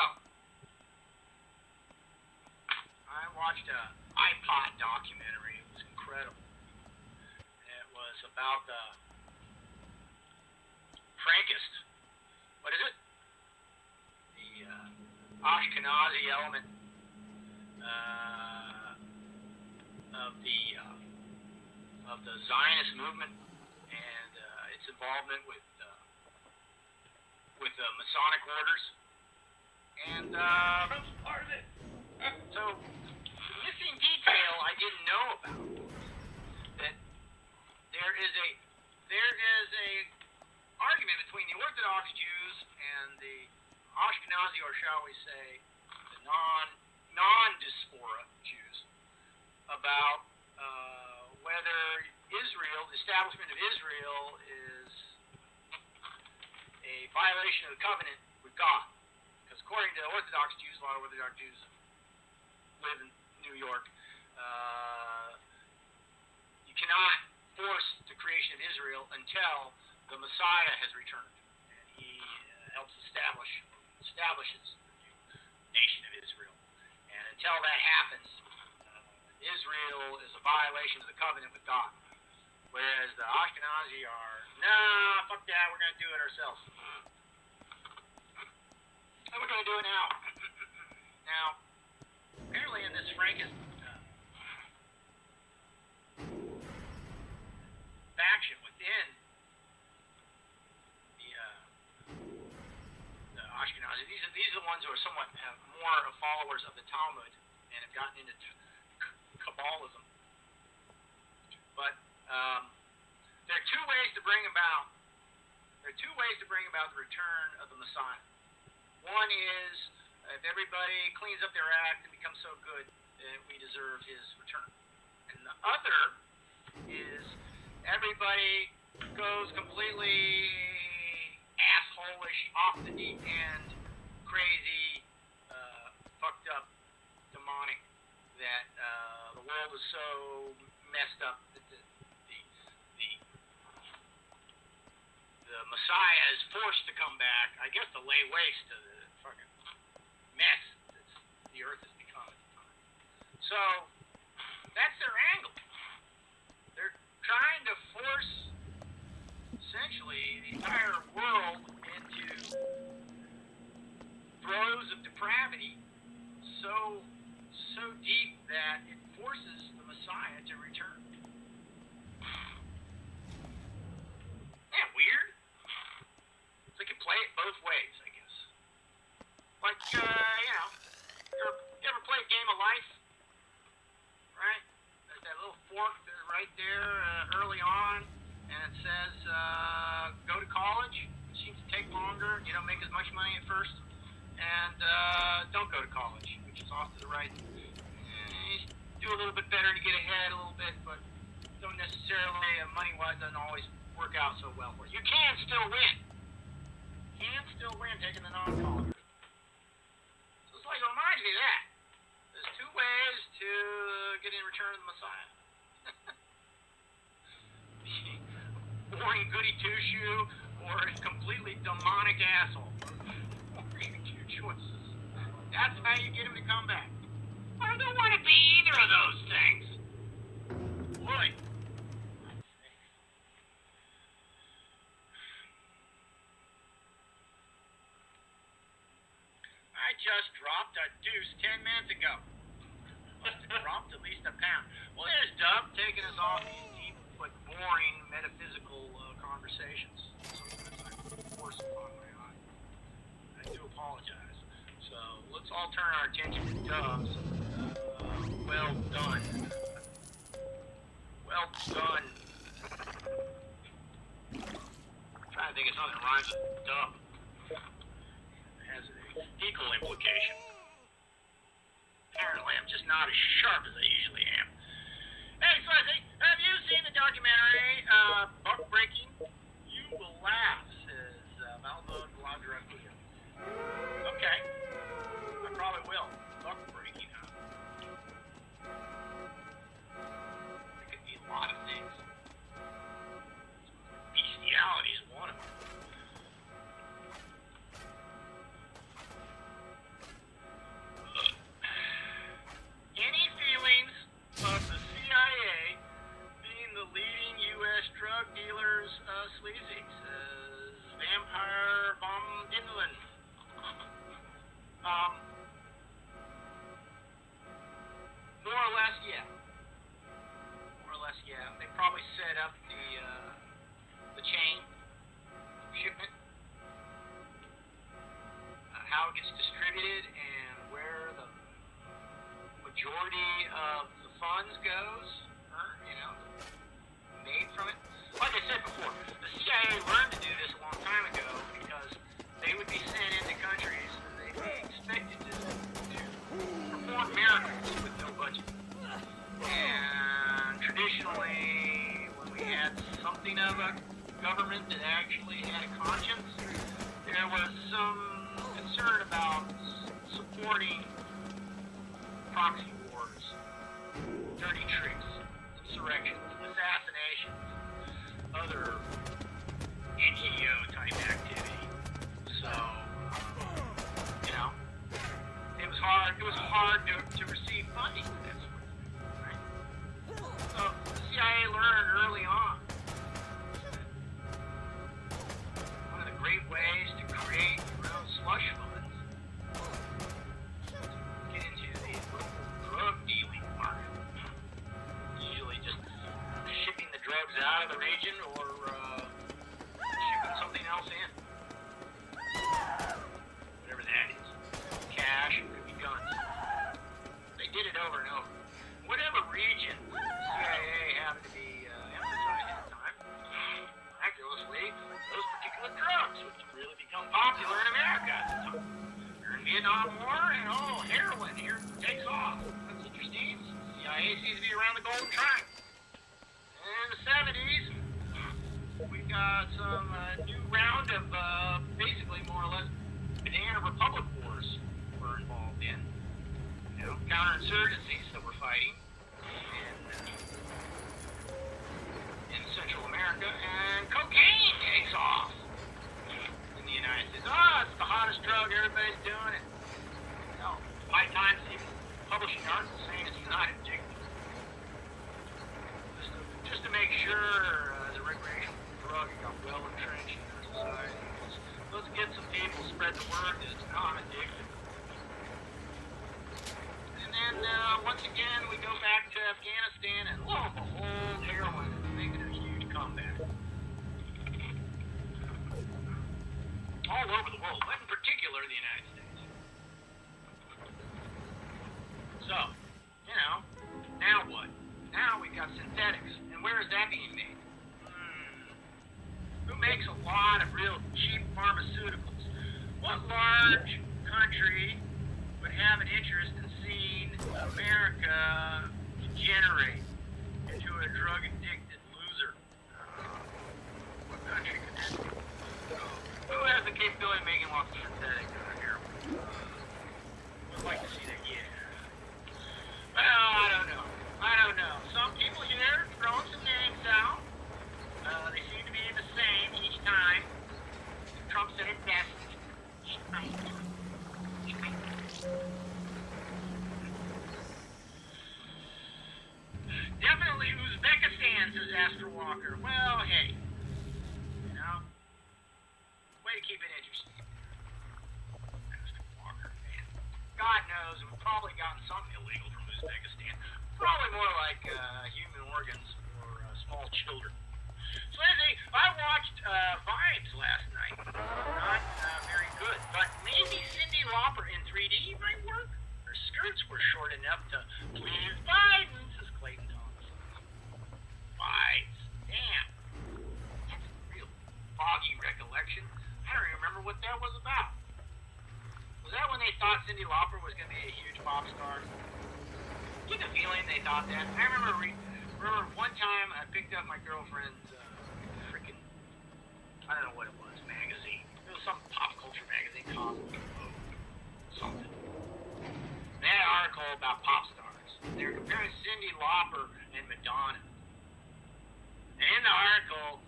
I watched a iPod documentary. It was incredible. It was about the Frankist. What is it? The Ashkenazi element of the Zionist movement and its involvement with the Masonic orders. And Trump's part of it. so the missing detail I didn't know about that there is a argument between the Orthodox Jews and the Ashkenazi, or shall we say, the non-diaspora Jews, about whether Israel, the establishment of Israel, is a violation of the covenant with God. Because according to Orthodox Jews, a lot of Orthodox Jews live in New York, you cannot force the creation of Israel until the Messiah has returned. And he helps establishes the nation of Israel. And until that happens, Israel is a violation of the covenant with God. Whereas the Ashkenazi are, nah, fuck that, we're going to do it ourselves. And we're going to do it now. Now, apparently in this Frankist faction within the Ashkenazi, these are the ones who are somewhat more followers of the Talmud and have gotten into Kabbalism. But there are two ways to bring about the return of the Messiah. One is if everybody cleans up their act and becomes so good that we deserve his return. And the other is everybody goes completely asshole-ish, off the deep end, crazy, fucked up, demonic, that the world is so messed up that the Messiah is forced to come back, I guess, to lay waste to the fucking mess that the earth has become at the time. So that's their angle. They're trying to force essentially the entire world into throes of depravity so deep that it forces the Messiah to return. Isn't that weird? So they can play it both ways, I guess. Like, you ever played Game of Life? Right? There's that little fork there, right there early on, and it says go to college. It seems to take longer. You don't make as much money at first. And don't go to college, which is off to the right. Do a little bit better to get ahead a little bit, but don't necessarily, money-wise, doesn't always work out so well for you. You can still win. Taking the non-college. So it's like, it reminds me of that. There's two ways to get in Return of the Messiah. The boring goody two-shoe or a completely demonic asshole. Your two choices. That's how you get him to come back. I don't want to be either of those things. Boy. I just dropped a deuce 10 minutes ago. Must have dropped at least a pound. Well, there's Dub taking us off these deep but boring metaphysical conversations. Sometimes I force upon my eye. I do apologize. So let's all turn our attention to Dub's. Well done. Well done. I'm trying to think of something that rhymes with dub. Has an equal implication. Apparently, I'm just not as sharp as I usually am. Hey, Fuzzy, have you seen the documentary, Buck Breaking? You will laugh, says Malvo Gladraklia. Okay. I probably will. Buck Breaking, huh? It could be a lot of things. Bestiality is one of them. Any feelings of the CIA being the leading U.S. drug dealers sleazy, says Vampire Vom Dinlin. More or less, yeah. More or less, yeah. They probably set up the chain shipment, how it gets distributed, and where the majority of the funds goes, made from it. Like I said before, the CIA learned to do this a long time ago because they would be sent into countries and they'd be expected to perform miracles with no budget. And traditionally, when we had something of a government that actually had a conscience, there was some concern about supporting proxy wars, dirty tricks, insurrections, assassinations, other NGO type activity. So, it was hard to receive funding for that sort of thing, right? So the CIA learned early on one of the great ways to create your own slush funds is to get into the local drug dealing market. Usually just shipping the drugs out of the region or shipping something else in. Whatever that is. Cash, it could be guns. They did it over and over. Whatever region the CIA happened to be emphasizing at the time, miraculously, those particular drugs would really become popular in America at the time. During the Vietnam War, and heroin here takes off. That's interesting. CIA seems to be around the Golden Triangle. In the 70s, we got some new round of basically more or less banana republic wars we're involved in. Counterinsurgencies that we're fighting in Central America, and cocaine takes off in the United States. It's the hottest drug, everybody's doing it. High Times even publishing articles saying it's not addictive. Just to make sure the recreational drug got well entrenched in our society. Let's get some people to spread the word that it's not addictive. And then once again we go back to Afghanistan, and lo and behold, heroin is making a huge comeback. All over the world, but in particular the United States. interest in seeing America degenerate into a drug-addicted loser. What country could that be? Who has the capability of making lots of synthetic heroin? Would like to see that, yeah. Well, I don't know. Some people here throwing some names out. They seem to be the same each time. Trump said it best. Definitely Uzbekistan, says Astro Walker. Well, hey. You know, way to keep it interesting. Astro Walker, man. God knows, we've probably gotten something illegal from Uzbekistan. Probably more like human organs or small children. So anyway, I watched Vibes last night. Not very good, but maybe Cyndi Lauper in 3D might work. Her skirts were short enough to please Biden, says Clayton Thomas. Vibes, damn, that's a real foggy recollection. I don't even remember what that was about. Was that when they thought Cyndi Lauper was going to be a huge pop star? Get the feeling they thought that. I remember one time I picked up my girlfriend's I don't know what it was, magazine. It was some pop culture magazine, Cosmic something. They had an article about pop stars. They were comparing Cyndi Lauper and Madonna. And in the article,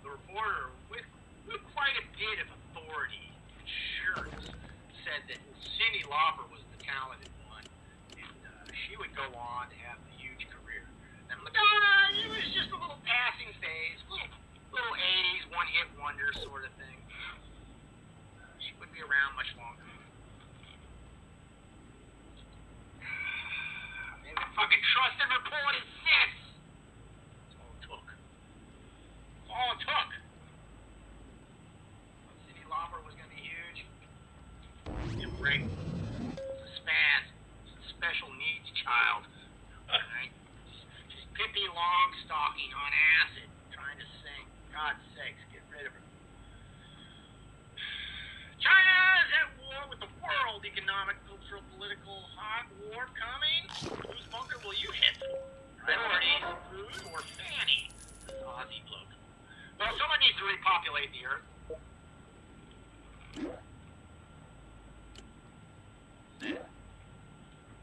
the reporter, with quite a bit of authority and assurance, said that Cyndi Lauper was the talented one, and she would go on to have a huge career. And Madonna, it was just a little passing phase, little 80s one-hit wonder sort of thing. She wouldn't be around much longer. They would fucking trust and report his sis. That's all it took. That's all it took. Cyndi Lauper was going to be huge. Yeah, right. Spaz. Special needs child. Right? She's Pippi Longstocking on acid, trying to sing. God's sakes, get rid of her. China is at war with the world. Economic, cultural, political, hot war coming. Whose bunker will you hit? Priorities, food, or Fanny? This Aussie bloke. Well, someone needs to repopulate the earth.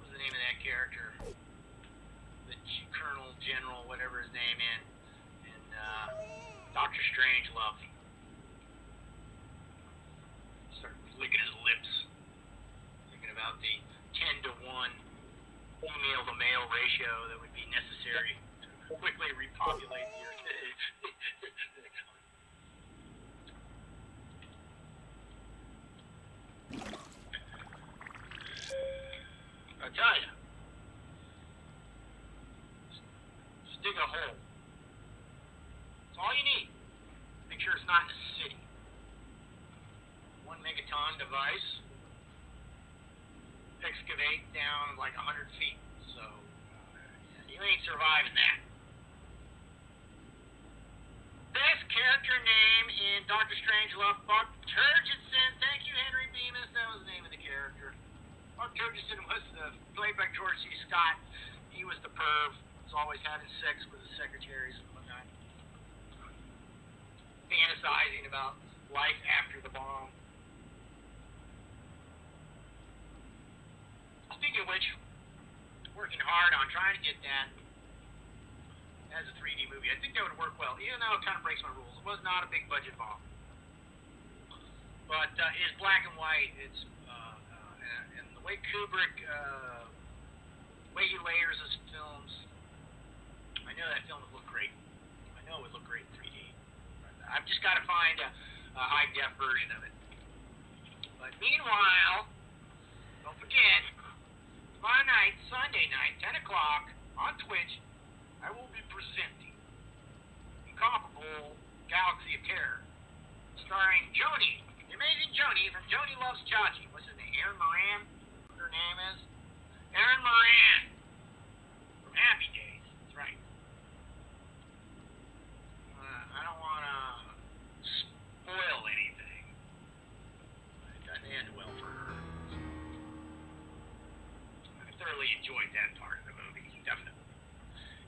What's the name of that character? The Colonel, General, whatever his name is. Doctor Strange loves him. Start licking his lips. Thinking about the 10-to-1 female to male ratio that would be necessary to quickly repopulate the earth. I tell you, just dig a hole. All you need. Make sure it's not in the city. 1 megaton device. Excavate down like 100 feet. So, you ain't surviving that. Best character name in Doctor Strangelove, Buck Turgidson. Thank you, Henry Bemis. That was the name of the character. Buck Turgidson was played by George C. Scott. He was the perv. Was always having sex with his secretaries and whatnot. Fantasizing about life after the bomb. Speaking of which, working hard on trying to get that as a 3D movie. I think that would work well, even though it kind of breaks my rules. It was not a big budget bomb. But it's black and white. It's and the way Kubrick, the way he layers his films, I know that film would look great. I know it would look great in 3D. I've just got to find a high-def version of it. But meanwhile, don't forget, tomorrow night, Sunday night, 10 o'clock, on Twitch, I will be presenting Incomparable Galaxy of Terror, starring Joni, the amazing Joni from Joni Loves Chachi. What's his name? Aaron Moran? What her name is? Aaron Moran from Happy Days. That's right. I don't want to spoil anything. It doesn't end well for her. really enjoyed that part of the movie, definitely.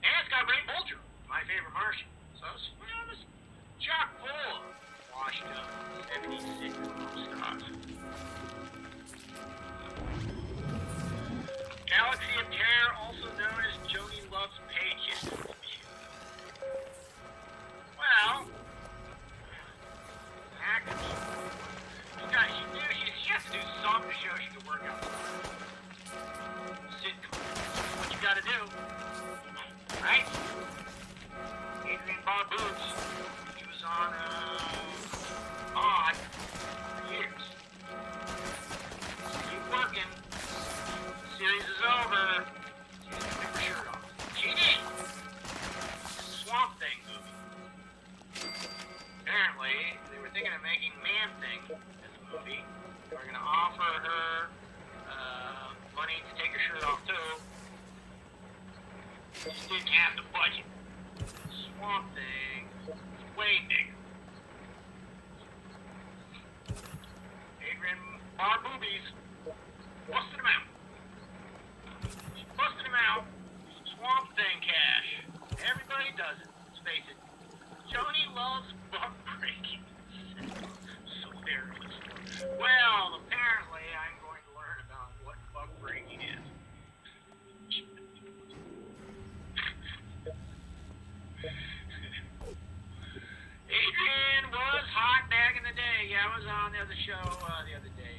And it's got Ray Bolger, my favorite Martian. So it's, it's chock full of washed up 70s sitcom stars. Galaxy of Terror, also known as Joni Loves Paycheck. Well, actors. She has to do something to show she can work out. Sitcom. That's what you gotta do. Right? Adrienne Barbeau's. She was on Odd for years. Keep working. The series is over. She has to take her shirt off. She did. Swamp Thing movie. Apparently, they were thinking of making Man Thing as a movie. They were gonna offer her money to take her shirt off too. Just didn't have the budget. Swamp Thing is way bigger. Adrienne Barboobies busted him out. She busted him out. Swamp Thing cash. Everybody does it. Let's face it. Joni loves butt breaking. So hilarious. Well, apparently I'm going to learn about what butt breaking is. Adrienne was hot back in the day. Yeah, I was on the other show the other day.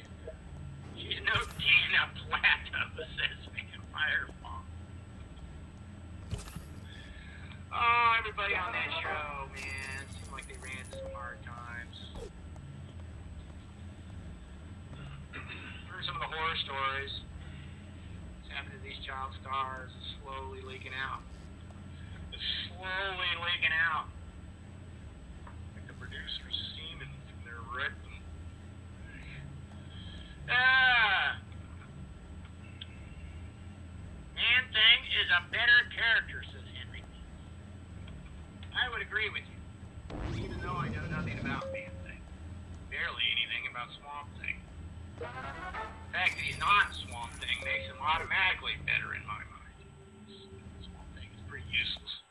She's no Dana Plato, says Vampire Funk. Oh, everybody on that show, man, seemed like they ran into some hard times. Heard some of the horror stories. What's happening to these child stars is slowly leaking out. It's slowly leaking out. Like the producers semen from their rectum. Man Thing is a better character, says Henry. I would agree with you, even though I know nothing about Man Thing. Barely anything about Swamp Thing. The fact that he's not Swamp Thing makes him automatically better in my mind. Swamp Thing is pretty useless.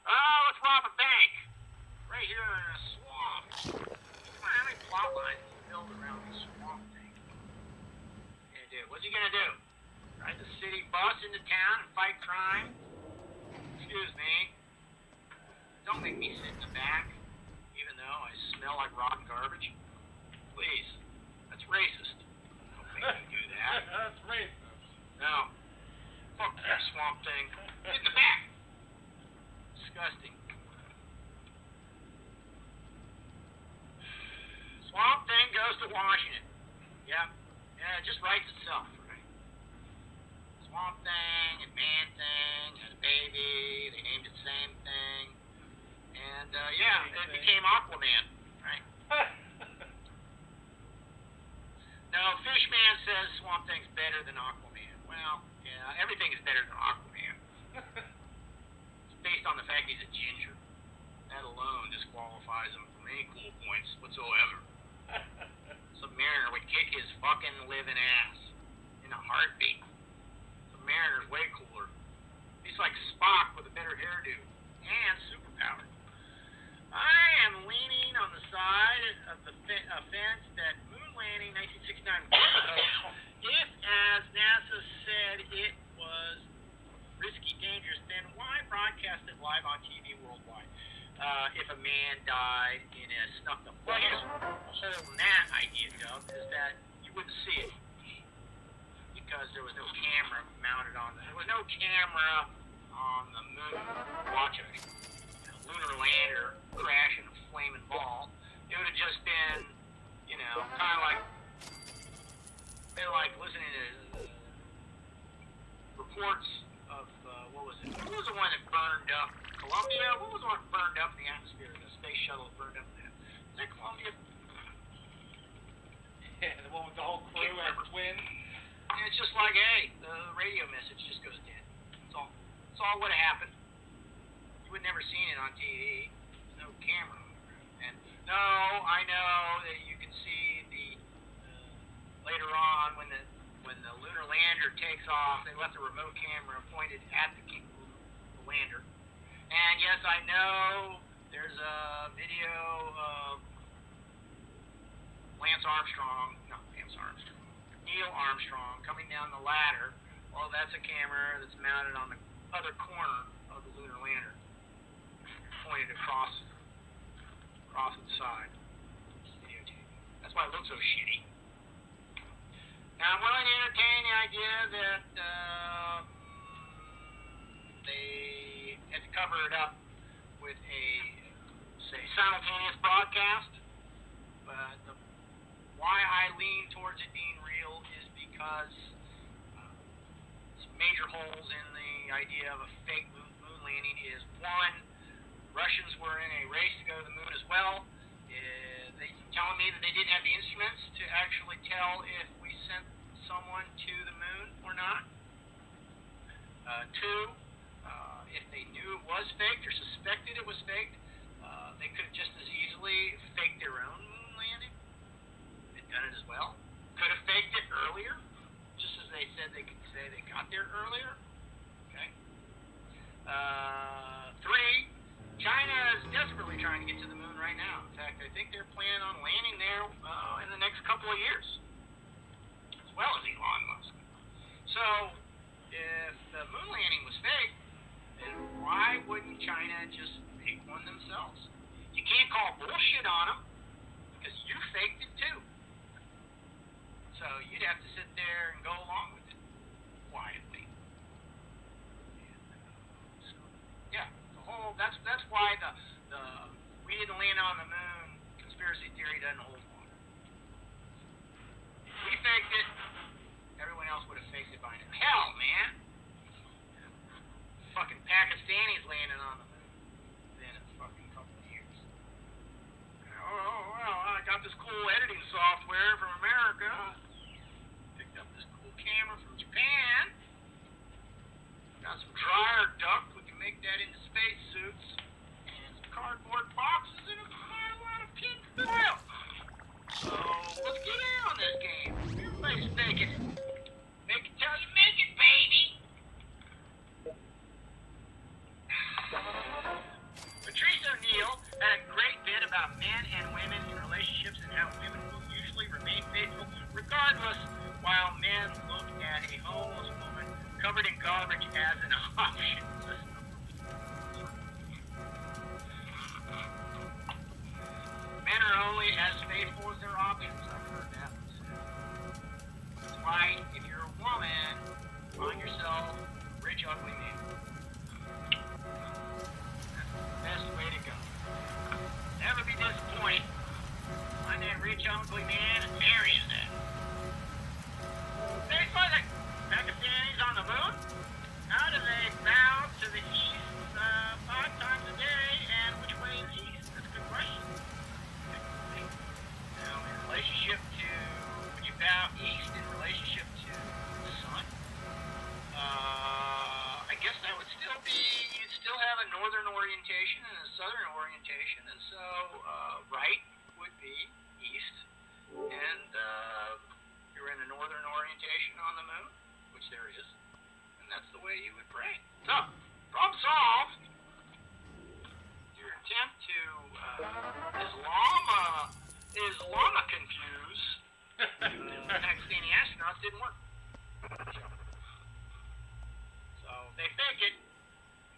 Oh, let's rob a bank! Right here in a swamp. Come on, how many plot lines can you build around the Swamp Thing? What's he gonna do? Ride the city bus into town and fight crime? Excuse me. Don't make me sit in the back, even though I smell like rotten garbage. Please. That's racist. Don't make me do that. That's racist. No. Fuck that Swamp Thing. Get in the back. Disgusting. Swamp Thing goes to Washington. Yeah. Yeah, it just writes itself, right? Swamp Thing and Man Thing had a baby. They named it the same thing. And, yeah, it became Aquaman, right? No, Fishman says Swamp Thing's better than Aquaman. Well, yeah, everything is better than Aquaman. It's based on the fact he's a ginger. That alone disqualifies him from any cool points whatsoever. Submariner would kick his fucking living ass in a heartbeat. Submariner's way cooler. He's like Spock with a better hairdo and superpower. I am leaning on the side of the fence that moon landing 1969 was, if, as NASA said, it was risky, dangerous, then why broadcast it live on TV worldwide? If a man died in a snuffed up place, the whole that idea, Doug, is that you wouldn't see it because there was no camera mounted on there. There was no camera on the moon watching a lunar lander crash in a flaming ball. It would have just been, you know, kind of like listening to reports of what was it? What was the one that burned up? Columbia? What was the one that burned up in the atmosphere? The space shuttle that burned up in that? Was that Columbia? Yeah, the one with the whole crew and twin. And it's just like, hey, the radio message just goes dead. That's all. That's all would have happened. You would never seen it on TV. There's no camera. And no, I know that you can see the later on when the lunar lander takes off. They left the remote camera pointed at the lander. And yes, I know there's a video of Neil Armstrong coming down the ladder. Well, that's a camera that's mounted on the other corner of the lunar lander, pointed across the side. That's why it looks so shitty. Now, I'm willing to entertain the idea that they had to cover it up with a, say, simultaneous broadcast. But why I lean towards it being real is because some major holes in the idea of a fake moon landing is, one, Russians were in a race to go to the moon as well. They telling me that they didn't have the instruments to actually tell if we sent someone to the moon or not. Two, if they knew it was faked or suspected it was faked, they could have just as easily faked their own moon landing. They'd done it as well. Could have faked it earlier, just as they said they could say they got there earlier. Okay. Three, China is desperately trying to get to the moon right now. In fact, I think they're planning on landing there in the next couple of years, as well as Elon Musk. So, if the moon landing was fake, then why wouldn't China just make one themselves? You can't call bullshit on them, because you faked it too. So you'd have to sit there and go along with it quietly. And, so, yeah, that's why the we didn't land on the moon conspiracy theory doesn't hold water. If we faked it, everyone else would have faked it by now. Hell, man. Fucking Pakistanis landing on the moon within a fucking couple of years. Oh, well, I got this cool editing software from America. Picked up this cool camera from Japan. Got some dryer duct. We can make that into space suits. And some cardboard boxes and a lot of tin foil. So, let's get in on this game. Everybody's faking it. Make it till you make it, baby. Patrice O'Neill had a great bit about men and women in relationships and how women will usually remain faithful regardless, while men look at a homeless woman covered in garbage as an option. Men are only as faithful as their options. I've heard that one said. That's why, if you're a woman, find yourself a rich, ugly man. That's the best way to go. Never be disappointed. Find that rich, ugly man and marry his ass. Next question. Pakistanis on the moon? How do they bow to the east 5 times a day, and which way is east? That's a good question. Now, in relationship to, would you bow east in relationship to the sun? I guess that would still be, you'd still have a northern orientation and a southern orientation, and so right would be east, and you're in a northern orientation on the moon, which there is, and that's the way you would pray. So, problem solved. Your attempt to Islama confuse the Pakistani astronauts didn't work. So they fake it.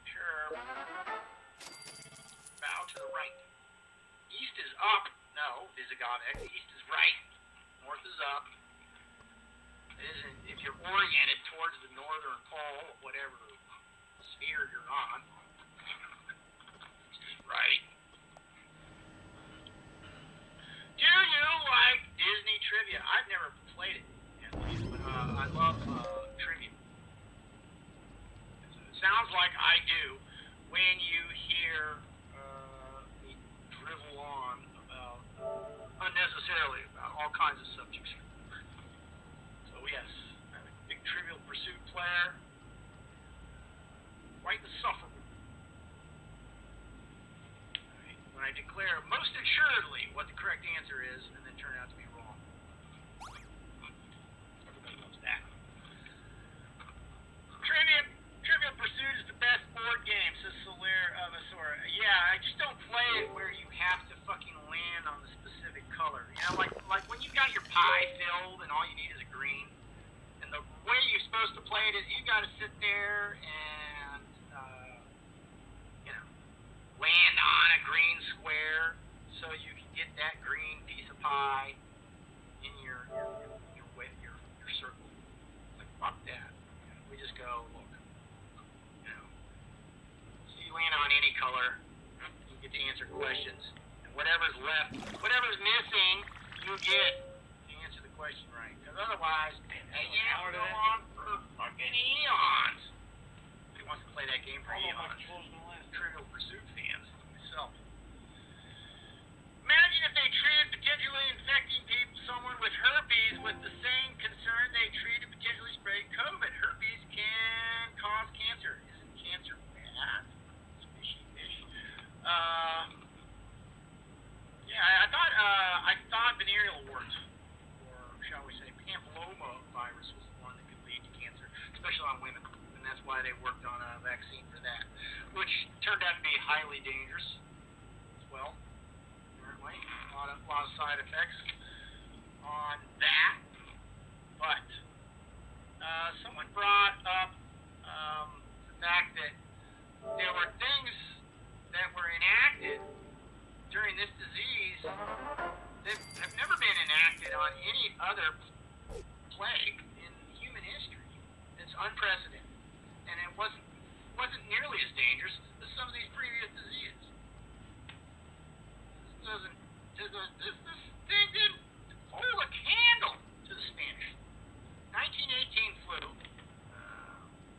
Sure. Bow to the right. East is up. No, Visigoth. East is right. North is up. It isn't, if you're oriented towards the northern pole, whatever sphere you're on. East is right. Do you like Disney trivia? I've never played it, but I love trivia. It sounds like I do when you hear me drivel on about, unnecessarily, about all kinds of subjects. So yes, I'm a big Trivial Pursuit player. Quite insufferable. When I declare most assuredly what the correct answer is, and then turn out to be wrong. Everybody knows that. and all you need is a green. And the way you're supposed to play it is you got to sit there and, land on a green square so you can get that green piece of pie in your circle. Like, fuck that. We just go, look, so you land on any color, you get to answer questions, and whatever's left, whatever's missing, you get to answer the question right. Because otherwise, you have to go on for fucking eons. Who wants to play that game for eons? Trivial Pursuit fans, like myself. Imagine if they treated potentially infecting someone with herpes with the same concern they treated potentially spreading COVID. Herpes can cause cancer. Isn't cancer bad? Fishy fish. I thought venereal wart, or shall we say papilloma virus, was the one that could lead to cancer, especially on women, and that's why they worked on a vaccine for that, which turned out to be highly dangerous as well. Apparently, a lot of side effects on that. But someone brought up the fact that there were things that were enacted during this disease that have never been enacted on any other plague in human history. It's unprecedented, and it wasn't nearly as dangerous as some of these previous diseases. This thing didn't hold a candle to the Spanish. 1918 flu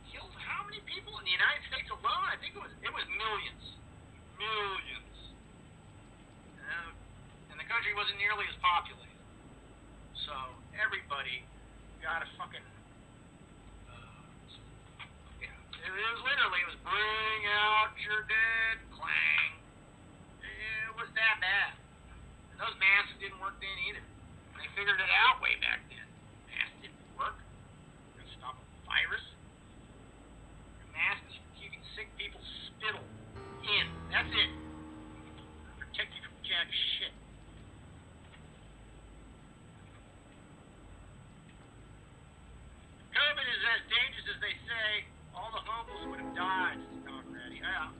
killed how many people in the United States alone? I think it was millions. And the country wasn't nearly as populated. So everybody got a fucking it was bring out your dead, clang. It was that bad. And those masks didn't work then either. They figured it out way back then. Masks didn't work. They couldn't stop a virus. Your mask is for keeping sick people's spittle in. That's it. Protect you from jack shit. COVID is as dangerous as they say. All the homeless would have died, already. Yeah.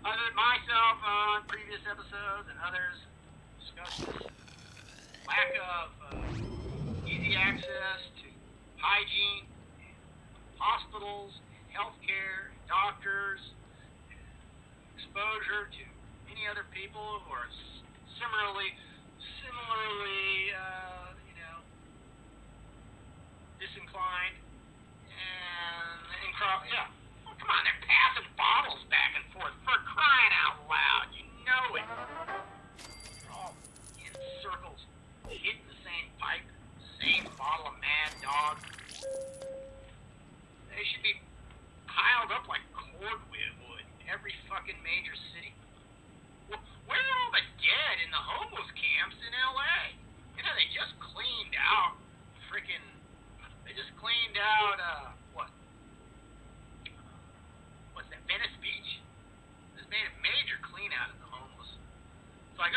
Myself on previous episodes and others discussed this lack of easy access to hygiene, hospitals, healthcare, doctors, exposure to many other people who are similarly, disinclined. Yeah. Oh, come on, they're passing bottles back and forth for crying out loud. You know it. They're all in circles, hitting the same pipe, same bottle of Mad Dog. They should be piled up like cordwood wood in every fucking major city. Where are all the dead in the homeless camps in L.A.? They just cleaned out Venice Beach. This made a major clean out of the homeless. It's like,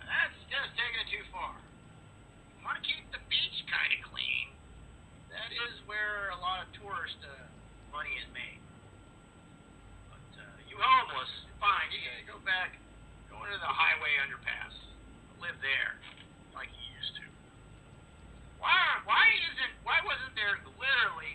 that's just taking it too far. You want to keep the beach kind of clean. That is where a lot of tourist money is made. But you homeless, fine, you gotta go back, go into the highway underpass, live there like you used to. Why wasn't there literally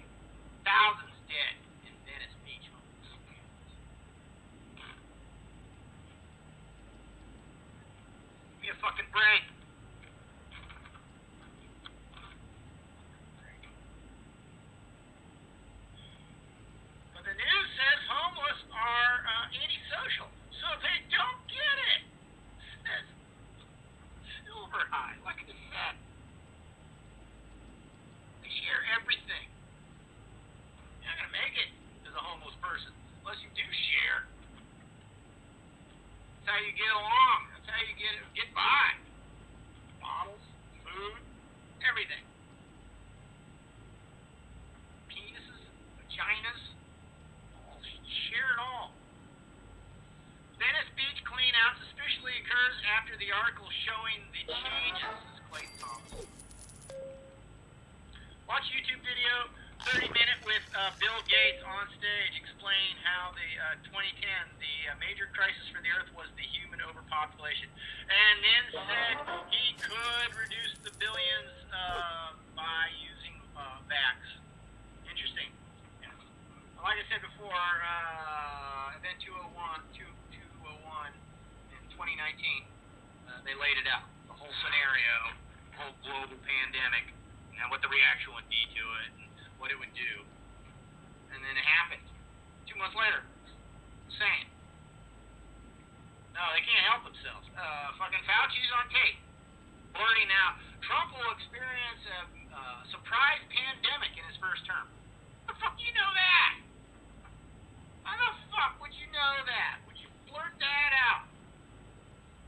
Bill Gates on stage explain how the 2010, the major crisis for the Earth was the human overpopulation, and then said he could reduce the billions by using vax. Interesting. Yeah. Like I said before, Event 201 in 2019, they laid it out, the whole scenario, the whole global pandemic, and what the reaction would be to it, and what it would do. And then it happened. 2 months later. Same. No, they can't help themselves. Fucking Fauci's on tape, blurting out Trump will experience a surprise pandemic in his first term. How the fuck do you know that? How the fuck would you know that? Would you blurt that out?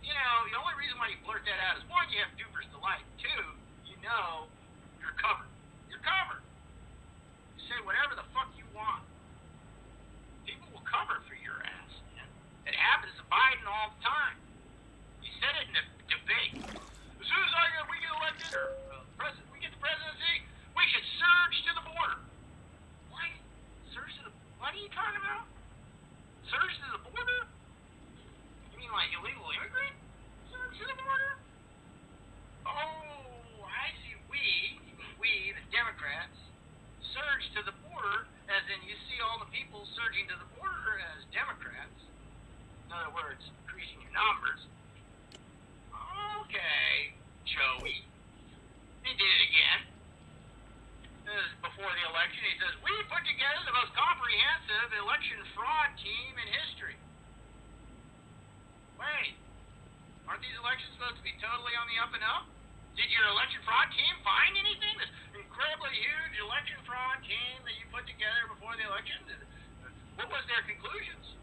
You know, the only reason why you blurt that out is, one, you have duper's delight. Two, you know you're covered. You're covered. You say whatever the fuck you want. People will cover for your ass, man. It happens to Biden all the time. He said it in a debate. As soon as we get elected, or we get the presidency, we should surge to the border. What? Surge to the... What are you talking about? Surge to the border? You mean like illegal immigrant? Surge to the border? Oh, I see. We, the Democrats, surge to the border, as in you see all the people surging to the border as Democrats. In other words, increasing your numbers. Okay, Joey. He did it again. This is before the election. He says, we put together the most comprehensive election fraud team in history. Wait, aren't these elections supposed to be totally on the up and up? Did your election fraud team find anything? This incredibly huge election fraud team that you put together before the election? What was their conclusions?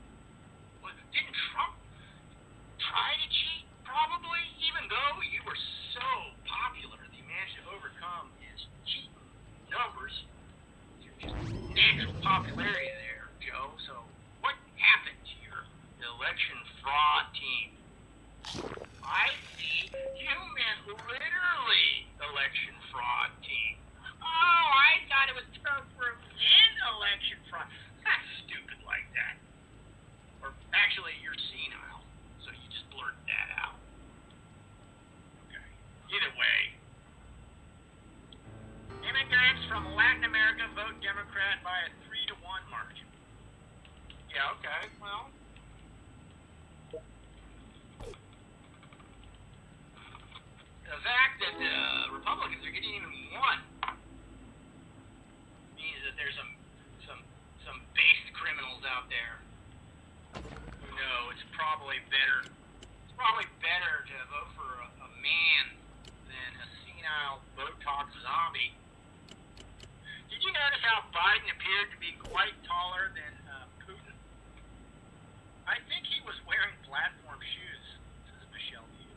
Didn't Trump try to cheat? Probably, even though you were so popular that you managed to overcome his cheating numbers. You're just natural popularity there, Joe. So what happened to your election fraud team? I see you meant literally election fraud team. Oh, I thought it was to prevent election fraud. Not stupid like that. Or actually, you're senile, so you just blurt that out. Okay. Either way, immigrants from Latin America vote Democrat by a 3-1 margin. Yeah, okay, well. The fact that the Republicans are getting even one means that there's some based criminals out there who know it's probably better to vote for a man than a senile Botox zombie. Did you notice how Biden appeared to be quite taller than Putin? I think he was wearing platform shoes, says Michelle View.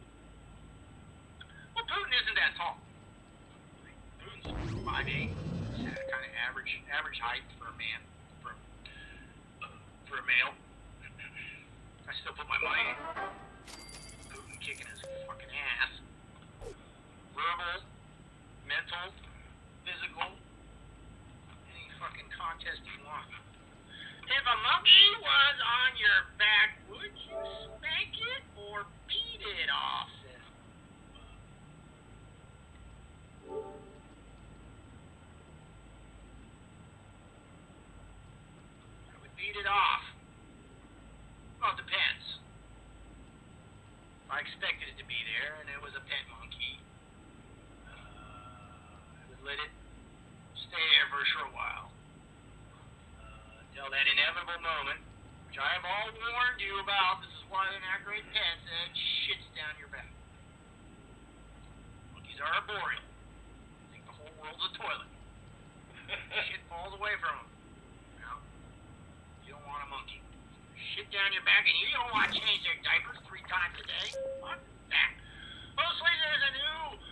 Well, Putin isn't that tall. Putin's 5'8", kind of average height for a man, for a male. I still put my money in Putin kicking his fucking ass. Verbal, mental, physical, any fucking contest you want. If a monkey was on your back, would you spank it or beat it off? I would beat it off. Well, it depends. I expected it to be there, and it was a pet monkey. I would let it stay there for a short while. Until that inevitable moment, which I have all warned you about. This is why they're not great pets, and it shits down your back. Monkeys are arboreal. I think the whole world's a toilet. Shit falls away from them. You know? You don't want a monkey. Shit down your back, and you don't want to change their diapers 3 times a day. Fuck that. Mostly there's a new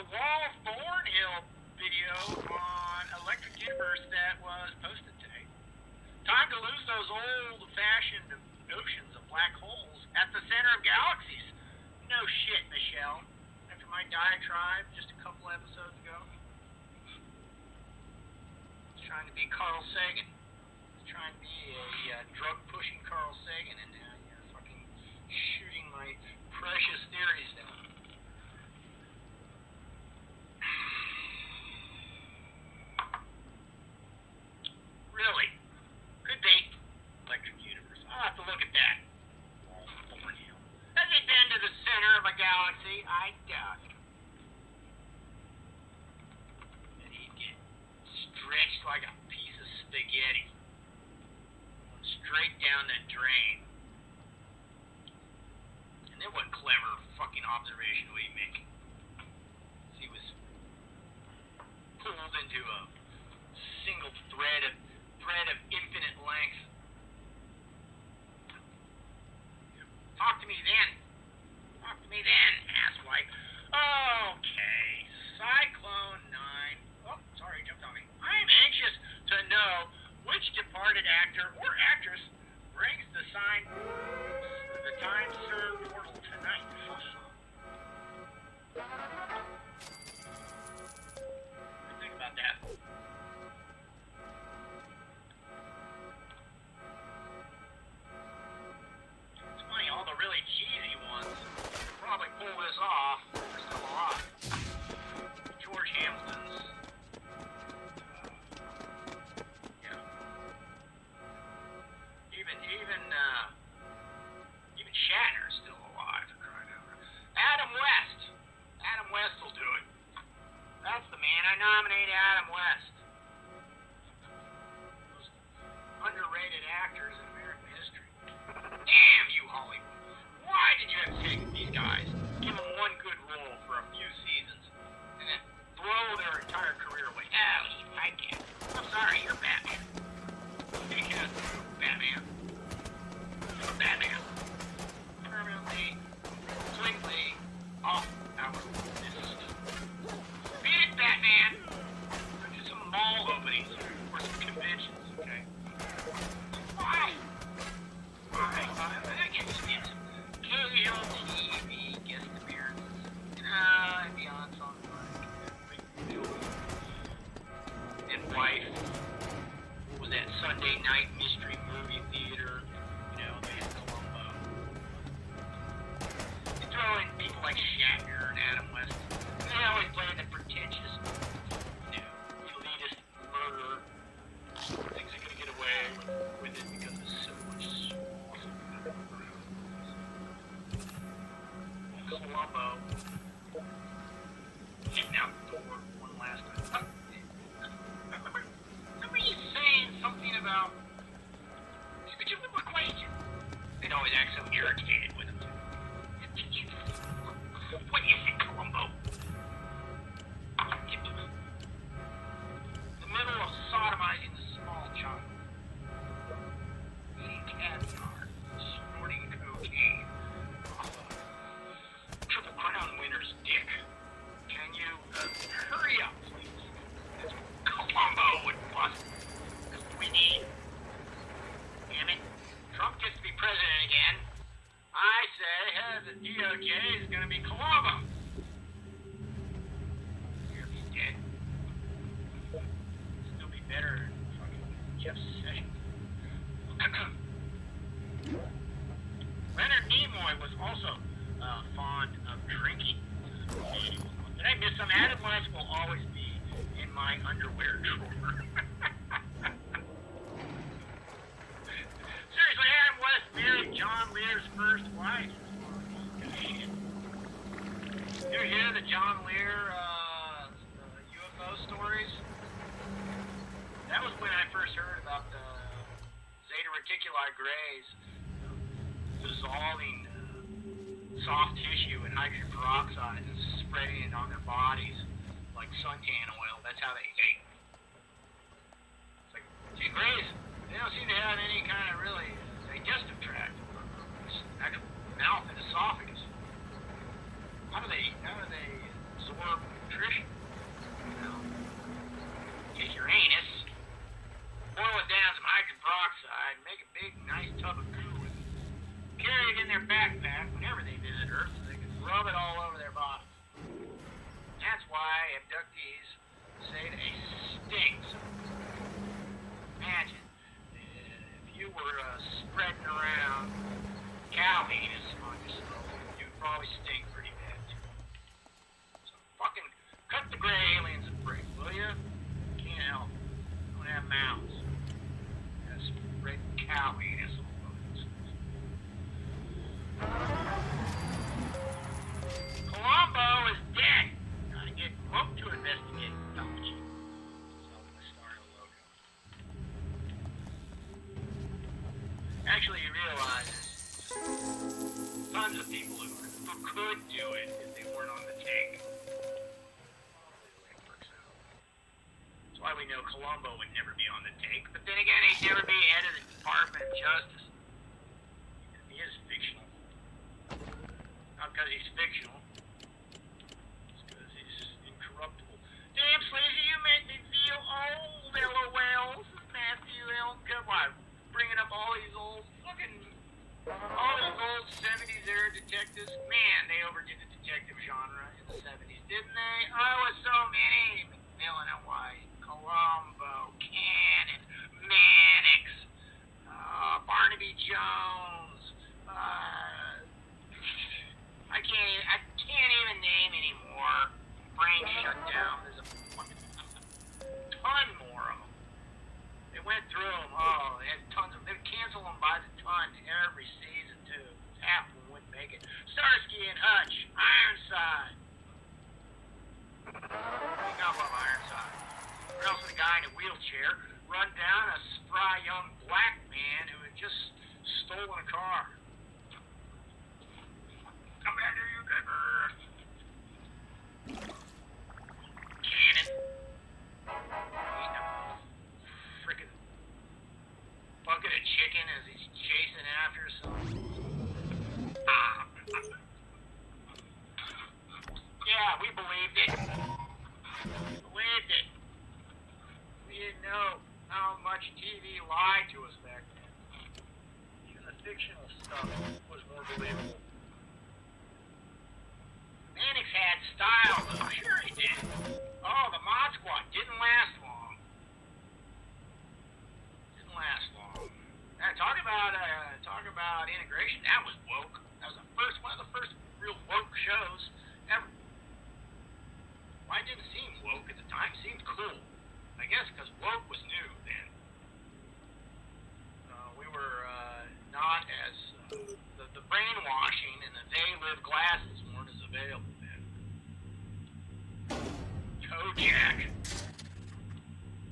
Wall Thornhill video on Electric Universe that was posted today. Time to lose those old-fashioned notions of black holes at the center of galaxies. No shit, Michelle. After my diatribe just a couple episodes ago, trying to be Carl Sagan. Trying to be a drug-pushing Carl Sagan, and now you're fucking shooting my precious theories down. Really? Could be. Electric universe. I'll have to look at that. Has it been to the center of a galaxy? I doubt it. And he'd get stretched like a piece of spaghetti. Straight down the drain. And then what clever fucking observation would he make? He was pulled into a single thread of infinite length. Talk to me then. Talk to me then, asswipe. Okay, Cyclone 9. Oh, sorry, jumped on me. I'm anxious to know which departed actor or actress brings the sign to the time served portal tonight. Think about that. It's funny, all the really cheesy ones could probably pull this off. They're still alive. George Hamilton's. Even Shatner's still alive. Adam West. Adam West will do it. That's the man. I nominate Adam West. Most underrated actors in American history. Damn you, Hollywood. Why did you have to take these guys, give them one good role for a few seasons, and then throw their entire career away? Oh, he's typecast. I'm sorry, you're Batman. You can't do Batman. Batman. Permanently, completely off our list. Beat it, Batman! Go to some mall openings or some conventions, okay? Why? I get some occasional TV guest appearances. I'd be on something like and wife. What was that Sunday night mystery movie theater? Throw in people like Shatner and Adam West. They always play the pretentious, elitist murderer. Thinks they're gonna get away with it because there's so much awesome around. Columbo. Getting out the door one last time. Remember you saying something about... Could you remember my question? They'd always act so irritated with him. What do you think, Columbo? In the middle of sodomizing the small child, eating caviar, snorting cocaine off a Triple Crown winner's dick. Can you hurry up, please? That's what Columbo would bust. That's what we need. Damn it. Trump gets to be president again. I say, the DOJ is going to be Columbo. Here, he's dead. Still be better than fucking Jeff Sessions. Leonard Nimoy was also fond of drinking. Did I miss some? Adam West will always be in my underwear drawer. Seriously, Adam West married John Lear's first wife. Shit. You ever hear the John Lear UFO stories? That was when I first heard about the Zeta Reticuli Greys dissolving soft tissue in hydrogen peroxide and spreading it on their bodies like suntan oil. That's how they ate. It's like, gee, Greys, they don't seem to have any kind of really digestive tract, actual mouth and esophagus. How do they absorb nutrition? Take your anus, boil it down some hydrogen peroxide, make a big, nice tub of goo, and carry it in their backpack whenever they visit Earth, so they can rub it all over their bodies. That's why abductees say they stink. mouths. That's red cow anus. Colombo is dead. Gotta get Woke to investigate. Actually, you realize there's tons of people who could do it if they weren't on the take. That's why we know Colombo would never be on the take. But then again, he'd never be head of the Department of Justice. He is fictional. Not because he's fictional. It's because he's incorruptible. Damn, Sleazy, you make me feel old, LOL. Matthew L. Goodwine. Bringing up all these old 70s era detectives. Man, they overdid the detective genre in the 70s, didn't they? Oh, it was so many. McMillan and White, Colombo, Cannon, Mannix, Barnaby Jones. I can't even name anymore. Brain shut down. There's a ton more of them. They went through them. Oh, they had tons of them. They'd cancel them by the ton every season, too. Half of them wouldn't make it. Starsky and Hutch, Ironside. You gotta love Ironside. Or else with a guy in a wheelchair run down a spry young black man who had just stolen a car. Come back here, you driver. Cannon. Eating a frickin' bucket of chicken as he's chasing after some. Yeah, we believed it. Believed it. We didn't know how much TV lied to us back then. Even the fictional stuff was more believable. Mannix had style, though. Sure he did. Oh, the Mod Squad didn't last long. Didn't last long. Now, talk about integration. That was woke. That was one of the first real woke shows ever. Why didn't it seem woke at the time? It seemed cool. I guess because woke was new then. We were not as the brainwashing and the they live glasses weren't as available then. Kojak.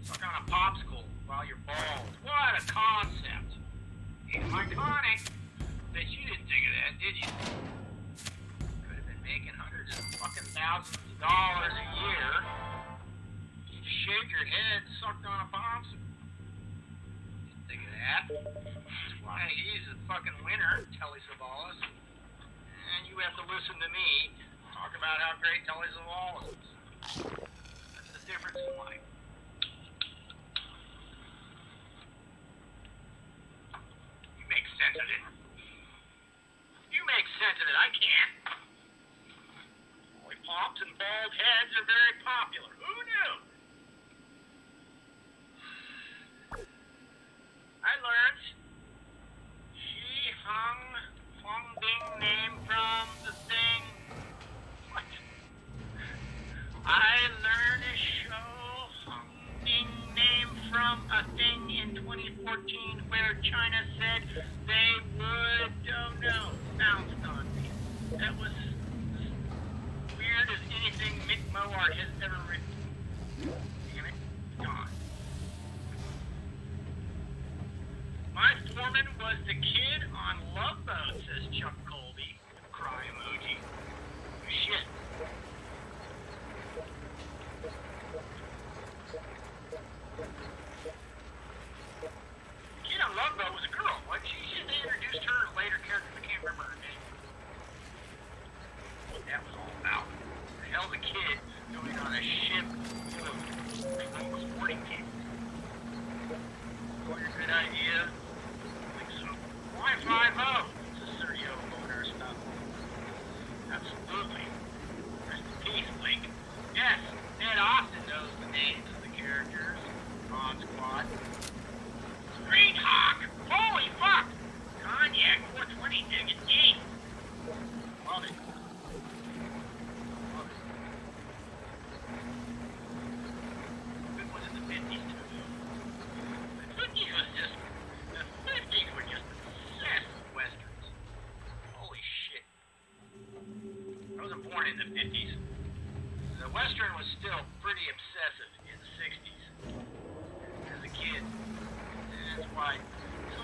Suck on a popsicle while you're bald. What a concept. It's iconic. Bet you didn't think of that, did you? Could have been making hundreds of fucking thousands of dollars a year. You shake your head, sucked on a popsicle. Didn't think of that. That's why he's a fucking winner, Telly Savalas. And you have to listen to me talk about how great Telly Savalas is. That's the difference in life. You make sense of it. You make sense of it. I can't. Lollipops and bald heads are very popular. Who knew? I learned she hung Ding name from the thing. What? I learned a show hung Ding name from a thing in 2014 where China said they would, oh no, bounced on me. That was as weird as anything Mick Moar has ever written. Damn it, gone. My foreman was the kid on Love Boat, says Chuck Colby. Cry emoji. Shit. Kid on Love Boat was a girl, wasn't she? They introduced her later character. I can't remember her name. What that was all about. The hell's a kid going on a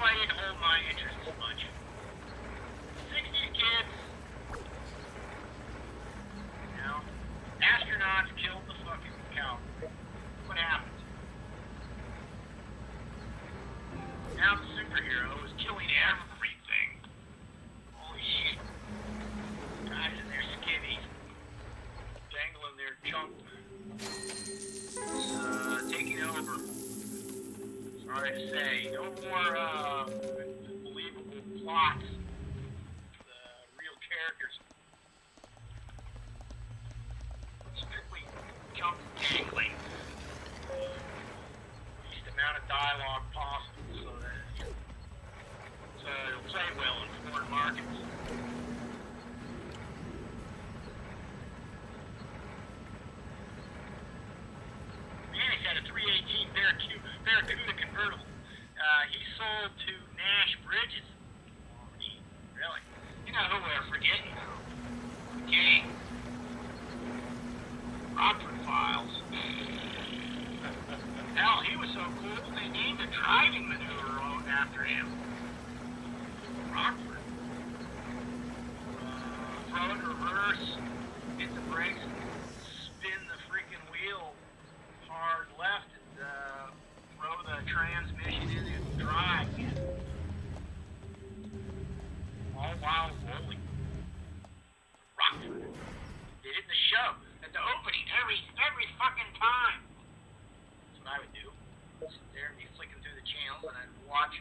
why it didn't hold my interest as much. 60s kids, you know, astronauts killed the fucking cow. What happened? Now the superhero is killing everything. Holy shit. Guys in their skivvies, dangling their junk. Taking over. Sorry to say. No more believable plots. Real characters. Strictly junk dangling. Least amount of dialogue possible so that it'll play well in foreign markets. Manny's had a 318 Barracuda convertible. He sold to Nash Bridges. Really? You know who we're forgetting? Okay. Rockford Files. Hell, he was so cool, they named a driving maneuver after him. Rockford. Throw it in reverse, hit the brakes, spin the freaking wheel hard left, and throw the transmission in and drive. All while rolling. Rockford. Did it in the show. At the opening, every fucking time. That's what I would do. Sit there and be flicking through the channels, and I'd watch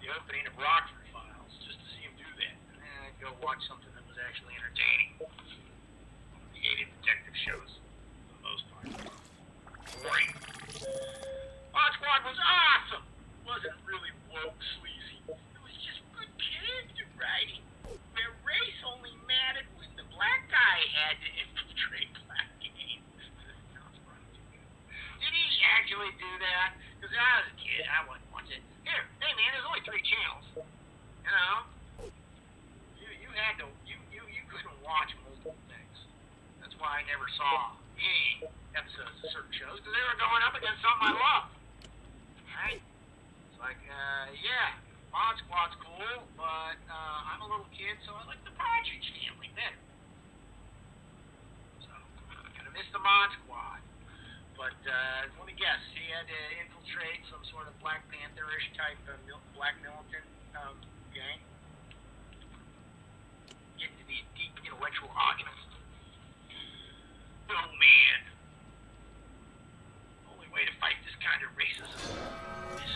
the opening of Rockford Files just to see him do that. And then I'd go watch something that was actually entertaining. I hated detective shows for the most part. Boring. Mod Squad was awesome. Wasn't really woke sleazy. It was just good character writing. Their race only mattered when the black guy had to infiltrate black games. Did he actually do that? Because when I was a kid, I wouldn't watch it. Here, hey man, there's only 3 channels. You know? You had to, you couldn't watch multiple things. That's why I never saw any episodes of certain shows, because they were going up against something I loved. Right? It's like, yeah, Mod Squad's cool, but I'm a little kid, so I like the Partridge Family better. So, kind of miss the Mod Squad. But let me guess, he had to infiltrate some sort of Black Panther-ish type black militant gang. Getting to be a deep intellectual argument. Oh man. Only way to fight this kind of racism is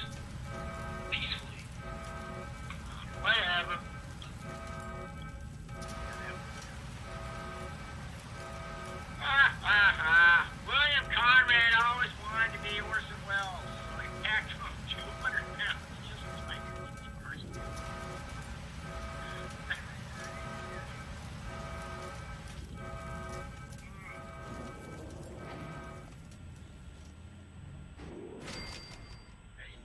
peacefully. Whatever. William Conrad always wanted to be Orson Welles, so he packed on 200 pounds just like each person.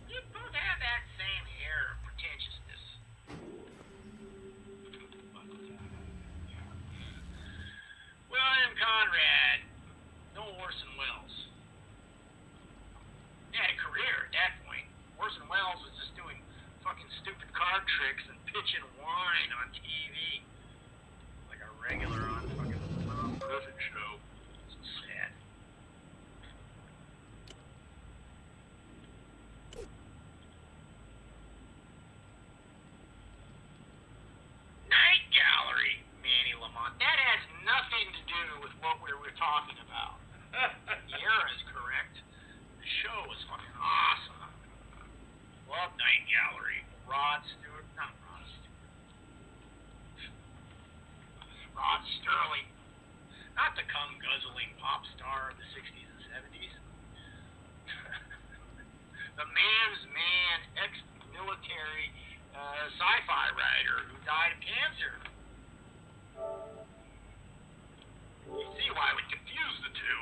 You both have that same air of pretentiousness. William Conrad, no Orson Welles. He had a career at that point. Orson Welles was just doing fucking stupid card tricks and pitching wine on TV. Like a regular on fucking Tom Griffin show. So sad. Night Gallery, Manny Lamont. That has nothing to do with what we were talking about. Yara is correct. The show was fucking awesome. Love Night Gallery. Rod Stewart. Rod Sterling. Not the cum-guzzling pop star of the 60s and 70s. The man's man, ex-military sci-fi writer who died of cancer. You see why I would confuse the two.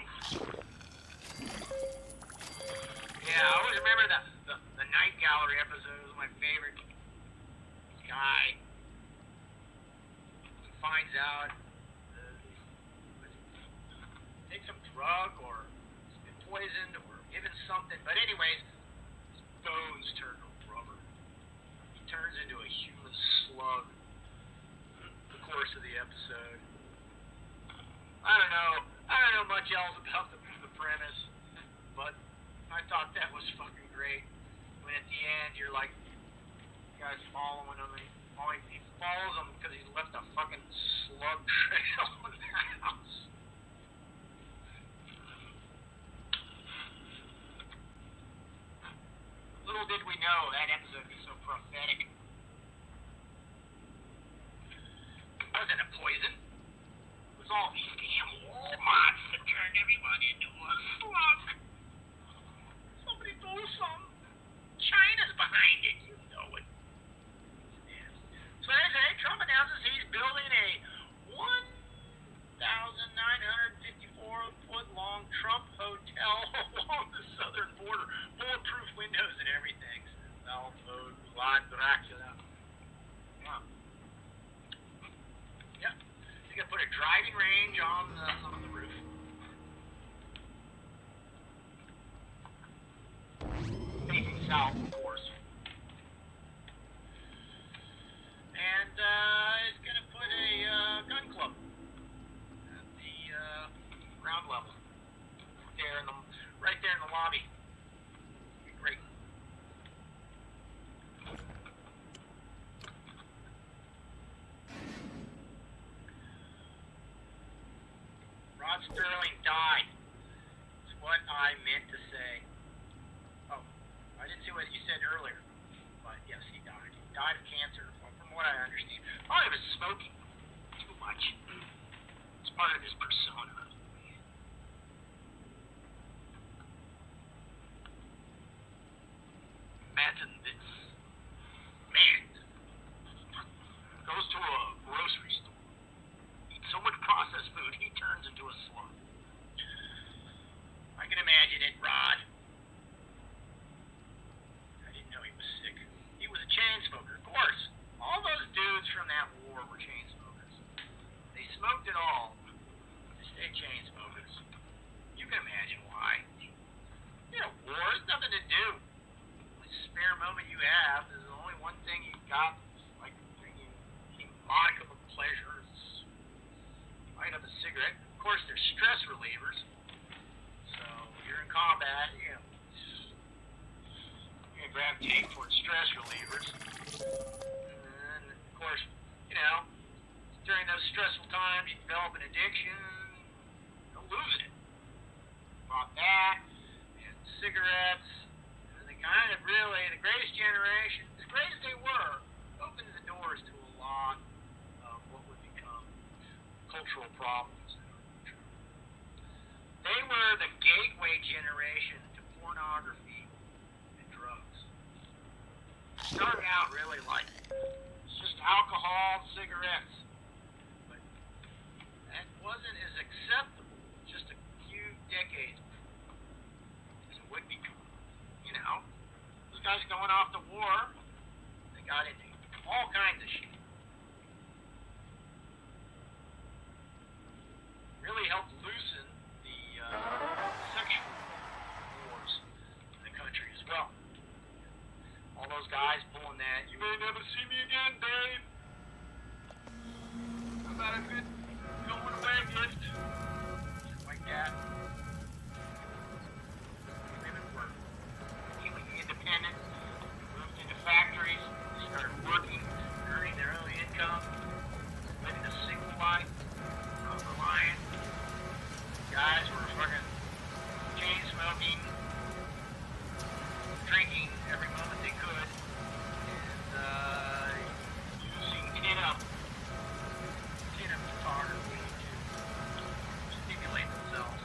Yeah, I always remember the Night Gallery episode was my favorite. This guy finds out take some drug or he's been poisoned or given something. But anyways, his bones turn to rubber. turns into a human slug in the course of the episode. I don't know much else about the premise, but I thought that was fucking great. When at the end you're like, the guy's following him, and he follows him because he left a fucking slug trail in the house. Little did we know that episode would be so prophetic. It wasn't a poison. It was all these damn Walmarts that turned everybody into a slug. Somebody do something. China's behind it, you know it. So they say Trump announces he's building a 1,954-foot-long Trump hotel along the southern border. Bulletproof windows and everything. Salvo Vlad Dracula. Yeah. Yeah. You can put a driving range on the roof. Facing south, of course. And it's going to put a gun club at the ground level. Right there in the lobby. Be great. Rod Sterling died. That's what I meant to say. Oh, I didn't see what you said earlier. But yes, he died. He died of cancer, from what I understand. Oh, he was smoking too much. It's part of his persona. Imagine this. Man goes to a grocery store, eats so much processed food, he turns into a slug. I can imagine it, Rod. I didn't know he was sick. He was a chain smoker, of course. All those dudes from that war were chain smokers. They smoked it all. They stayed chain smokers. You can imagine why. You know, war has nothing to do. Spare moment you have, there's only one thing you got, like bringing any modicum of pleasure. Light up a cigarette. Of course, they're stress relievers. So you're in combat, you can gravitate towards stress relievers. And of course, during those stressful times, you develop an addiction. You're losing it. Bought that and cigarettes. Kind of really, the greatest generation, as great as they were, opened the doors to a lot of what would become cultural problems. They were the gateway generation to pornography and drugs. Started out really like just alcohol, cigarettes, but that wasn't as acceptable just a few decades as it would become. Those guys going off to war, they got into all kinds of shit. Really helped loosen the sexual wars in the country as well. All those guys pulling that, you may never see me again, babe. How about a good going away gift? Shit like that. Independent, moved into factories, they started working, earning their own income, living a single life, not reliant. Guys were fucking chain smoking, drinking every moment they could, and using pin-up photography to stimulate themselves.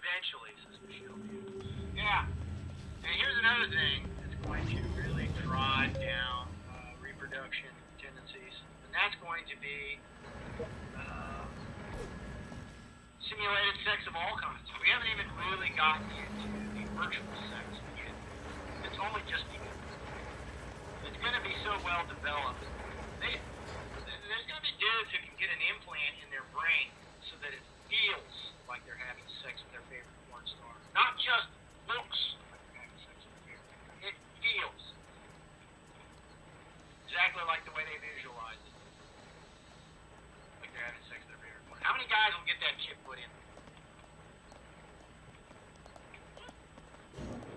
eventually, says Michelle. Yeah. And here's another thing that's going to really drive down reproduction tendencies, and that's going to be simulated sex of all kinds. We haven't even really gotten into the virtual sex yet. It's only just begun. It's going to be so well developed. There's going to be dudes who can get an implant in their brain so that it feels like they're having sex with their favorite porn star. Not just looks like they're having sex with their favorite porn. It feels exactly like the way they visualize it. Like they're having sex with their favorite porn. How many guys will get that chip put in?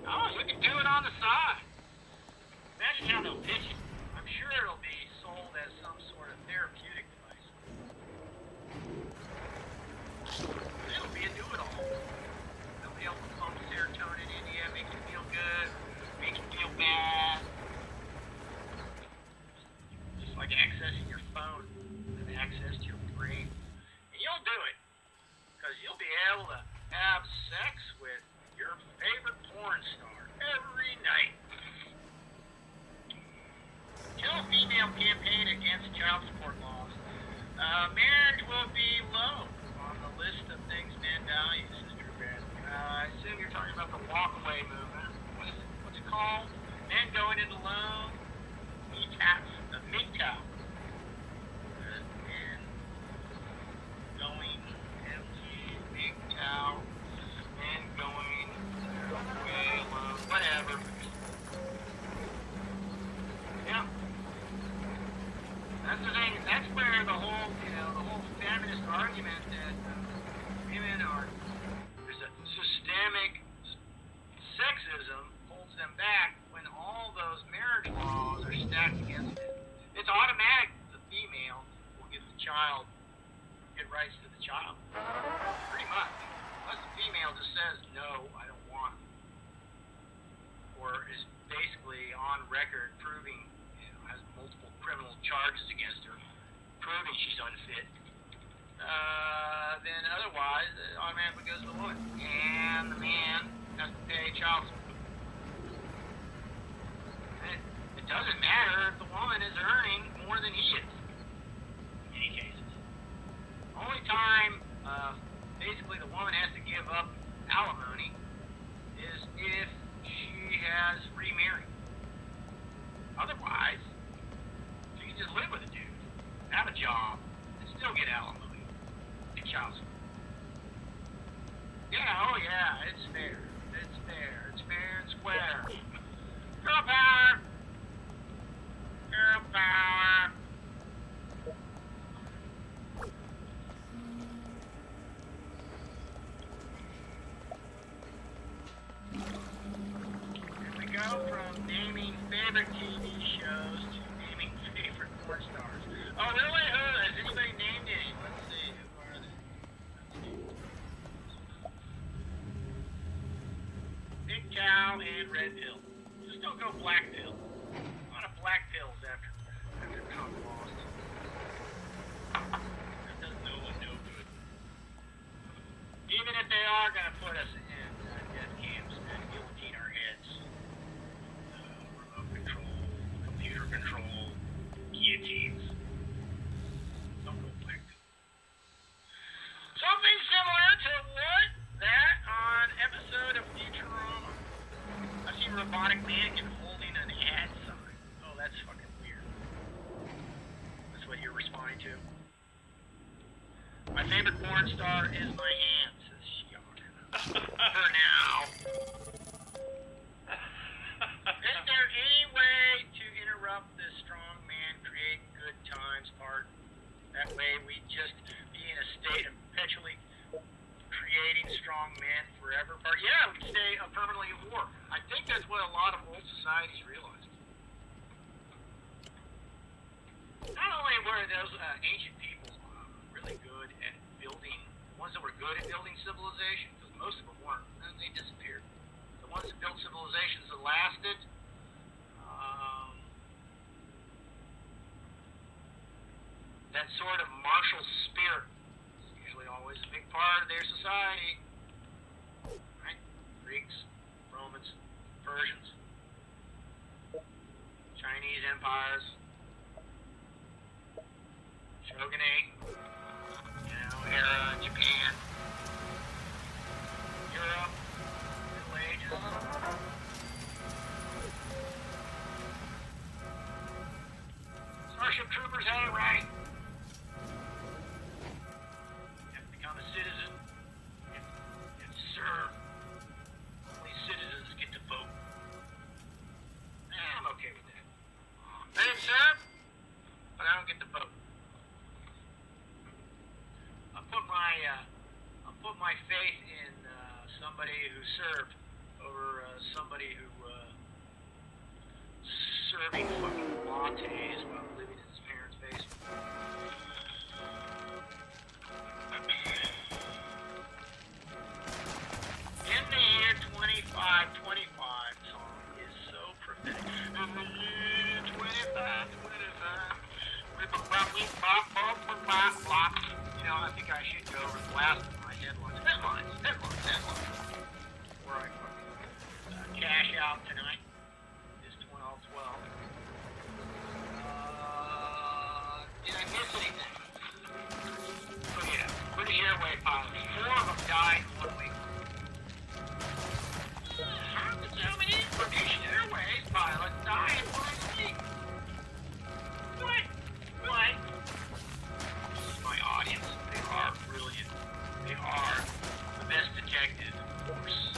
Oh, you can do it on the side. Imagine how they'll pitch it. I'm sure it'll be sold as some sort of therapeutic device. It'll be a do-it-all. They'll be able to pump serotonin into you, make you feel good, make you feel bad. Just like accessing your phone and access to your brain. And you'll do it, because you'll be able to have sex with your favorite porn star every night. Kill a female campaign against child support laws. Marriage will be low on the list of things men value, Sister Beth. I assume you're talking about the walkaway movement. What's it called? Men going into loan. MGTOW. Men going MGTOW. Men going away alone. Whatever. Yeah. That's the thing. That's where the whole feminist argument that women are, there's a systemic sexism holds them back when all those marriage laws are stacked against it. It's automatic the female will get rights to the child. Pretty much. Unless the female just says, no, I don't want it. Or is basically on record proving, has multiple criminal charges against her, proving she's unfit, then otherwise it automatically goes to the woman. And the man has to pay child support. And it doesn't matter if the woman is earning more than he is, in many cases. Only time, basically, the woman has to give up alimony is if she has remarried. Otherwise, she can just live with a dude, have a job, and still get alimony and child support. Yeah, oh yeah, it's fair. It's fair. It's fair and square. Girl power! Girl power! Here we go from naming favorite TV shows to naming favorite porn stars. Oh, really? Has anybody named any? Let's see. Who are they? Big Cow and Red Pill. Just don't go Black Pill. A lot of Black Pills after Trump lost. That does no one no good. Even if they are going to put us in death camps and guillotine our heads. Remote control, computer control, guillotines. Don't go Black Pill. Something similar to what? That on episode of Futurama. I've seen robotic mannequin holding an ad sign. Oh, that's fucking weird. That's what you're responding to? My favorite porn star is my aunt, says Shion. For now. Is there any way to interrupt this strong man create good times part? That way we just be in a state of perpetually creating strong men forever part? Yeah, we can stay permanently at war. I think that's what a lot of old societies realized. Not only were those ancient people really good at building, ones that were good at building civilization, because most of them weren't, and they disappeared. The ones that built civilizations that lasted, that sort of martial spirit is usually always a big part of their society. wildfires. Shogunate, era Japan, Europe, Middle Ages. Starship Troopers ain't right. You have to become a citizen and serve. Only citizens get to vote. I'm okay with that. I didn't serve, but I don't get to vote. I put my faith in somebody who served over somebody who serving fucking lattes while living in his parents' basement. In the year 2525, song is so prophetic. In the year 2525, I think I should go over the last of my headlines. Where I fucking cash out tonight is 12/12. Did I miss anything? Oh yeah, British Airway pilots. 4 of them died in 1 week. How did so many British Airways pilots die in 1 week? What? My audience, they are brilliant. They are the best detective force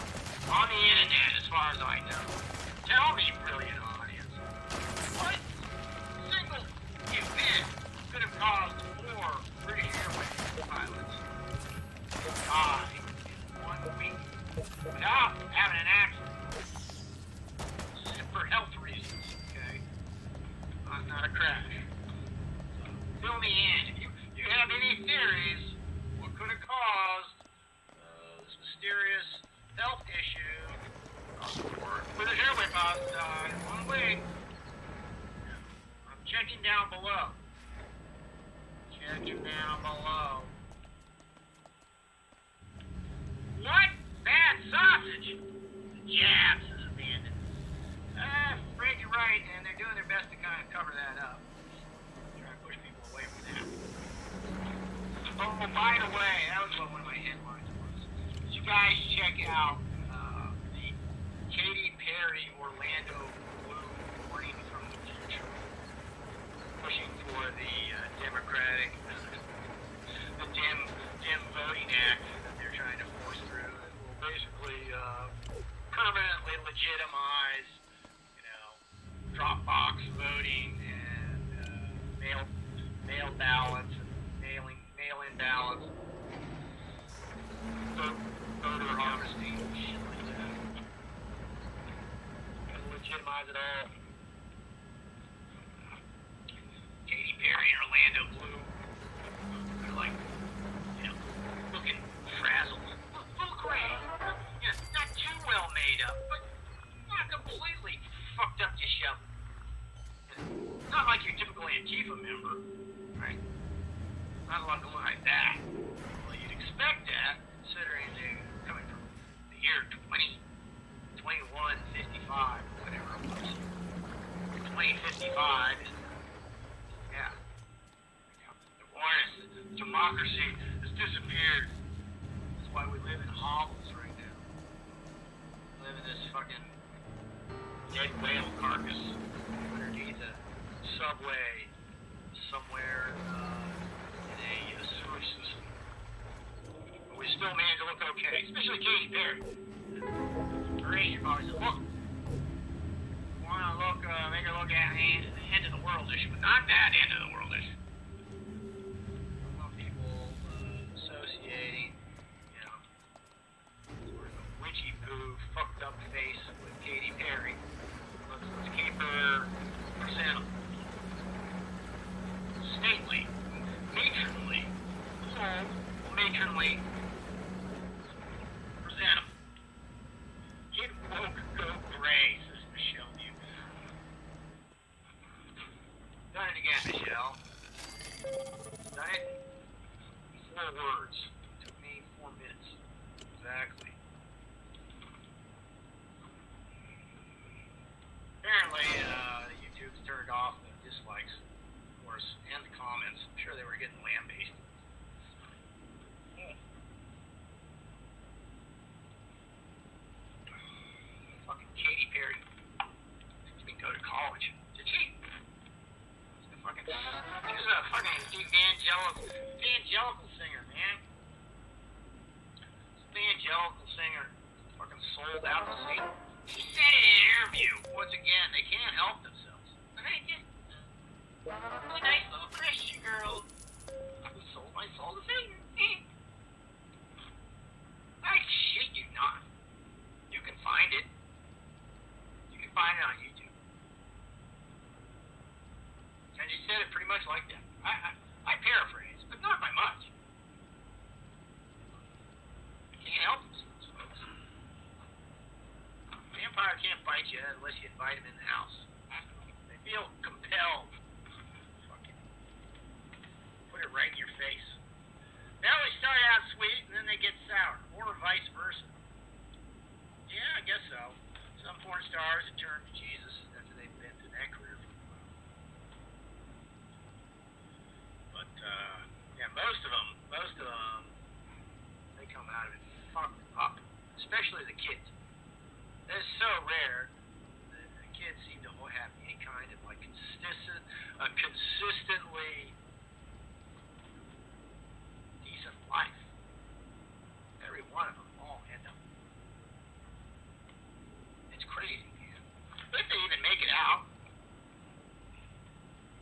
on the internet, as far as I know. Tell me, brilliant audience, what single event could have caused 4 British Airways pilots to die in 1 week without having an accident? For health reasons, okay? Not a crash. Fill me in. If you have any theories, what could have caused this mysterious health issue for the airway pilots to die in 1 week? I'm checking down below. What? Bad sausage? The jabs is abandoned. I'm afraid you're right, and they're doing their best to kind of cover that up. Try to push people away from that. Oh, by the way, that was what one of my headlines was. Did you guys check out the Katy Perry Orlando Bloom warning from the future? Pushing for the Democratic, the Dem Voting Act that they're trying to force through. It will basically permanently legitimize, drop box voting and mail ballots and mail-in ballots, voter harvesting, shit like that. Gonna legitimize it all. Katy Perry and Orlando Bloom, they're like, looking frazzled. Look great. Not too well made up, but not completely fucked up disheveled. Not like your typical Antifa member, right? Not looking like that. Well, you'd expect that, considering they're coming from the year 2155, whatever it was. 2055 is, the warnings, democracy has disappeared. That's why we live in hovels right now. We live in this fucking dead whale carcass underneath a subway somewhere in a sewage system. But we still manage to look okay, especially Katy Perry. Her agent probably said, look, we want to make her look at the end of the world issue, but not that end of the world issue. I want people associating, sort of a witchy poo, fucked up face with Katy Perry. Let's keep her presentable. Stately, matronly, presentable. Get woke, go gray, says Michelle Newton. Done it again, Michelle. Done it in 4 words. It took me 4 minutes. Exactly. Apparently, YouTube's turned off the course, and the comments. I'm sure they were getting lambasted. Fucking Katy Perry didn't go to college, did she? She's a fucking evangelical singer, man. Evangelical singer, fucking sold out to Satan. She said in an interview, once again, they can't help themselves. And they just, a nice little Christian girl, sold my soul to Satan. I shit you not. You can find it. You can find it on YouTube. And she said it pretty much like that. I paraphrase, but not by much. Can't help themselves, folks. Vampire can't bite you unless you invite him in the house. They feel compelled. Fucking put it right in your face. They always start out sweet and then they get sour, or vice versa. Yeah, I guess so. Some porn stars have turned to Jesus after they've been through that career for a while. But yeah, most of them, they come out of it fucked up, especially the kids. It's so rare that the kids seem to have any kind of like consistently decent life. Every one of them all end up. It's crazy, man. But if they even make it out,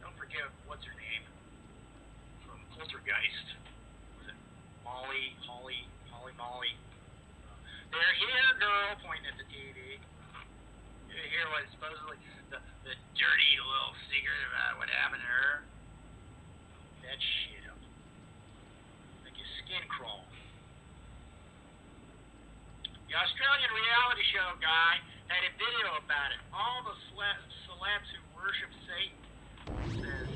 don't forget what's her name from Poltergeist. Was it Molly? They're here, girl, pointing at the TV. You hear what supposedly the dirty little secret about what happened to her? That shit up. Make your skin crawl. The Australian reality show guy had a video about it. All the celebs who worship Satan, says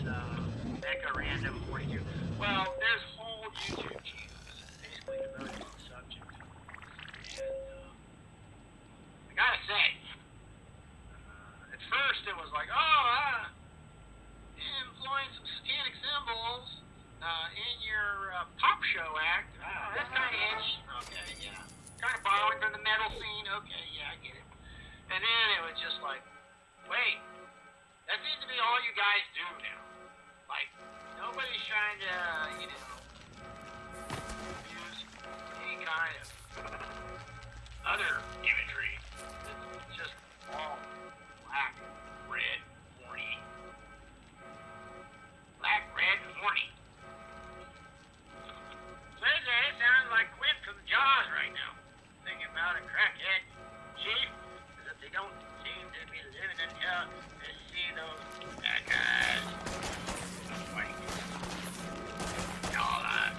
Becca Random 42. Well, there's whole YouTube channels basically devoted to the subject. And I gotta say, at first it was like, employing some satanic symbols in your pop show act. That's kind of itch. Okay, yeah. Kind of borrowing from the metal scene. Okay, yeah, I get it. And then it was just like, wait, that seems to be all you guys do now. Like, nobody's trying to, use any kind of other imagery. It's just all black, red, horny. Black, red, and horny. It sounds like Quint from Jaws right now. Thinking about a crackhead chief, as if they don't seem to be living in hell to see those bad guys. Like, all that.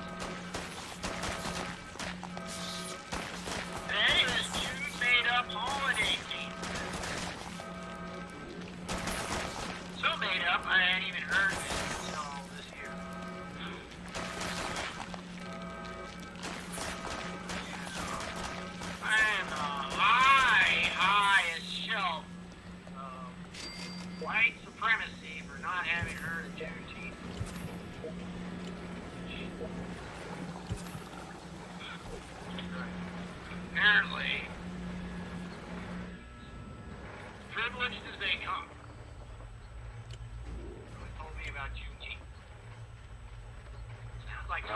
Today was June made-up holiday theme. So made up, I hadn't even heard of it until this year. I am highest shelf of white supremacy for not having heard of Juneteenth. Apparently, privileged as they come. Someone told me about Juneteenth. Sounds like a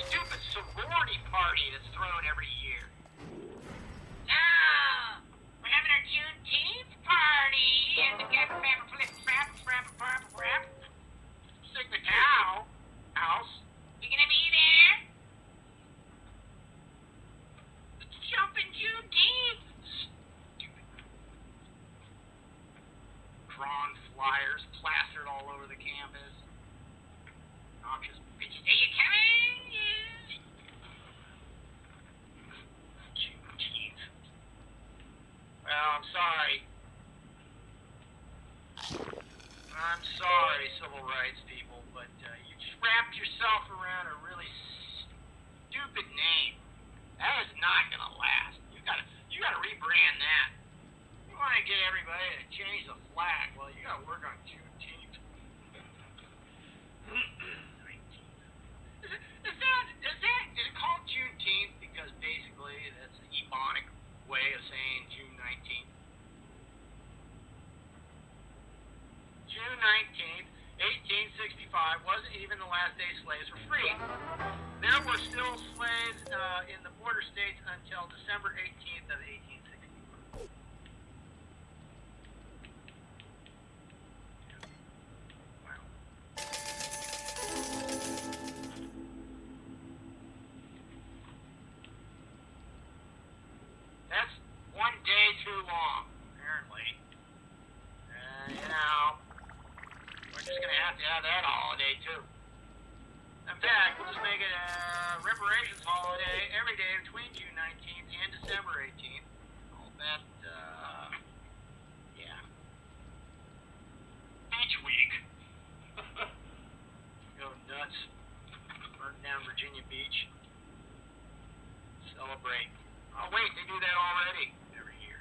stupid sorority party that's thrown every year. We're having our Juneteenth party at the Sigma Tau house. You gonna be there? Jumping Juneteenth. Stupid. Drawn flyers plastered all over the campus. Noxious bitches. Are you coming? Juneteenth. Well, I'm sorry. I'm sorry, civil rights people, but you just wrapped yourself around a really stupid name. That is not gonna last. You gotta rebrand that. You want to get everybody to change the flag? Well, you gotta work on Juneteenth. last day slaves were freed. There were still slaves in the border states until December 18th of 1861. Wow. That's one day too long, apparently. You know, we're just gonna have to have that holiday too. In fact, we'll just make it a reparations holiday every day between June 19th and December 18th. All that, yeah. Beach week. Go nuts. Burn down Virginia Beach. Celebrate. Oh wait, they do that already every year.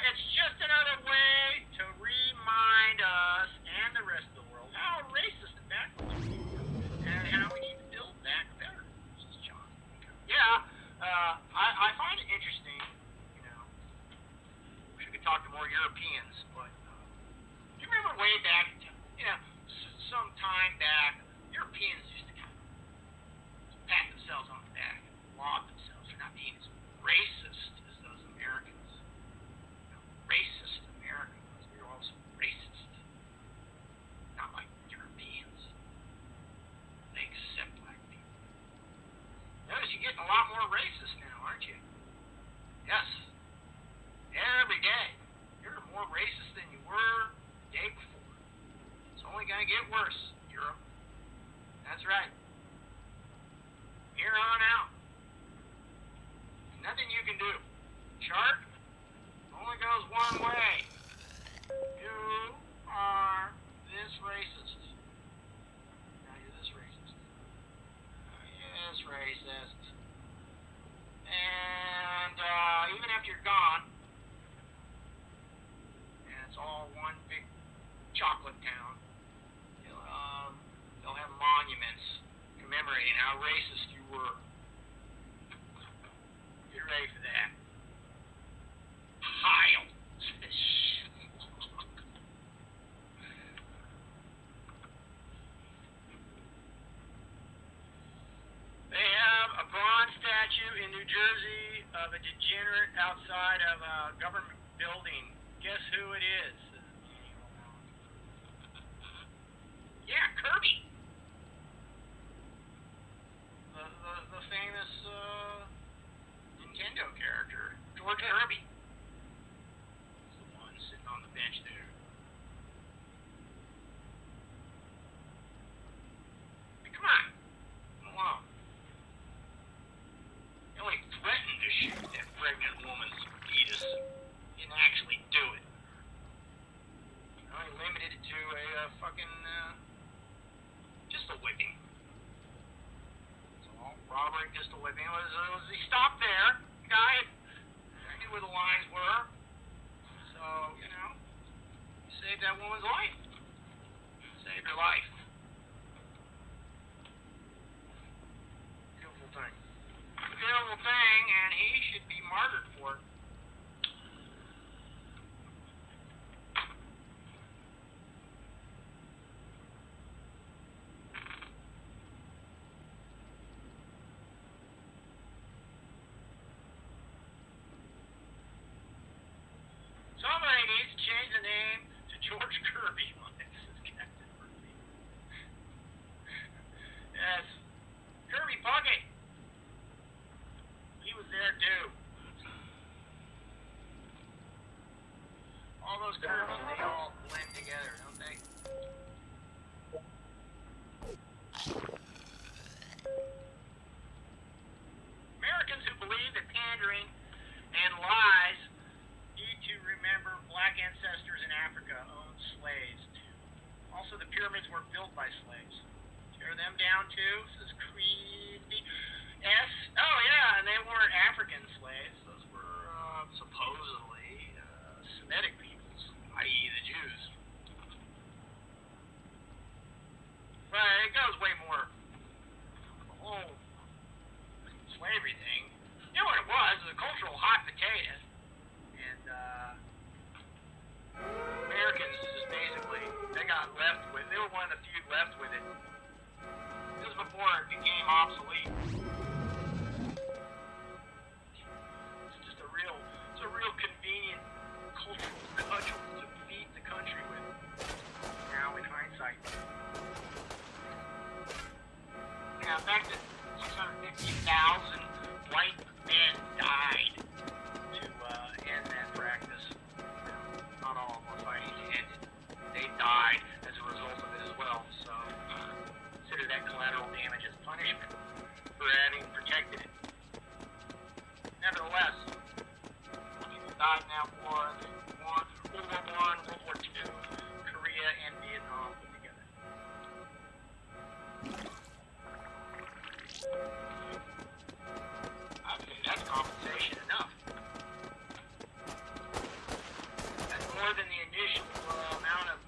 It's just another way to remind us and the rest of the world how racist and backwards we are, and how we need to build back better. This is John. Yeah, I find it interesting, you know, wish we could talk to more Europeans, but do you remember way back, you know, some time back, Europeans used to kind of pat themselves on the back and laud themselves for not being as racist as those Americans. You know, racist Americans. We were also racist. Not like Europeans. They accept black people. Notice you're getting a lot more racist now, aren't you? Yes. Every day. You're more racist than you were the day before. It's only going to get worse, Europe. That's right. Here on out. Nothing you can do. Shark only goes one way. You are this racist. Now you're this racist. You're this racist. And even after you're gone, and it's all one big chocolate town, they'll have monuments commemorating how racist you were. Get ready for that. Pile. They have a bronze statue in New Jersey of a degenerate outside of a government building. Guess who it is? Yeah, Kirby. The famous Nintendo character, George Kirby. He's the one sitting on the bench there. Hey, come on. Come along. He only threatened to shoot that pregnant woman's fetus. He didn't actually do it. He only limited it to a just a whipping. Robbery, pistol whipping. He stopped there. The guy knew where the lines were. So, you know, he saved that woman's life. Saved her life. Beautiful thing. Beautiful thing, and he should be martyred for it. Somebody needs to change the name to George Kirby on this as Captain Kirby. Yes. Kirby Puckett. He was there too. All those Kirbys, they all blend together, don't they? Americans who believe that pandering and lies need to remember black ancestors in Africa owned slaves too. Also, the pyramids were built by slaves. Tear them down too, says Creedy S. Oh yeah, and they weren't African slaves. Those were supposedly Semitic peoples, i.e. the Jews. But it goes way more. The whole slavery thing. You know what it was? It was a cultural hot potato. And Americans just basically, they got left with, they were one of the few left with it. white men died to end that practice. Not all of them were fighting to end it. They died as a result of it as well. So consider that collateral damage as punishment for having protected it. Nevertheless, people died in that war. World War I, World War II, Korea, and Vietnam put together. I'd say that's compensation enough. That's more than the initial amount of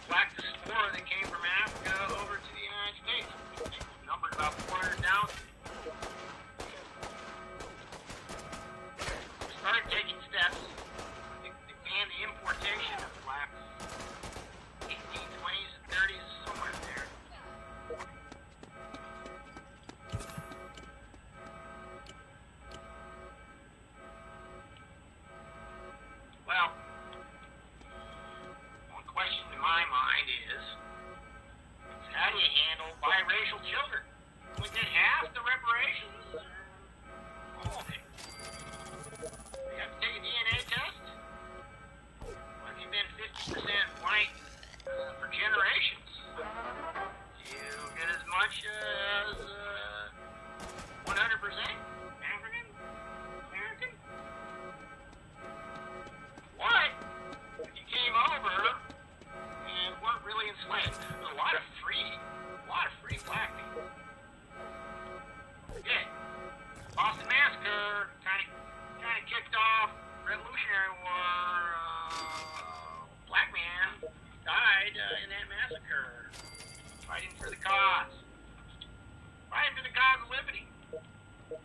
black diaspora that came from Africa over to the United States. Numbered about 400,000. Started taking steps to ban the importation of blacks. 1820s and 30s, somewhere there. Well, one question in my mind is how do you handle biracial children? We get half the reparations? All of it. You have to take a DNA test? What if you've been 50% white for generations? Do you get as much as 100% African American? What if you came over and weren't really enslaved? There's a lot of free black people. Yeah. Boston Massacre kind of kicked off Revolutionary War. Black man died in that massacre, fighting for the cause of liberty. One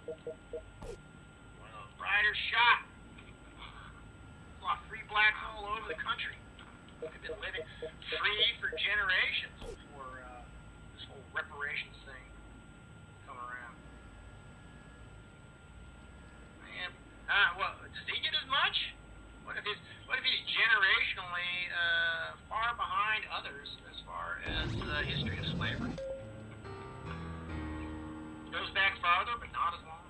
of those riders shot. A lot of free blacks all over the country. They've been living free for generations before this whole reparations thing come around. Man, well, does he get as much? What if he's generationally far behind others as far as the history of slavery? Goes back farther, but not as long.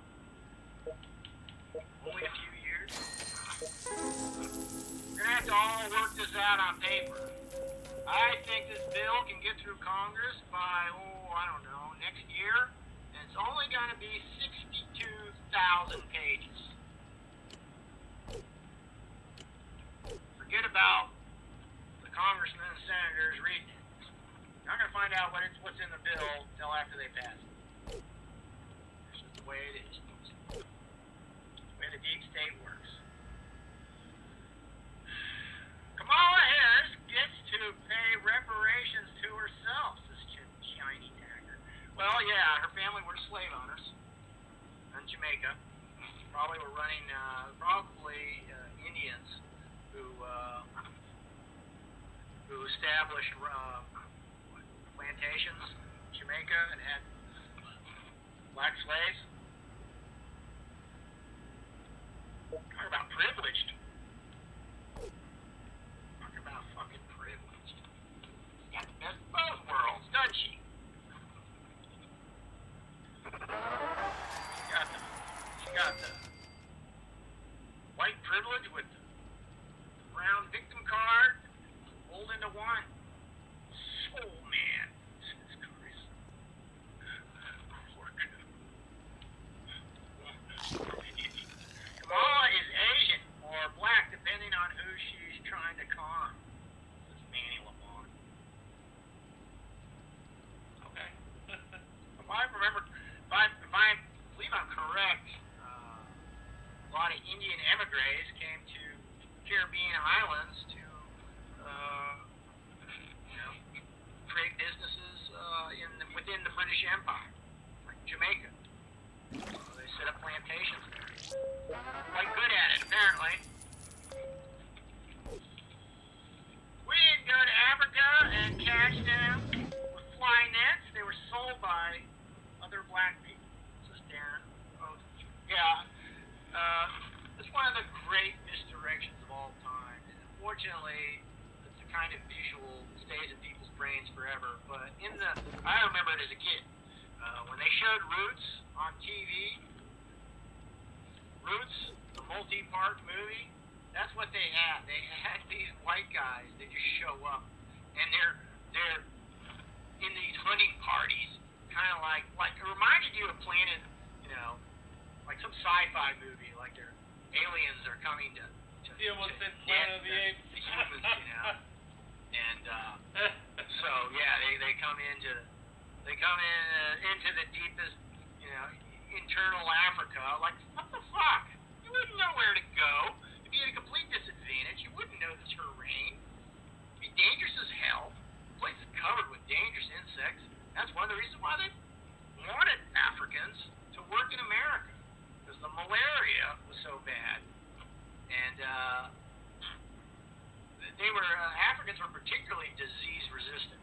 Only a few years. We're gonna have to all work this out on paper. I think this bill can get through Congress by, I don't know, next year, and it's only gonna be 62,000 pages. Forget about the congressmen and senators reading it. You're not going to find out what's in the bill until after they pass it. It's just the way it is. The way the deep state works. Kamala Harris gets to pay reparations to herself, this shiny dagger. Well, yeah, her family were slave owners in Jamaica. Probably were running, Indians who established plantations in Jamaica and had black slaves. Talk about privileged. Talk about fucking privileged. She got the best of both worlds, doesn't she? She got the white privilege with the brown victim card rolled into one. Soul man. Jesus Christ. Kamala is Asian or black, depending on who she's trying to con. This is Manny Lamont. Okay. If I believe I'm correct, a lot of Indian emigres came to Caribbean islands to, create businesses within the British Empire, like Jamaica. They set up plantations there. Quite good at it, apparently. We didn't go to Africa and catch them with fly nets. They were sold by other black people. This is Darren. Oh, yeah. It's one of the great misdirections of all time. And unfortunately, it's a kind of visual that stays in people's brains forever. But I remember it as a kid. When they showed Roots on TV. Roots, the multi-part movie. That's what they had. They had these white guys that just show up, and they're in these hunting parties, kind of like it reminded you of Planet, like some sci-fi movie, like their aliens are coming to Yeah, what's to that get Planet of the Apes? the humans, and so yeah, they come into the deepest, internal Africa. Like, what the fuck? You wouldn't know where to go. You'd be at a complete disadvantage. You wouldn't know the terrain. It'd be dangerous as hell. The place is covered with dangerous insects. That's one of the reasons why they wanted Africans to work in America, because the malaria was so bad, and Africans were particularly disease resistant,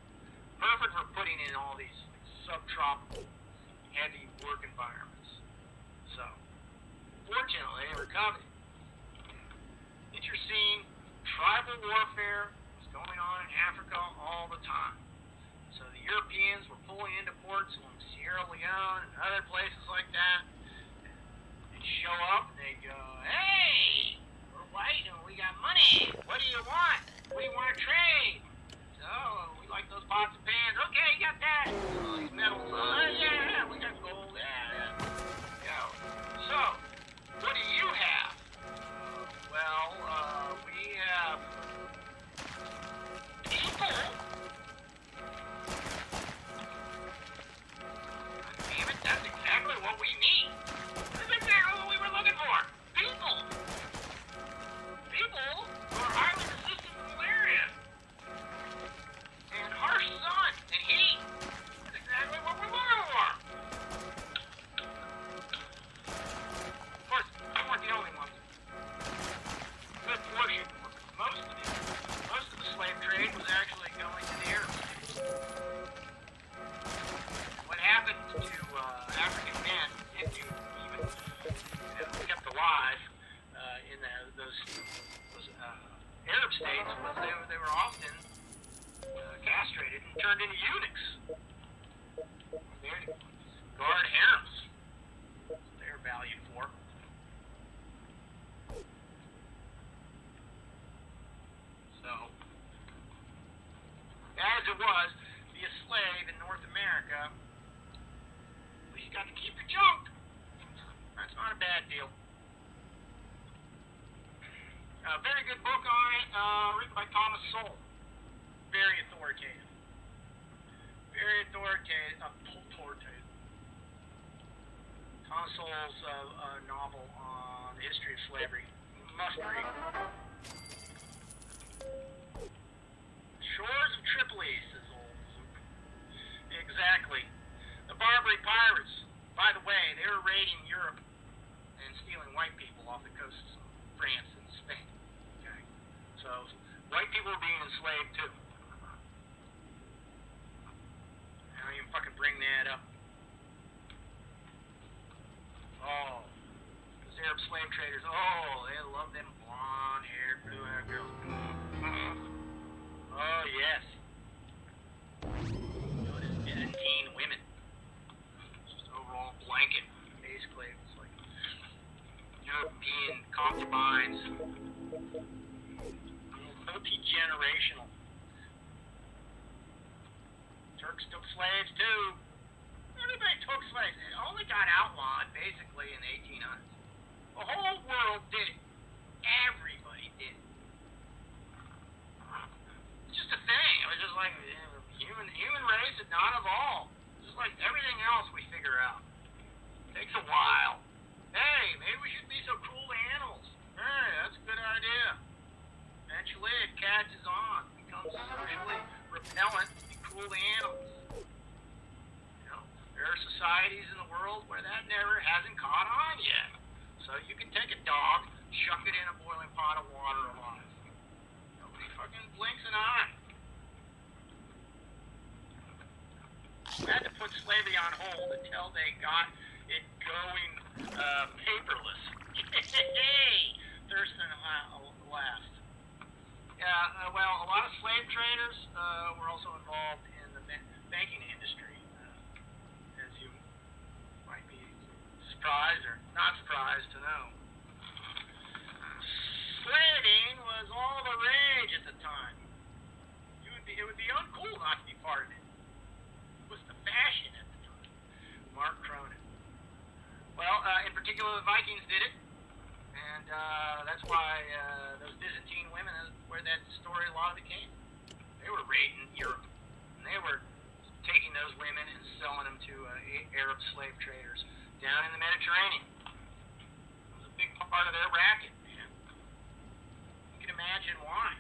perfect for putting in all these subtropical, heavy work environments. So, fortunately, they were coveted. Interesting tribal warfare was going on in Africa all the time. So the Europeans were pulling into ports in Sierra Leone and other places like that. They'd show up and they'd go, "Hey, we're white and we got money. What do you want? What do you want to trade?" "Oh, we like those pots and pans." "Okay, you got that." "Oh, these metals." "Oh, yeah, we got gold." "Yeah. So, what do you have?" "Well, we have people." Damn it, that's exactly what we need. That's exactly what we were looking for. People. People who are highly resistant to malaria and harsh sun and heat. That's exactly what we're looking for. Of course, we weren't the only ones. Good portion. Most of the slave trade was actually going to the Arabs. What happened to African men, if you even kept alive in those Arab states, was they were often castrated and turned into eunuchs. They had to guard harems. They were valued for. So, as it was, be a slave in North America, at least you got to keep your junk. That's not a bad deal. A very good book on it, written by Thomas Sowell. Very authoritative. Very authoritative. Thomas Sowell's novel on the history of slavery. Must read. Shores of Tripoli, says old Luke. Exactly. The Barbary pirates, by the way, they were raiding Europe and stealing white people off the coasts of France and Spain. Okay? So, white people were being enslaved too. I don't even fucking bring that up. Oh, those Arab slave traders, they love them blonde-haired, blue-haired girls. Oh, yes. Those Byzantine women. Just overall blanket, basically. It's like European concubines. Multi-generational. Turks took slaves, too. Everybody took slaves. It only got outlawed, basically, in the 1800s. The whole world did it. Everybody did it. It's just a thing. It was just like human race had not evolved. Just like everything else we figure out. It takes a while. Hey, maybe we shouldn't be so cruel to animals. Hey, that's a good idea. Eventually it catches on. Becomes socially repellent to be cruel to animals. There are societies in the world where that never hasn't caught on yet. So you can take a dog, chuck it in a boiling pot of water alive. Nobody fucking blinks an eye. We had to put slavery on hold until they got it going paperless. Hey, Thurston laughed. Yeah, well, a lot of slave traders were also involved in the banking industry, as you might be that's why those Byzantine women, where that story, a lot of it came. They were raiding Europe, and they were taking those women and selling them to Arab slave traders down in the Mediterranean. It was a big part of their racket, man. You can imagine why.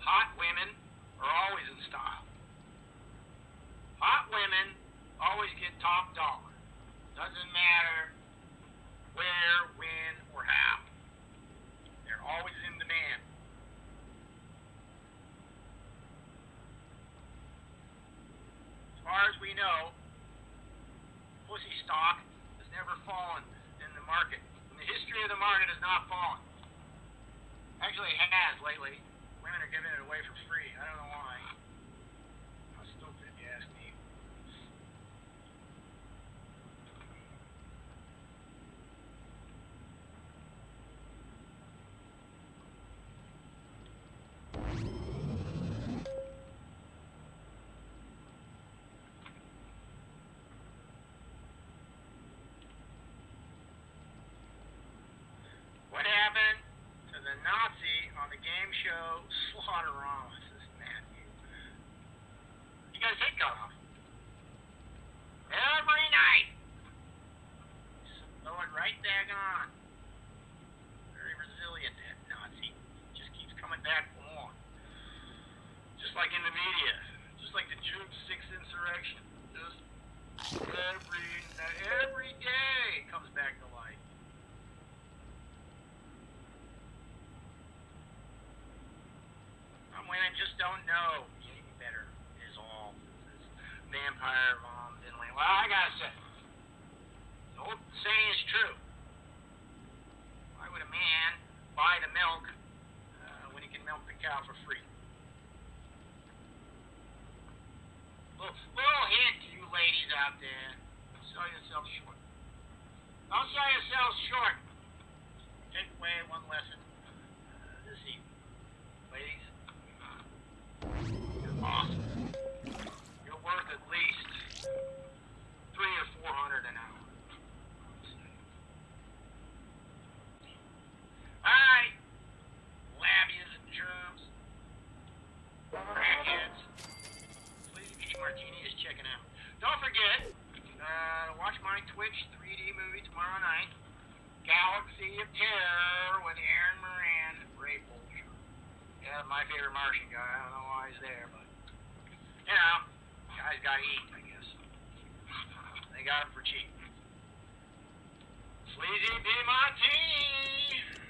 Hot women are always in style. Hot women always get top dollar. Doesn't matter where, when, or how. They're always in demand. As far as we know, pussy stock has never fallen in the market. In the history of the market, has not fallen. Actually, it has lately. Women are giving it away for free. I don't know why. How stupid, if you ask me. What happened to the Nazi on the game show Slaughterama? This is Matthew. You guys hit cut off. Every night. Throw it right back on. Very resilient, that Nazi. Just keeps coming back for more. Just like in the media. Just like the June 6th insurrection. Just every day it comes back to life. Some women just don't know any better, is all. This vampire mom didn't like. Well, I gotta say, the old saying is true. Why would a man buy the milk when he can milk the cow for free? Little hint to you ladies out there. Don't sell yourself short. Don't sell yourselves short. Take away one lesson this evening. Ladies, you're awesome. You're worth at least $300 or $400 an hour. Alright, labias and germs, crackheads. Sleepy Martini is checking out. Don't forget, watch my Twitch 3D movie tomorrow night, Galaxy of Terror with Aaron Moran and Ray Bolger. Yeah, my favorite Martian guy. I don't know why he's there, but, you know, guys gotta eat, I guess. They got him for cheap. Sleazy B. Martini!